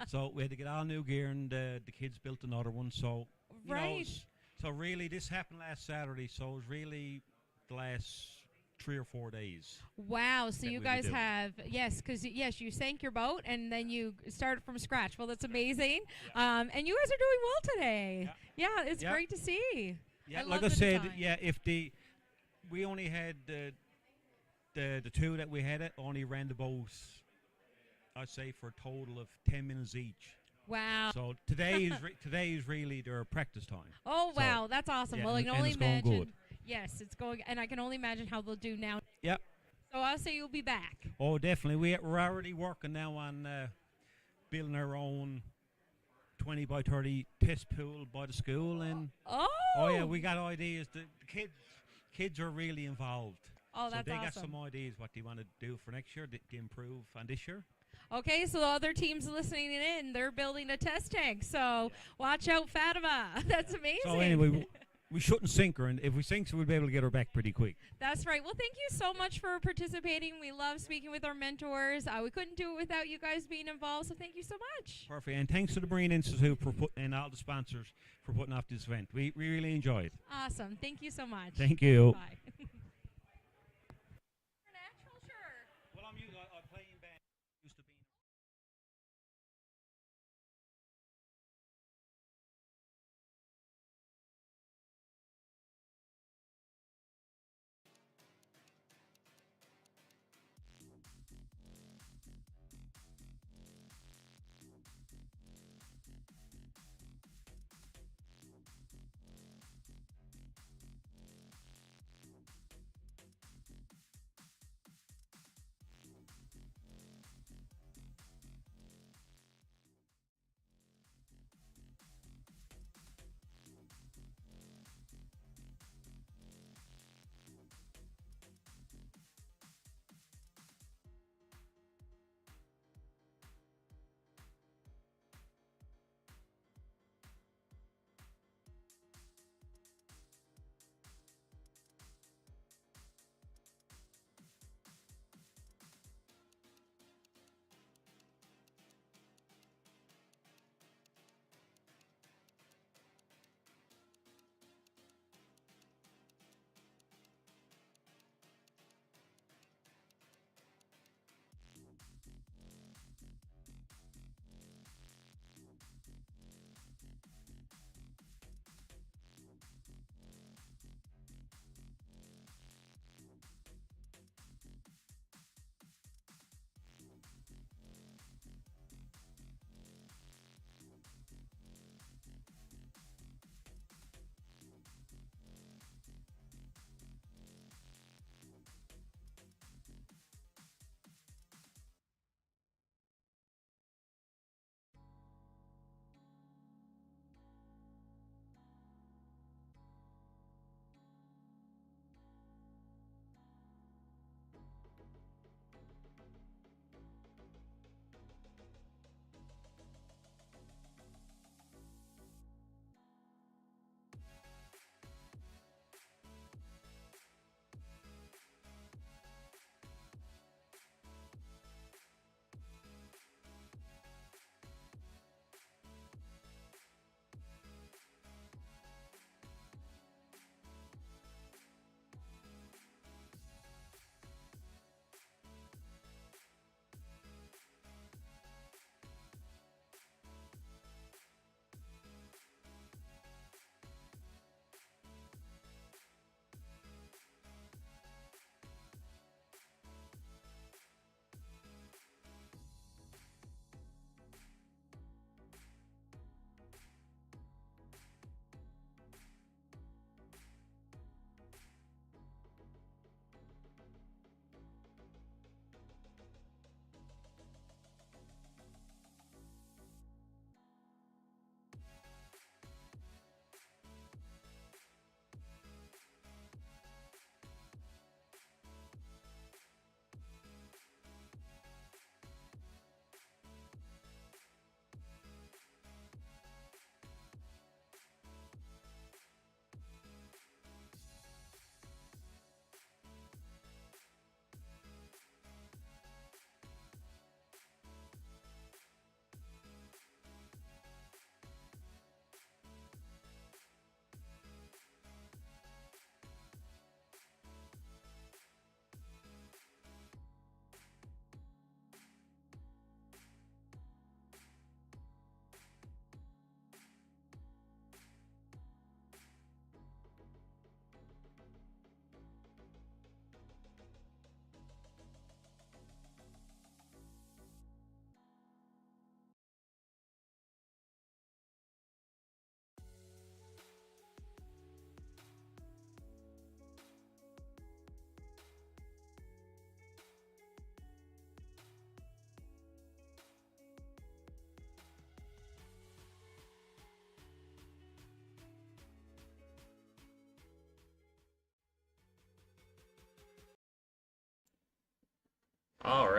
So we had to get all new gear and the kids built another one. So, you know, Right. so really this happened last Saturday. So it was really the last 3 or 4 days. Wow. So that you we guys would do. have, yes, because, yes, you sank your boat and then you started from scratch. Well, that's amazing. And you guys are doing well today. Yeah, it's Yeah. great to see. Yeah, love like I the said, design. yeah, if we only had the 2 that we had, it only ran the boat, I'd say, for a total of 10 minutes each. Wow. So today is really their practice time. Oh, So, wow. That's awesome. yeah, well, I and- can and only it's going imagine. good. Yes, it's going, and I can only imagine how they'll do now. Yep. So I'll say you'll be back. Oh, definitely. We're already working now on building our own 20 by 30 test pool by the school, and Oh. yeah, we got ideas. The kids are really involved. Oh, so that's they got awesome. some ideas what they want to do for next year to improve on this year. Okay, so the other teams listening in, they're building a test tank. So watch out, Fatima. That's amazing. So anyway, we shouldn't sink her, and if we sink her, we'll be able to get her back pretty quick. That's right. Well, thank you so much for participating. We love speaking with our mentors. We couldn't do it without you guys being involved, so thank you so much. Perfect. And thanks to the Marine Institute and all the sponsors for putting off this event. We really enjoyed. Awesome. Thank you so much. Thank you. Bye. Well, I'm playing band. Used to be.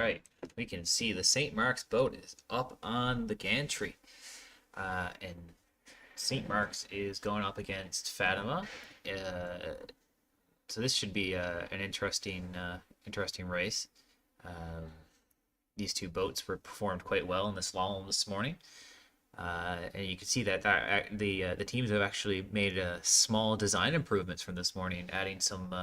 right, we can see the St. Mark's boat is up on the gantry. And St. Mark's is going up against Fatima. So this should be an interesting race. These two boats were performed quite well in the slalom this morning. And you can see that the teams have actually made small design improvements from this morning, adding some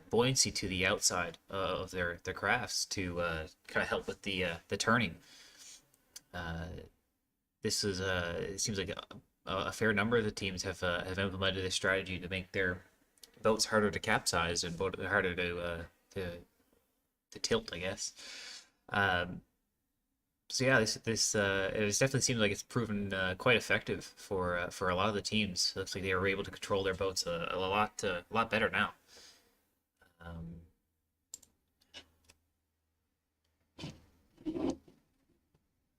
buoyancy to the outside of their crafts to kind of help with the turning. This is it seems like a fair number of the teams have implemented this strategy to make their boats harder to capsize and harder to tilt, I guess. So yeah, this it definitely seems like it's proven quite effective for a lot of the teams. It looks like they were able to control their boats a lot better now.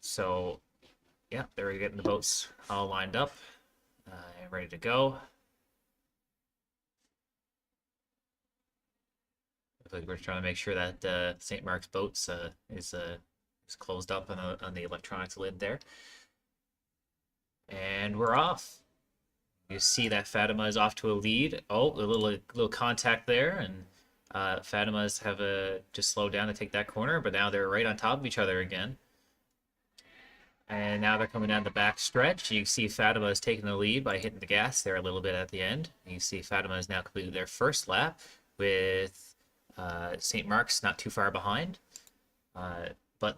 So yeah, they're getting the boats all lined up and ready to go. Looks like we're trying to make sure that St. Mark's boats is closed up on the electronics lid there. And we're off. You see that Fatima is off to a lead. Oh, a little contact there, and Fatima's have just slowed down to take that corner, but now they're right on top of each other again. And now they're coming down the back stretch. You can see Fatima is taking the lead by hitting the gas there a little bit at the end. You see Fatima has now completed their first lap with St. Mark's not too far behind. But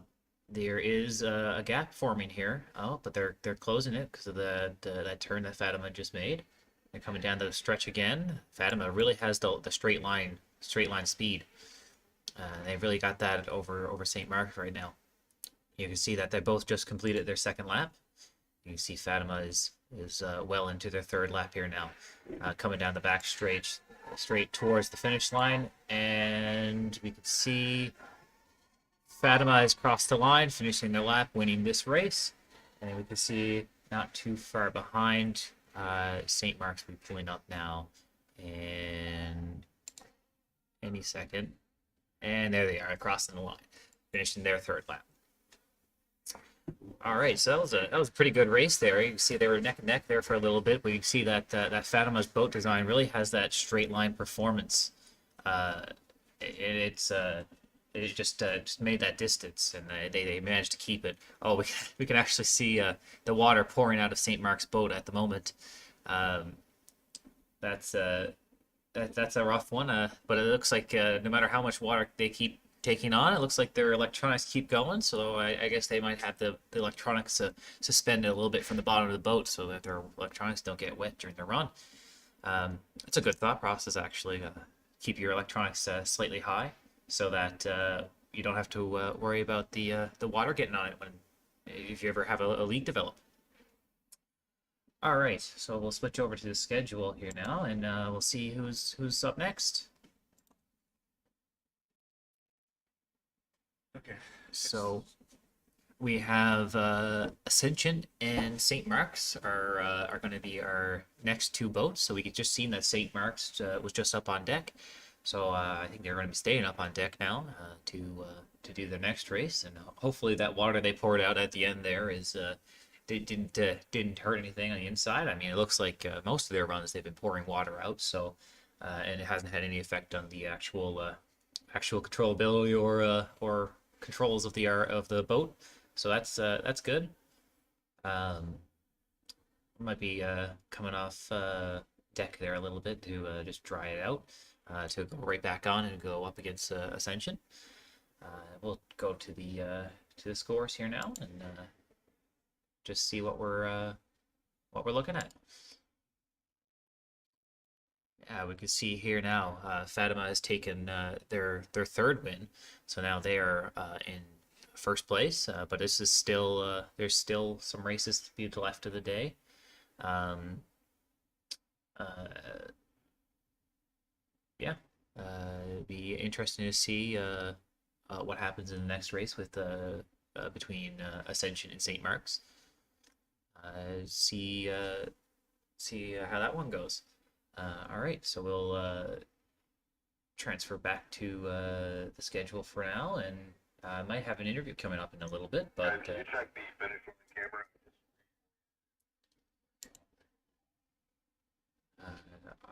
there is a gap forming here. Oh, but they're closing it because of that turn that Fatima just made. They're coming down the stretch again. Fatima really has the straight line speed. They've really got that over St. Mark's right now. You can see that they both just completed their second lap. You can see Fatima is well into their third lap here now, coming down the back straight towards the finish line, and we can see Fatima has crossed the line, finishing their lap, winning this race. And we can see not too far behind, St. Mark's will be pulling up now in any second. And there they are, crossing the line, finishing their third lap. All right, so that was a pretty good race there. You can see they were neck and neck there for a little bit, but you can see that that Fatima's boat design really has that straight line performance. It just made that distance, and they managed to keep it. Oh, we can actually see the water pouring out of St. Mark's boat at the moment. That's a rough one, but it looks like no matter how much water they keep taking on, it looks like their electronics keep going. So I guess they might have the electronics suspended a little bit from the bottom of the boat so that their electronics don't get wet during their run. It's a good thought process, actually. Keep your electronics slightly high, so that you don't have to worry about the water getting on it if you ever have a leak develop. All right, so we'll switch over to the schedule here now, and we'll see who's up next. Okay. So we have Ascension and St. Mark's are going to be our next two boats. So we could just seen that St. Mark's was just up on deck. So I think they're going to be staying up on deck now to do their next race, and hopefully that water they poured out at the end there didn't hurt anything on the inside. I mean, it looks like most of their runs they've been pouring water out, so and it hasn't had any effect on the actual controllability or controls of the boat. So that's good. Might be coming off deck there a little bit to just dry it out. To go right back on and go up against Ascension. We'll go to the scores here now and just see what we're looking at. Yeah, we can see here now Fatima has taken their third win, so now they are in first place. But this is still there's still some races to be left of the day. Yeah, it'd be interesting to see what happens in the next race with between Ascension and St. Mark's. See how that one goes. All right, so transfer back to the schedule for now, and I might have an interview coming up in a little bit, but Can you check the finish with the camera?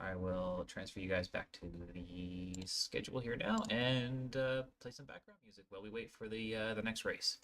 I will transfer you guys back to the schedule here now and play some background music while we wait for the next race.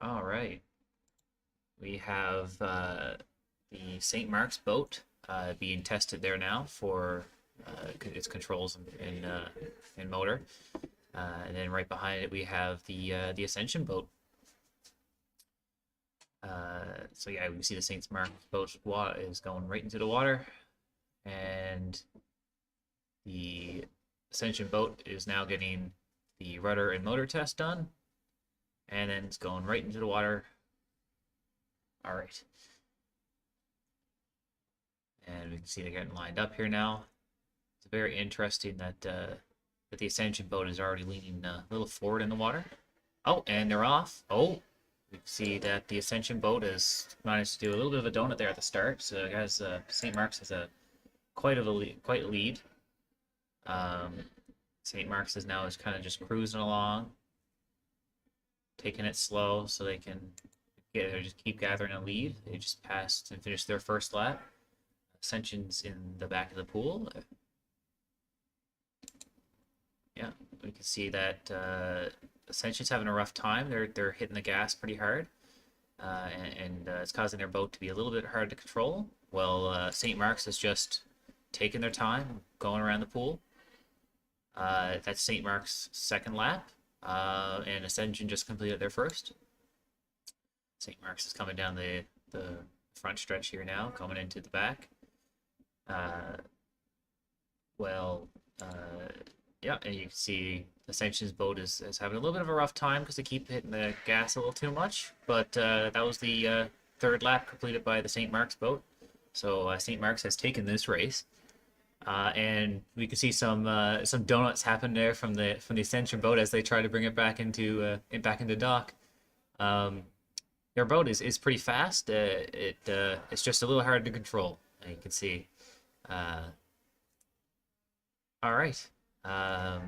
All right. We have the St. Mark's boat being tested there now for its controls and motor. And then right behind it we have the Ascension boat. So yeah, we can see the St. Mark's boat is going right into the water, and the Ascension boat is now getting the rudder and motor test done, and then it's going right into the water. All right. And we can see they're getting lined up here now. It's very interesting that the Ascension boat is already leaning a little forward in the water. Oh, and they're off. Oh, we can see that the Ascension boat has managed to do a little bit of a donut there at the start. So it has St. Mark's has quite a lead. St. Mark's is now kind of just cruising along, taking it slow so they can just keep gathering a lead. They just passed and finished their first lap. Ascension's in the back of the pool. Yeah, we can see that Ascension's having a rough time. They're hitting the gas pretty hard, and it's causing their boat to be a little bit hard to control. Well, St. Mark's is just taking their time, going around the pool. That's St. Mark's second lap, and Ascension just completed their first. St. Mark's is coming down the front stretch here now, coming into the back. Yeah, and you can see Ascension's boat is having a little bit of a rough time because they keep hitting the gas a little too much. But that was the third lap completed by the St. Mark's boat. So St. Mark's has taken this race. And we can see some donuts happen there from the Ascension boat as they try to bring it back into dock. Their boat is pretty fast. It's just a little hard to control. You can see. All right. I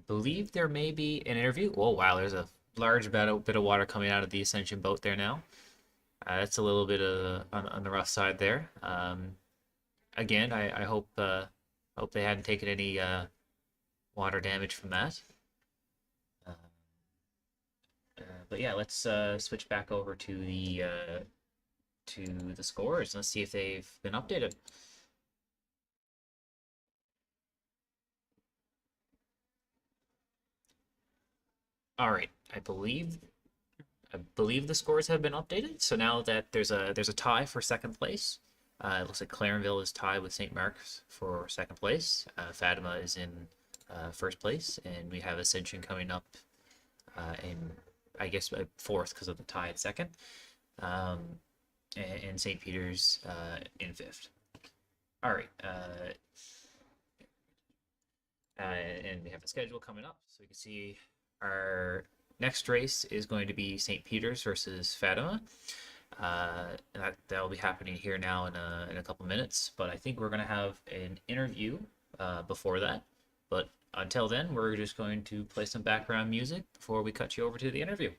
believe there may be an interview. Oh wow, there's a large bit of water coming out of the Ascension boat there now. That's a little bit on the rough side there. Again, I hope they hadn't taken any water damage from that. But yeah, let's switch back over to the scores. Let's see if they've been updated. All right, I believe the scores have been updated. So now that there's a tie for second place. It looks like Clarenville is tied with St. Mark's for second place. Fatima is in first place, and we have Ascension coming up in, I guess, fourth because of the tie at second, and St. Peter's in fifth. All right, and we have a schedule coming up, so you can see our next race is going to be St. Peter's versus Fatima. And that'll be happening here now in a couple minutes, but I think we're going to have an interview before that. But until then, we're just going to play some background music before we cut you over to the interview.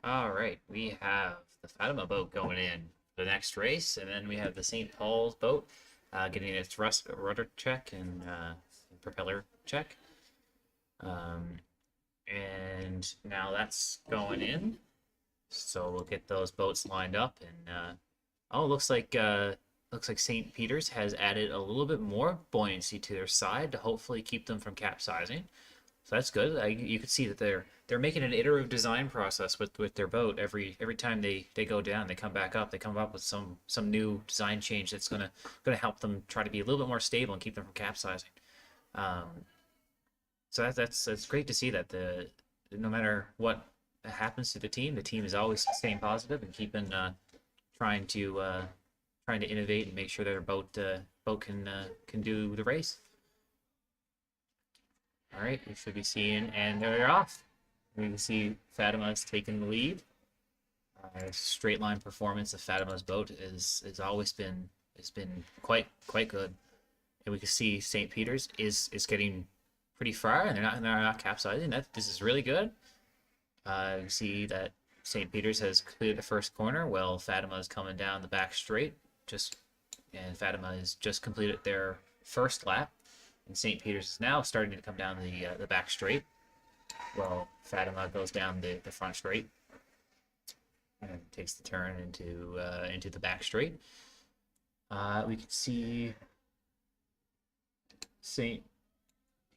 All right, we have the Fatima boat going in the next race, and then we have the St. Paul's boat getting its rudder check and propeller check. And now that's going in, so we'll get those boats lined up. And oh, looks like St. Peter's has added a little bit more buoyancy to their side to hopefully keep them from capsizing. So that's good. You can see that they're making an iterative design process with their boat. Every time they go down, they come back up. They come up with some new design change that's gonna help them try to be a little bit more stable and keep them from capsizing. So that's great to see that no matter what happens to the team is always staying positive and keeping trying to innovate and make sure that their boat can do the race. All right, we should be seeing, and they're off. We can see Fatima's taking the lead. Straight line performance of Fatima's boat has always been quite good, and we can see St. Peter's is getting pretty far, and they're not capsizing. This is really good. You see that St. Peter's has completed the first corner, while Fatima is coming down the back straight. And Fatima has just completed their first lap. And St. Peter's is now starting to come down the back straight. Well, Fatima goes down the front straight and takes the turn into the back straight. We can see St.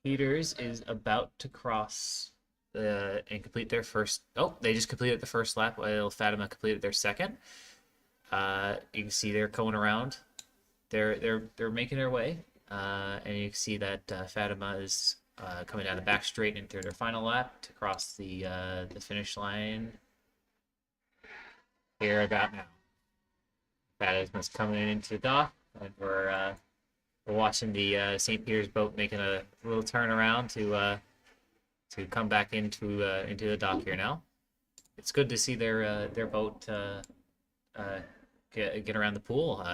Peter's is about to cross and complete their first. Oh, they just completed the first lap while Fatima completed their second. You can see they're going around. They're making their way. And you can see that Fatima is coming down the back straight into their final lap to cross the finish line here about now. Fatima's coming into the dock, and we're watching the St. Peter's boat making a little turnaround to come back into the dock here now. It's good to see their boat get around the pool.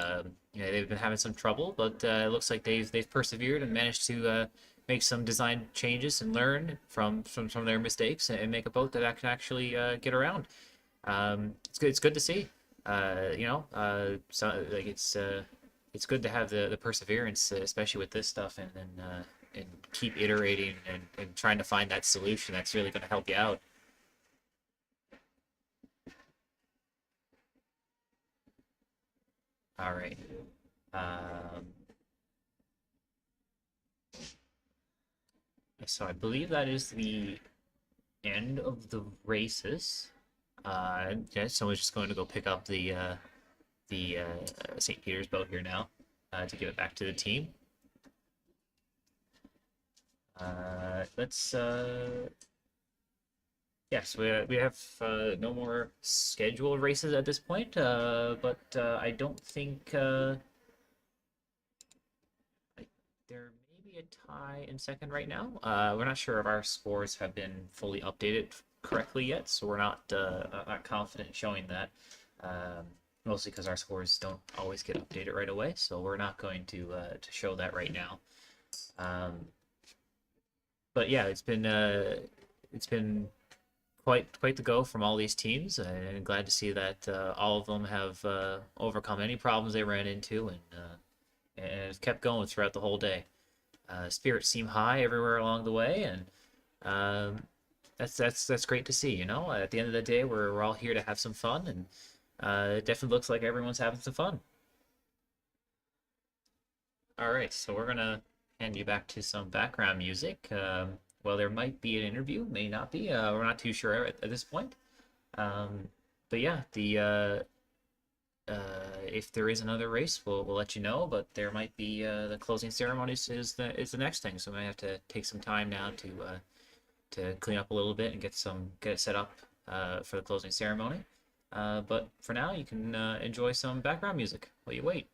They've been having some trouble, but it looks like they've persevered and managed to make some design changes and learn from their mistakes and make a boat that can actually get around. It's good to see. It's good to have the perseverance, especially with this stuff, and keep iterating and trying to find that solution that's really going to help you out. All right. So I believe that is the end of the races. Someone's just going to go pick up the St. Peter's boat here now to give it back to the team. Yes, we have no more scheduled races at this point, but I don't think there may be a tie in second right now. We're not sure if our scores have been fully updated correctly yet, so we're not confident showing that. Mostly because our scores don't always get updated right away, so we're not going to show that right now. But yeah, it's been quite the go from all these teams, and glad to see that all of them have overcome any problems they ran into and have kept going throughout the whole day. Spirits seem high everywhere along the way, and that's great to see. At the end of the day, we're all here to have some fun, and it definitely looks like everyone's having some fun. All right, so we're gonna hand you back to some background music. Well, there might be an interview, may not be. We're not too sure at this point. But yeah, if there is another race, we'll let you know. But there might be the closing ceremonies is the next thing. So we might have to take some time now to clean up a little bit and get it set up for the closing ceremony. But for now, you can enjoy some background music while you wait.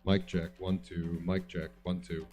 Mic check, 1 2. Mic check, 1 2.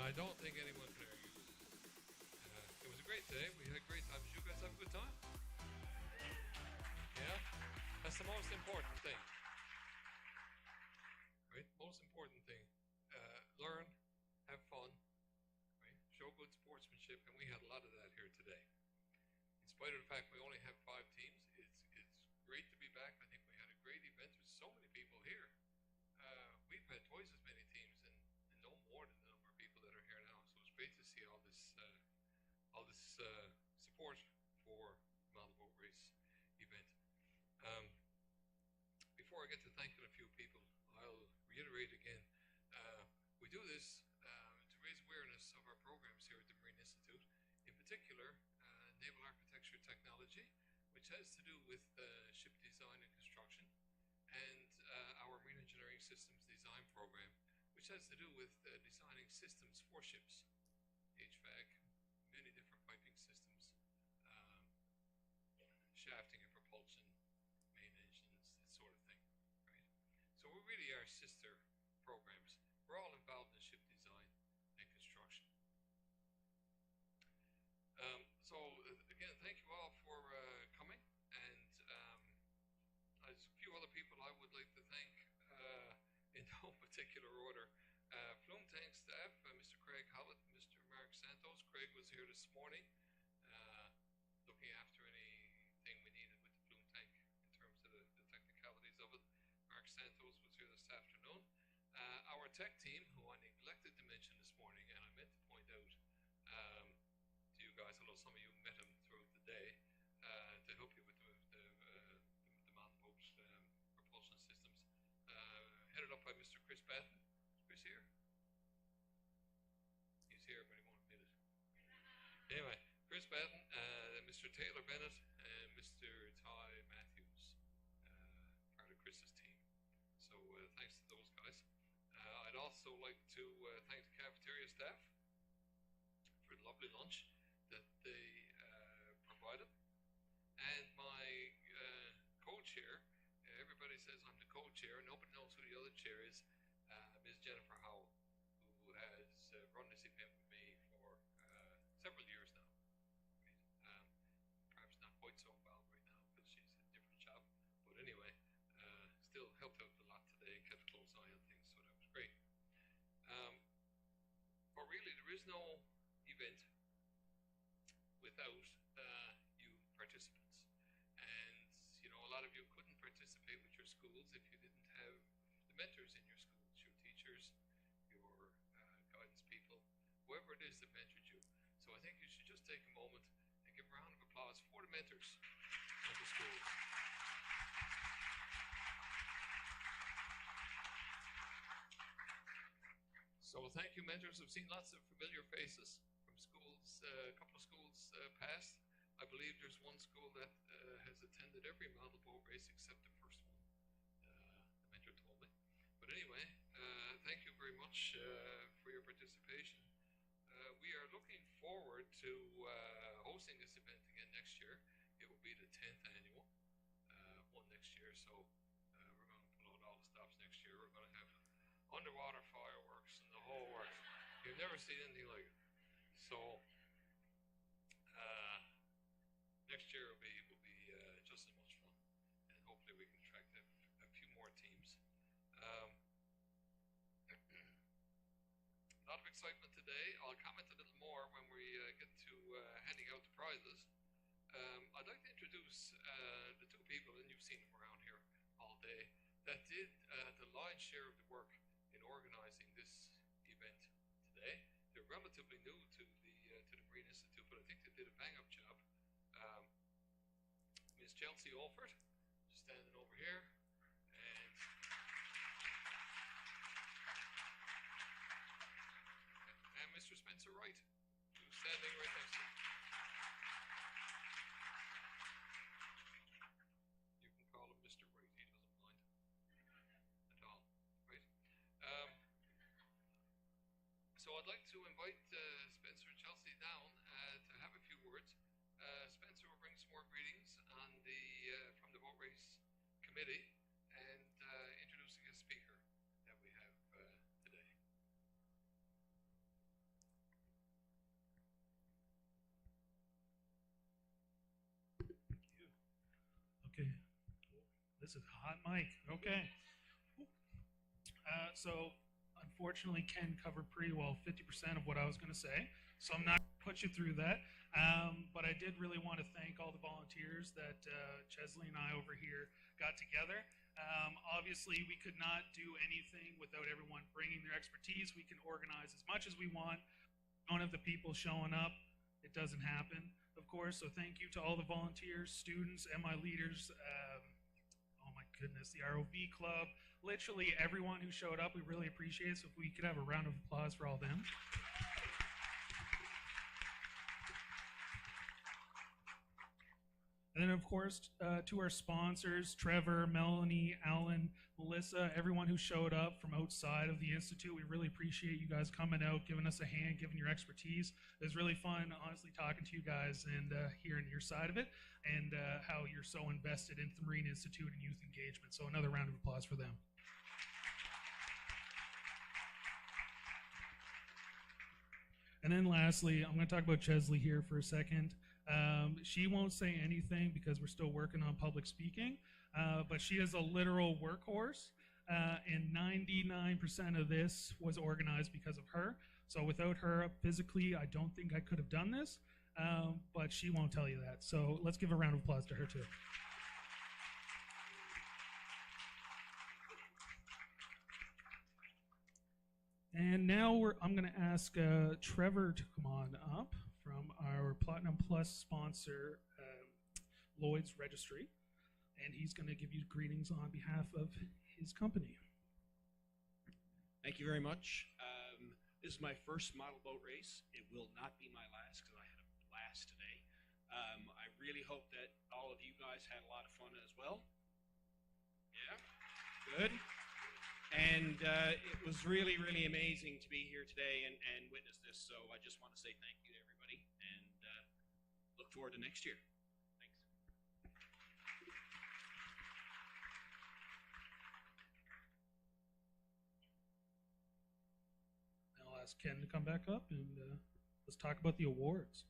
I don't think anyone can argue. It was a great day. We had a great time. Did you guys have a good time? Yeah? That's the most important thing. Right? Most important thing. Learn, have fun, right? Show good sportsmanship, and we had a lot of that here today. In spite of the fact we only have 5 teams, it's great to be back. I think we had a great event with so many people here. We've had twice as many teams and no more than the number of people that are here now. So it's great to see all this support for the Model Boat Race event. Before I get to thanking a few people, I'll reiterate again. We do this to raise awareness of our programs here at the Marine Institute, in particular Naval Architecture Technology, which has to do with ship design and construction, and our Marine Engineering Systems Design Program, which has to do with designing systems for ships, HVAC, many different piping systems, shafting and propulsion, main engines, that sort of thing, right? So we really are sister programs. We're all involved in ship design and construction. Again, thank you all for coming, and there's a few other people I would like to thank in no particular order. Flume Tank staff, Mr. Craig Hollett, Mr. Mark Santos. Craig was here this morning looking after anything we needed with the Flume Tank in terms of the technicalities of it. Mark Santos was here this afternoon. Our tech team, who I neglected to mention this morning, and I meant to point out to you guys, although some of you met him throughout the day, to help you with the Mountain Boat propulsion systems, headed up by Mr. Chris Batten. Is Chris here? He's here, but he won't admit it. Anyway, Chris Batten, Mr. Taylor Bennett, and Mr. Ty Matthews, part of Chris's team. So thanks to those guys. I'd also like to thank the cafeteria staff for the lovely lunch that they provided. And my co-chair, everybody says I'm the co-chair, nobody knows who the other chair is, Ms. Jennifer Howell, who has run this event with me for several years now. Right? Perhaps not quite so involved right now because she's in a different job, but anyway, still helped out a lot today, kept a close eye on things, so that was great. But really, there is no event without you participants. And, you know, a lot of you couldn't participate with your schools if you didn't have the mentors in your schools, your teachers, your guidance people, whoever it is that mentored you. So I think you should just take a moment and give a round of applause for the mentors of the schools. So thank you, mentors. I've seen lots of familiar faces from schools, a couple of schools past. I believe there's one school that has attended every model boat race except the first one, the mentor told me. But anyway, thank you very much for your participation. We are looking forward to hosting this event again next year. It will be the 10th annual one next year, so we're going to pull out all the stops next year. We're going to have underwater fireworks and the whole works. You've never seen anything like it. So next year will be just as much fun, and hopefully we can attract a few more teams. A lot of excitement today. I'll comment a little more when we get to handing out the prizes. I'd like to introduce the two people, and you've seen them around here all day, that did the lion's share of the work in organizing this event today. They're relatively new to the Marine Institute, but I think they did a bang-up job. Ms. Chelsea Alford, just standing over here, and Mr. Spencer Wright, who's standing right next to you. You can call him Mr. Wright, he doesn't mind at all, right? So I'd like to invite Spencer and Chelsea down to have a few words. Spencer will bring some more greetings on from the Boat Race Committee and introducing a speaker that we have today. This is hot mic. Okay. So unfortunately, Ken covered pretty well 50% of what I was going to say. So I'm not going to put you through that. But I did really want to thank all the volunteers that Chesley and I over here got together. Obviously, we could not do anything without everyone bringing their expertise. We can organize as much as we want. Don't have the people showing up. It doesn't happen, of course. So thank you to all the volunteers, students, MI leaders. Oh my goodness, the ROV club. Literally everyone who showed up. We really appreciate it. So if we could have a round of applause for all them. And then, of course, to our sponsors, Trevor, Melanie, Alan, Melissa, everyone who showed up from outside of the Institute. We really appreciate you guys coming out, giving us a hand, giving your expertise. It was really fun, honestly, talking to you guys and hearing your side of it and how you're so invested in the Marine Institute and youth engagement. So another round of applause for them. And then lastly, I'm going to talk about Chesley here for a second. She won't say anything because we're still working on public speaking, but she is a literal workhorse, and 99% of this was organized because of her. So without her physically, I don't think I could have done this, but she won't tell you that. So let's give a round of applause to her too. And now I'm going to ask Trevor to come on up from our Platinum Plus sponsor, Lloyd's Registry, and he's going to give you greetings on behalf of his company. Thank you very much. This is my first model boat race. It will not be my last because I had a blast today. I really hope that all of you guys had a lot of fun as well. Yeah, good. And it was really, really amazing to be here today and witness this. So I just want to say thank you to everybody and look forward to next year. Thanks. Now I'll ask Ken to come back up and let's talk about the awards.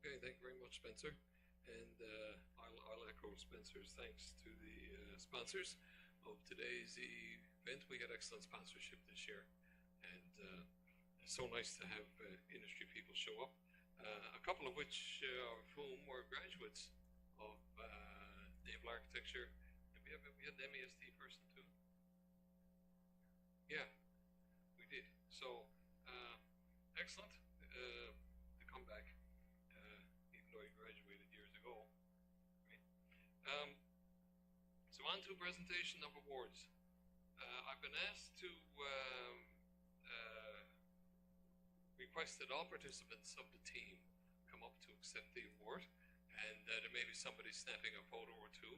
Okay, thank you very much, Spencer. And I'll echo Spencer's thanks to the sponsors of today's event. We had excellent sponsorship this year, and it's so nice to have industry people show up, a couple of which of whom were graduates of naval architecture. We had an MEST person too. Yeah, we did. So excellent to come back. I graduated years ago. Right? So on to presentation of awards. I've been asked to request that all participants of the team come up to accept the award, and there may be somebody snapping a photo or two.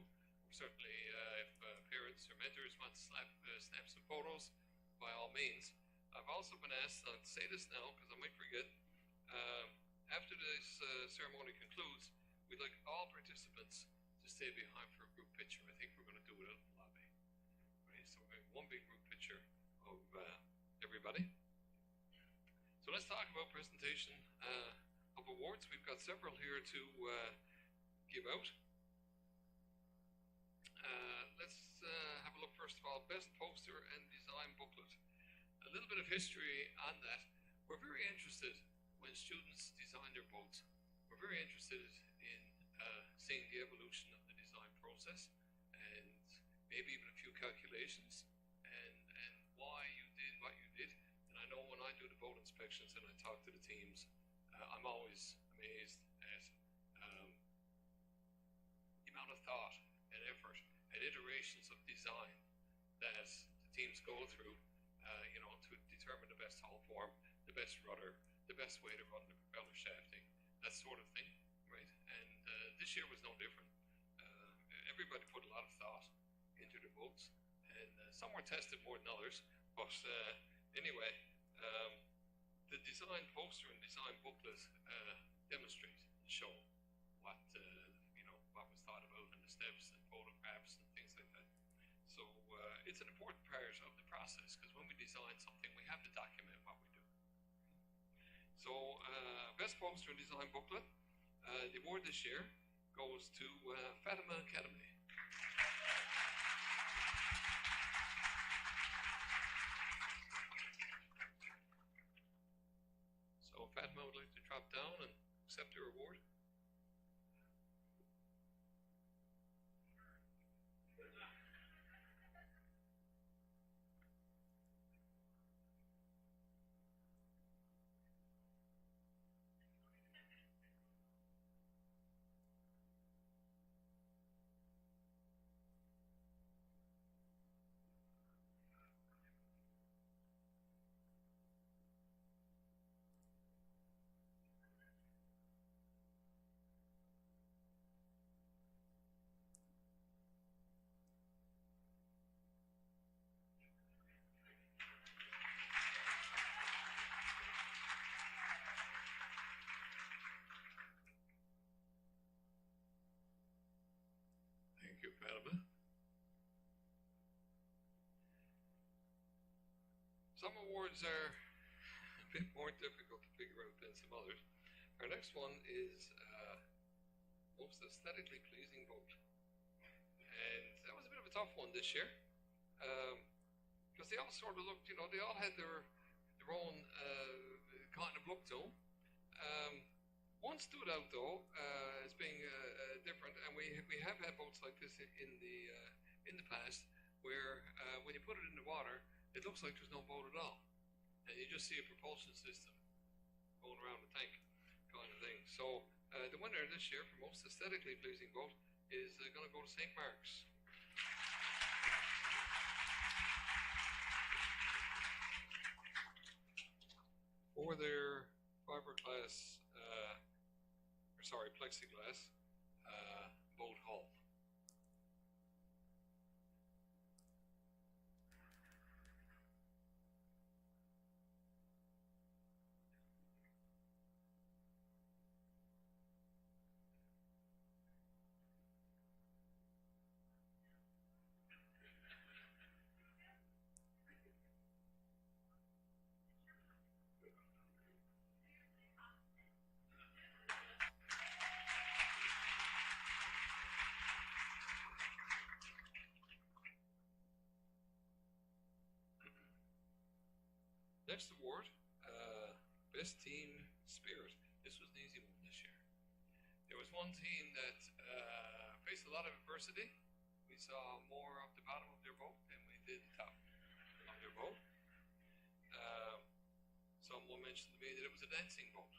Certainly, if parents or mentors want to snap some photos, by all means. I've also been asked, I'll say this now because I might forget, after this ceremony concludes, we'd like all participants to stay behind for a group picture. I think we're going to do it out in the lobby. Right, so we have one big group picture of everybody. So let's talk about presentation of awards. We've got several here to give out. Let's have a look first of all, best poster and design booklet. A little bit of history on that. We're very interested when students design their boats. We're very interested in seeing the evolution of the design process and maybe even a few calculations and why you did what you did. And I know when I do the boat inspections and I talk to the teams, I'm always amazed at the amount of thought and effort and iterations of design that the teams go through, to determine the best hull form, the best rudder, the best way to run the propeller shafting, that sort of thing, right? And this year was no different. Everybody put a lot of thought into the boats, and some were tested more than others. But anyway, the design poster and design booklet demonstrate and show what what was thought about in the steps and photographs and things like that. So it's an important part of the process because when we design something, we have to document what we do. So, best poster and design booklet. The award this year goes to Fatima Academy. So Fatima would like to drop down and accept your award. Thank you, Fatima. Some awards are a bit more difficult to figure out than some others. Our next one is most aesthetically pleasing boat. And that was a bit of a tough one this year. Because they all sort of looked, you know, they all had their own kind of look to them. One stood out though as being different, and we have had boats like this in the past, where when you put it in the water, it looks like there's no boat at all, and you just see a propulsion system going around the tank, kind of thing. So the winner this year for most aesthetically pleasing boat is going to go to St. Mark's. For their fiberglass, plexiglass boat hull. Next award, Best Team Spirit. This was an easy one this year. There was one team that faced a lot of adversity. We saw more of the bottom of their boat than we did the top of their boat. Someone mentioned to me that it was a dancing boat.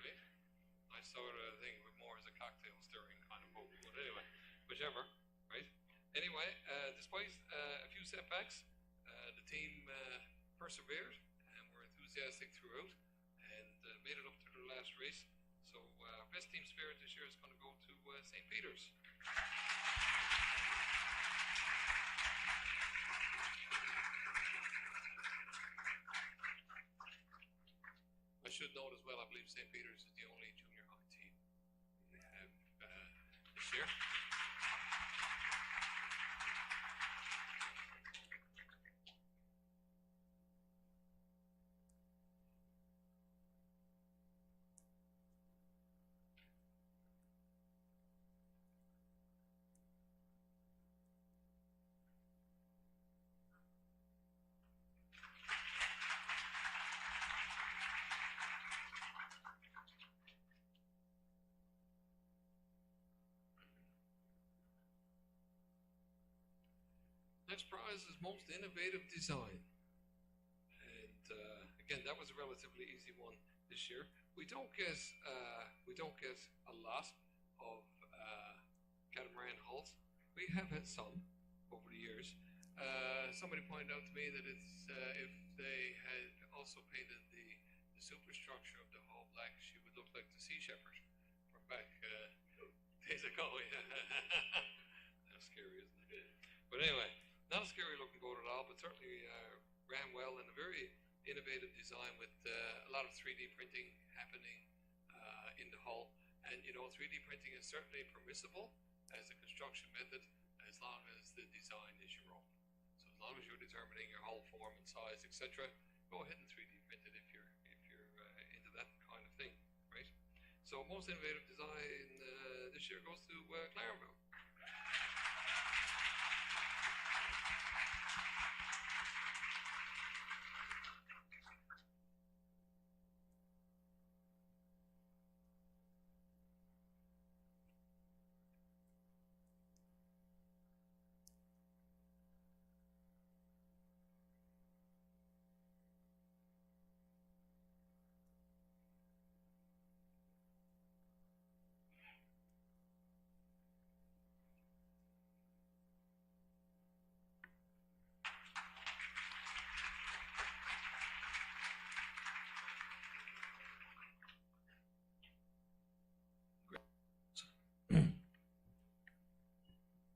Right? I sort of think of it more as a cocktail stirring kind of boat, but anyway, whichever, right? Anyway, despite a few setbacks, the team persevered and were enthusiastic throughout and made it up to their last race. So Best Team Spirit this year is going to go to St. Peter's. I should note as well, I believe St. Peter's is the only junior high team we have this year. Next prize is most innovative design, and again, that was a relatively easy one this year. We don't get a lot of catamaran hulls. We have had some over the years. Somebody pointed out to me that it's if they had also painted the superstructure of the hull black, she would look like the Sea Shepherd from back days ago. That's scary, isn't it? But anyway. Not a scary looking boat at all, but certainly ran well in a very innovative design with a lot of 3D printing happening in the hull. And you know, 3D printing is certainly permissible as a construction method as long as the design is your own. long as you're determining your hull form and size, etc., go ahead and 3D print it if you're into that kind of thing, right? So most innovative design this year goes to Clarenville.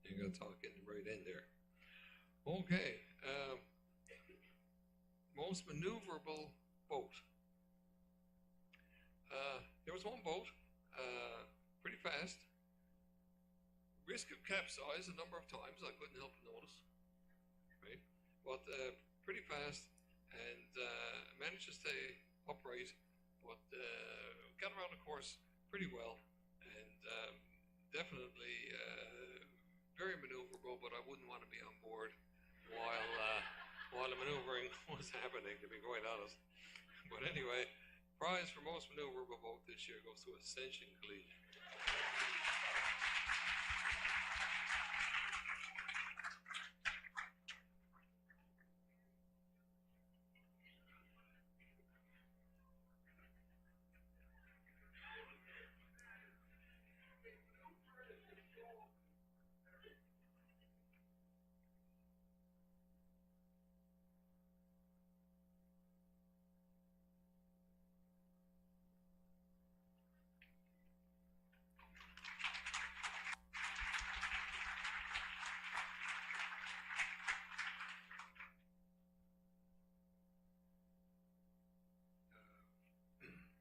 You're going to talk in right in there. Okay. Most maneuverable boat. There was one boat, pretty fast. Risk of capsize a number of times, I couldn't help but notice. Right? But pretty fast and managed to stay upright, but got around the course pretty well and definitely very maneuverable, but I wouldn't want to be on board while the maneuvering was happening, to be quite honest. But anyway, prize for most maneuverable boat this year goes to Ascension Collegiate.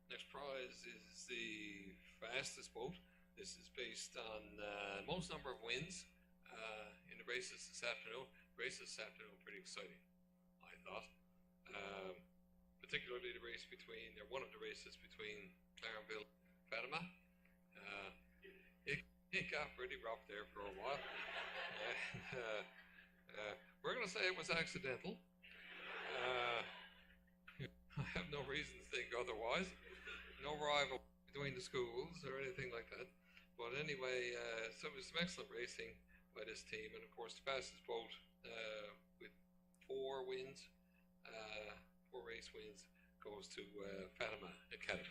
Next prize is the fastest boat. This is based on most number of wins in the races this afternoon. Races this afternoon were pretty exciting, I thought. Particularly the race between, or one of the races between Clarenville and Fatima. It got pretty rough there for a while. We're going to say it was accidental. I have no reason to think otherwise. No rival between the schools or anything like that. But anyway, so it was some excellent racing by this team. And of course, the fastest boat with 4 wins, 4 race wins, goes to Fatima Academy.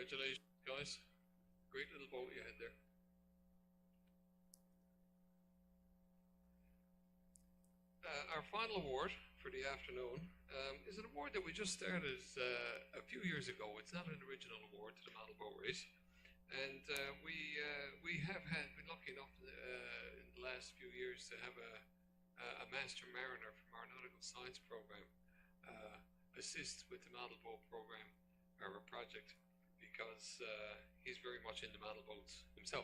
Congratulations, guys. Great little boat you had there. Our final award for the afternoon is an award that we just started a few years ago. It's not an original award to the model boat race. And we have been lucky enough in the last few years to have a master mariner from our nautical science program assist with the model boat program, or project, because he's very much into model boats himself,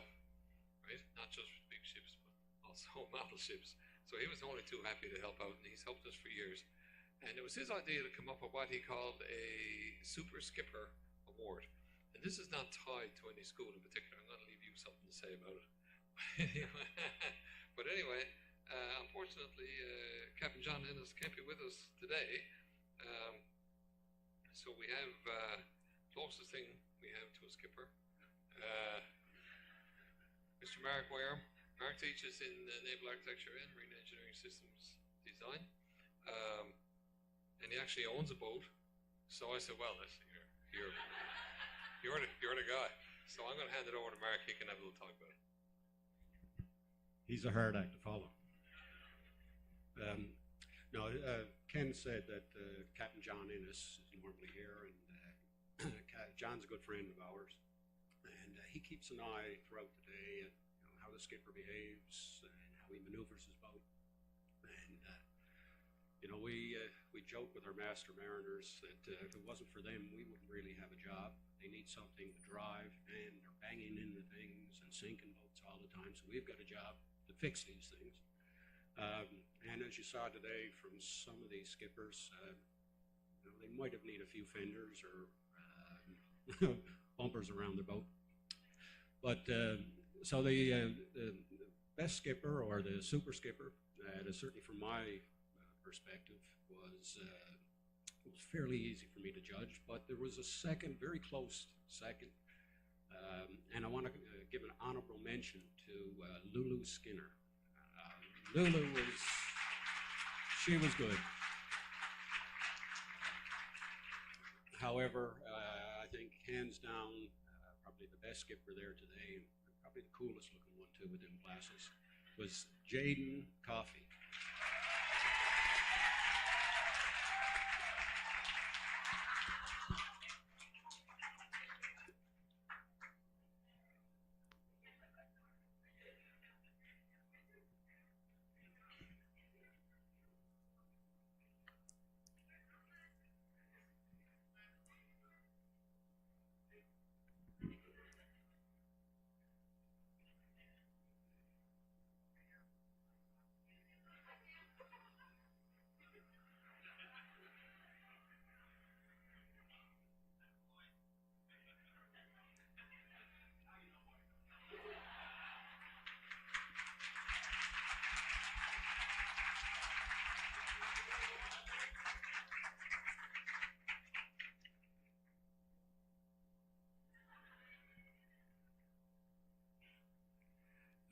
right? Not just with big ships, but also model ships. So he was only too happy to help out, and he's helped us for years. And it was his idea to come up with what he called a Super Skipper Award. And this is not tied to any school in particular. I'm going to leave you something to say about it. But anyway, unfortunately, Captain John Ennis can't be with us today. So we have closest thing we have to a skipper Mr. Mark Ware. Mark teaches in naval architecture and marine engineering systems design. And he actually owns a boat. So I said, well, listen, you're the guy. So I'm going to hand it over to Mark. He can have a little talk about it. He's a hard act to follow. Ken said that Captain John Innes is normally here, and John's a good friend of ours, and he keeps an eye throughout the day at how the skipper behaves and how he maneuvers his boat. And we joke with our master mariners that if it wasn't for them, we wouldn't really have a job. They need something to drive, and they're banging into things and sinking boats all the time. So we've got a job to fix these things. And as you saw today from some of these skippers, they might have need a few fenders or bumpers around their boat. But so the best skipper, or the super skipper, certainly from my perspective, was it was fairly easy for me to judge. But there was a second, very close second, and I want to give an honorable mention to Lulu Skinner. Lulu she was good. However, I think hands down, probably the best skipper there today, and probably the coolest looking one too with them glasses, was Jaden Coffey.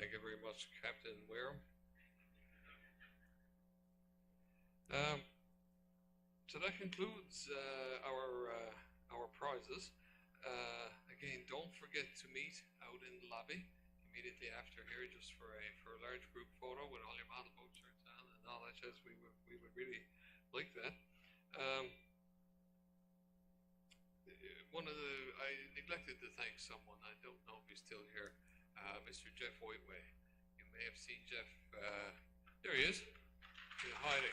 Thank you very much, Captain Ware. So that concludes our prizes. Again, don't forget to meet out in the lobby immediately after here, just for a large group photo with all your model boat shirts on and all that jazz. We would really like that. I neglected to thank someone. I don't know if he's still here. Mr. Jeff Whiteway. You may have seen Jeff. There he is. He's hiding.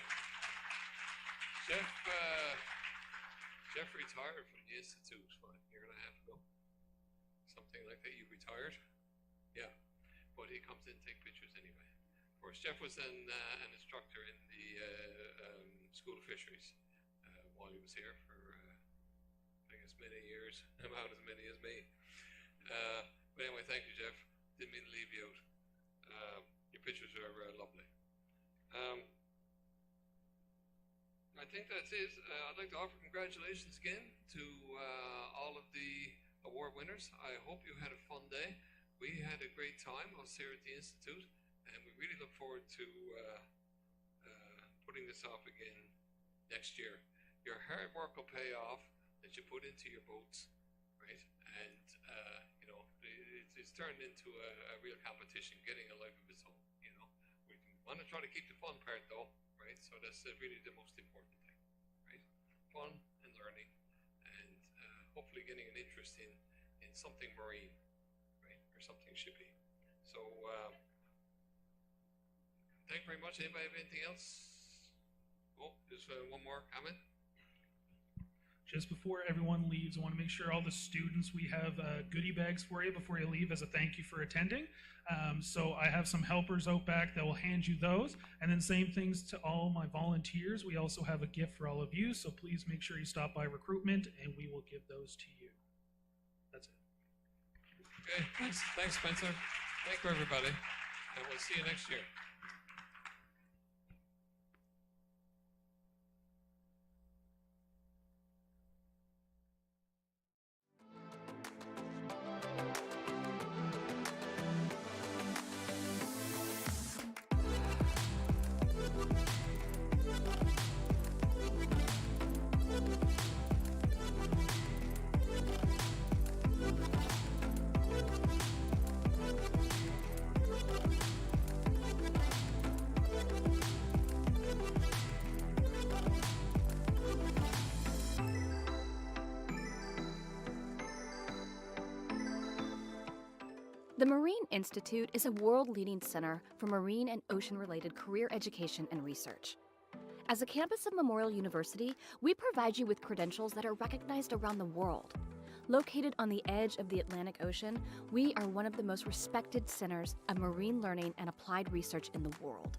Jeff retired from the Institute a year and a half ago. Something like that. You retired? Yeah. But he comes in to take pictures anyway. Of course, Jeff was an instructor in the School of Fisheries while he was here for, I guess, many years. About as many as me. But anyway, thank you, Jeff. Didn't mean to leave you out. Your pictures are lovely. I think that's it. I'd like to offer congratulations again to all of the award winners. I hope you had a fun day. We had a great time, us here at the Institute, and we really look forward to putting this off again next year. Your hard work will pay off that you put into your boats, right? And it's turned into a real competition, getting a life of its own. We want to try to keep the fun part though, right? So that's really the most important thing, right? Fun and learning, and hopefully getting an interest in something marine, right, or something shippy. So thank you very much. Anybody have anything else? Oh, there's one more comment. Just before everyone leaves, I want to make sure all the students, we have goodie bags for you before you leave as a thank you for attending. So I have some helpers out back that will hand you those. And then same things to all my volunteers. We also have a gift for all of you. So please make sure you stop by recruitment and we will give those to you. That's it. Okay, thanks, Spencer. Thank you, everybody. And we'll see you next year. The Marine Institute is a world-leading center for marine and ocean-related career education and research. As a campus of Memorial University, we provide you with credentials that are recognized around the world. Located on the edge of the Atlantic Ocean, we are one of the most respected centers of marine learning and applied research in the world.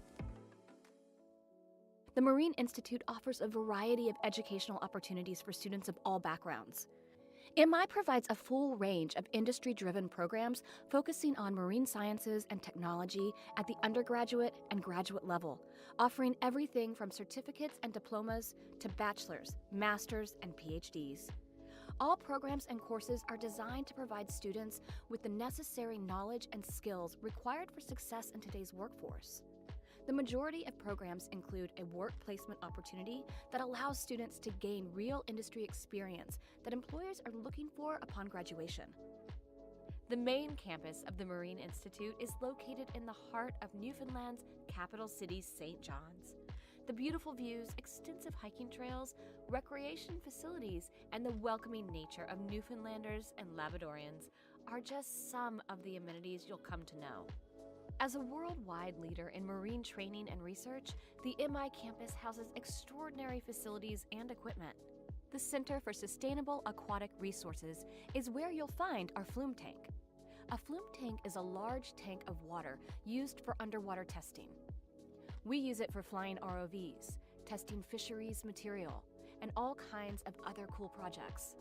The Marine Institute offers a variety of educational opportunities for students of all backgrounds. MI provides a full range of industry-driven programs focusing on marine sciences and technology at the undergraduate and graduate level, offering everything from certificates and diplomas to bachelor's, master's, and PhDs. All programs and courses are designed to provide students with the necessary knowledge and skills required for success in today's workforce. The majority of programs include a work placement opportunity that allows students to gain real industry experience that employers are looking for upon graduation. The main campus of the Marine Institute is located in the heart of Newfoundland's capital city, St. John's. The beautiful views, extensive hiking trails, recreation facilities, and the welcoming nature of Newfoundlanders and Labradorians are just some of the amenities you'll come to know. As a worldwide leader in marine training and research, the MI campus houses extraordinary facilities and equipment. The Center for Sustainable Aquatic Resources is where you'll find our flume tank. A flume tank is a large tank of water used for underwater testing. We use it for flying ROVs, testing fisheries material, and all kinds of other cool projects.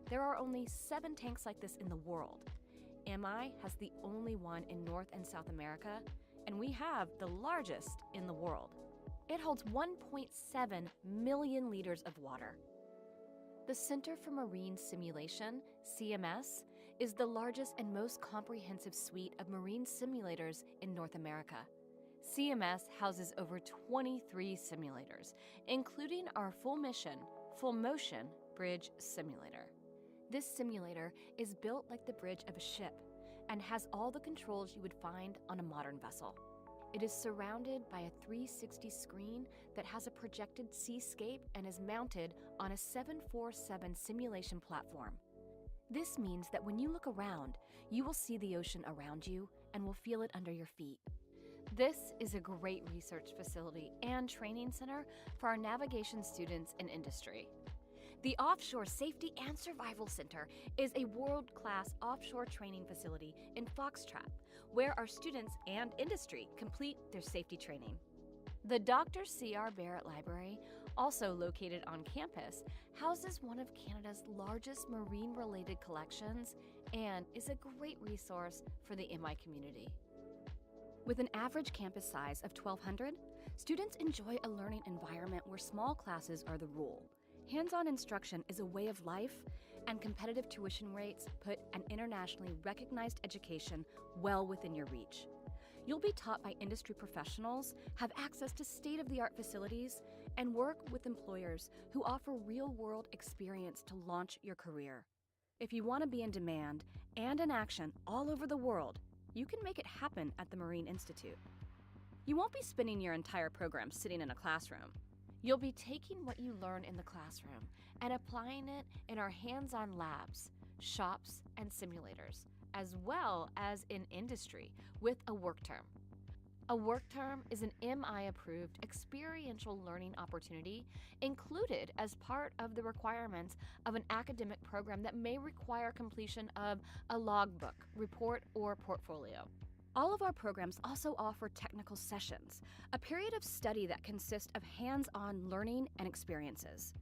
There are only 7 tanks like this in the world. MI has the only one in North and South America, and we have the largest in the world. It holds 1.7 million liters of water. The Center for Marine Simulation, CMS, is the largest and most comprehensive suite of marine simulators in North America. CMS houses over 23 simulators, including our full motion bridge simulator. This simulator is built like the bridge of a ship and has all the controls you would find on a modern vessel. It is surrounded by a 360 screen that has a projected seascape and is mounted on a 747 simulation platform. This means that when you look around, you will see the ocean around you and will feel it under your feet. This is a great research facility and training center for our navigation students and industry. The Offshore Safety and Survival Center is a world-class offshore training facility in Foxtrot, where our students and industry complete their safety training. The Dr. C.R. Barrett Library, also located on campus, houses one of Canada's largest marine-related collections and is a great resource for the MI community. With an average campus size of 1,200, students enjoy a learning environment where small classes are the rule. Hands-on instruction is a way of life, and competitive tuition rates put an internationally recognized education well within your reach. You'll be taught by industry professionals, have access to state-of-the-art facilities, and work with employers who offer real-world experience to launch your career. If you want to be in demand and in action all over the world, you can make it happen at the Marine Institute. You won't be spending your entire program sitting in a classroom. You'll be taking what you learn in the classroom and applying it in our hands-on labs, shops, and simulators, as well as in industry with a work term. A work term is an MI-approved experiential learning opportunity included as part of the requirements of an academic program that may require completion of a logbook, report, or portfolio. All of our programs also offer technical sessions, a period of study that consists of hands-on learning and experiences.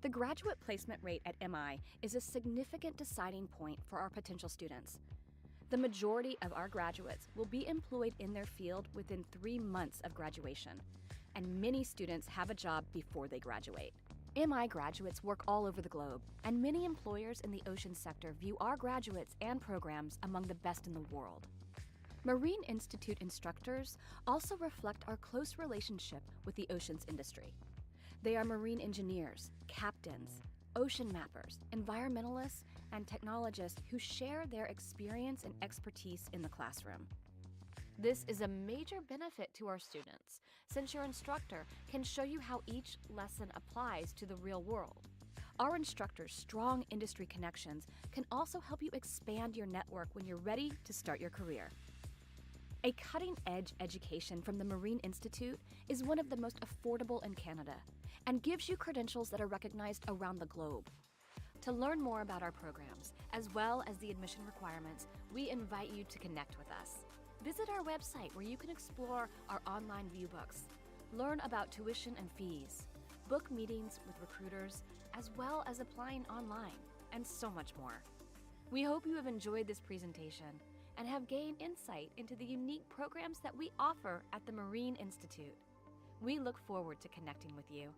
The graduate placement rate at MI is a significant deciding point for our potential students. The majority of our graduates will be employed in their field within 3 months of graduation, and many students have a job before they graduate. MI graduates work all over the globe, and many employers in the ocean sector view our graduates and programs among the best in the world. Marine Institute instructors also reflect our close relationship with the oceans industry. They are marine engineers, captains, ocean mappers, environmentalists, and technologists who share their experience and expertise in the classroom. This is a major benefit to our students, since your instructor can show you how each lesson applies to the real world. Our instructors' strong industry connections can also help you expand your network when you're ready to start your career. A cutting-edge education from the Marine Institute is one of the most affordable in Canada and gives you credentials that are recognized around the globe. To learn more about our programs, as well as the admission requirements, we invite you to connect with us. Visit our website where you can explore our online viewbooks, learn about tuition and fees, book meetings with recruiters, as well as applying online, and so much more. We hope you have enjoyed this presentation and have gained insight into the unique programs that we offer at the Marine Institute. We look forward to connecting with you.